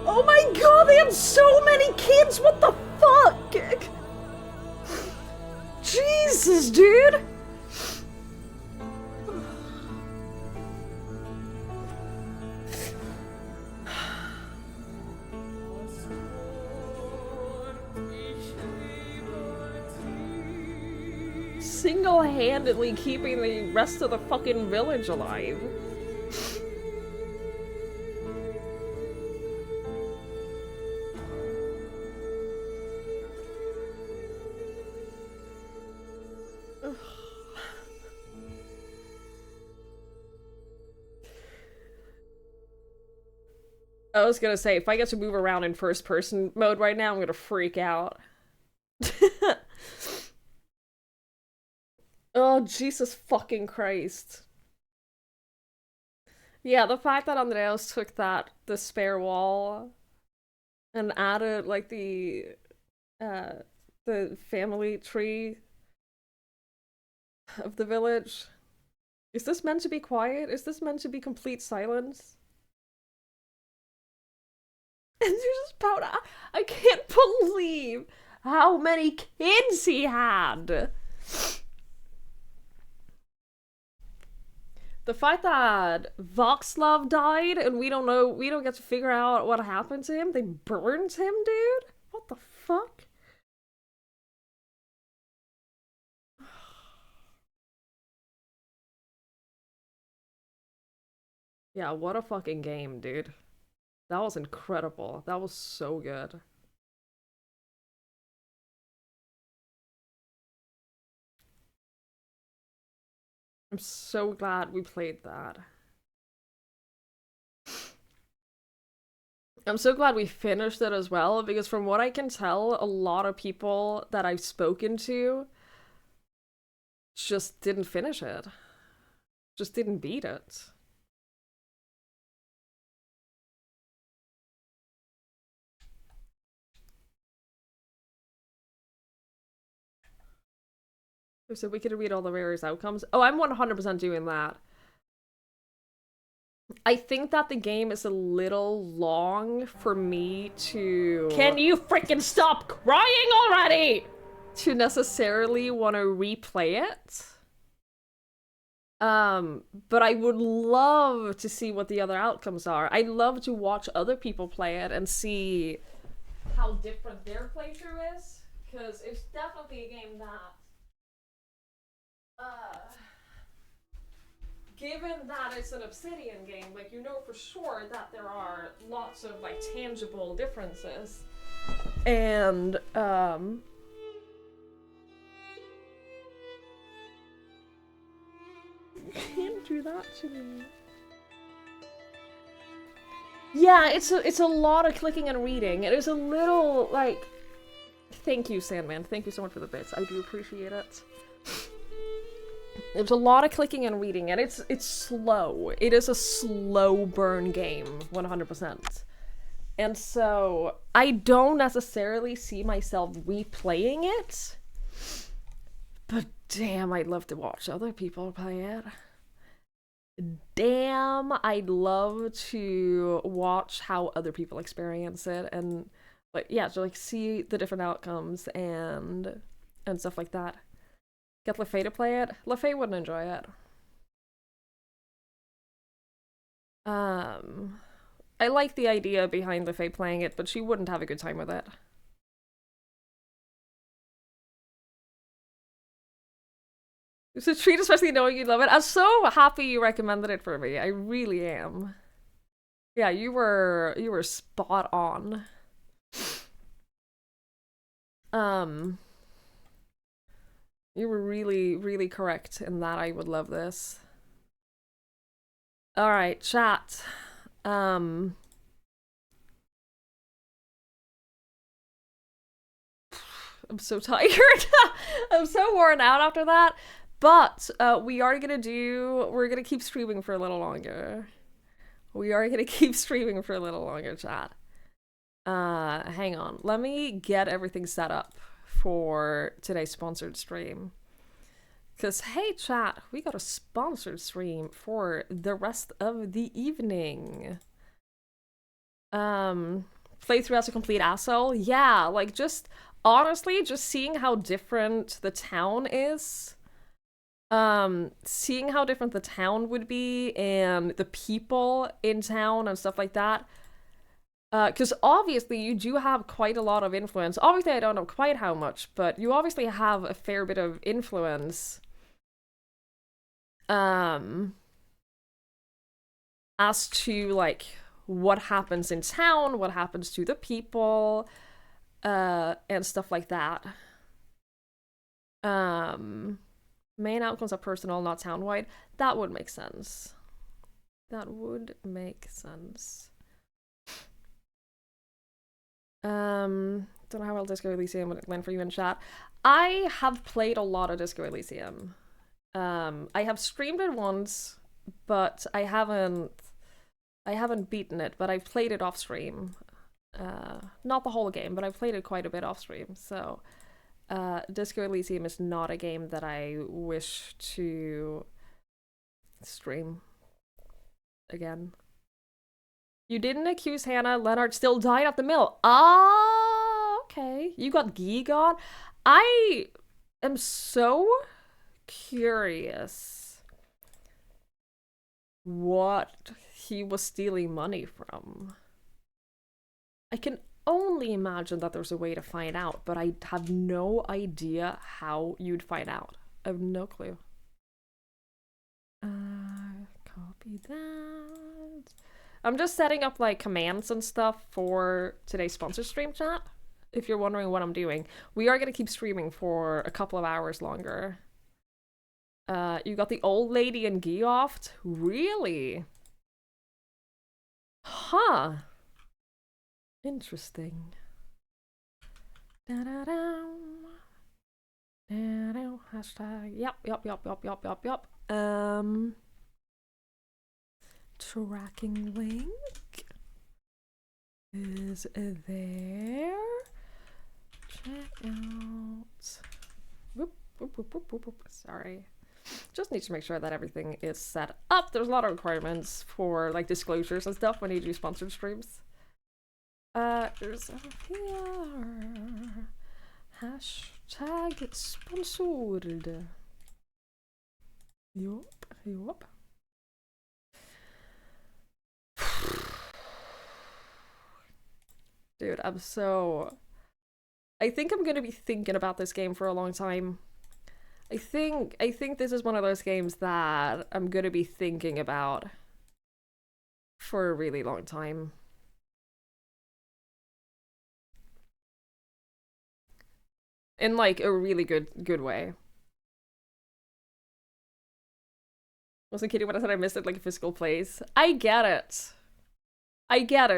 [SPEAKER 3] Oh my god, they had so many kids! What the fuck? Jesus, dude! Single-handedly keeping the rest of the fucking village alive. I was gonna say, if I get to move around in first-person mode right now, I'm gonna freak out. Oh, Jesus fucking Christ. Yeah, the fact that Andreas took the spare wall and added, like, the family tree of the village. Is this meant to be quiet? Is this meant to be complete silence? And you're just about to, I can't believe how many kids he had. The fact that Voxlove died and we don't get to figure out what happened to him. They burned him, dude? What the fuck? Yeah, what a fucking game, dude. That was incredible. That was so good. I'm so glad we played that. I'm so glad we finished it as well, because from what I can tell, a lot of people that I've spoken to just didn't finish it. Just didn't beat it. So we could read all the various outcomes. Oh, I'm 100% doing that. I think that the game is a little long for me to... Can you freaking stop crying already? To necessarily want to replay it. But I would love to see what the other outcomes are. I'd love to watch other people play it and see how different their playthrough is. Because it's definitely a game that... given that it's an Obsidian game, like, you know for sure that there are lots of, like, tangible differences. And, you can't do that to me. Yeah, it's a lot of clicking and reading. It is a little, like... Thank you, Sandman. Thank you so much for the bits. I do appreciate it. There's a lot of clicking and reading, and it's slow. It is a slow burn game, 100%. And so, I don't necessarily see myself replaying it, but damn, I'd love to watch other people play it. Damn, I'd love to watch how other people experience it, and, like, yeah, to, like, see the different outcomes and stuff like that. Get LaFay to play it? LaFay wouldn't enjoy it. I like the idea behind LaFay playing it, but she wouldn't have a good time with it. It's a treat, especially knowing you love it. I'm so happy you recommended it for me. I really am. Yeah, you were spot on. You were really, really correct in that. I would love this. Alright, chat. I'm so tired. I'm so worn out after that. But we're gonna keep streaming for a little longer. We are gonna keep streaming for a little longer, chat. Hang on. Let me get everything set up for today's sponsored stream. Because, hey, chat, we got a sponsored stream for the rest of the evening. Playthrough as a complete asshole? Yeah, like, honestly, just seeing how different the town is. Seeing how different the town would be and the people in town and stuff like that. Because obviously you do have quite a lot of influence. Obviously I don't know quite how much, but you obviously have a fair bit of influence. As to, like, what happens in town, what happens to the people, and stuff like that. Main outcomes are personal, not town-wide. That would make sense. That would make sense. Don't know how well Disco Elysium would land for you in chat. I have played a lot of Disco Elysium. I have streamed it once, but I haven't beaten it, but I've played it off stream. Not the whole game, but I've played it quite a bit off stream, so Disco Elysium is not a game that I wish to stream again. You didn't accuse Hannah. Leonard still died at the mill. Ah, okay. You got Gigon. I am so curious what he was stealing money from. I can only imagine that there's a way to find out, but I have no idea how you'd find out. I have no clue. Copy that. I'm just setting up, like, commands and stuff for today's sponsor stream, chat. If you're wondering what I'm doing. We are gonna keep streaming for a couple of hours longer. You got the old lady in Geoft? Really? Huh. Interesting. Da-da-da. Da-da. Hashtag. Yep. Tracking link is there. Check out. Whoop. Sorry. Just need to make sure that everything is set up. There's a lot of requirements for, like, disclosures and stuff when you do sponsored streams. There's here. Hashtag sponsored. Yup. Dude, I think I'm gonna be thinking about this game for a long time. I think this is one of those games that I'm gonna be thinking about for a really long time. In, like, a really good way. Wasn't kidding when I said I missed it, like, a physical place. I get it.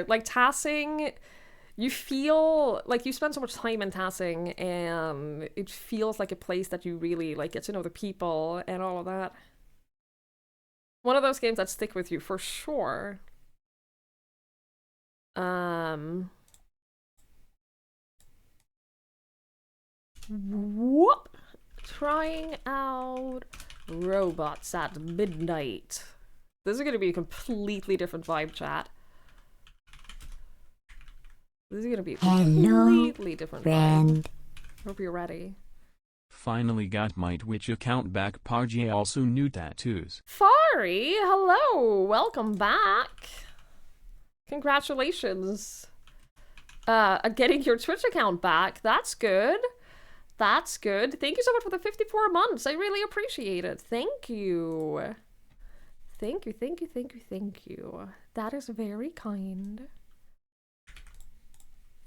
[SPEAKER 3] Like, Tassing, you feel like you spend so much time in Tassing, and it feels like a place that you really, like, get to know the people and all of that. One of those games that stick with you for sure. Whoop! Trying out robots at midnight. This is gonna be a completely different vibe, chat. This is gonna be a completely different
[SPEAKER 1] friend.
[SPEAKER 3] vibe. Hope you're ready.
[SPEAKER 2] Finally got my Twitch account back. Parjay also new tattoos.
[SPEAKER 3] Fari, hello! Welcome back! Congratulations. At getting your Twitch account back. That's good. That's good. Thank you so much for the 54 months. I really appreciate it. Thank you. Thank you. That is very kind.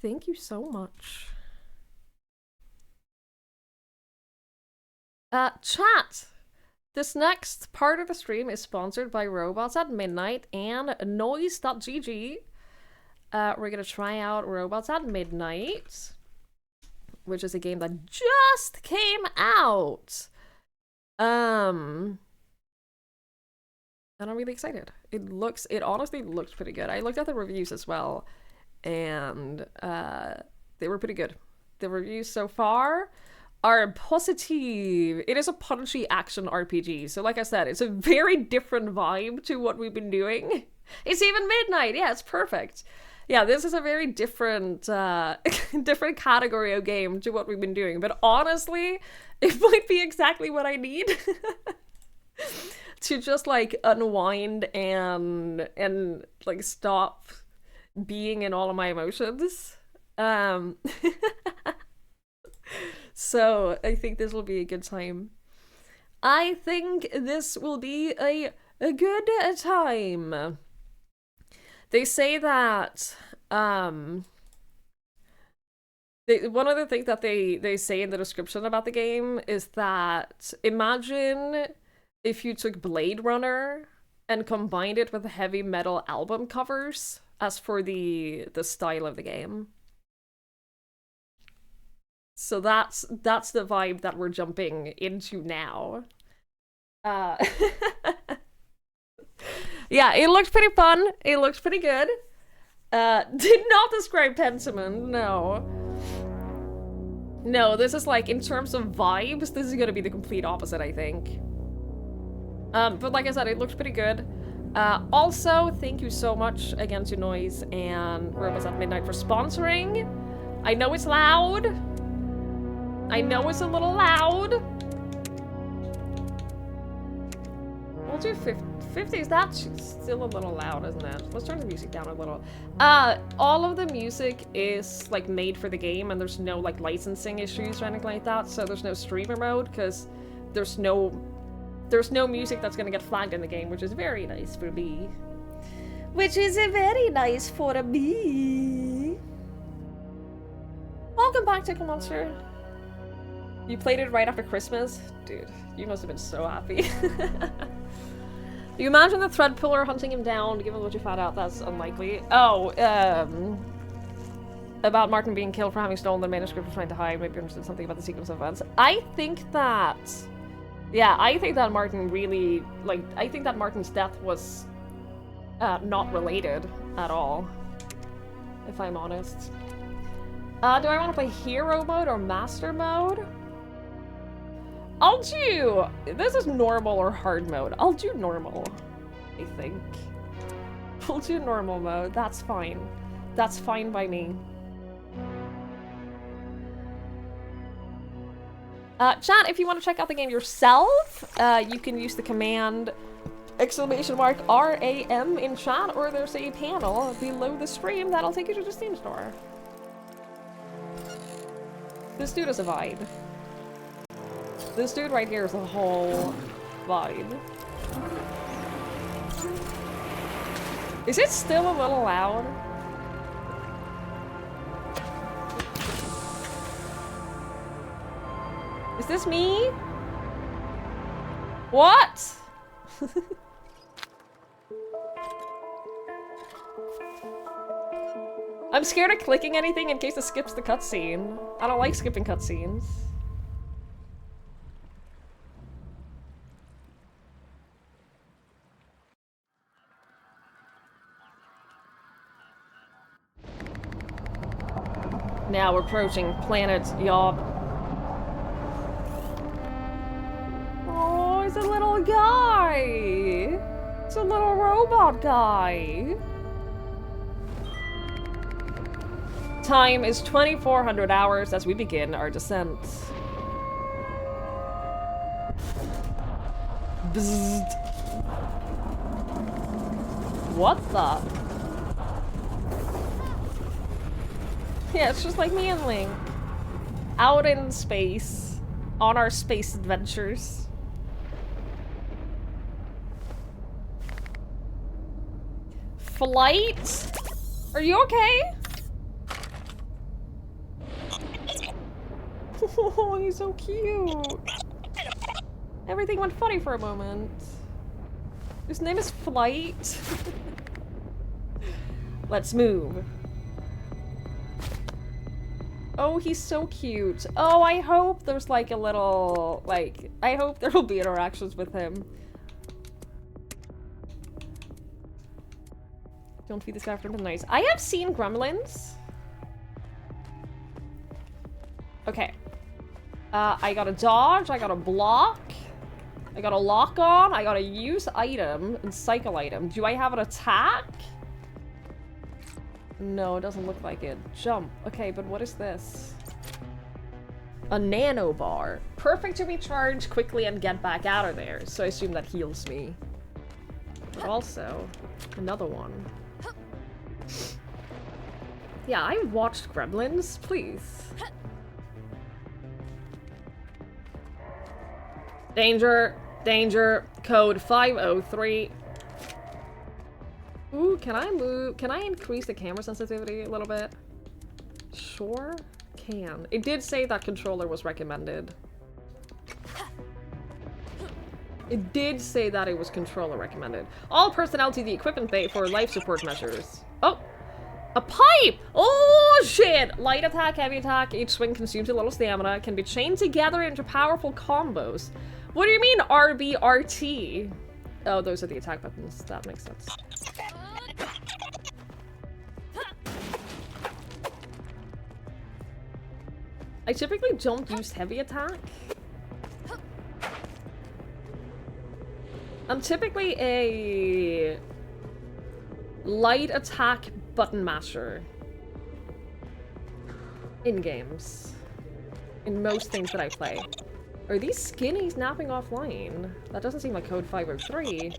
[SPEAKER 3] Thank you so much. Chat! This next part of the stream is sponsored by Robots at Midnight and Noise.gg. We're gonna try out Robots at Midnight. which is a game that just came out. And I'm really excited. It honestly looks pretty good. I looked at the reviews as well, and they were pretty good. The reviews so far are positive. It is a punchy action RPG. So like I said, it's a very different vibe to what we've been doing. It's even midnight. Yeah, it's perfect. Yeah, this is a very different different category of game to what we've been doing. But honestly, it might be exactly what I need to just like unwind and like stop being in all of my emotions. So I think this will be a good time. I think this will be a good time. They say that one of the things that they say in the description about the game is that imagine if you took Blade Runner and combined it with heavy metal album covers as for the style of the game. So that's the vibe that we're jumping into now. Yeah, it looks pretty fun. It looks pretty good. Did not describe pentiment, no. No, this is like, in terms of vibes, this is gonna be the complete opposite, I think. But like I said, it looks pretty good. Also, thank you so much again to Noise and Robots at Midnight for sponsoring. I know it's loud. I know it's a little loud. We'll do 50. Is that still a little loud, isn't it? Let's turn the music down a little. All of the music is like made for the game, and there's no like licensing issues or anything like that. So there's no streamer mode because there's no music that's gonna get flagged in the game, which is very nice for me. Which is very nice for me. Welcome back, Tickle Monster. You played it right after Christmas? Dude, you must have been so happy. You imagine the thread puller hunting him down, given what you found out? That's unlikely. Oh, about Martin being killed for having stolen the manuscript and trying to hide. Maybe you're interested in something about the sequence of events. I think that... Yeah, I think that Martin really... Like, I think that Martin's death was not related at all. If I'm honest. Do I want to play hero mode or master mode? I'll do... This is normal or hard mode. I'll do normal, I think. We'll do normal mode. That's fine. That's fine by me. Chat, if you want to check out the game yourself, you can use the command !RAM in chat, or there's a panel below the stream that'll take you to the Steam store. This dude is a vibe. This dude right here is a whole vibe. Is it still a little loud? Is this me? What? I'm scared of clicking anything in case it skips the cutscene. I don't like skipping cutscenes. Now approaching planet Yob. Oh, it's a little guy. It's a little robot guy. Time is 2400 hours as we begin our descent. Bzzzt. What the? Yeah, it's just like me and Link. Out in space. On our space adventures. Flight? Are you okay? Oh, he's so cute. Everything went funny for a moment. His name is Flight. Oh, he's so cute. Oh, I hope there's like a little, like, I hope there will be interactions with him. Don't feed this guy for the nice. I have seen gremlins. Okay. I got a dodge, I got a block, I got a lock on, I got a use item and cycle item. Do I have an attack? No, it doesn't look like it. Jump. Okay, but what is this? A nano bar. Perfect to recharge quickly and get back out of there. So I assume that heals me. But also, another one. Yeah, I watched Gremlins, please. Danger, danger, code 503. Ooh, can I move? Can I increase the camera sensitivity a little bit? Sure, can. It did say that controller was recommended. It did say that it was controller recommended. All personnel to the equipment bay for life support measures. Oh! A pipe! Oh, shit! Light attack, heavy attack, each swing consumes a little stamina, can be chained together into powerful combos. What do you mean RB, RT? Oh, those are the attack buttons. That makes sense. I typically don't use heavy attack. I'm typically a light attack button masher in games. In most things that I play. Are these skinnies napping offline? That doesn't seem like code 503.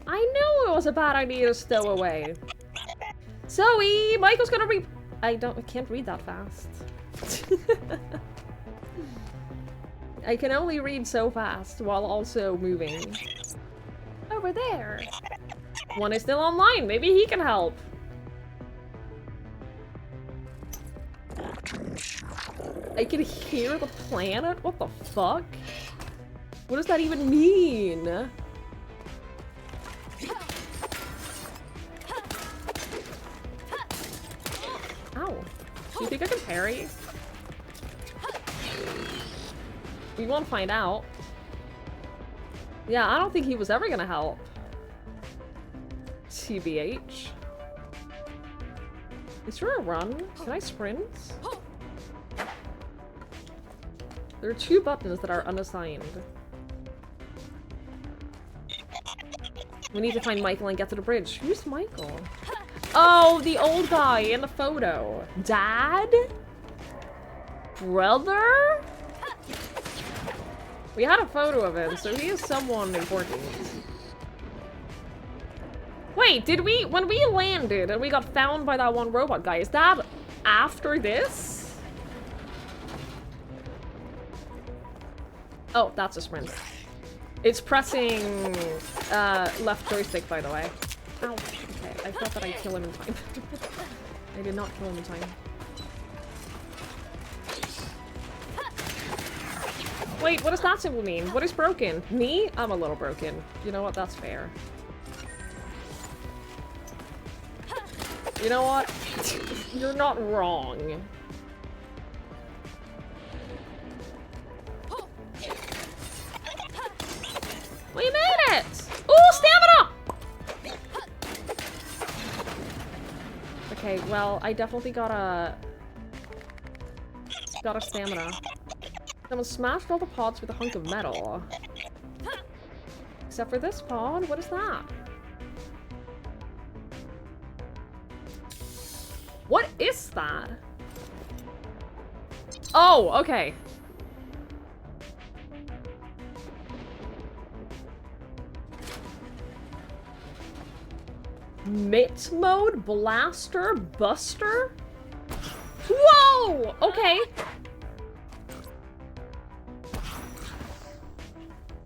[SPEAKER 3] I knew it was a bad idea to stow away. Zoe, Michael's gonna read. I can't read that fast. I can only read so fast while also moving. Over there. One is still online. Maybe he can help. I can hear the planet? What the fuck? What does that even mean? Ow. Do you think I can parry? We won't find out. Yeah, I don't think he was ever gonna help. TBH. Is there a run? Can I sprint? There are 2 buttons that are unassigned. We need to find Michael and get to the bridge. Who's Michael? Oh, the old guy in the photo. Dad? Brother? We had a photo of him, so he is someone important. Wait, did we, when we landed and we got found by that one robot guy, is that after this? Oh, that's a sprint. It's pressing left joystick, by the way. Ow. Okay, I thought that I'd kill him in time. I did not kill him in time. Wait, what does that symbol mean? What is broken? Me? I'm a little broken. You know what? That's fair. You know what? You're not wrong. We made it! Ooh, stamina! Okay, well, I definitely got a stamina. Someone smashed all the pods with a hunk of metal. Except for this pod. What is that? What is that? Oh, okay. Mitt mode? Blaster? Buster? Whoa! Okay.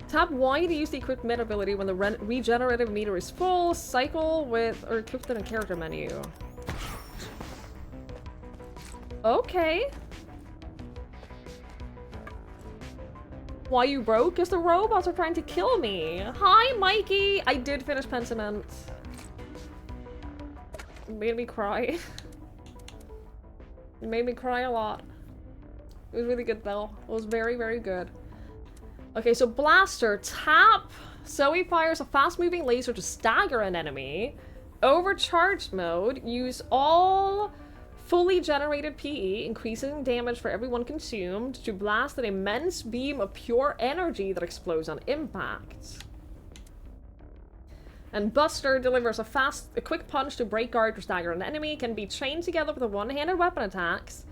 [SPEAKER 3] Tap Y to use the equipped meta ability when the regenerative meter is full. Cycle with or equipped in a character menu. Okay. Why you broke? Because the robots are trying to kill me. Hi, Mikey! I did finish Pentiment. It made me cry. It made me cry a lot. It was really good though. It was very, very good. Okay, so Blaster, tap. Zoe fires a fast-moving laser to stagger an enemy. Overcharged mode, use all fully generated PE, increasing damage for everyone consumed, to blast an immense beam of pure energy that explodes on impact. And Buster delivers a quick punch to break guard or stagger an enemy, can be chained together with a one-handed weapon attacks.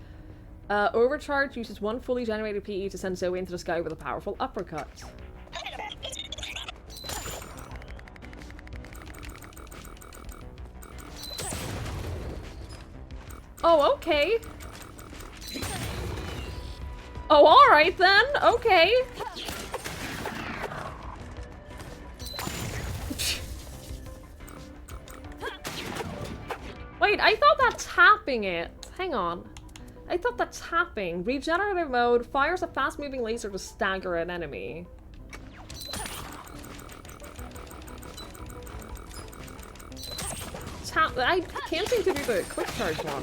[SPEAKER 3] Overcharge uses one fully generated PE to send Zoe into the sky with a powerful uppercut. Oh, okay. Oh, alright then. Okay. Wait, I thought that tapping it. Hang on. I thought that tapping. Regenerative mode fires a fast-moving laser to stagger an enemy. I can't seem to do the quick charge one.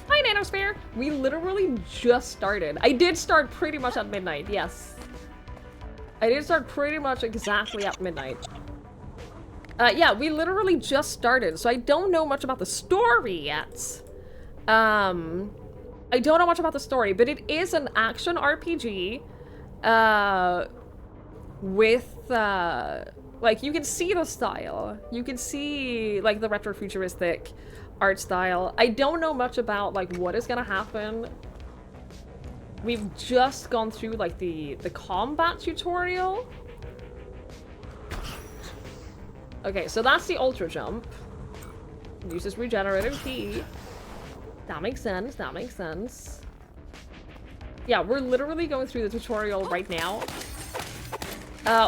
[SPEAKER 3] Hi, Nanosphere! We literally just started. I did start pretty much at midnight, yes. I did start pretty much exactly at midnight. Yeah, we literally just started, so I don't know much about the story yet. I don't know much about the story, but it is an action RPG. With, like, you can see the style. You can see, like, the retro-futuristic art style. I don't know much about, like, what is gonna happen. We've just gone through, like, the combat tutorial. Okay, so that's the Ultra Jump. Uses regenerative PE. That makes sense, that makes sense. Yeah, we're literally going through the tutorial right now.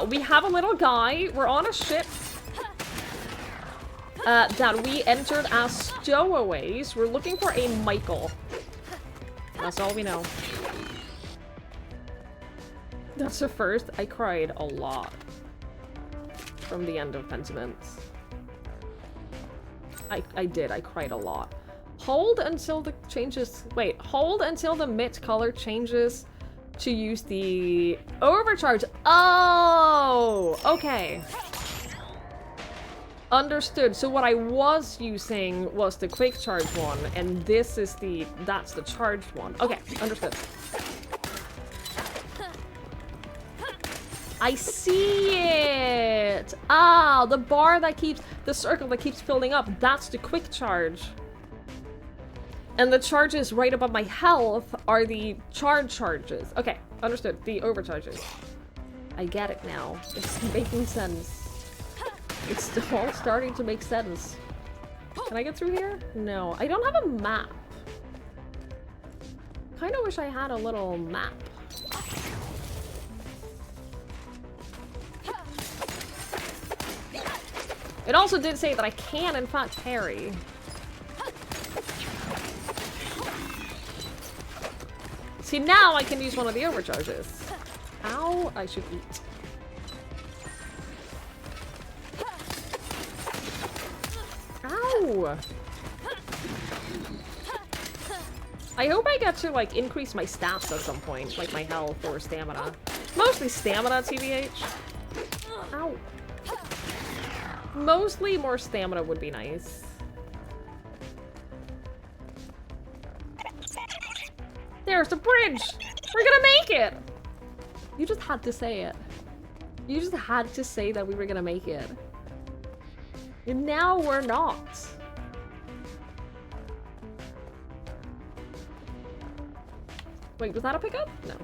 [SPEAKER 3] We have a little guy. We're on a ship that we entered as stowaways. We're looking for a Michael. That's all we know. That's the first. I cried a lot from the end of Pentiment. I did. I cried a lot. Hold until the changes... Wait. Hold until the mitt color changes to use the overcharge. Oh! Okay. Understood. So what I was using was the quick charge one, and this is the... That's the charged one. Okay. Understood. I see it! Ah, the bar that keeps... The circle that keeps filling up. That's the quick charge. And the charges right above my health are the charges. Okay, understood. The overcharges. I get it now. It's making sense. It's all starting to make sense. Can I get through here? No. I don't have a map. Kinda wish I had a little map. It also did say that I can, in fact, parry. See, now I can use one of the overcharges. Ow, I should eat. Ow! I hope I get to, like, increase my stats at some point, like my health or stamina. Mostly stamina, TBH. Ow. Mostly more stamina would be nice. There's the bridge! We're gonna make it! You just had to say it. You just had to say that we were gonna make it. And now we're not. Wait, was that a pickup? No.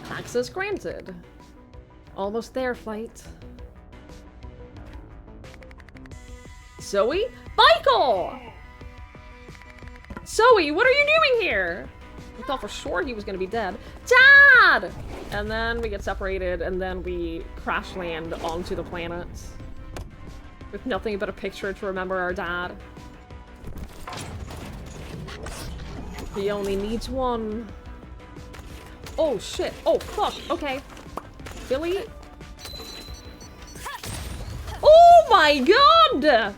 [SPEAKER 3] Access granted. Almost there, flight. Zoe? Michael! Zoe, what are you doing here? I thought for sure he was gonna be dead. Dad! And then we get separated, and then we crash land onto the planet. With nothing but a picture to remember our dad. He only needs one. Oh shit. Oh fuck. Okay. Billy? Oh my god!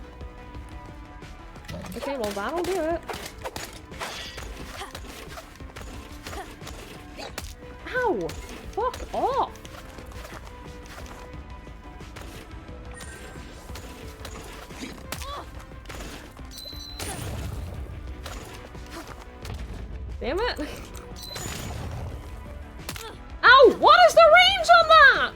[SPEAKER 3] Okay, well that'll do it. Ow! Fuck off! Damn it! Ow! What is the range on that?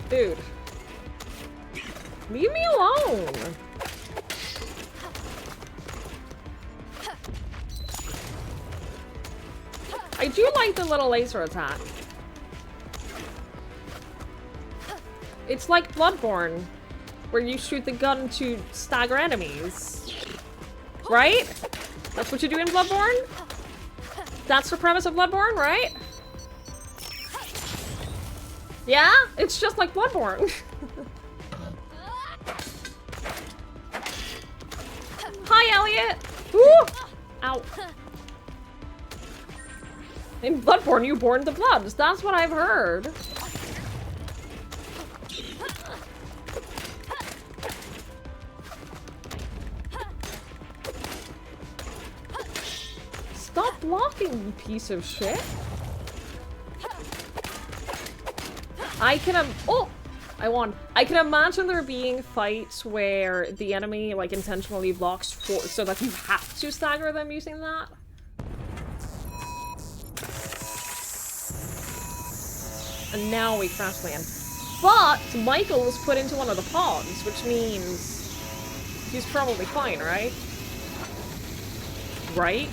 [SPEAKER 3] Dude. Leave me alone! I do like the little laser attack. It's like Bloodborne, where you shoot the gun to stagger enemies. Right? That's what you do in Bloodborne? That's the premise of Bloodborne, right? Yeah? It's just like Bloodborne. Hi, Elliot! Woo! Ow. In Bloodborne, you burn the bloods. That's what I've heard. Stop blocking, you piece of shit. I can I can imagine there being fights where the enemy like intentionally blocks so that you have to stagger them using that. And now we crash land. But Michael was put into one of the pods, which means he's probably fine, right? Right?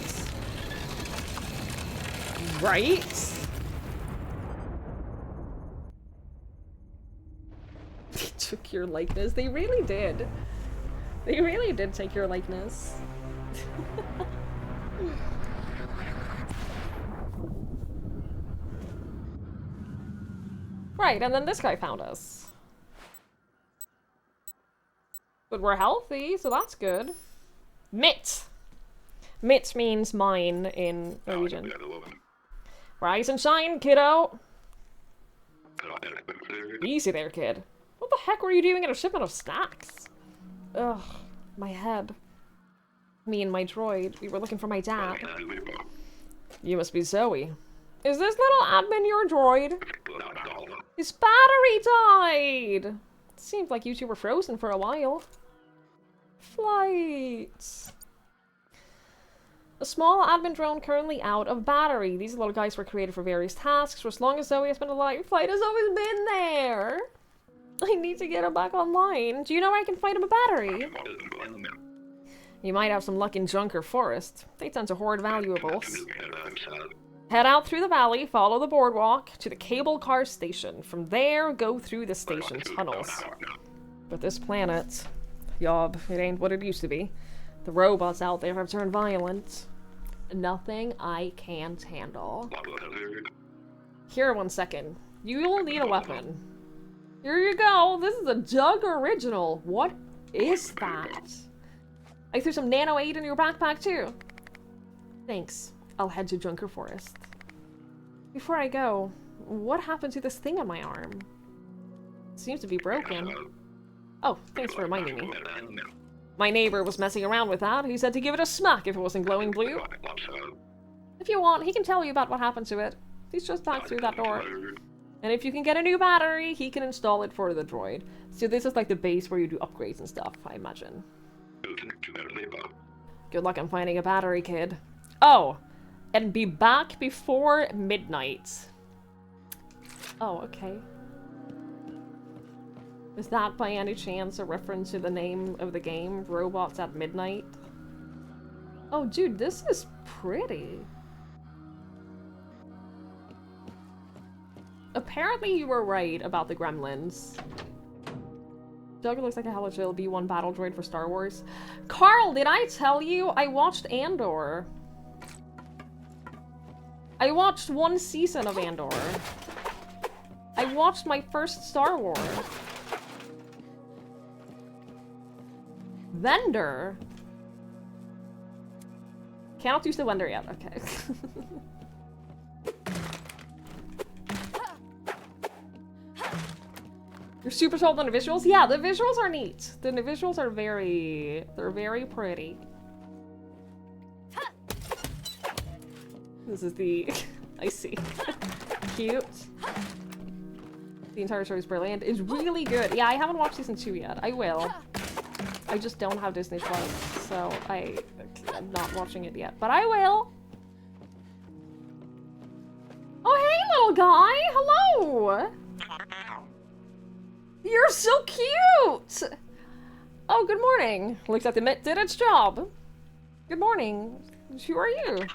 [SPEAKER 3] Right? They took your likeness. They really did. They really did take your likeness. Right, and then this guy found us. But we're healthy, so that's good. Mitt! Mitt means mine in Norwegian. Rise and shine, kiddo! Easy there, kid. What the heck were you doing in a shipment of snacks? Ugh, my head. Me and my droid, we were looking for my dad. You must be Zoe. Is this little admin your droid? His battery died! Seems like you two were frozen for a while. Flight. A small admin drone currently out of battery. These little guys were created for various tasks. For as long as Zoe has been alive, Flight has always been there. I need to get him back online. Do you know where I can find him a battery? You might have some luck in Junker Forest. They tend to hoard valuables. Head out through the valley, follow the boardwalk to the cable car station. From there, go through the station tunnels. But this planet, yob, it ain't what it used to be. The robots out there have turned violent. Nothing I can't handle. Here, 1 second. You'll need a weapon. Here you go. This is a Doug original. What is that? I threw some Nano 8 in your backpack, too. Thanks. I'll head to Junker Forest. Before I go, what happened to this thing on my arm? It seems to be broken. Oh, thanks for reminding me. My neighbor was messing around with that. He said to give it a smack if it wasn't glowing blue. If you want, he can tell you about what happened to it. He's just back through that door. And if you can get a new battery, he can install it for the droid. So this is like the base where you do upgrades and stuff, I imagine. Good luck on finding a battery, kid. Oh, and be back before midnight. Oh, okay. Is that by any chance a reference to the name of the game, Robots at Midnight? Oh, dude, this is pretty. Apparently you were right about the gremlins. Doug looks like a hella chill B1 battle droid for Star Wars. Carl, did I tell you I watched Andor? I watched 1 season of Andor. I watched my first Star Wars. Vendor? Cannot use the vendor yet, okay. You're super sold on the visuals? Yeah, the visuals are neat. The visuals are they're very pretty. This is the, I see. Cute. The entire show is brilliant. It's really good. Yeah, I haven't watched season 2 yet. I will. I just don't have Disney Plus, so I'm not watching it yet. But I will. Oh, hey, little guy. Hello. You're so cute. Oh, good morning. Looks like the mitt did its job. Good morning. Who are you?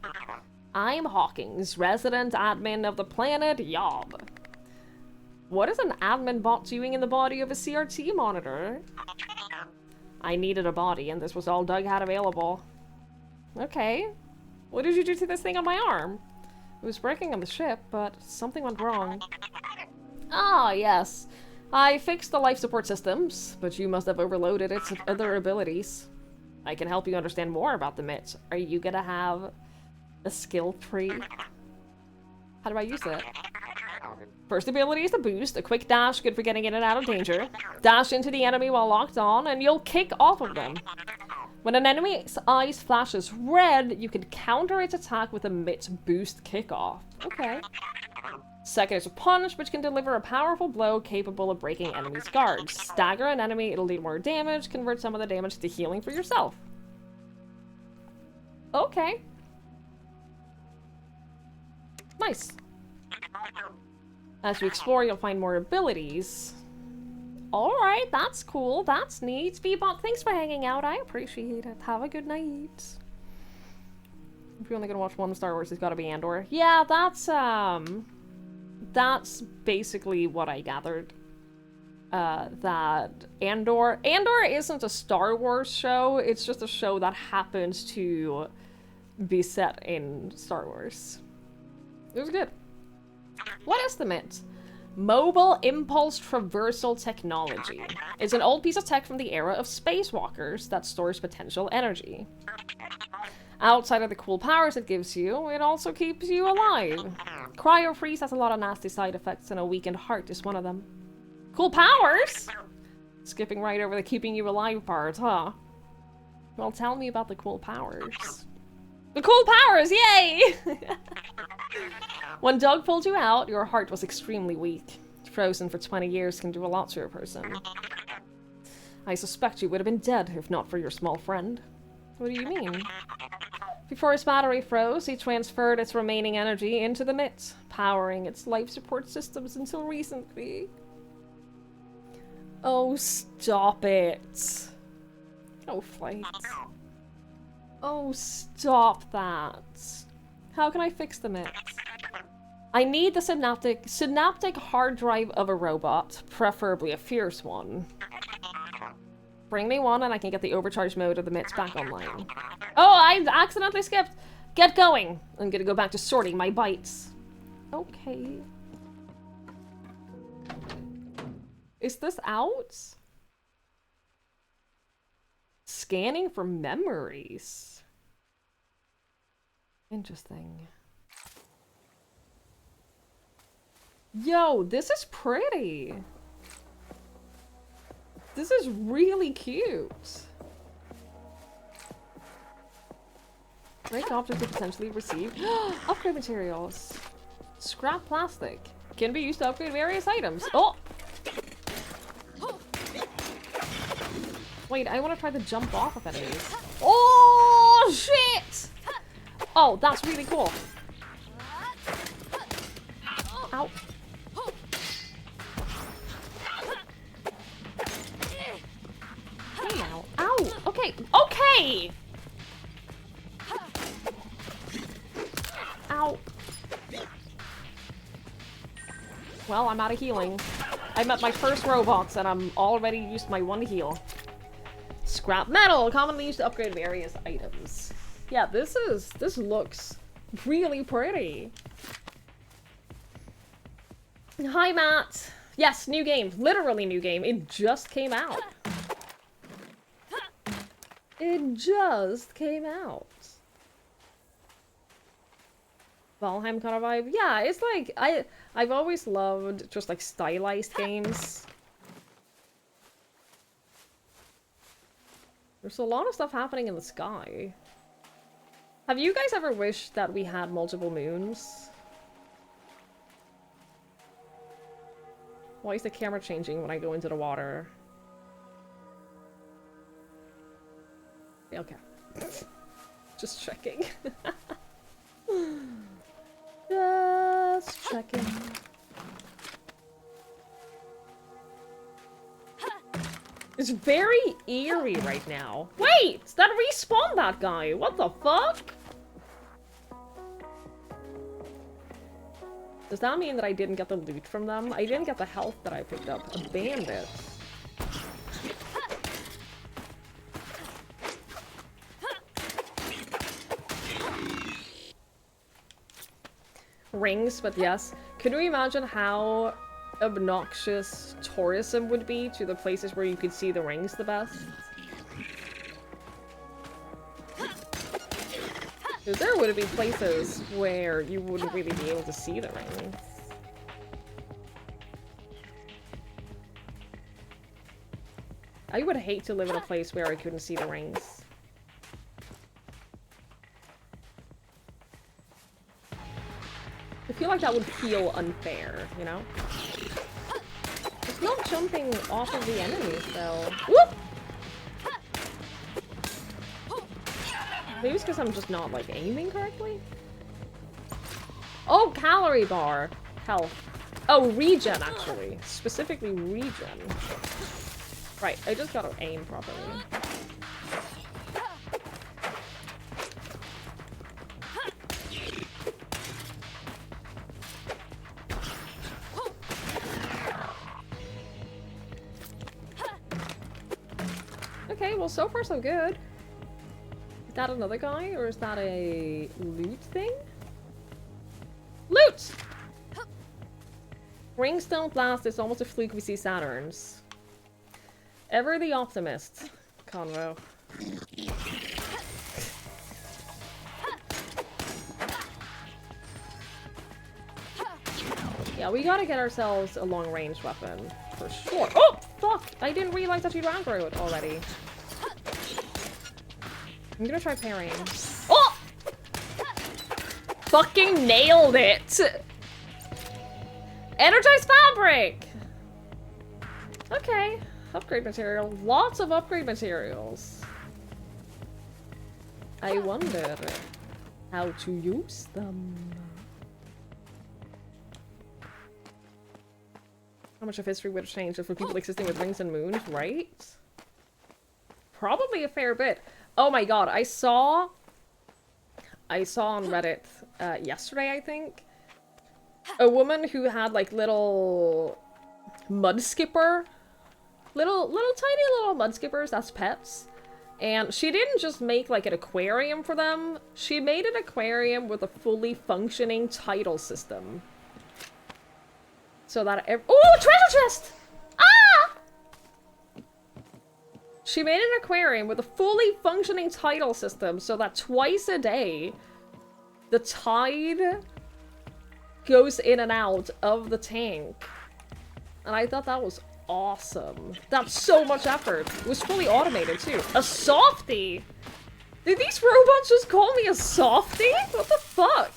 [SPEAKER 3] I'm Hawkins, resident admin of the planet Yob. What is an admin bot doing in the body of a CRT monitor? I needed a body, and this was all Doug had available. Okay. What did you do to this thing on my arm? It was breaking on the ship, but something went wrong. Ah, yes. I fixed the life support systems, but you must have overloaded its other abilities. I can help you understand more about the MIT. Are you gonna have a skill tree? How do I use it? First ability is the boost, a quick dash, good for getting in and out of danger. Dash into the enemy while locked on, and you'll kick off of them. When an enemy's eyes flashes red, you can counter its attack with a MIT boost kickoff. Okay. Second is a punch, which can deliver a powerful blow capable of breaking enemies' guards. Stagger an enemy, it'll deal more damage, convert some of the damage to healing for yourself. Okay. Nice. As you explore, you'll find more abilities. Alright, that's cool. That's neat. Bebop, thanks for hanging out. I appreciate it. Have a good night. If you're only gonna watch one Star Wars, it's gotta be Andor. Yeah, that's basically what I gathered. That Andor isn't a Star Wars show. It's just a show that happens to be set in Star Wars. It was good. What is the MIT? Mobile Impulse Traversal Technology. It's an old piece of tech from the era of spacewalkers that stores potential energy. Outside of the cool powers it gives you, it also keeps you alive. Cryo freeze has a lot of nasty side effects, and a weakened heart is one of them. Cool powers? Skipping right over the keeping you alive part, huh? Well, tell me about the cool powers. The cool powers, yay! When Doug pulled you out, your heart was extremely weak. Frozen for 20 years can do a lot to a person. I suspect you would have been dead if not for your small friend. What do you mean? Before his battery froze, he transferred its remaining energy into the MIT, powering its life support systems until recently. Oh, stop it. Oh, flight. Oh, stop that. How can I fix the MIT? I need the synaptic hard drive of a robot, preferably a fierce one. Bring me one and I can get the overcharge mode of the MITs back online. Oh, I accidentally skipped. Get going. I'm gonna go back to sorting my bytes. Okay. Is this out? Scanning for memories. Interesting. Yo, this is pretty. This is really cute. Break object to potentially receive upgrade materials. Scrap plastic. Can be used to upgrade various items. Oh! Wait, I want to try to jump off of enemies. Oh, shit! Oh, that's really cool. Ow. Hey now. Ow! Okay. Okay! Ow. Well, I'm out of healing. I met my first robots and I'm already used my one heal. Scrap metal, commonly used to upgrade various items. Yeah, this looks really pretty. Hi, Matt. Yes, new game. Literally new game. It just came out. It just came out. Valheim kind of vibe. Yeah, it's like I've always loved just like stylized games. There's a lot of stuff happening in the sky. Have you guys ever wished that we had multiple moons? Why is the camera changing when I go into the water? Okay. Just checking. Just checking. It's very eerie right now. Wait! That respawned that guy! What the fuck? Does that mean that I didn't get the loot from them? I didn't get the health that I picked up. A bandit. Rings, but yes. Can you imagine how obnoxious tourism would be to the places where you could see the rings the best? Because there would be places where you wouldn't really be able to see the rings. I would hate to live in a place where I couldn't see the rings. I feel like that would feel unfair, you know? It's not jumping off of the enemies, though. Whoop! Maybe it's because I'm just not, like, aiming correctly? Oh, calorie bar! Health. Oh, regen, actually. Specifically regen. Right, I just gotta aim properly. Okay, well, so far so good. Is that another guy, or is that a loot thing? Loot! Rings don't last, it's almost a fluke we see Saturns. Ever the optimist, Convo. Yeah, we gotta get ourselves a long-range weapon, for sure. Oh, fuck! I didn't realize that you'd aggro it already. I'm gonna try parrying. Oh! Fucking nailed it! Energized fabric! Okay. Upgrade material. Lots of upgrade materials. I wonder how to use them. How much of history would have changed for people existing with rings and moons, right? Probably a fair bit. Oh my god, I saw on Reddit yesterday, I think, a woman who had like little mud skipper, little tiny little mud skippers, that's pets. And she didn't just make like an aquarium for them, she made an aquarium with a fully functioning tidal system. So that oh, treasure chest! Ah! She made an aquarium with a fully functioning tidal system so that twice a day, the tide goes in and out of the tank. And I thought that was awesome. That's so much effort. It was fully automated too. A softie? Did these robots just call me a softie? What the fuck?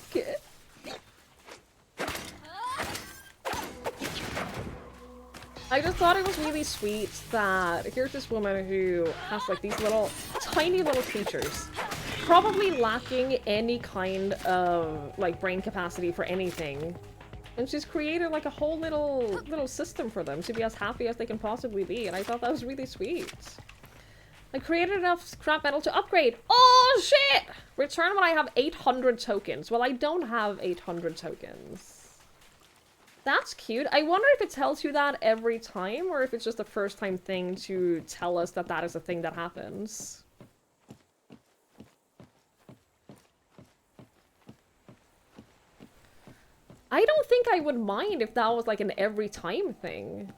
[SPEAKER 3] I just thought it was really sweet that here's this woman who has like these little, tiny little creatures, probably lacking any kind of like brain capacity for anything. And she's created like a whole little system for them to be as happy as they can possibly be, and I thought that was really sweet. I created enough scrap metal to upgrade. Oh shit! Return when I have 800 tokens. Well, I don't have 800 tokens. That's cute. I wonder if it tells you that every time, or if it's just a first time thing to tell us that that is a thing that happens. I don't think I would mind if that was like an every time thing.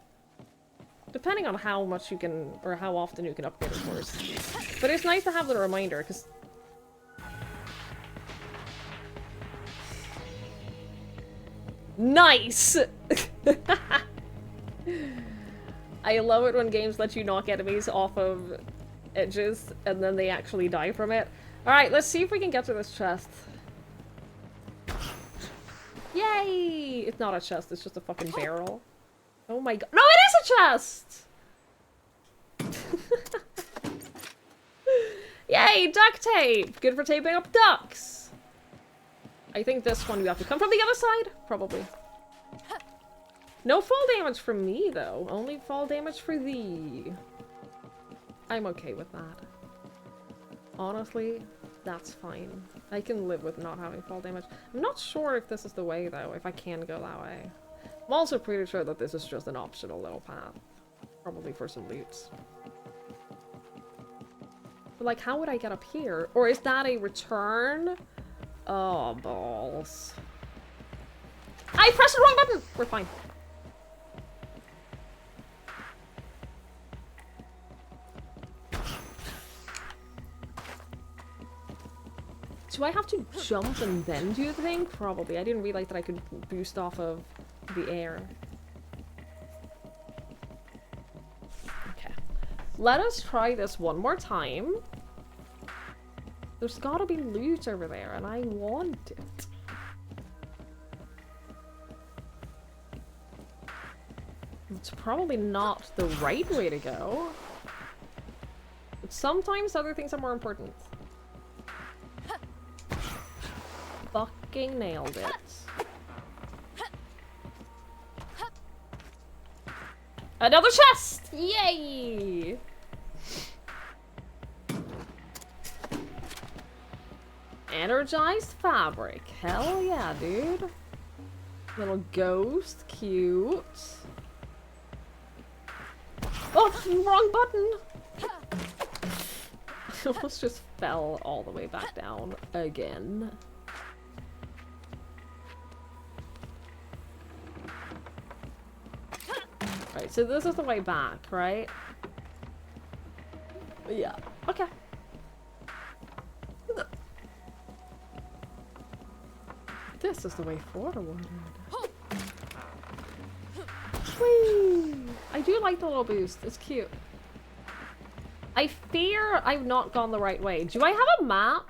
[SPEAKER 3] Depending on how much you can, or how often you can upgrade, of course. But it's nice to have the reminder, because... Nice! I love it when games let you knock enemies off of edges, and then they actually die from it. Alright, let's see if we can get to this chest. Yay! It's not a chest, it's just a fucking barrel. Oh my god. No, it is a chest! Yay, duct tape! Good for taping up ducks! I think this one we have to come from the other side? Probably. No fall damage from me, though. Only fall damage for thee. I'm okay with that. Honestly, that's fine. I can live with not having fall damage. I'm not sure if this is the way, though, if I can go that way. I'm also pretty sure that this is just an optional little path. Probably for some loots. But, like, how would I get up here? Or is that a return? Oh, balls. I pressed the wrong button! We're fine. Do I have to jump and then do the thing? Probably. I didn't realize that I could boost off of the air. Okay. Let us try this one more time. There's gotta be loot over there, and I want it. It's probably not the right way to go. But sometimes other things are more important. Fucking nailed it. Another chest! Yay! Energized fabric. Hell yeah, dude. Little ghost. Cute. Oh, wrong button! I almost just fell all the way back down again. Right, so this is the way back, right? Yeah. Okay. This is the way forward. Whee! I do like the little boost. It's cute. I fear I've not gone the right way. Do I have a map?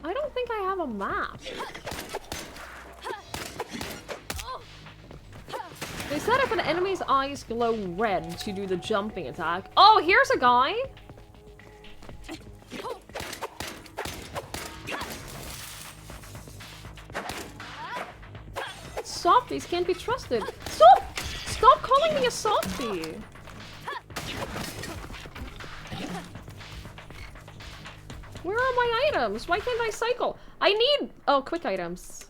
[SPEAKER 3] I don't think I have a map. They said if an enemy's eyes glow red to do the jumping attack. Oh, here's a guy! Softies can't be trusted. Stop! Stop calling me a softie! Where are my items? Why can't I cycle? I need... Oh, quick items.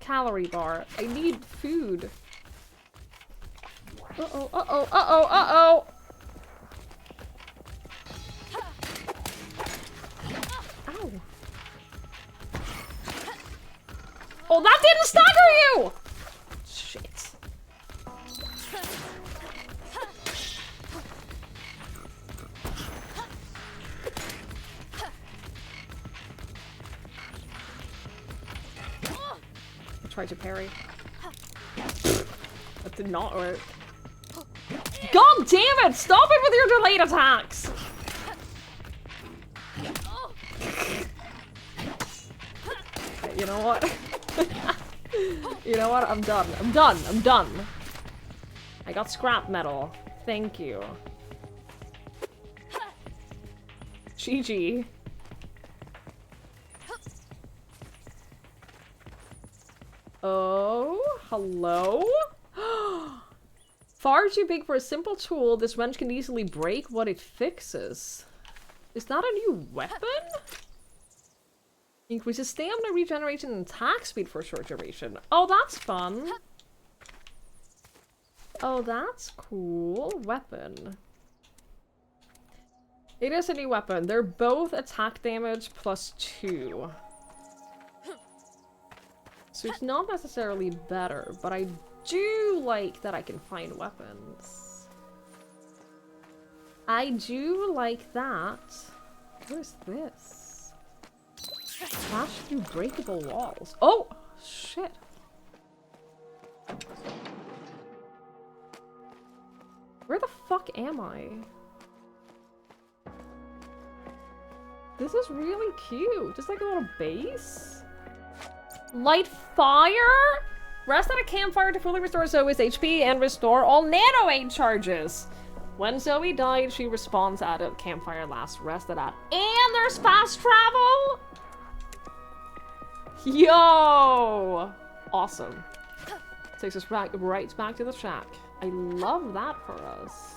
[SPEAKER 3] Calorie bar. I need food. Uh-oh, uh-oh, uh-oh, uh-oh! Ow. Oh, that didn't stagger you! Shit. I tried to parry. That did not work. God damn it! Stop it with your delayed attacks! Okay, you know what? You know what? I'm done. I'm done. I'm done. I got scrap metal. Thank you. GG. Oh, hello? Far too big for a simple tool, this wrench can easily break what it fixes. Is that a new weapon? Increases stamina, regeneration, and attack speed for a short duration. Oh, that's fun. Oh, that's cool. Weapon. It is a new weapon. They're both attack damage +2. So it's not necessarily better, but I do like that I can find weapons. I do like that. What is this? Smash through breakable walls. Oh! Shit. Where the fuck am I? This is really cute. Just like a little base. Light fire? Rest at a campfire to fully restore Zoe's HP and restore all nano aid charges. When Zoe died, she respawns at a campfire last rested at. And there's fast travel! Yo! Awesome. Takes us right back to the shack. I love that for us.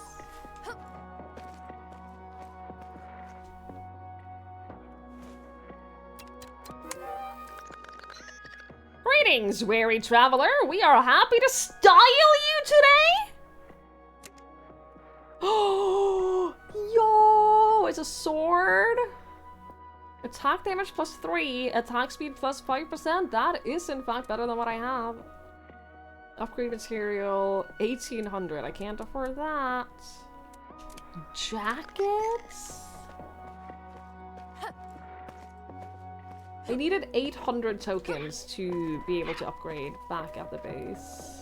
[SPEAKER 3] Greetings, weary traveler. We are happy to style you today. Oh, yo! It's a sword. Attack damage +3, attack speed +5%. That is in fact better than what I have. Upgrade material 1800. I can't afford that. Jackets? I needed 800 tokens to be able to upgrade back at the base.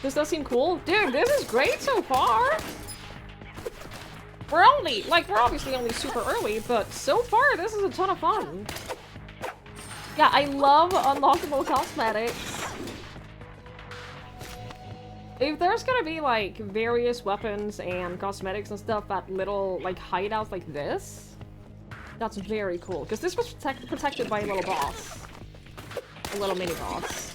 [SPEAKER 3] This does seem cool. Dude, this is great so far! We're obviously only super early, but so far this is a ton of fun. Yeah, I love unlockable cosmetics. If there's gonna be, like, various weapons and cosmetics and stuff at little, like, hideouts like this, that's very cool. Because this was protected by a little boss. A little mini-boss.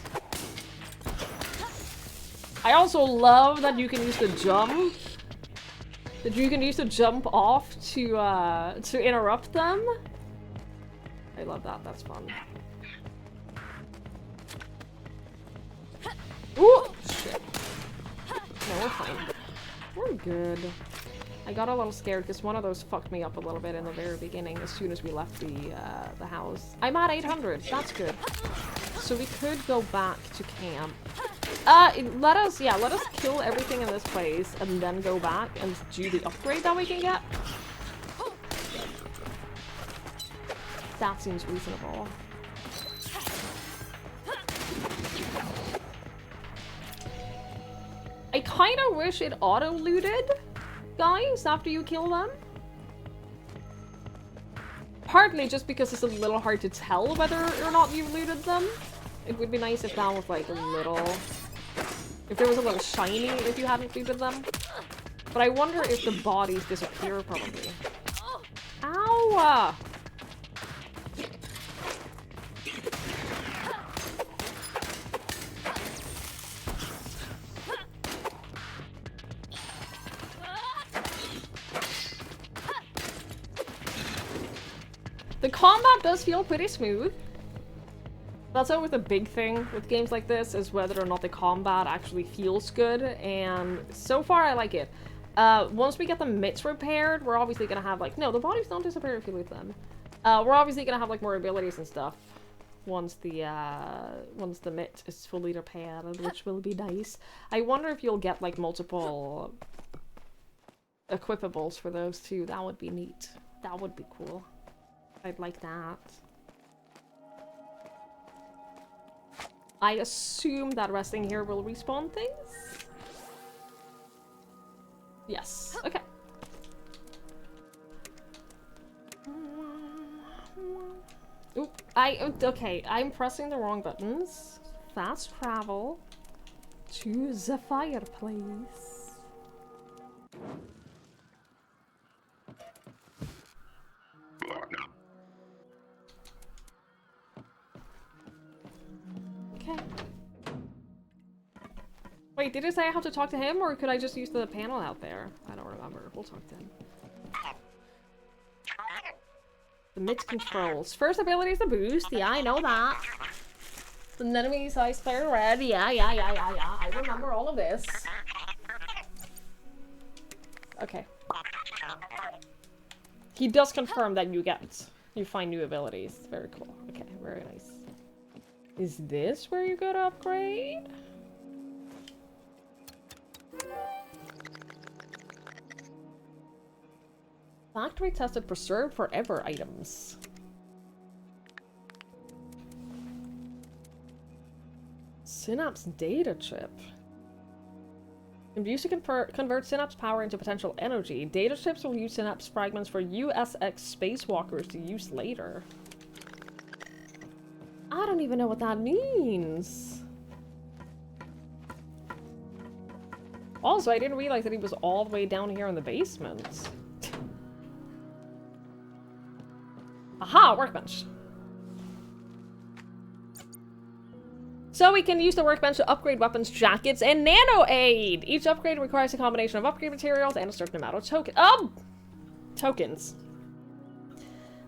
[SPEAKER 3] I also love that you can use the jump. That you can use the jump off to interrupt them. I love that, that's fun. Ooh! Shit. No, we're fine. We're good. I got a little scared because one of those fucked me up a little bit in the very beginning as soon as we left the house. I'm at 800. That's good. So we could go back to camp. Let us kill everything in this place and then go back and do the upgrade that we can get. That seems reasonable. I kind of wish it auto-looted, guys, after you kill them. Partly just because it's a little hard to tell whether or not you looted them. It would be nice if that was like a little... If there was a little shiny if you hadn't looted them. But I wonder if the bodies disappear, probably. Ow! The combat does feel pretty smooth. That's always a big thing with games like this, is whether or not the combat actually feels good, and so far I like it. Once we get the mitts repaired, we're obviously gonna have like... No, the bodies don't disappear if you loot them. We're obviously gonna have like more abilities and stuff once the mitt is fully repaired, which will be nice. I wonder if you'll get like multiple equipables for those too. That would be neat. That would be cool. I'd like that. I assume that resting here will respawn things? Yes. Okay. Oop. Okay, I'm pressing the wrong buttons. Fast travel to the fireplace. Okay. Wait, did it say I have to talk to him, or could I just use the panel out there? I don't remember. We'll talk to him. The mitt controls. First ability is the boost. Yeah, I know that. The enemy size player red. Yeah. I remember all of this. Okay. He does confirm that you find new abilities. Very cool. Okay, very nice. Is this where you go to upgrade? Factory tested preserved forever items. Synapse data chip. Can be used to convert synapse power into potential energy. Data chips will use synapse fragments for USX spacewalkers to use later. I don't even know what that means. Also, I didn't realize that he was all the way down here in the basement. Aha, workbench. So we can use the workbench to upgrade weapons, jackets, and nano aid. Each upgrade requires a combination of upgrade materials and a certain amount of tokens.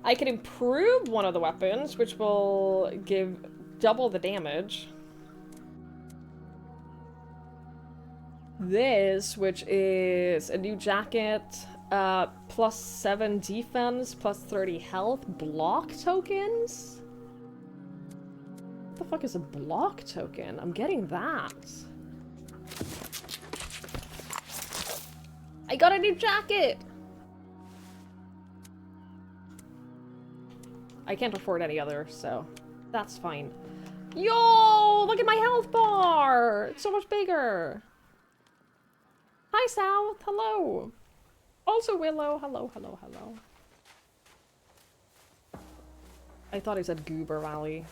[SPEAKER 3] I can improve one of the weapons, which will give double the damage. This, which is a new jacket, plus 7 defense, plus 30 health, block tokens? What the fuck is a block token? I'm getting that. I got a new jacket! I can't afford any other, so that's fine. Yo! Look at my health bar! It's so much bigger! Hi, South! Hello! Also Willow! Hello, hello, hello. I thought he said Goober Valley.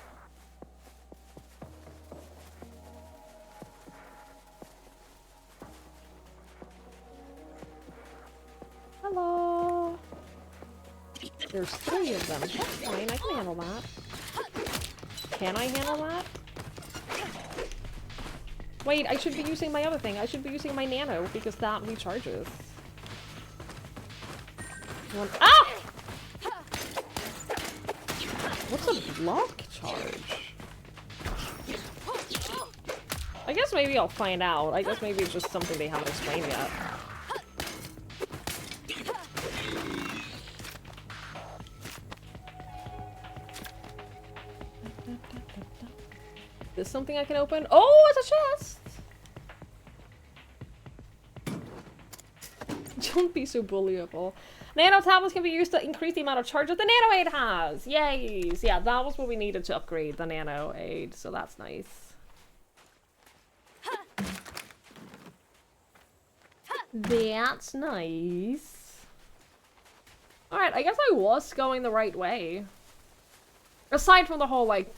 [SPEAKER 3] Hello! There's 3 of them. That's fine, I can handle that. Can I handle that? Wait, I should be using my other thing. I should be using my nano, because that recharges. Ah! What's a block charge? I guess maybe I'll find out. I guess maybe it's just something they haven't explained yet. Is something I can open? Oh, it's a chest! Don't be so bullyable. Nano tablets can be used to increase the amount of charge that the nano aid has! Yay! So yeah, that was what we needed to upgrade the nano aid, so that's nice. That's nice. Alright, I guess I was going the right way. Aside from the whole, like,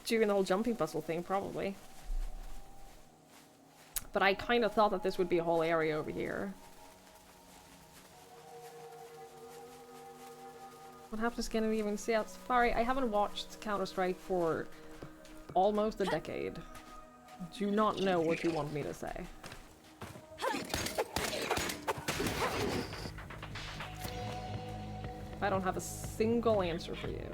[SPEAKER 3] doing the whole jumping puzzle thing, probably. But I kind of thought that this would be a whole area over here. What happens to we even see out Safari? I haven't watched Counter-Strike for almost a decade. Do not know what you want me to say. I don't have a single answer for you.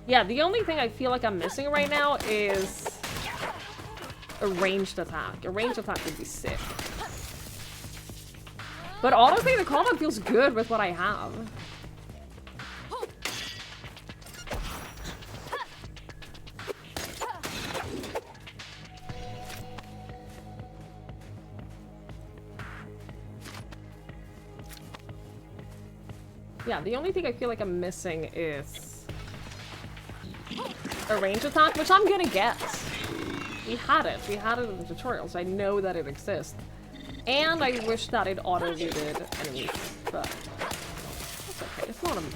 [SPEAKER 3] Yeah, the only thing I feel like I'm missing right now is a ranged attack. A ranged attack would be sick. But honestly, the combat feels good with what I have. Yeah, the only thing I feel like I'm missing is a range attack, which I'm gonna get. We had it. We had it in the tutorial, so I know that it exists. And I wish that it auto-looted enemies, but that's okay.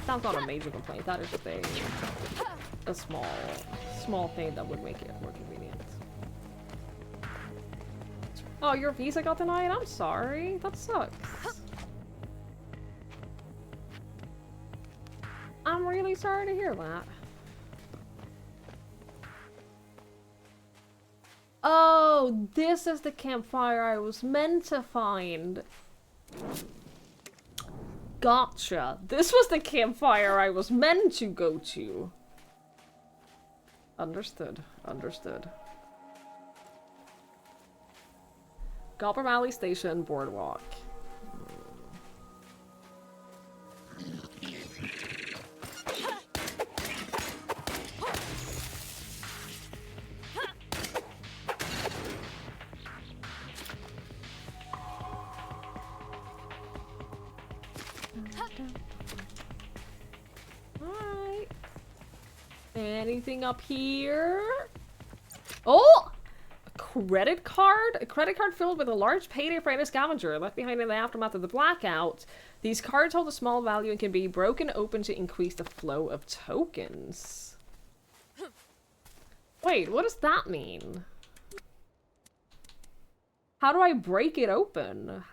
[SPEAKER 3] That's not a major complaint. That is just a small thing that would make it more convenient. Oh, your visa got denied? I'm sorry. That sucks. I'm really sorry to hear that. Oh, this is the campfire I was meant to find. Gotcha. This was the campfire I was meant to go to. Understood. Understood. Goblin Valley Station, Boardwalk. Alright. Anything up here? Oh! A credit card? A credit card filled with a large payday for any scavenger left behind in the aftermath of the blackout. These cards hold a small value and can be broken open to increase the flow of tokens. Wait, what does that mean? How do I break it open?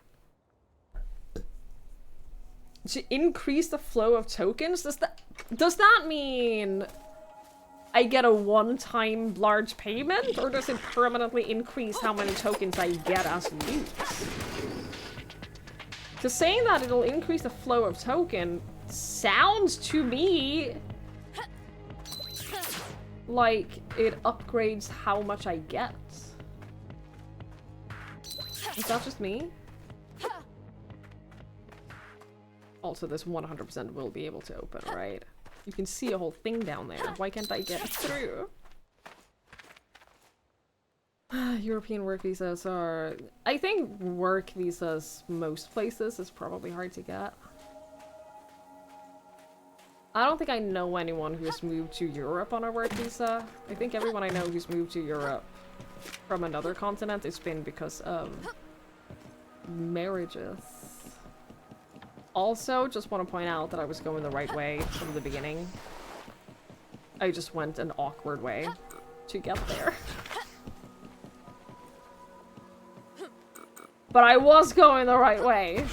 [SPEAKER 3] To increase the flow of tokens? Does that mean I get a one-time large payment? Or does it permanently increase how many tokens I get as loot? Because saying that it'll increase the flow of token sounds to me like it upgrades how much I get. Is that just me? Also, this 100% will be able to open, right? You can see a whole thing down there. Why can't I get through? European work visas are... I think work visas most places is probably hard to get. I don't think I know anyone who's moved to Europe on a work visa. I think everyone I know who's moved to Europe from another continent has been because of marriages. Also, just want to point out that I was going the right way from the beginning. I just went an awkward way to get there. But I was going the right way.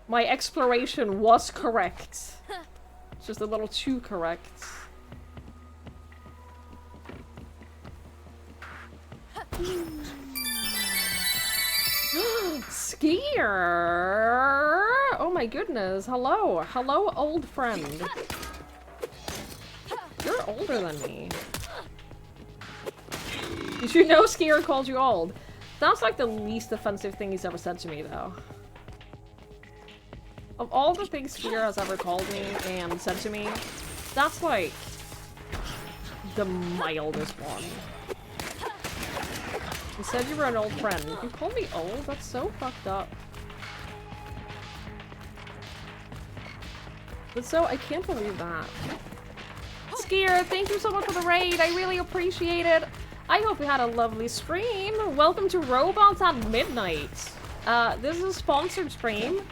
[SPEAKER 3] My exploration was correct. It's just a little too correct. Skier! Oh my goodness, hello. Hello, old friend. You're older than me. Did you know Skier called you old? That's like the least offensive thing he's ever said to me, though. Of all the things Skier has ever called me and said to me, that's like the mildest one. You said you were an old friend. You called me old? That's so fucked up. But so, I can't believe that. Skier, thank you so much for the raid. I really appreciate it. I hope you had a lovely stream. Welcome to Robots at Midnight. This is a sponsored stream.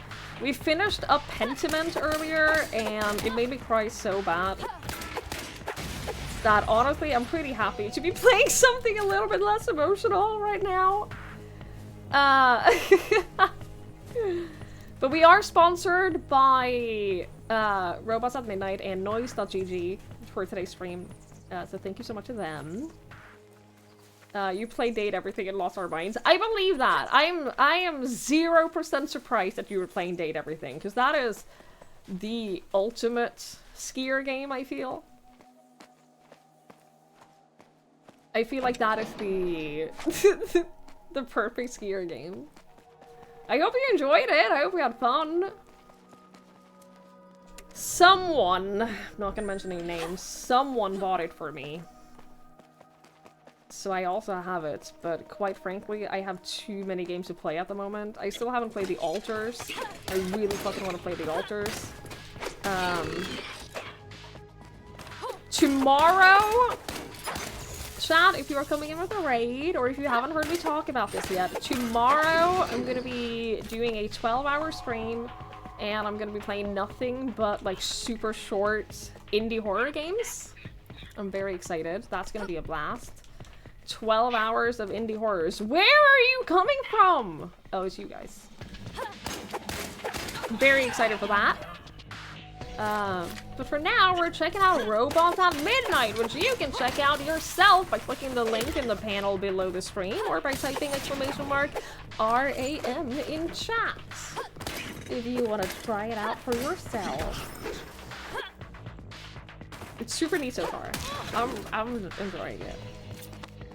[SPEAKER 3] We finished up Pentiment earlier, and it made me cry so bad that honestly, I'm pretty happy to be playing something a little bit less emotional right now. But we are sponsored by Robots at Midnight and Noise.gg for today's stream. So thank you so much to them. You play Date Everything and Lost Our Minds. I believe that. I am 0% surprised that you were playing Date Everything, because that is the ultimate skier game, I feel. I feel like that is the the perfect skier game. I hope you enjoyed it. I hope we had fun. Someone, I'm not gonna mention any names, someone bought it for me. So I also have it, but quite frankly, I have too many games to play at the moment. I still haven't played the Altars. I really fucking want to play the Altars. Tomorrow, chat, if you are coming in with a raid, or if you haven't heard me talk about this yet, tomorrow I'm gonna be doing a 12-hour stream, and I'm gonna be playing nothing but like super short indie horror games. I'm very excited. That's gonna be a blast. 12 hours of indie horrors. Where are you coming from? Oh, it's you guys. I'm very excited for that. But for now, we're checking out Robots at Midnight, which you can check out yourself by clicking the link in the panel below the stream or by typing !RAM in chat if you want to try it out for yourself. It's super neat so far. I'm enjoying it.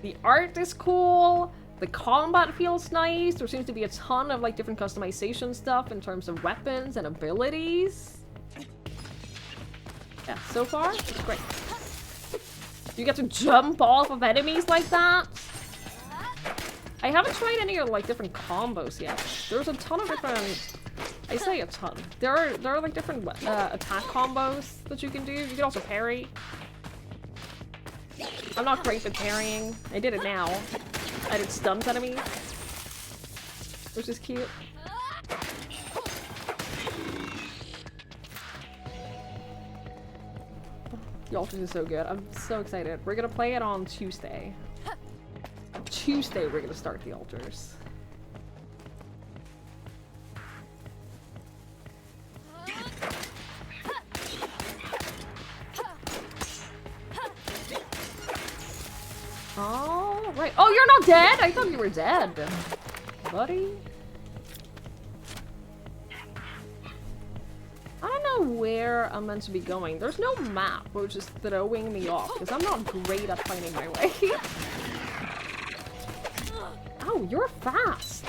[SPEAKER 3] The art is cool. The combat feels nice. There seems to be a ton of like different customization stuff in terms of weapons and abilities. Yeah, so far, it's great. You get to jump off of enemies like that. I haven't tried any of like different combos yet. There's a ton of different. I say a ton. There are like different attack combos that you can do. You can also parry. I'm not great at parrying. I did it now. I did stuns enemies, which is cute. The Altars is so good. I'm so excited. We're gonna play it on Tuesday. Tuesday we're gonna start the Altars. Oh, right. Oh, you're not dead? I thought you were dead. Buddy. I don't know where I'm meant to be going. There's no map, which is throwing me off, because I'm not great at finding my way. Oh, you're fast.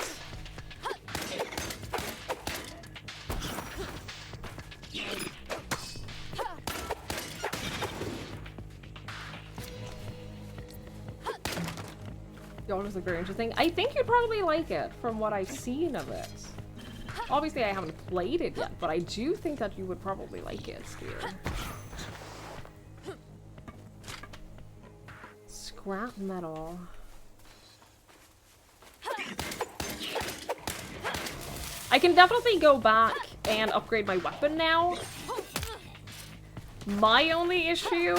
[SPEAKER 3] Y'all just look very interesting. I think you'd probably like it from what I've seen of it. Obviously, I haven't played it yet, but I do think that you would probably like it, Spear. Scrap metal. I can definitely go back and upgrade my weapon now. My only issue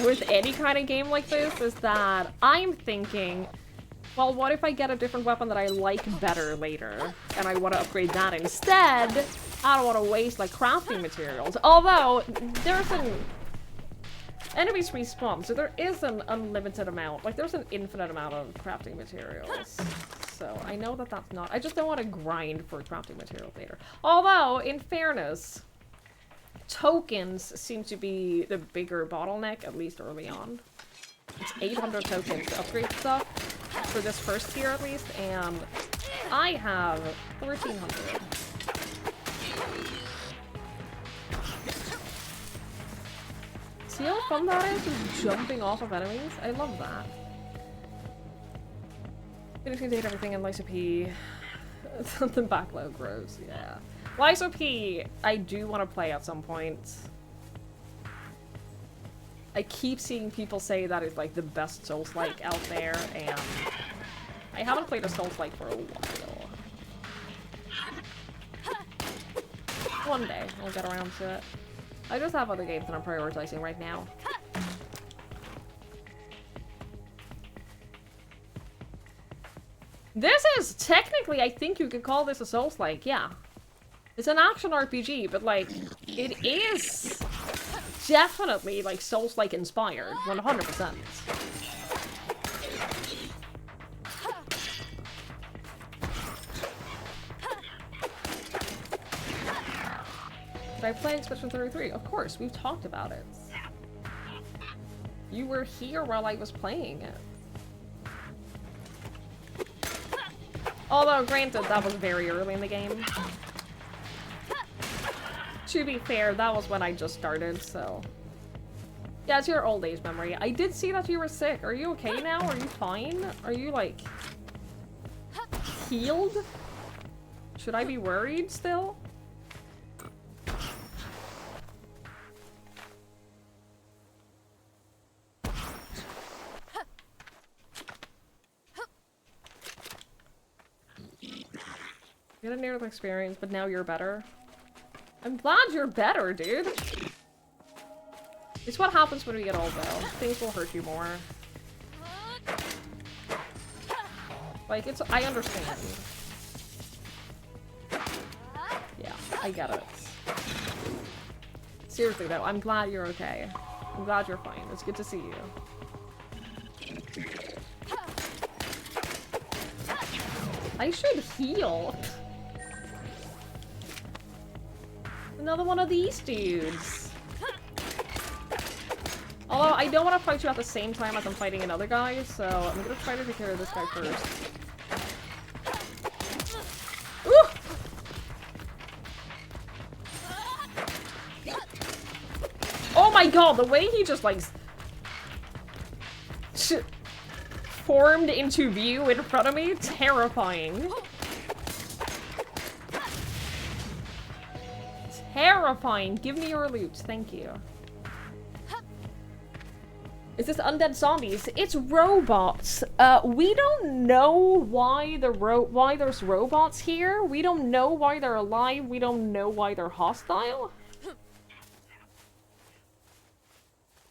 [SPEAKER 3] with any kind of game like this is that I'm thinking, well, what if I get a different weapon that I like better later, and I want to upgrade that instead? I don't want to waste, like, crafting materials. Although, there's an... Enemies respawn, so there is an unlimited amount. Like, there's an infinite amount of crafting materials. So, I know that that's not... I just don't want to grind for crafting materials later. Although, in fairness, tokens seem to be the bigger bottleneck, at least early on. It's 800 tokens to upgrade stuff. For this first tier at least, and I have 1,300. See how fun that is? Just jumping off of enemies? I love that. Finishing date everything in Lysa P. The backlog grows, yeah. Lysa P, I do want to play at some point. I keep seeing people say that it's like the best Souls-like out there, and I haven't played a Souls-like for a while. One day, I'll get around to it. I just have other games that I'm prioritizing right now. This is technically, I think you could call this a Souls-like, yeah. It's an action RPG, but like, it is definitely like Souls-like inspired, 100%. Did I play Expedition 33? Of course, we've talked about it. You were here while I was playing it. Although, granted, that was very early in the game. To be fair, that was when I just started, so... Yeah, it's your old age memory. I did see that you were sick. Are you okay now? Are you fine? Are you, like... healed? Should I be worried still? You had a near-death experience, but now you're better. I'm glad you're better, dude. It's what happens when we get old, though. Things will hurt you more. Like, it's- I understand. Yeah, I get it. Seriously though, I'm glad you're okay. I'm glad you're fine. It's good to see you. I should heal. Another one of these dudes. Although, I don't want to fight you at the same time as I'm fighting another guy, so I'm gonna try to take care of this guy first. Ooh! Oh my god, the way he just, like, formed into view in front of me, terrifying. Terrifying. Give me your loot, thank you. Is this undead zombies? It's robots. We don't know why why there's robots here. We don't know why they're alive. We don't know why they're hostile.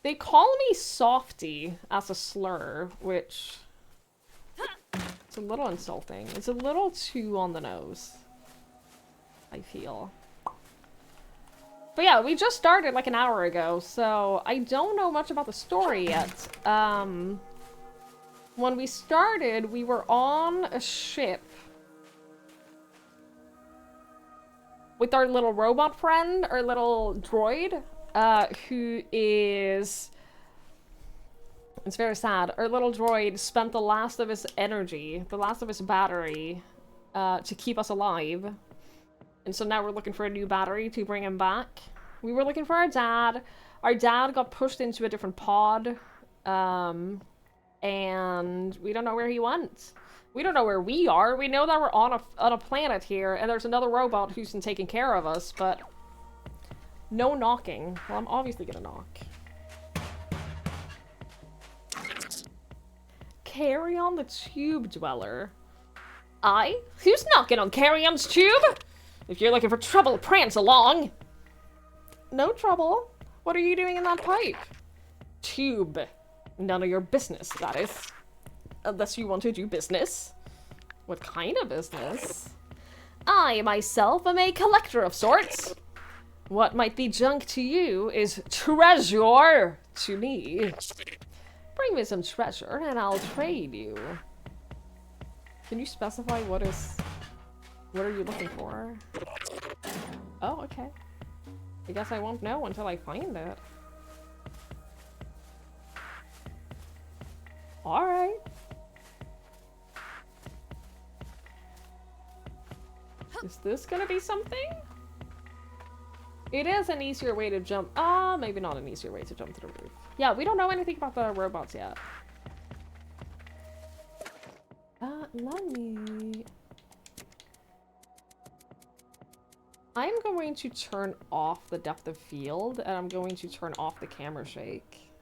[SPEAKER 3] They call me Softy as a slur, which it's a little insulting. It's a little too on the nose, I feel. But yeah, we just started like an hour ago, so I don't know much about the story yet. When we started, we were on a ship with our little robot friend, our little droid, who is... It's very sad. Our little droid spent the last of his energy, the last of his battery, to keep us alive. And so now we're looking for a new battery to bring him back. We were looking for our dad. Our dad got pushed into a different pod. And we don't know where he went. We don't know where we are. We know that we're on a planet here, and there's another robot who's been taking care of us, but no knocking. Well, I'm obviously gonna knock. Carrion the Tube Dweller. Who's knocking on Carrion's tube? If you're looking for trouble, prance along. No trouble. What are you doing in that pipe? Tube. None of your business, that is. Unless you want to do business. What kind of business? I, myself, am a collector of sorts. What might be junk to you is treasure to me. Bring me some treasure and I'll trade you. Can you specify what are you looking for? Oh, okay. I guess I won't know until I find it. Alright. Is this gonna be something? It is an easier way to jump. Maybe not an easier way to jump to the roof. Yeah, we don't know anything about the robots yet. Let me... I'm going to turn off the depth of field, and I'm going to turn off the camera shake.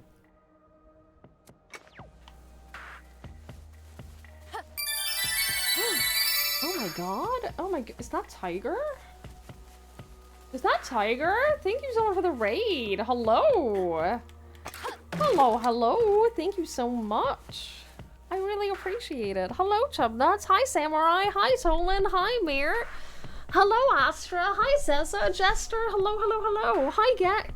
[SPEAKER 3] Oh my god! Oh my god, is that Tiger? Is that Tiger? Thank you so much for the raid! Hello! Hello, hello! Thank you so much! I really appreciate it. Hello, Chubnuts. Hi, Samurai. Hi, Tolan. Hi, Mir. Hello, Astra. Hi, Zessa. Jester. Hello, hello, hello. Hi, Gek.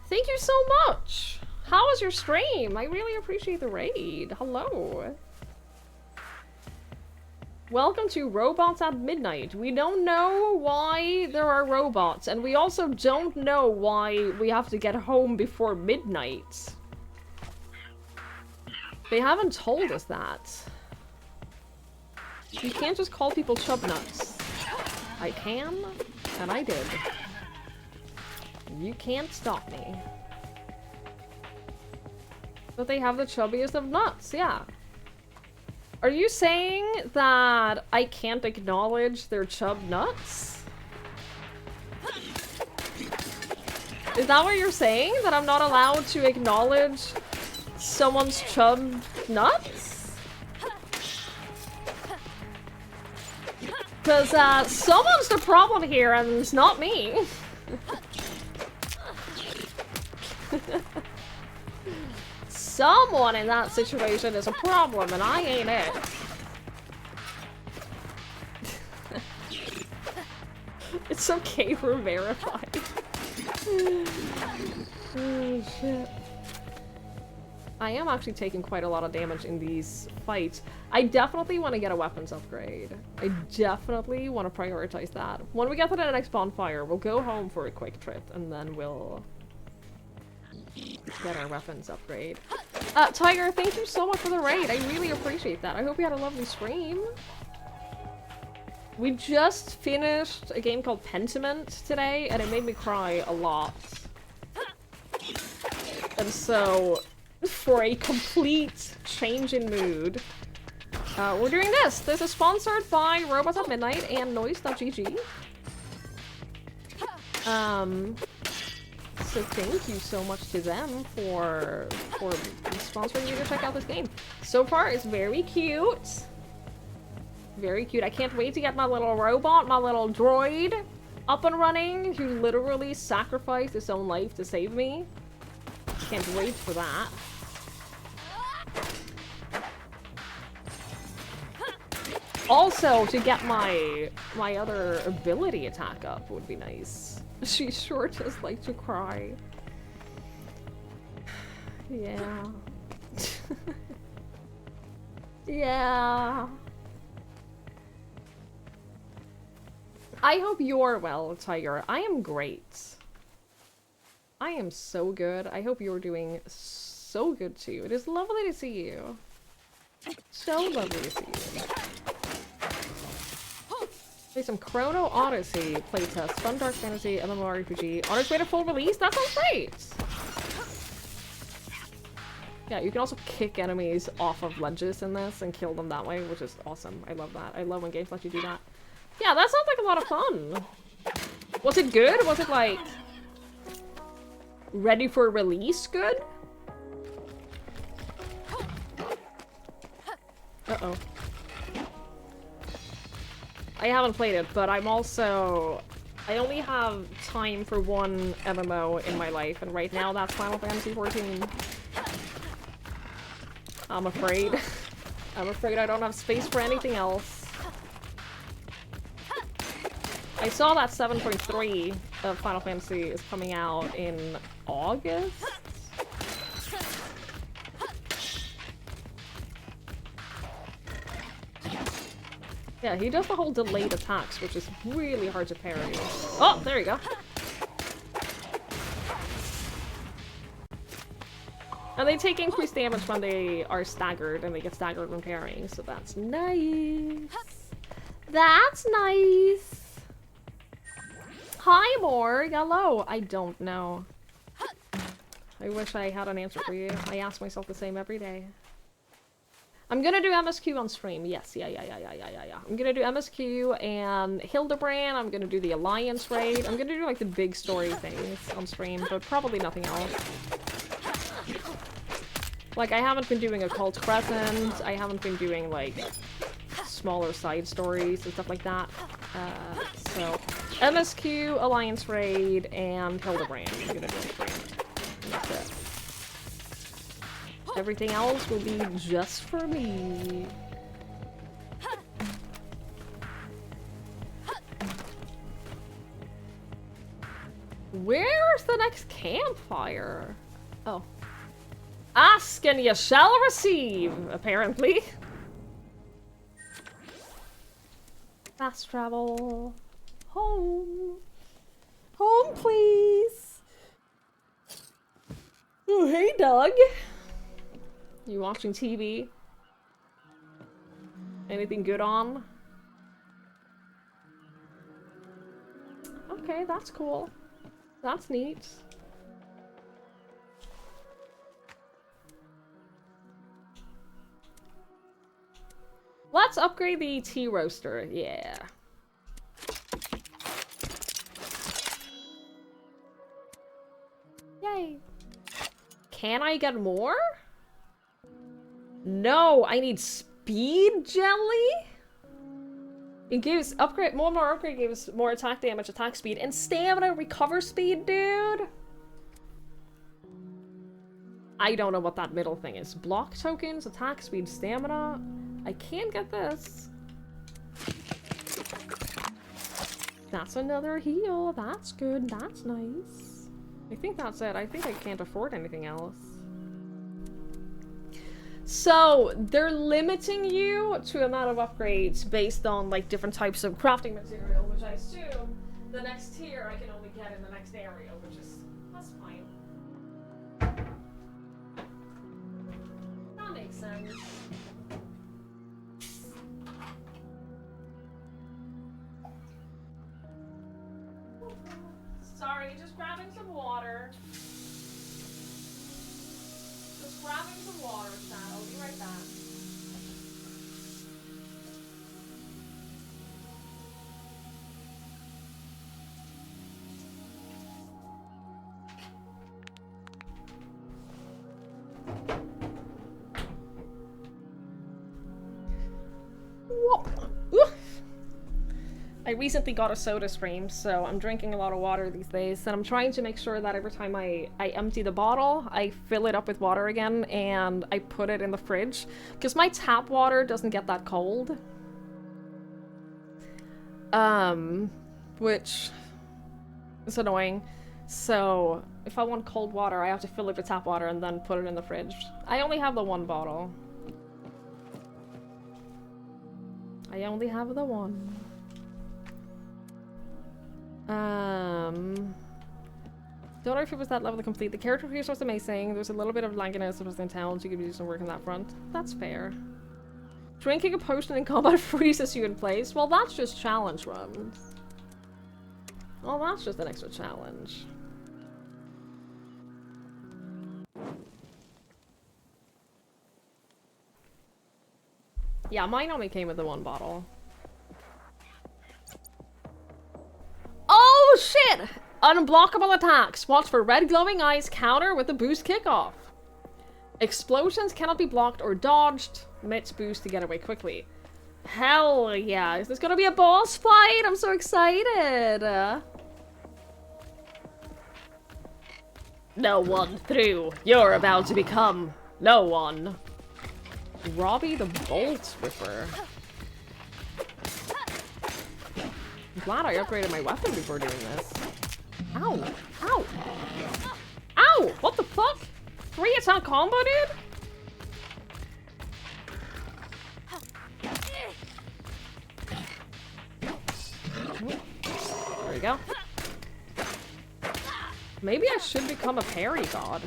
[SPEAKER 3] Thank you so much. How was your stream? I really appreciate the raid. Hello. Welcome to Robots at Midnight. We don't know why there are robots, and we also don't know why we have to get home before midnight. They haven't told us that. You can't just call people chubnuts. I can, and I did. You can't stop me. But they have the chubbiest of nuts, yeah. Are you saying that I can't acknowledge their chub nuts? Is that what you're saying? That I'm not allowed to acknowledge someone's chub nuts? Because, someone's the problem here, and it's not me. Someone in that situation is a problem, and I ain't it. It's okay, we're verified. Oh shit. I am actually taking quite a lot of damage in these fights. I definitely want to get a weapons upgrade. I definitely want to prioritize that. When we get to the next bonfire, we'll go home for a quick trip, and then we'll get our weapons upgrade. Tiger, thank you so much for the raid. I really appreciate that. I hope you had a lovely stream. We just finished a game called Pentiment today, and it made me cry a lot. And so, for a complete change in mood, we're doing this. This is sponsored by Robots at Midnight and Noise.gg. So thank you so much to them for sponsoring me to check out this game. So far, it's very cute. Very cute. I can't wait to get my little robot, my little droid, up and running, who literally sacrificed his own life to save me. Can't wait for that. Also, to get my other ability attack up would be nice. She sure does like to cry. Yeah. Yeah. I hope you're well, Tiger. I am great. I am so good. I hope you're doing so good too. It is lovely to see you. So lovely to see you. Play some Chrono Odyssey playtest, fun dark fantasy, MMORPG, on its way to full release? That sounds great! Yeah, you can also kick enemies off of ledges in this and kill them that way, which is awesome. I love that. I love when games let you do that. Yeah, that sounds like a lot of fun. Was it good? Was it like ready for release good? Uh-oh. I haven't played it, but I'm also... I only have time for one MMO in my life, and right now that's Final Fantasy XIV. I'm afraid. I'm afraid I don't have space for anything else. I saw that 7.3 of Final Fantasy is coming out in August? Yeah, he does the whole delayed attacks, which is really hard to parry. Oh, there you go. And they take increased damage when they are staggered, and they get staggered when parrying, so that's nice. That's nice. Hi, Morg. Hello. I don't know. I wish I had an answer for you. I ask myself the same every day. I'm gonna do MSQ on stream. Yes, yeah. I'm gonna do MSQ and Hildebrand. I'm gonna do the Alliance raid. I'm gonna do like the big story things on stream, but probably nothing else. Like, I haven't been doing Occult Crescent. I haven't been doing like smaller side stories and stuff like that. So MSQ, Alliance raid, and Hildebrand. I'm gonna do Hildebrand. And that's it. Everything else will be just for me. Where's the next campfire? Oh. Ask and you shall receive, apparently. Fast travel. Home. Home, please. Oh, hey, Doug. You watching TV? Anything good on? Okay, that's cool. That's neat. Let's upgrade the tea roaster. Yeah. Yay. Can I get more? No, I need speed jelly? It gives upgrade, more upgrade gives more attack damage, attack speed, and stamina recover speed, dude. I don't know what that middle thing is. Block tokens, attack speed, stamina. I can't get this. That's another heal. That's good. That's nice. I think that's it. I think I can't afford anything else. So, they're limiting you to amount of upgrades based on, like, different types of crafting material, which I assume the next tier I can only get in the next area, which is... that's fine. That makes sense. Sorry, just grabbing some water. Just grabbing some water, chat. I'll be right back. Whoa. Oof. I recently got a soda stream, so I'm drinking a lot of water these days, and I'm trying to make sure that every time I empty the bottle, I fill it up with water again, and I put it in the fridge, because my tap water doesn't get that cold. Which is annoying. So, if I want cold water, I have to fill it with tap water and then put it in the fridge. I only have the one bottle. I only have the one. Don't know if it was that level to complete. The character creation was amazing. There's a little bit of lagginess if I was in town, so you could do some work on that front. That's fair. Drinking a potion in combat freezes you in place. Well, that's just challenge runs. Well, that's just an extra challenge. Yeah, mine only came with the one bottle. Oh shit! Unblockable attacks. Watch for red glowing eyes counter with a boost kickoff. Explosions cannot be blocked or dodged. Mitts boost to get away quickly. Hell yeah. Is this gonna be a boss fight? I'm so excited. No one through. You're about to become no one. Robbie the Bolt Ripper. I'm glad I upgraded my weapon before doing this. Ow! Ow! Ow! What the fuck? 3 attack combo, dude? There we go. Maybe I should become a parry god.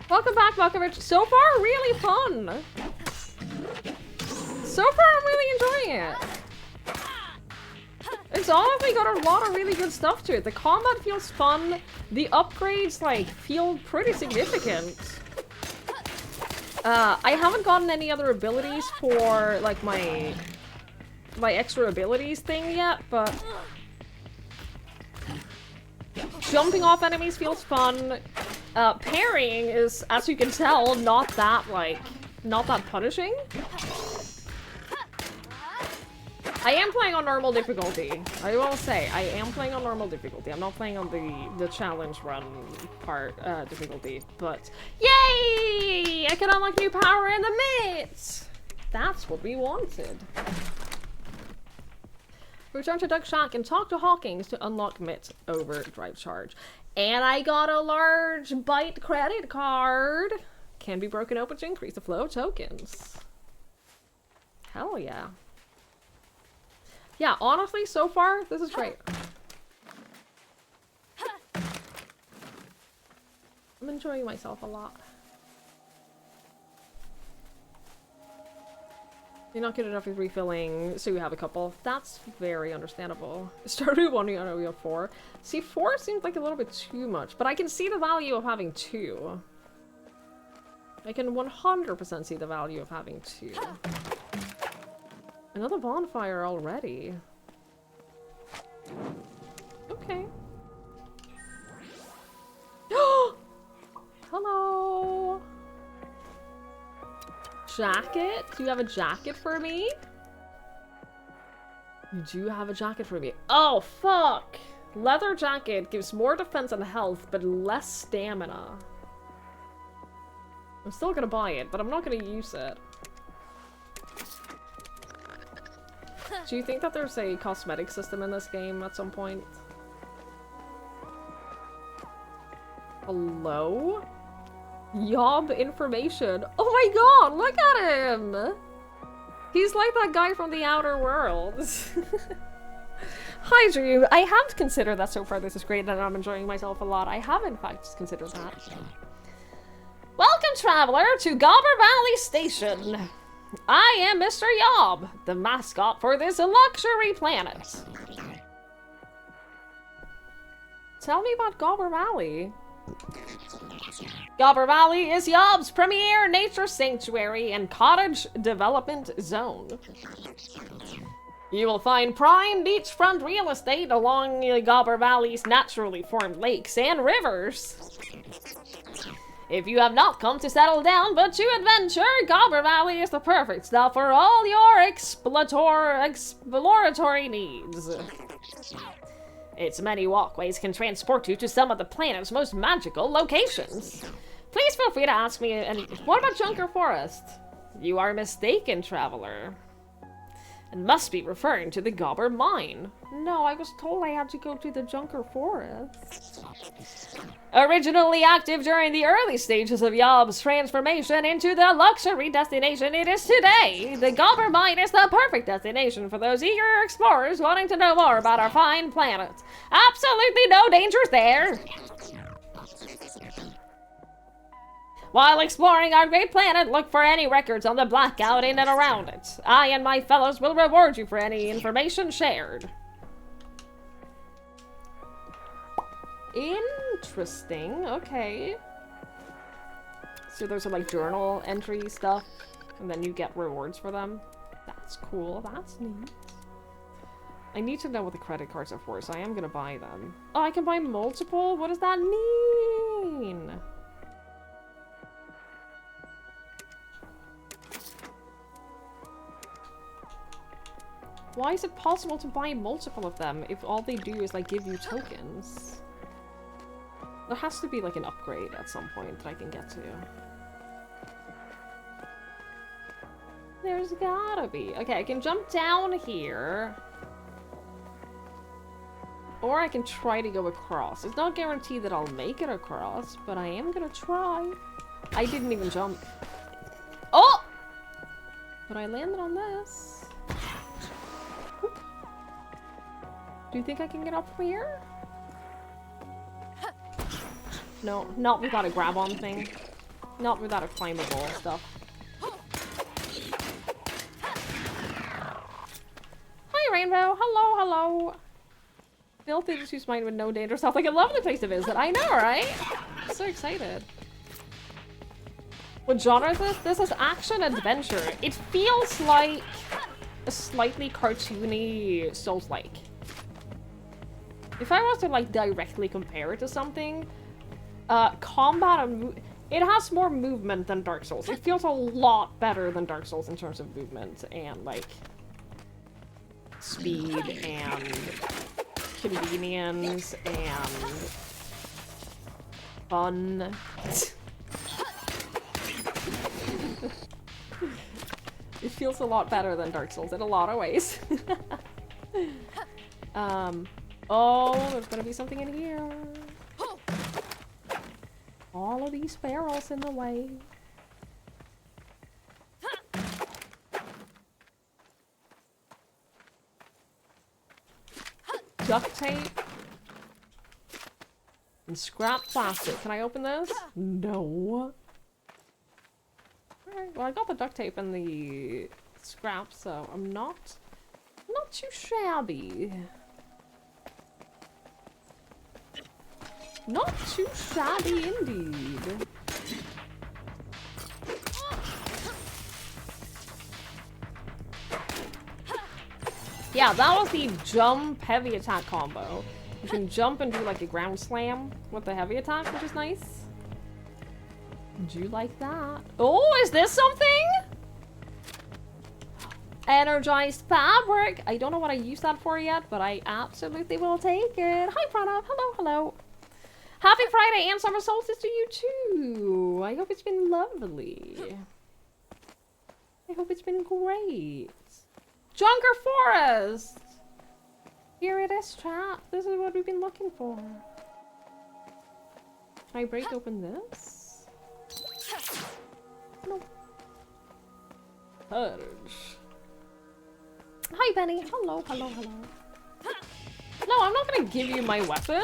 [SPEAKER 3] Welcome back, Malkovich. So far, really fun. So far, I'm really enjoying it. It's honestly got a lot of really good stuff to it. The combat feels fun. The upgrades, like, feel pretty significant. I haven't gotten any other abilities for, like, my extra abilities thing yet, but... Jumping off enemies feels fun. Parrying is, as you can tell, not that punishing. I am playing on normal difficulty. I will say, I am playing on normal difficulty. I'm not playing on the challenge run part difficulty, but yay! I can unlock new power in the mitts! That's what we wanted. Return to Doug Shack and talk to Hawkins to unlock Mitt Overdrive Charge. And I got a large Byte credit card. Can be broken open to increase the flow of tokens. Hell yeah. Yeah, honestly, so far, this is great. I'm enjoying myself a lot. You're not good enough with refilling, so you have a couple. That's very understandable. Started with 1, you know, we have 4. See, 4 seems like a little bit too much, but I can see the value of having 2. I can 100% see the value of having 2. Another bonfire already. Okay. Hello! Jacket? Do you have a jacket for me? You do have a jacket for me. Oh, fuck! Leather jacket gives more defense and health, but less stamina. I'm still gonna buy it, but I'm not gonna use it. Do you think that there's a cosmetic system in this game at some point? Hello? Yob information. Oh my god, look at him! He's like that guy from the Outer Worlds. Hi, Drew. I have considered that so far. This is great and I'm enjoying myself a lot. I have, in fact, considered that. Welcome, traveler, to Gobber Valley Station. I am Mr. Yob, the mascot for this luxury planet. Tell me about Gobber Valley. Gobber Valley is Yob's premier nature sanctuary and cottage development zone. You will find prime beachfront real estate along Gobber Valley's naturally formed lakes and rivers. If you have not come to settle down but to adventure, Gobber Valley is the perfect stop for all your exploratory needs. Its many walkways can transport you to some of the planet's most magical locations. Please feel free to ask me any— What about Junker Forest? You are mistaken, traveler. And must be referring to the Gobber Mine. No, I was told I had to go to the Junker Forest. Originally active during the early stages of Yob's transformation into the luxury destination it is today, the Gobber Mine is the perfect destination for those eager explorers wanting to know more about our fine planet. Absolutely no dangers there. While exploring our great planet, look for any records on the blackout in and around it. I and my fellows will reward you for any information shared. Interesting, okay. So those are like journal entry stuff, and then you get rewards for them. That's cool, that's neat. I need to know what the credit cards are for, so I am gonna buy them. Oh, I can buy multiple? What does that mean? Why is it possible to buy multiple of them if all they do is like give you tokens? There has to be like an upgrade at some point that I can get to. There's gotta be. Okay, I can jump down here. Or I can try to go across. It's not guaranteed that I'll make it across, but I am gonna try. I didn't even jump. Oh! But I landed on this. Do you think I can get up from here? No, not without a grab-on thing. Not without a climbable stuff. Hi, Rainbow. Hello, hello. Filthy Disuse Mine with no danger. Sounds like a lovely place to visit. I know, right? I'm so excited. What genre is this? This is action-adventure. It feels like a slightly cartoony Souls-like. If I was to like directly compare it to something, combat and it has more movement than Dark Souls. It feels a lot better than Dark Souls in terms of movement and like speed and convenience and fun. It feels a lot better than Dark Souls in a lot of ways. Oh, there's gonna be something in here. All of these barrels in the way. Duct tape. And scrap plastic. Can I open this? No. Alright, well I got the duct tape and the scrap, so I'm not too shabby. Not too shabby indeed. Yeah, that was the jump heavy attack combo. You can jump and do like a ground slam with the heavy attack, which is nice. Do you like that? Oh, is this something? Energized fabric. I don't know what I use that for yet, but I absolutely will take it. Hi, Pranav. Hello, hello. Happy Friday and summer solstice to you too. I hope it's been lovely. I hope it's been great. Junker Forest. Here it is, chat. This is what we've been looking for. Can I break open this? No. Purge. Hi, Benny. Hello, hello, hello. No, I'm not gonna give you my weapon.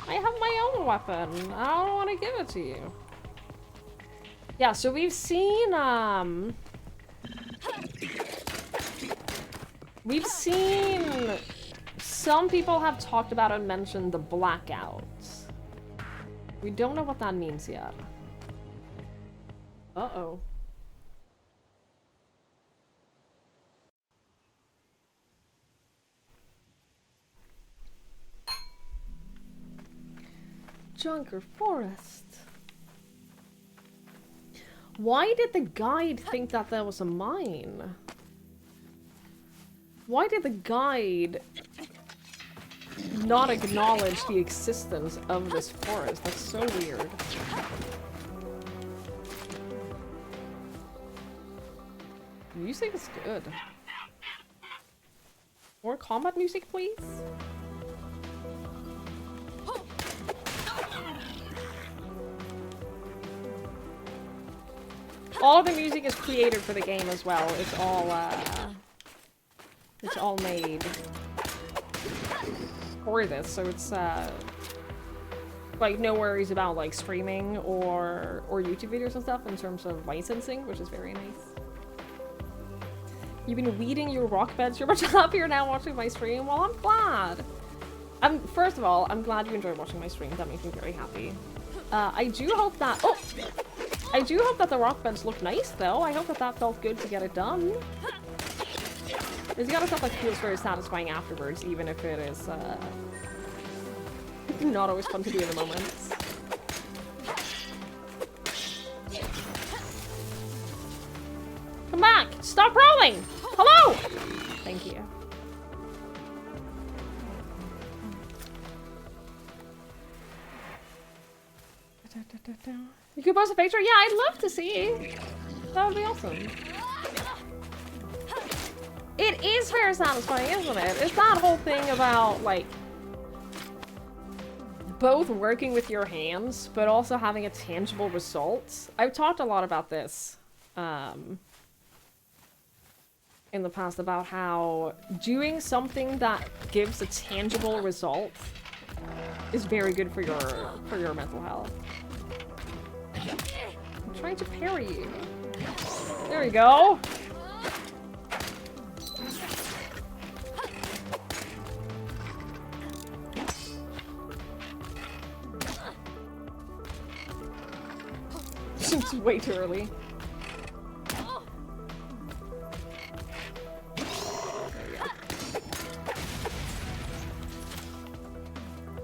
[SPEAKER 3] I have my own weapon. I don't want to give it to you. Yeah, so we've seen, some people have talked about and mentioned the blackouts. We don't know what that means yet. Uh-oh. Junker Forest. Why did the guide think that there was a mine? Why did the guide not acknowledge the existence of this forest? That's so weird. Music is good. More combat music, please? All the music is created for the game as well. It's all made for this, so it's like no worries about like streaming or YouTube videos and stuff in terms of licensing, which is very nice. You've been weeding your rock beds. You're much happier now watching my stream. Well, I'm glad. First of all, I'm glad you enjoy watching my stream. That makes me very happy. I do hope that the rock beds look nice, though. I hope that felt good to get it done. There's gotta stuff that feels very satisfying afterwards, even if it is, not always fun to do in the moment. Come back! Stop rolling! Hello! Thank you. You could post a picture? Yeah, I'd love to see. That would be awesome. It is very satisfying, isn't it? It's that whole thing about, like, both working with your hands, but also having a tangible result. I've talked a lot about this in the past, about how doing something that gives a tangible result is very good for your mental health. I'm trying to parry you. There we go. It's way too early.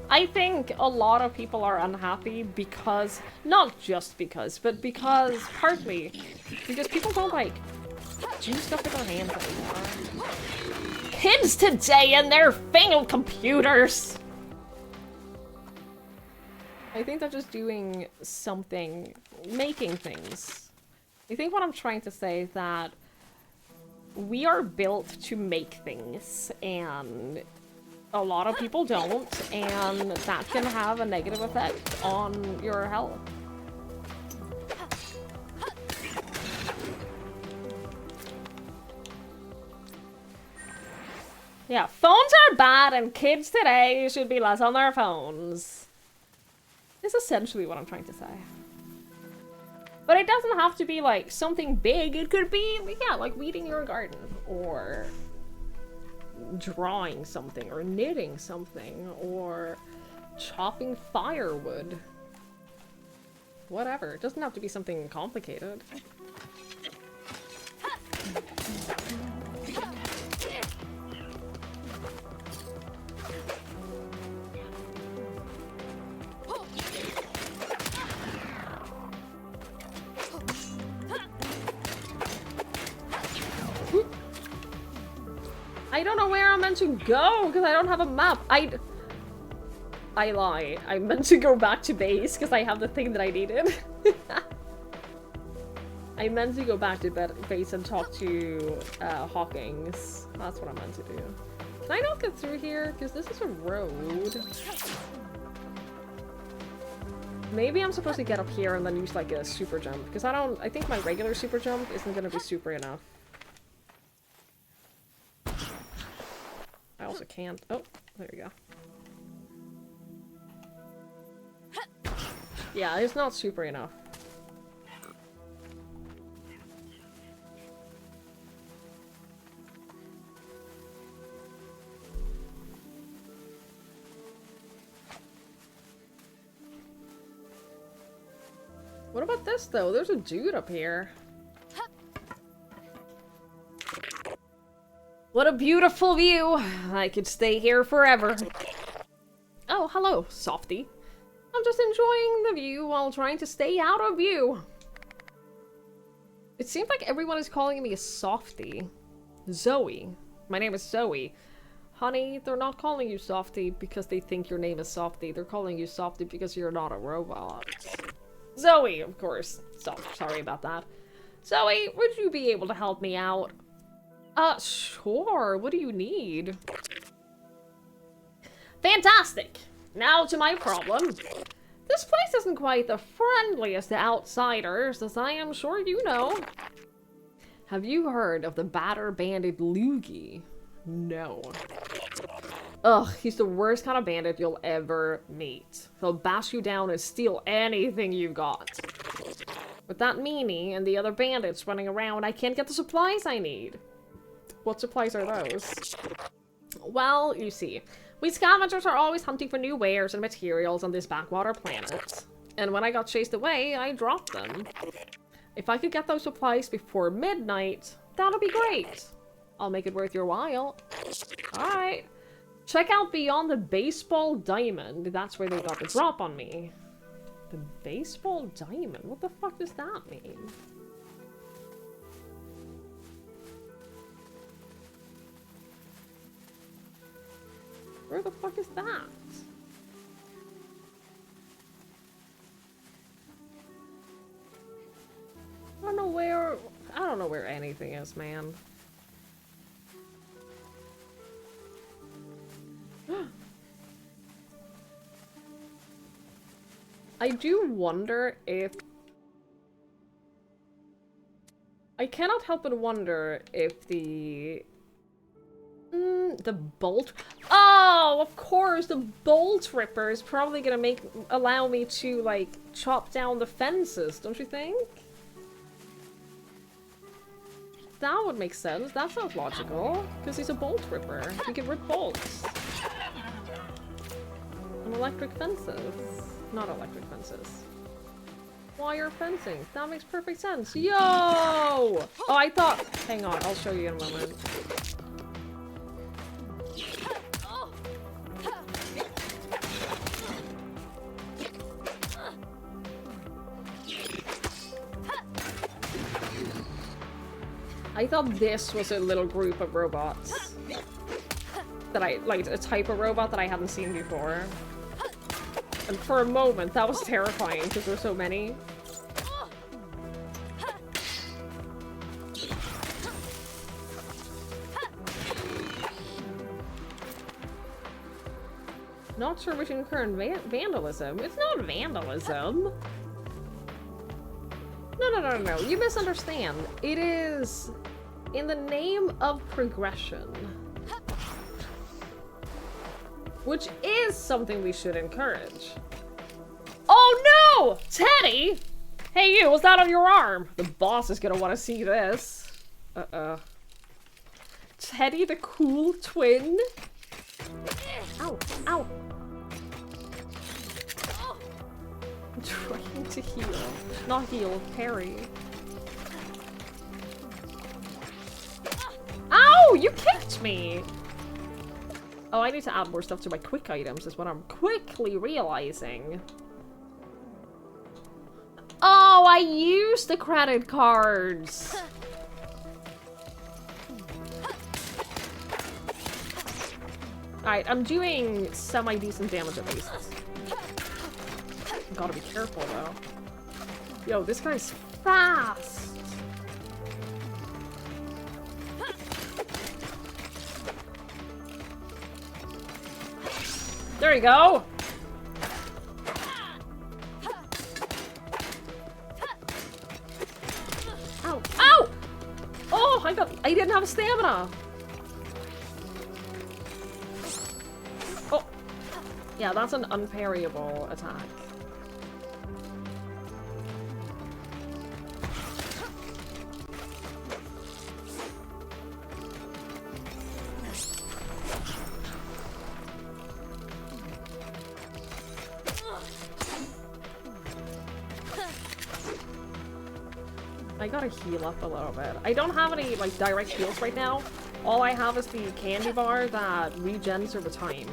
[SPEAKER 3] I think a lot of people are unhappy because, not just because, but because, partly, because people don't, like, do stuff with their hands anymore. Kids today and their failed computers! I think they're just doing something, making things. I think what I'm trying to say is that we are built to make things, and a lot of people don't, and that can have a negative effect on your health. Yeah, phones are bad, and kids today should be less on their phones. Is essentially what I'm trying to say. But it doesn't have to be like something big. It could be, yeah, like weeding your garden, or drawing something, or knitting something, or chopping firewood. Whatever. It doesn't have to be something complicated. I don't know where I'm meant to go because I don't have a map. I lie. I meant to go back to base because I have the thing that I needed. I meant to go back to base and talk to Hawkins. That's what I meant to do. Can I not get through here? Because this is a road. Maybe I'm supposed to get up here and then use like a super jump. Because I think my regular super jump isn't going to be super enough. I also can't. Oh, there you go. Yeah, it's not super enough. What about this, though? There's a dude up here. What a beautiful view! I could stay here forever. Oh, hello, softy. I'm just enjoying the view while trying to stay out of view. It seems like everyone is calling me a softy. Zoe. My name is Zoe. Honey, they're not calling you softy because they think your name is softy. They're calling you softy because you're not a robot. Zoe, of course. So, sorry about that. Zoe, would you be able to help me out? Sure. What do you need? Fantastic! Now to my problem. This place isn't quite the friendliest to outsiders, as I am sure you know. Have you heard of the batter-banded loogie? No. Ugh, he's the worst kind of bandit you'll ever meet. He'll bash you down and steal anything you've got. With that meanie and the other bandits running around, I can't get the supplies I need. What supplies are those? Well, you see, we scavengers are always hunting for new wares and materials on this backwater planet. And when I got chased away, I dropped them. If I could get those supplies before midnight, that'll be great. I'll make it worth your while. Alright. Check out Beyond the Baseball Diamond. That's where they got the drop on me. The Baseball Diamond? What the fuck does that mean? Where the fuck is that? I don't know where anything is, man. I do wonder if... I cannot help but wonder if the bolt... Oh, of course, the bolt ripper is probably gonna allow me to, like, chop down the fences, don't you think? That would make sense. That sounds logical. Because he's a bolt ripper. He can rip bolts. And electric fences. Not electric fences. Wire fencing. That makes perfect sense. Yo! Oh, I thought... Hang on, I'll show you in a moment. I thought this was a little group of robots. That like a type of robot that I hadn't seen before. And for a moment, that was terrifying because there were so many. Not sure we should incur in vandalism. It's not vandalism. No. You misunderstand. It is in the name of progression. Which is something we should encourage. Oh no! Teddy! Hey you, what's that on your arm? The boss is gonna want to see this. Teddy the cool twin? Ow, ow. I'm trying to heal. Not heal, parry. Ow! You kicked me! Oh, I need to add more stuff to my quick items is what I'm quickly realizing. Oh, I used the credit cards! Alright, I'm doing semi-decent damage at least. Gotta be careful, though. Yo, this guy's fast. There you go. Ow! Ow! Oh, I didn't have stamina. Oh. Yeah, that's an unparryable attack. I gotta heal up a little bit. I don't have any, like, direct heals right now. All I have is the candy bar that regens over time.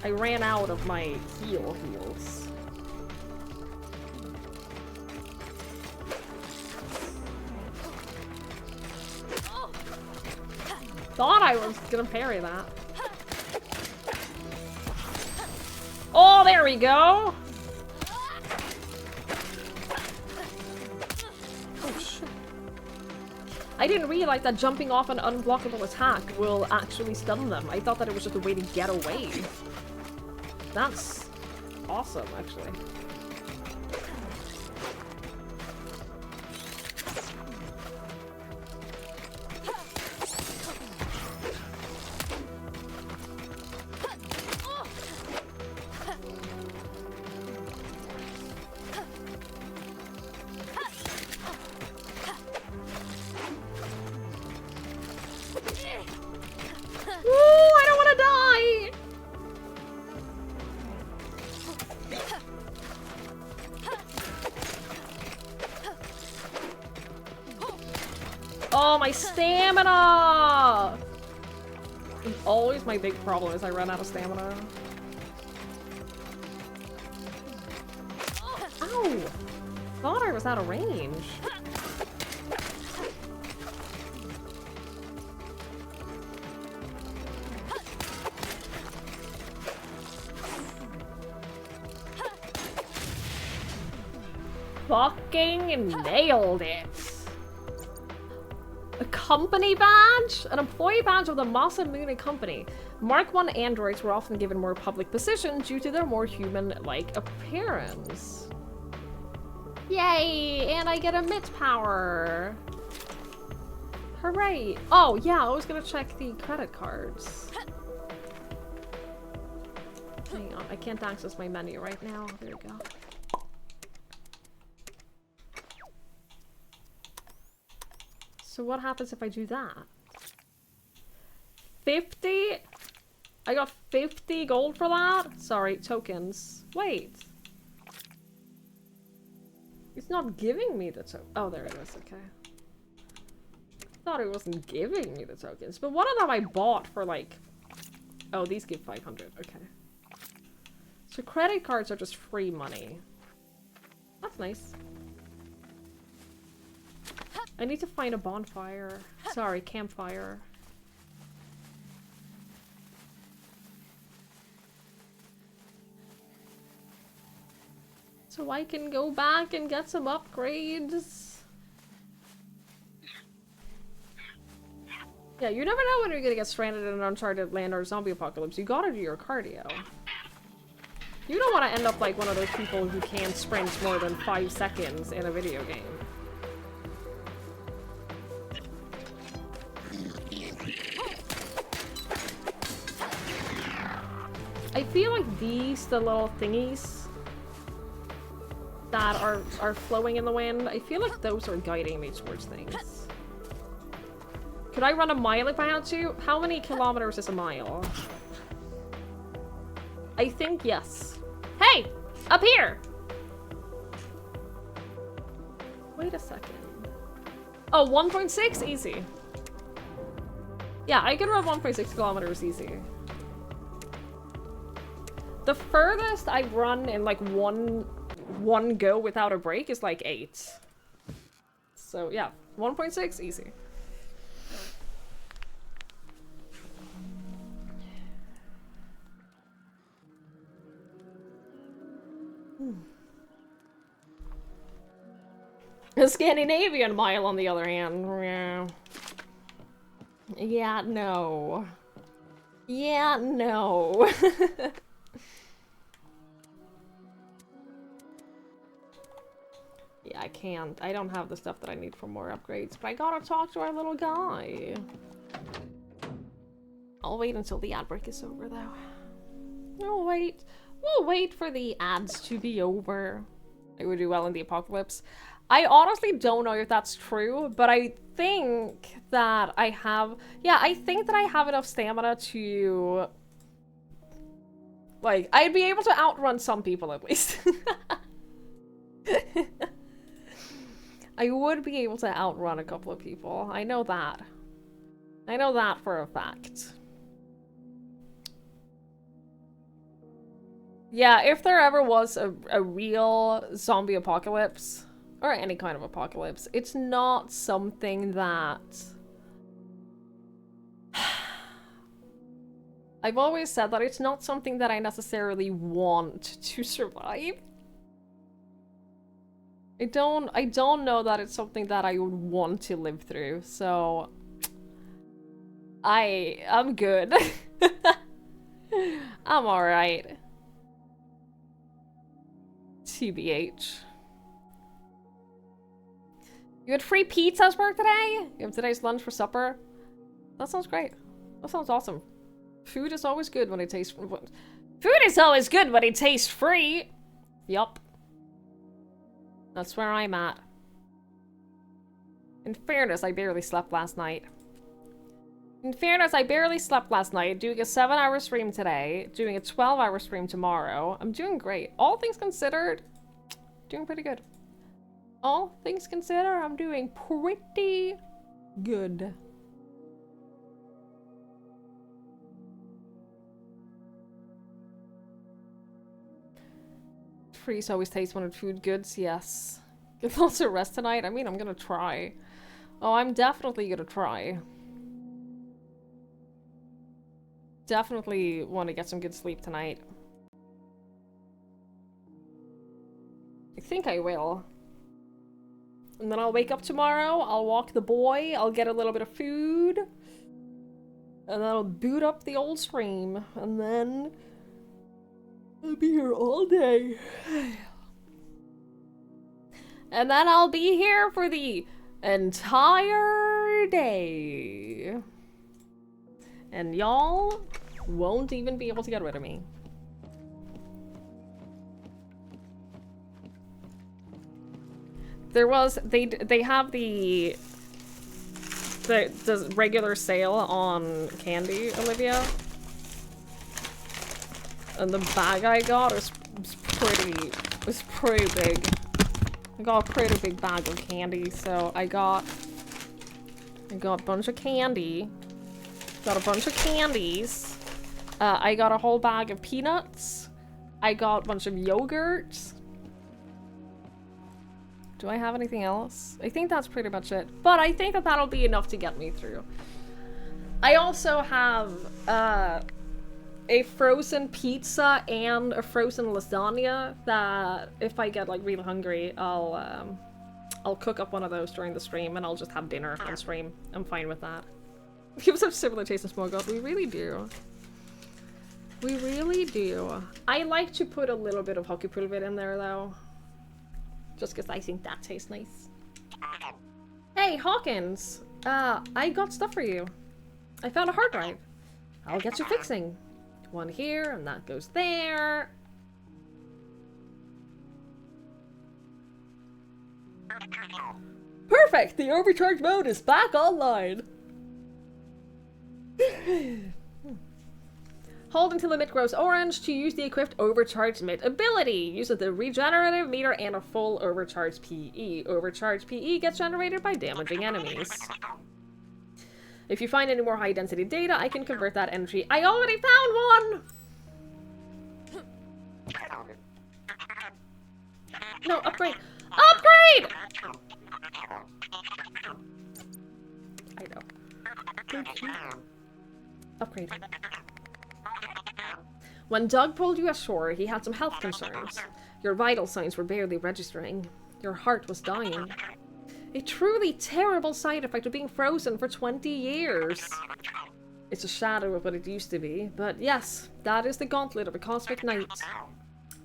[SPEAKER 3] I ran out of my heals. Thought I was gonna parry that. Oh, there we go! I didn't realize that jumping off an unblockable attack will actually stun them. I thought that it was just a way to get away. That's awesome, actually. Oh, my stamina! Always my big problem is I run out of stamina. Ow! Thought I was out of range. Fucking nailed it! A company badge? An employee badge of the Masa Mune Company. Mark I androids were often given more public positions due to their more human-like appearance. Yay! And I get a MIT power! Hooray! Oh, yeah, I was gonna check the credit cards. Hang on, I can't access my menu right now. There you go. So what happens if I do that? 50? I got 50 gold for that? Sorry, tokens. Wait. It's not giving me the token. Oh, there it is, okay. Thought it wasn't giving me the tokens. But one of them I bought for like... Oh, these give 500, okay. So credit cards are just free money. That's nice. I need to find a bonfire. Sorry, campfire. So I can go back and get some upgrades. Yeah, you never know when you're gonna get stranded in an uncharted land or a zombie apocalypse. You gotta do your cardio. You don't want to end up like one of those people who can't sprint more than 5 seconds in a video game. I feel like these, the little thingies that are flowing in the wind, I feel like those are guiding me towards things. Could I run a mile if I had to? How many kilometers is a mile? I think yes. Hey! Up here! Wait a second. Oh, 1.6? Easy. Yeah, I can run 1.6 kilometers easy. The furthest I run in like one go without a break is like 8. So yeah, 1.6 easy. A Scandinavian mile, on the other hand. Yeah. Yeah, no. Yeah, no. Yeah, I can't. I don't have the stuff that I need for more upgrades, but I gotta talk to our little guy. I'll wait until the ad break is over, though. We'll wait for the ads to be over. I would do well in the apocalypse. I honestly don't know if that's true, but I think that I have... Yeah, I think that I have enough stamina to... Like, I'd be able to outrun some people, at least. I would be able to outrun a couple of people. I know that. I know that for a fact. Yeah, if there ever was a real zombie apocalypse, or any kind of apocalypse, it's not something that... I've always said that it's not something that I necessarily want to survive. I don't know that it's something that I would want to live through, so... I'm good. I'm alright. TBH. You had free pizzas work today? You have today's lunch for supper? That sounds great. That sounds awesome. Food is always good when it tastes... Food is always good when it tastes free! Yup. That's where I'm at. In fairness, I barely slept last night. Doing a 7-hour stream today, doing a 12-hour stream tomorrow. I'm doing great. All things considered, doing pretty good. All things considered, I'm doing pretty good. Freeze always tastes when it's food goods, yes. Get lots of rest tonight. I mean, I'm gonna try. Oh, I'm definitely gonna try. Definitely want to get some good sleep tonight. I think I will. And then I'll wake up tomorrow, I'll walk the boy, I'll get a little bit of food. And then I'll boot up the old stream. And then... I'll be here all day. And then I'll be here for the entire day. And y'all won't even be able to get rid of me. There was, they have the regular sale on candy, Olivia. And the bag I got was pretty big. I got a pretty big bag of candy, so I got a bunch of candy. Got a bunch of candies. I got a whole bag of peanuts. I got a bunch of yogurt. Do I have anything else? I think that's pretty much it. But I think that that'll be enough to get me through. I also have a frozen pizza and a frozen lasagna that if I get like really hungry, I'll cook up one of those during the stream and I'll just have dinner on stream. I'm fine with that. We have such similar taste in Small God. We really do. We really do. I like to put a little bit of hockeypulver in there though. Just because I think that tastes nice. Hey, Hawkins! I got stuff for you. I found a hard drive. I'll get you fixing. One here, and that goes there. Perfect! The overcharge mode is back online! Hold until the mitt grows orange to use the equipped overcharged mitt ability. Use the regenerative meter and a full overcharged PE. Overcharged PE gets generated by damaging enemies. If you find any more high density data, I can convert that energy. I already found one! No, upgrade! Upgrade! I know. Upgrade. When Doug pulled you ashore, he had some health concerns. Your vital signs were barely registering. Your heart was dying. A truly terrible side effect of being frozen for 20 years. It's a shadow of what it used to be, but yes, that is the gauntlet of a cosmic knight.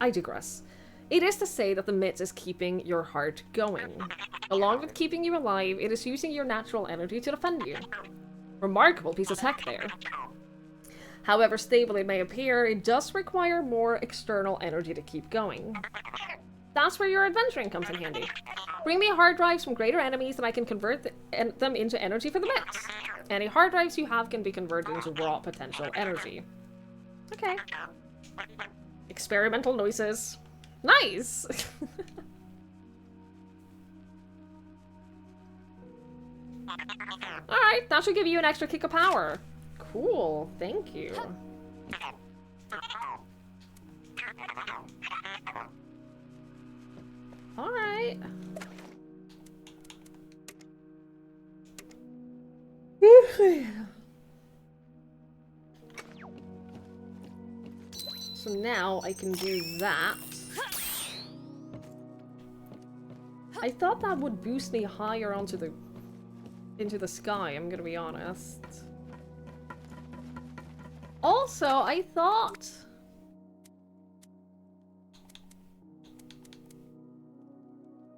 [SPEAKER 3] I digress. It is to say that the mitt is keeping your heart going. Along with keeping you alive, it is using your natural energy to defend you. Remarkable piece of tech there. However stable it may appear, it does require more external energy to keep going. That's where your adventuring comes in handy. Bring me hard drives from greater enemies and I can convert them into energy for the mitt. Any hard drives you have can be converted into raw potential energy. Okay. Experimental noises. Nice! Alright, that should give you an extra kick of power. Cool, thank you. Alright. So now I can do that. I thought that would boost me higher into the sky, I'm gonna be honest. Also, I thought...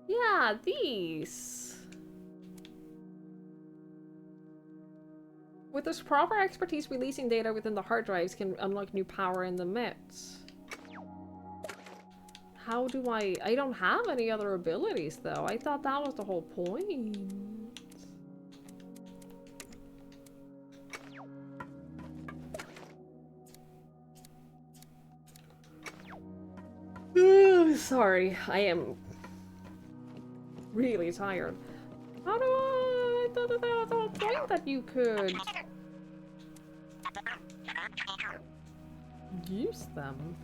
[SPEAKER 3] Yeah, these. With this proper expertise, releasing data within the hard drives can unlock new power in the mitt. How do I don't have any other abilities though. I thought that was the whole point. Sorry, I am really tired. How do I thought that was the whole point that you could use them.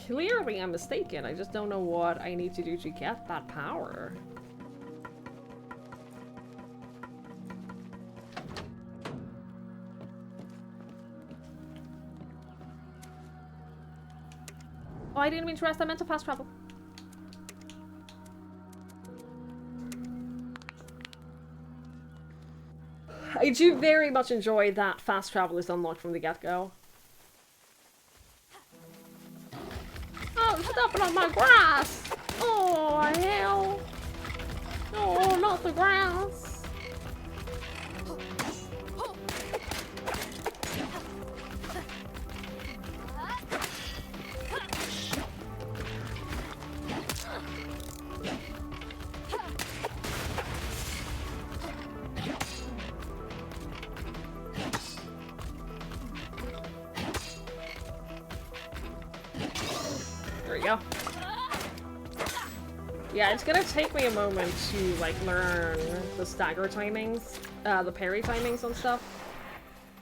[SPEAKER 3] Clearly I'm mistaken. I just don't know what I need to do to get that power. Oh, I didn't mean to rest. I meant to fast travel. I do very much enjoy that fast travel is unlocked from the get-go. Oh, stepping on my grass! Oh, hell! Oh, not the grass! Go. Yeah, it's gonna take me a moment to like learn the stagger timings, the parry timings and stuff,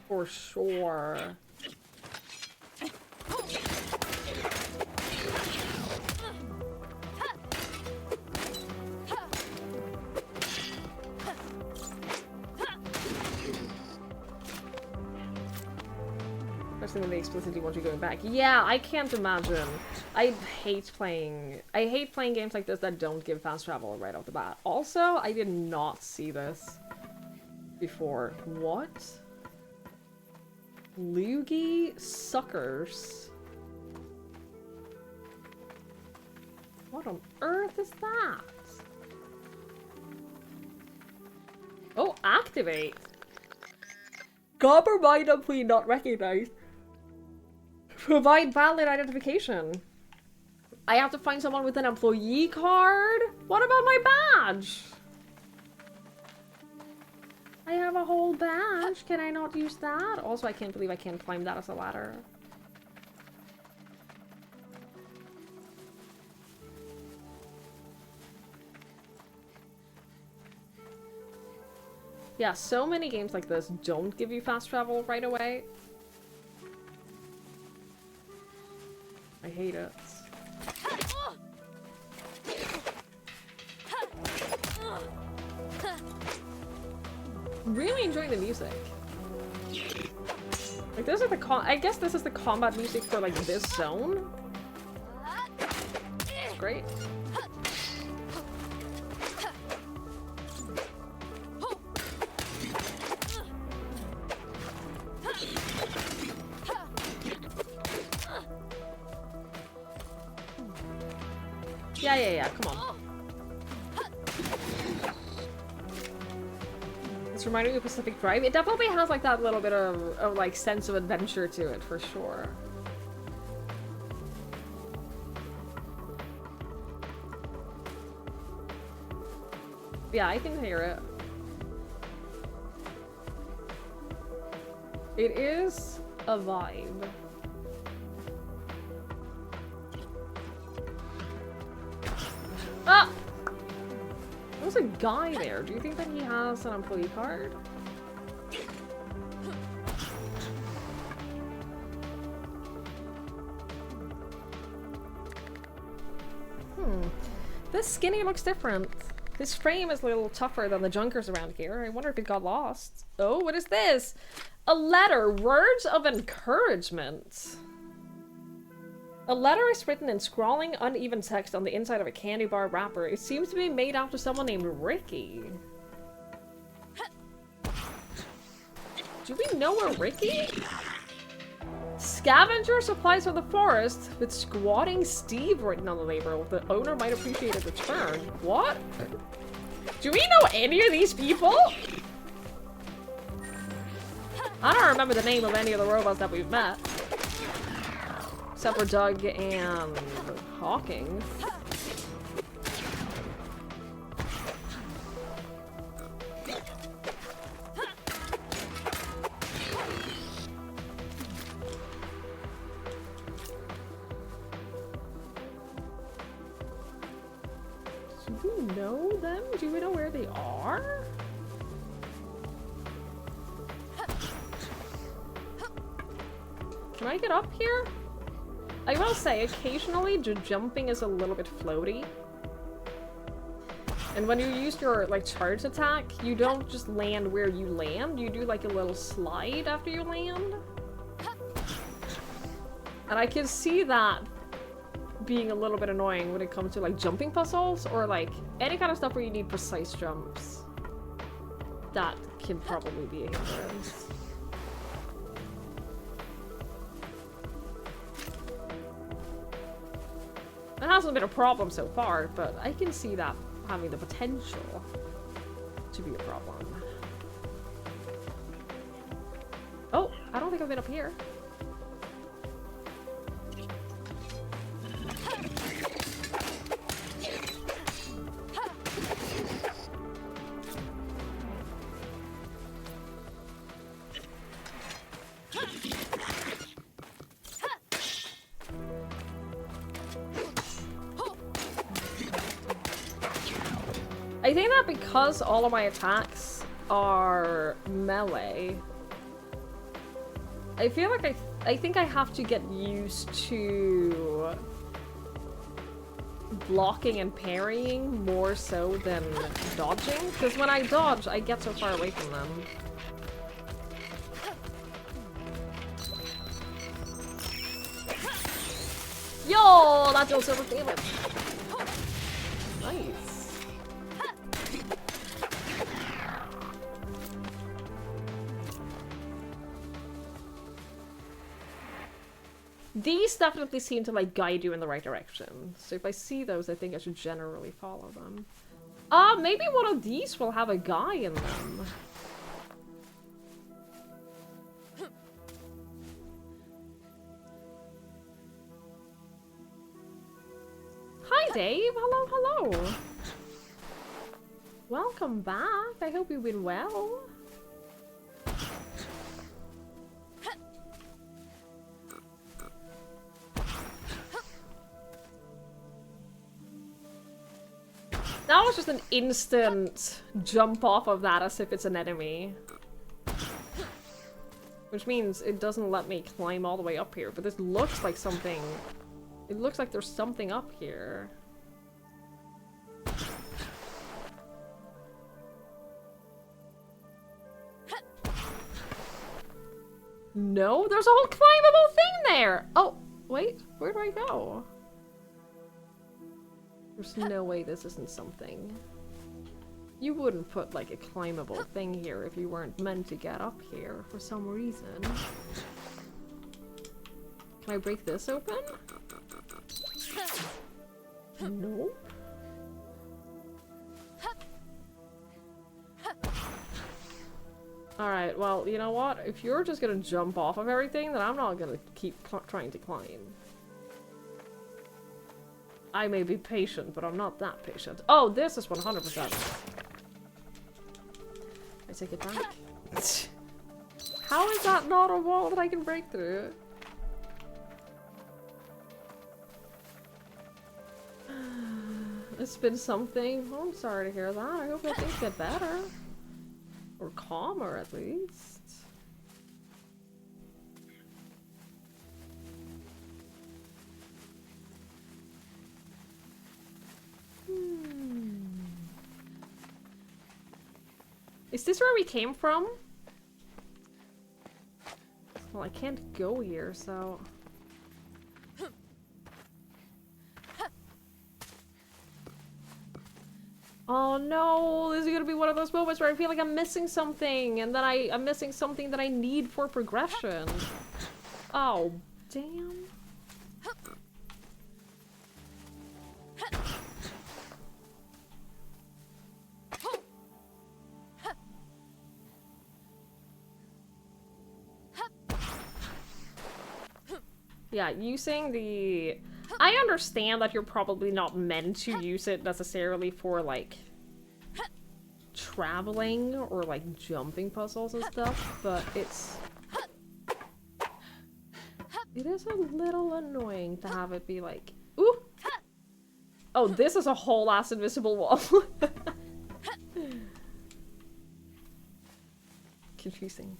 [SPEAKER 3] for sure. Especially when they explicitly want you going back. Yeah, I can't imagine. I hate playing games like this that don't give fast travel right off the bat. Also, I did not see this before. What? Loogie suckers. What on earth is that? Oh, activate. Copper mine plea not recognized. Provide valid identification. I have to find someone with an employee card? What about my badge? I have a whole badge. Can I not use that? Also, I can't believe I can't climb that as a ladder. Yeah, so many games like this don't give you fast travel right away. I hate it. Really enjoying the music. Like this is the I guess this is the combat music for like this zone. It's great. Yeah, come on. It's reminding me of Pacific Drive. It definitely has like that little bit of like sense of adventure to it for sure. Yeah, I can hear it. It is a vibe. Ah! There's a guy there. Do you think that he has an employee card? This skinny looks different. His frame is a little tougher than the junkers around here. I wonder if it got lost. Oh, what is this? A letter. Words of encouragement. A letter is written in scrawling, uneven text on the inside of a candy bar wrapper. It seems to be made out to someone named Ricky. Do we know a Ricky? Scavenger supplies from the forest with squatting Steve written on the label. The owner might appreciate a return. What? Do we know any of these people? I don't remember the name of any of the robots that we've met. Except for Doug and Hawking. Do we know them? Do we know where they are? Can I get up here? I will say, occasionally jumping is a little bit floaty. And when you use your, like, charge attack, you don't just land where you land, you do, like, a little slide after you land. And I can see that being a little bit annoying when it comes to, like, jumping puzzles, or, like, any kind of stuff where you need precise jumps. That can probably be a hindrance. It hasn't been a problem so far, but I can see that having the potential to be a problem. Oh, I don't think I've been up here. I think that because all of my attacks are melee, I feel like I think I have to get used to blocking and parrying more so than dodging, because when I dodge, I get so far away from them. Yo, that deals so much damage. Nice. These definitely seem to, like, guide you in the right direction. So if I see those, I think I should generally follow them. Maybe one of these will have a guy in them. Hi, Dave. Hello, hello. Welcome back. I hope you've been well. That was just an instant jump off of that as if it's an enemy. Which means it doesn't let me climb all the way up here, but this looks like something... It looks like there's something up here. No, there's a whole climbable thing there! Oh, wait, where do I go? There's no way this isn't something. You wouldn't put, like, a climbable thing here if you weren't meant to get up here for some reason. Can I break this open? Nope. Alright, well, you know what? If you're just gonna jump off of everything, then I'm not gonna keep trying to climb. I may be patient, but I'm not that patient. Oh, this is 100%. I take it back. How is that not a wall that I can break through? It's been something. Oh, I'm sorry to hear that. I hope that things get better. Or calmer, at least. Is this where we came from? Well, I can't go here, so... Oh no, this is gonna be one of those moments where I feel like I'm missing something, and then I'm missing something that I need for progression. Oh, damn. Yeah, using the... I understand that you're probably not meant to use it necessarily for, like, traveling or, like, jumping puzzles and stuff, but it's... It is a little annoying to have it be like, ooh! Oh, this is a whole ass invisible wall. Confusing.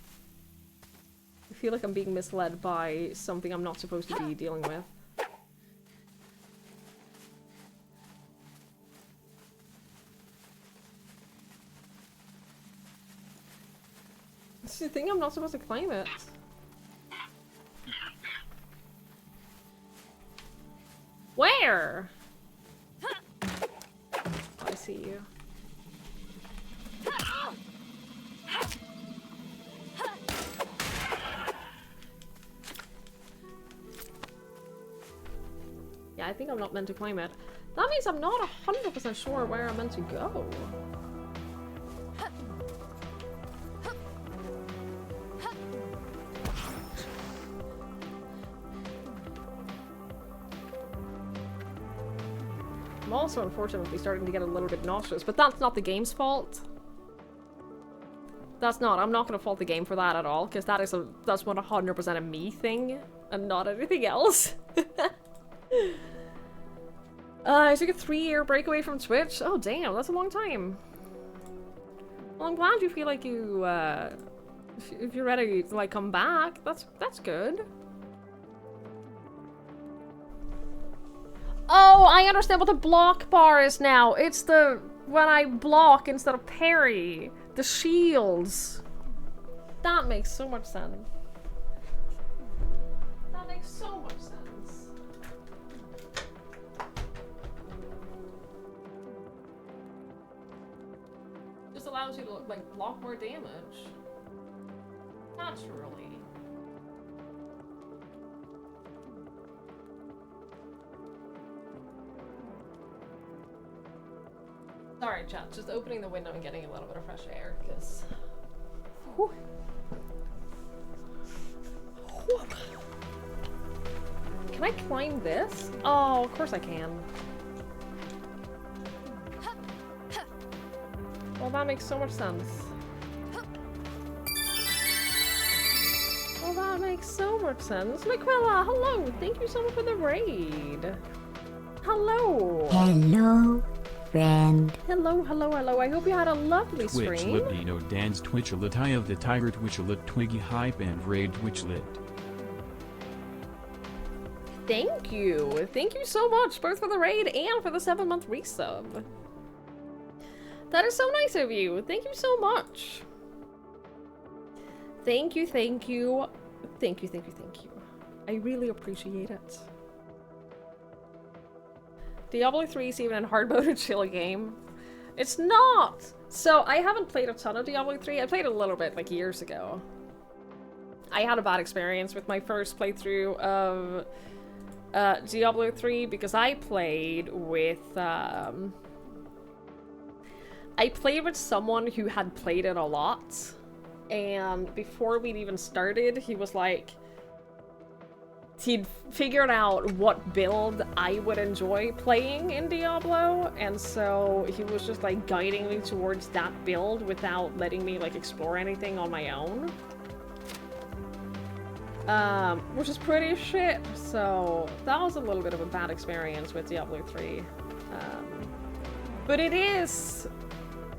[SPEAKER 3] I feel like I'm being misled by something I'm not supposed to be dealing with. It's the thing, I'm not supposed to claim it. Where? Oh, I see you. Yeah, I think I'm not meant to claim it. That means I'm not 100% sure where I'm meant to go. I'm also unfortunately starting to get a little bit nauseous, but that's not the game's fault. That's not. I'm not gonna fault the game for that at all, because that's 100% a me thing, and not anything else. I took a 3-year break away from Twitch. Oh damn, that's a long time. Well, I'm glad you feel like you, if you're ready to like come back, that's good. Oh, I understand what the block bar is now. It's the when I block instead of parry. The shields. That makes so much sense. That makes so much sense. Just allows you to like block more damage. Naturally. Sorry, chat. Just opening the window and getting a little bit of fresh air, because... Can I climb this? Oh, of course I can. Well, that makes so much sense. Well, that makes so much sense. Miquella, hello! Thank you so much for the raid. Hello!
[SPEAKER 1] Hello, friend.
[SPEAKER 3] Hello, hello, hello. I hope you had a lovely
[SPEAKER 2] Twitch
[SPEAKER 3] stream.
[SPEAKER 2] Libino Dance Twitchlet Eye of the Tiger Twitchlet Twiggy Hype and Raid Twitchlet.
[SPEAKER 3] Thank you. Thank you so much, both for the raid and for the 7-month resub. That is so nice of you. Thank you so much. Thank you, thank you. Thank you, thank you, thank you. I really appreciate it. Diablo 3 is even in hard mode a chill game. It's not! So, I haven't played a ton of Diablo 3. I played a little bit, like, years ago. I had a bad experience with my first playthrough of Diablo 3 because I played with someone who had played it a lot, and before we'd even started, he was like, he'd figured out what build I would enjoy playing in Diablo, and so he was just like guiding me towards that build without letting me like explore anything on my own. Which is pretty shit, so that was a little bit of a bad experience with Diablo 3. But it is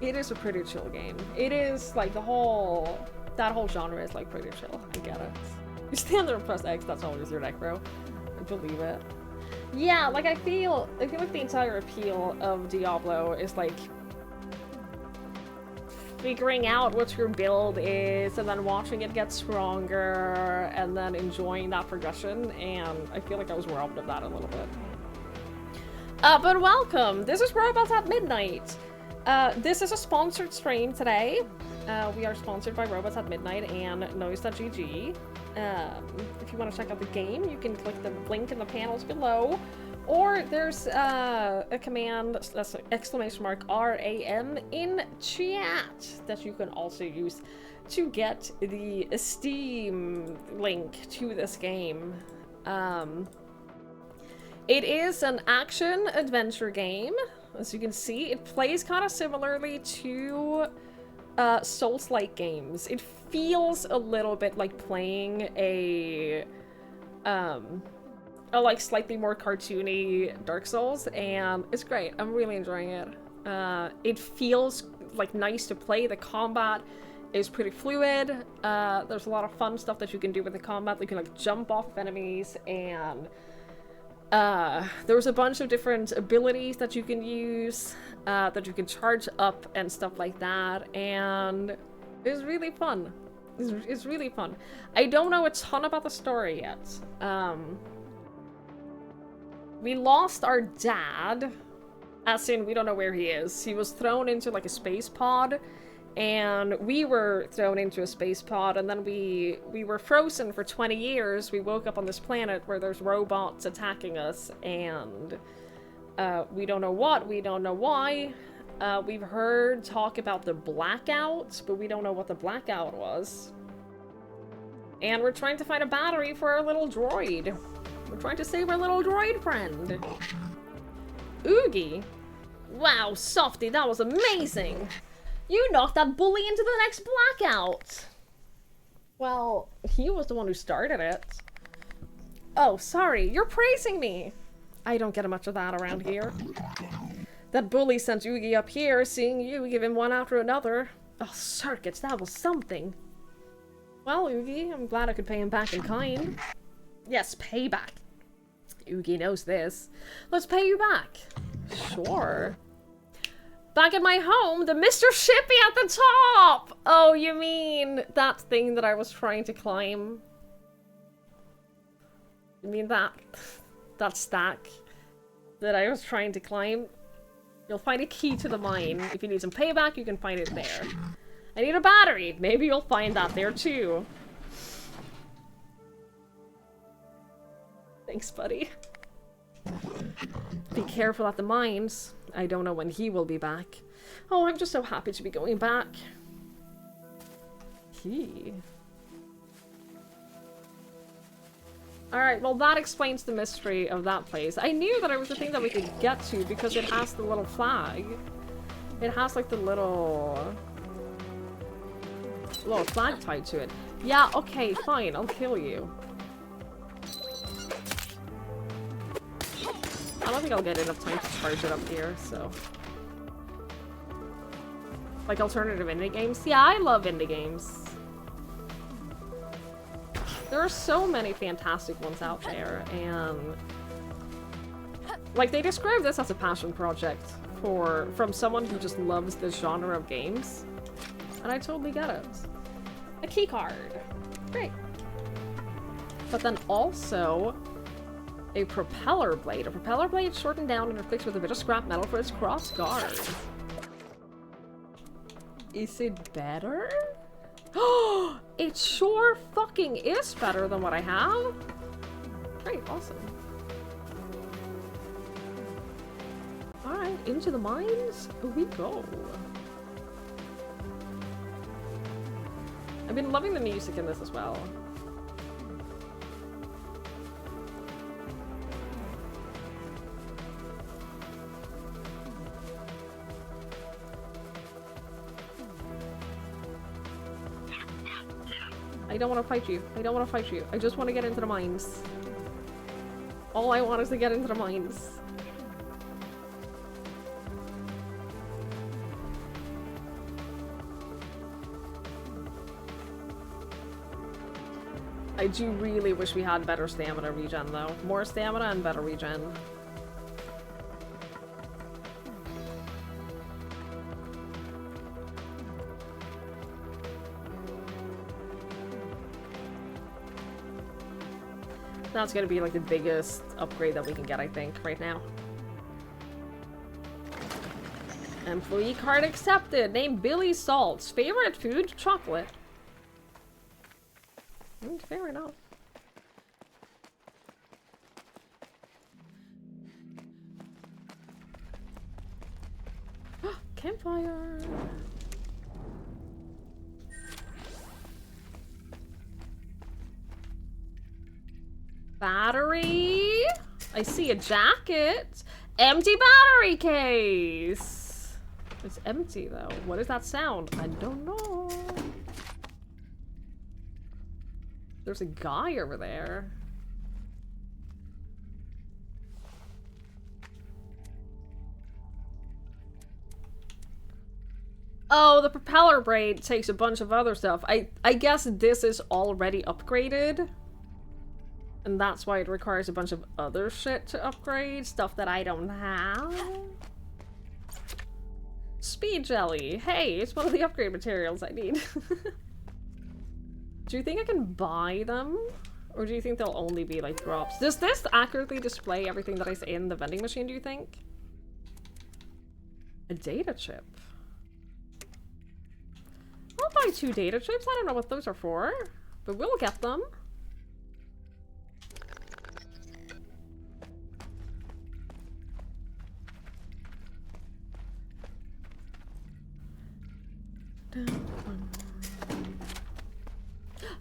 [SPEAKER 3] a pretty chill game. It is, like, that whole genre is, like, pretty chill. I get it. You stand there and press X, that's always your deck, bro. I believe it. Yeah, like, I feel like the entire appeal of Diablo is, like, figuring out what your build is, and then watching it get stronger, and then enjoying that progression, and I feel like I was robbed of that a little bit. But welcome! This is Robots at Midnight! This is a sponsored stream today. We are sponsored by Robots at Midnight and Noise.gg. If you want to check out the game, you can click the link in the panels below. Or there's a command, that's !RAM in chat that you can also use to get the Steam link to this game. It is an action-adventure game. As you can see, it plays kind of similarly to Souls-like games. It feels a little bit like playing a like slightly more cartoony Dark Souls, and it's great. I'm really enjoying it. It feels like nice to play. The combat is pretty fluid. There's a lot of fun stuff that you can do with the combat. You can like jump off of enemies, and there's a bunch of different abilities that you can use, that you can charge up and stuff like that, and it's really fun. It's really fun. I don't know a ton about the story yet. We lost our dad, as in we don't know where he is. He was thrown into like a space pod, and we were thrown into a space pod, and then we were frozen for 20 years. We woke up on this planet where there's robots attacking us, and we don't know what, we don't know why. We've heard talk about the blackout, but we don't know what the blackout was. And we're trying to find a battery for our little droid. We're trying to save our little droid friend. Oogie. Wow, Softy, that was amazing. You knocked that bully into the next blackout. Well, he was the one who started it. Oh, sorry, you're praising me. I don't get much of that around here. That bully sent Oogie up here, seeing you give him one after another. Oh, circuits, that was something. Well, Oogie, I'm glad I could pay him back in kind. Yes, payback. Oogie knows this. Let's pay you back. Sure. Back at my home, the Mr. Shippy at the top! Oh, you mean that thing that I was trying to climb? You mean that stack that I was trying to climb? You'll find a key to the mine. If you need some payback, you can find it there. I need a battery. Maybe you'll find that there too. Thanks, buddy. Be careful at the mines. I don't know when he will be back. Oh, I'm just so happy to be going back. Key. Alright, well that explains the mystery of that place. I knew that it was the thing that we could get to because it has the little flag. It has like the little flag tied to it. Yeah, okay, fine, I'll kill you. I don't think I'll get enough time to charge it up here, so. Like alternative indie games? Yeah, I love indie games. There are so many fantastic ones out there, and like they describe this as a passion project from someone who just loves this genre of games. And I totally get it. A key card. Great. But then also a propeller blade. A propeller blade shortened down and reflects with a bit of scrap metal for its cross guard. Is it better? Oh, it sure fucking is better than what I have. Great, awesome. into the mines we go. I've been loving the music in this as well. I don't want to fight you. I don't want to fight you. I just want to get into the mines. All I want is to get into the mines. I do really wish we had better stamina regen though. More stamina and better regen. That's gonna be like the biggest upgrade that we can get, I think, right now. Employee card accepted. Name Billy Salts. Favorite food? Chocolate. Fair enough. Campfire. Battery. I see a jacket. Empty battery case. It's empty though. What does that sound? I don't know. There's a guy over there. Oh, the propeller braid takes a bunch of other stuff. I guess this is already upgraded. And that's why it requires a bunch of other shit to upgrade. Stuff that I don't have. Speed jelly. Hey, it's one of the upgrade materials I need. Do you think I can buy them? Or do you think they'll only be like drops? Does this accurately display everything that is in the vending machine, do you think? A data chip. I'll buy 2 data chips. I don't know what those are for. But we'll get them.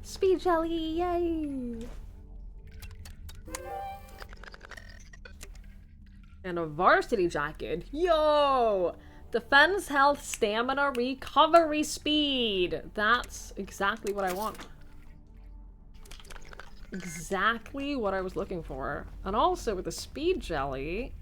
[SPEAKER 3] Speed jelly, yay! And a varsity jacket. Yo! Defense, health, stamina, recovery speed. That's exactly what I want. Exactly what I was looking for. And also with the speed jelly.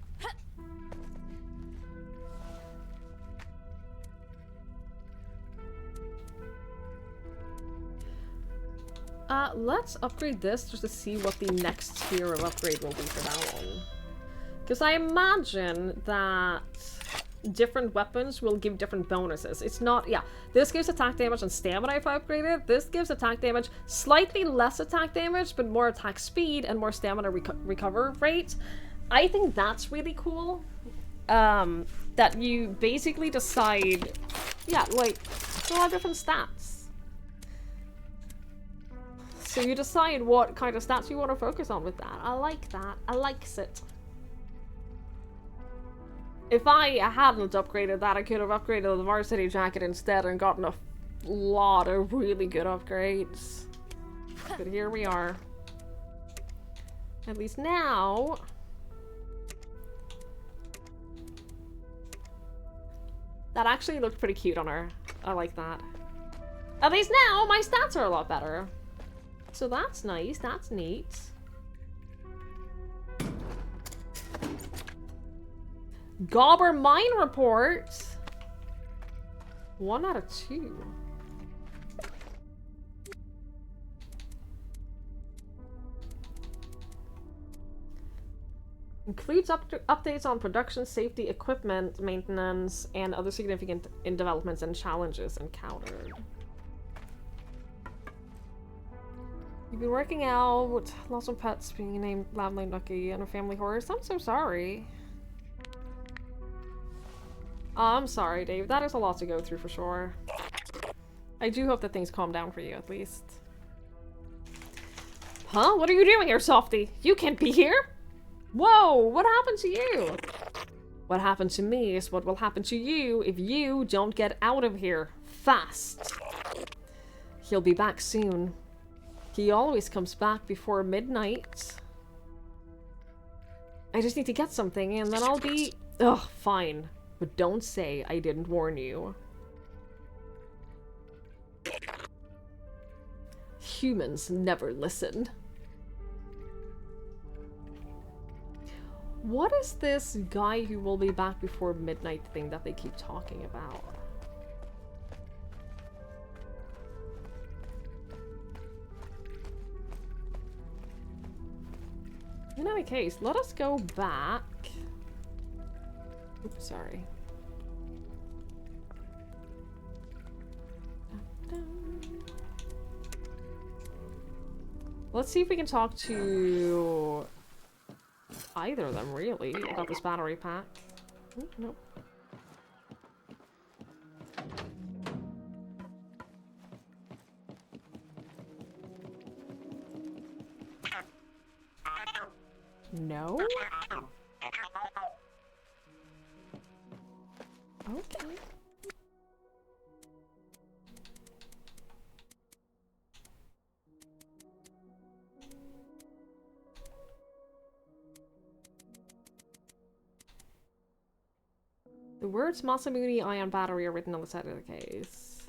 [SPEAKER 3] Let's upgrade this just to see what the next tier of upgrade will be for that one. Because I imagine that different weapons will give different bonuses. It's not, yeah, this gives attack damage and stamina if I upgrade it. This gives attack damage, slightly less attack damage, but more attack speed and more stamina recover rate. I think that's really cool. That you basically decide, yeah, like, there are different stats. So you decide what kind of stats you want to focus on with that. I like that. I likes it. If I hadn't upgraded that, I could have upgraded the varsity jacket instead and gotten a lot of really good upgrades. But here we are. At least now... That actually looked pretty cute on her. I like that. At least now, my stats are a lot better. So that's nice, that's neat. Gobber mine report. 1 out of 2. Includes updates on production, safety, equipment, maintenance, and other significant developments and challenges encountered. You've been working out, lots of pets being named Lamb Named Lucky, and a family horse. I'm so sorry. I'm sorry, Dave. That is a lot to go through for sure. I do hope that things calm down for you, at least. Huh? What are you doing here, Softy? You can't be here! Whoa! What happened to you? What happened to me is what will happen to you if you don't get out of here fast. He'll be back soon. He always comes back before midnight. I just need to get something and then I'll be... Ugh, fine. But don't say I didn't warn you. Humans never listen. What is this guy who will be back before midnight thing that they keep talking about? In any case, let us go back. Oops, sorry. Let's see if we can talk to either of them, really, about this battery pack. Ooh, nope. No? Okay. The words Masamune ion battery are written on the side of the case.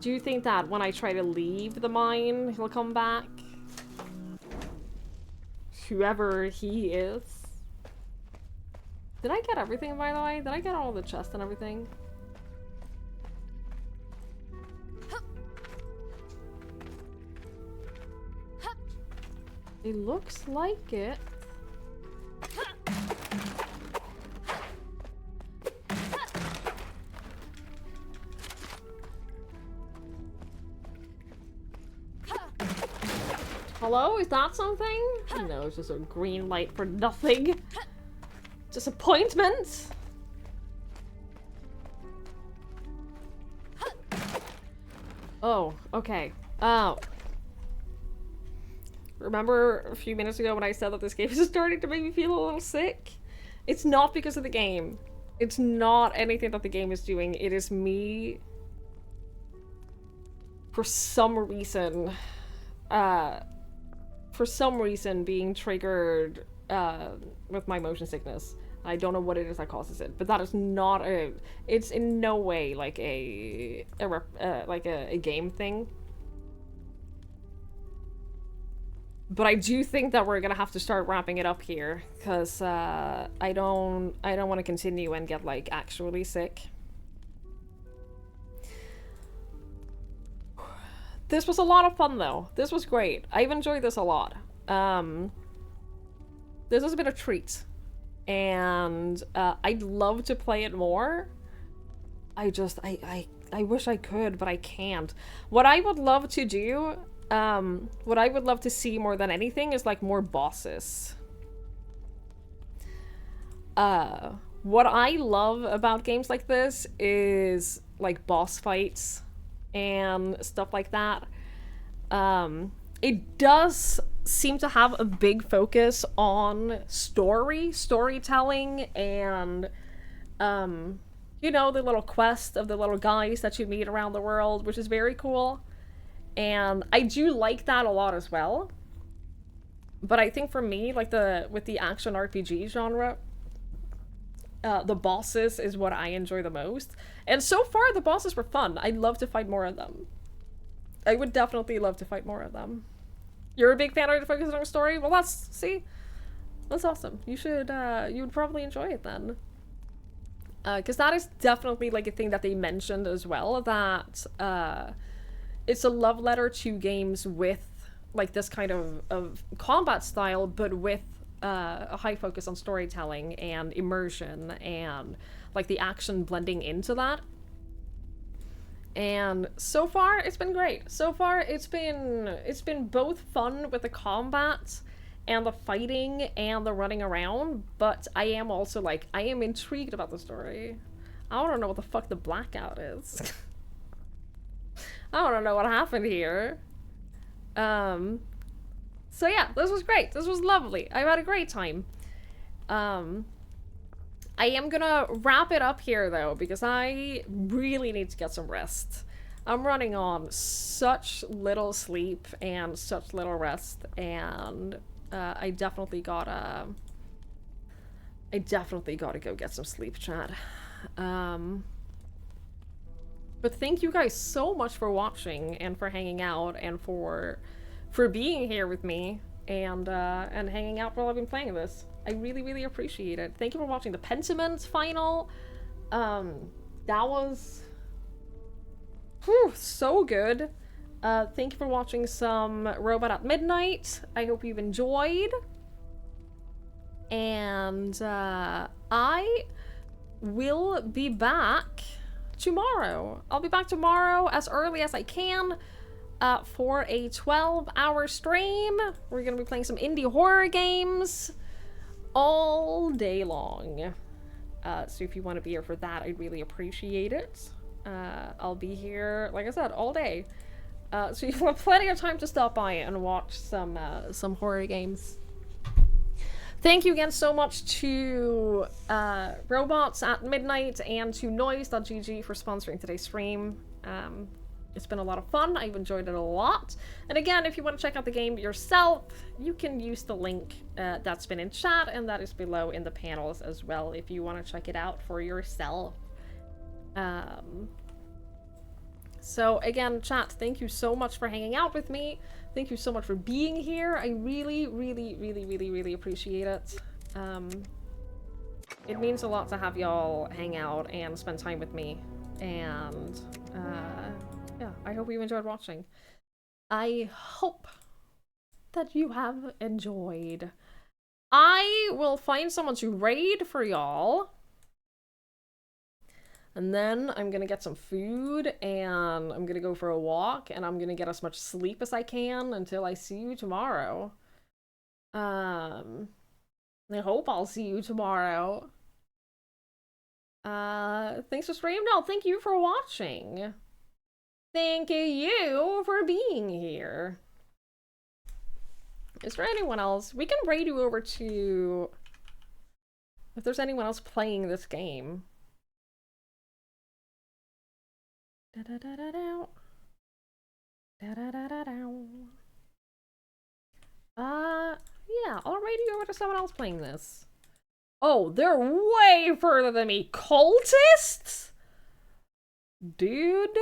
[SPEAKER 3] Do you think that when I try to leave the mine, he'll come back? Whoever he is. Did I get everything, by the way? Did I get all the chests and everything? It looks like it. Hello? Is that something? No, it's just a green light for nothing. Disappointment? Oh, okay. Oh. Remember a few minutes ago when I said that this game is starting to make me feel a little sick? It's not because of the game. It's not anything that the game is doing. It is me, for some reason, being triggered with my motion sickness. I don't know what it is that causes it, but that is not a... It's in no way like a game thing. But I do think that we're gonna have to start wrapping it up here, because I don't want to continue and get like actually sick. This was a lot of fun though. This was great. I've enjoyed this a lot. This has been a treat. And I'd love to play it more. I wish I could, but I can't. What I would love to do, what I would love to see more than anything is like more bosses. What I love about games like this is like boss fights and stuff like that. It does seem to have a big focus on storytelling, and you know, the little quest of the little guys that you meet around the world, which is very cool. And I do like that a lot as well. But I think for me, like with the action RPG genre, the bosses is what I enjoy the most. And so far, the bosses were fun. I'd love to fight more of them. I would definitely love to fight more of them. You're a big fan of focusing on a story? Well, that's awesome. You should, you would probably enjoy it then. Because that is definitely like a thing that they mentioned as well, that it's a love letter to games with like this kind of combat style, but with a high focus on storytelling and immersion and like the action blending into that. And so far it's been great. So far it's been both fun with the combat and the fighting and the running around, but I am also like, I am intrigued about the story. I want to know what the fuck the blackout is. I want to know what happened here. So yeah, this was great. This was lovely. I've had a great time. I am gonna wrap it up here though, because I really need to get some rest. I'm running on such little sleep and such little rest, and I definitely gotta go get some sleep, chat. But thank you guys so much for watching and for hanging out and for being here with me and hanging out while I've been playing this. I really, really appreciate it. Thank you for watching the Pentiment final. That was so good. Thank you for watching some Robot at Midnight. I hope you've enjoyed. And I will be back tomorrow. I'll be back tomorrow as early as I can for a 12-hour stream. We're gonna be playing some indie horror games all day long. So if you want to be here for that, I'd really appreciate it. I'll be here, like I said, all day. So you have plenty of time to stop by and watch some horror games. Thank you again so much to Robots at Midnight and to Noise.gg for sponsoring today's stream. It's been a lot of fun. I've enjoyed it a lot. And again, if you want to check out the game yourself, you can use the link that's been in chat, and that is below in the panels as well if you want to check it out for yourself. So again, chat, thank you so much for hanging out with me. Thank you so much for being here. I really, really, really, really, really appreciate it. It means a lot to have y'all hang out and spend time with me. And yeah, I hope you enjoyed watching. I hope that you have enjoyed. I will find someone to raid for y'all. And then I'm gonna get some food, and I'm gonna go for a walk, and I'm gonna get as much sleep as I can until I see you tomorrow. I hope I'll see you tomorrow. Thanks for streaming. No, thank you for watching. Thank you for being here. Is there anyone else? We can raid you over to... if there's anyone else playing this game. Da-da-da-da-dow. Da-da-da-da-dow. Yeah, I'll raid you over to someone else playing this. Oh, they're way further than me. Cultists? Dude?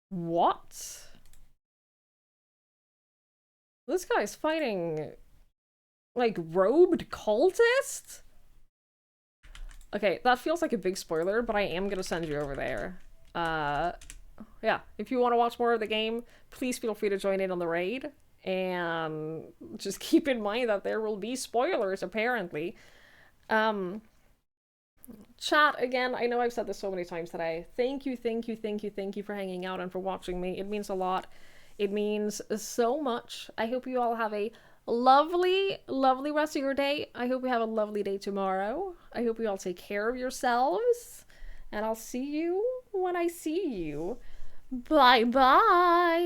[SPEAKER 3] What? This guy's fighting, like, robed cultists? Okay, that feels like a big spoiler, but I am gonna send you over there. Yeah, if you want to watch more of the game, please feel free to join in on the raid. And just keep in mind that there will be spoilers, apparently. Chat, again, I know I've said this so many times today. Thank you, thank you, thank you, thank you for hanging out and for watching me. It means a lot. It means so much. I hope you all have a lovely, lovely rest of your day. I hope you have a lovely day tomorrow. I hope you all take care of yourselves. And I'll see you when I see you. Bye-bye.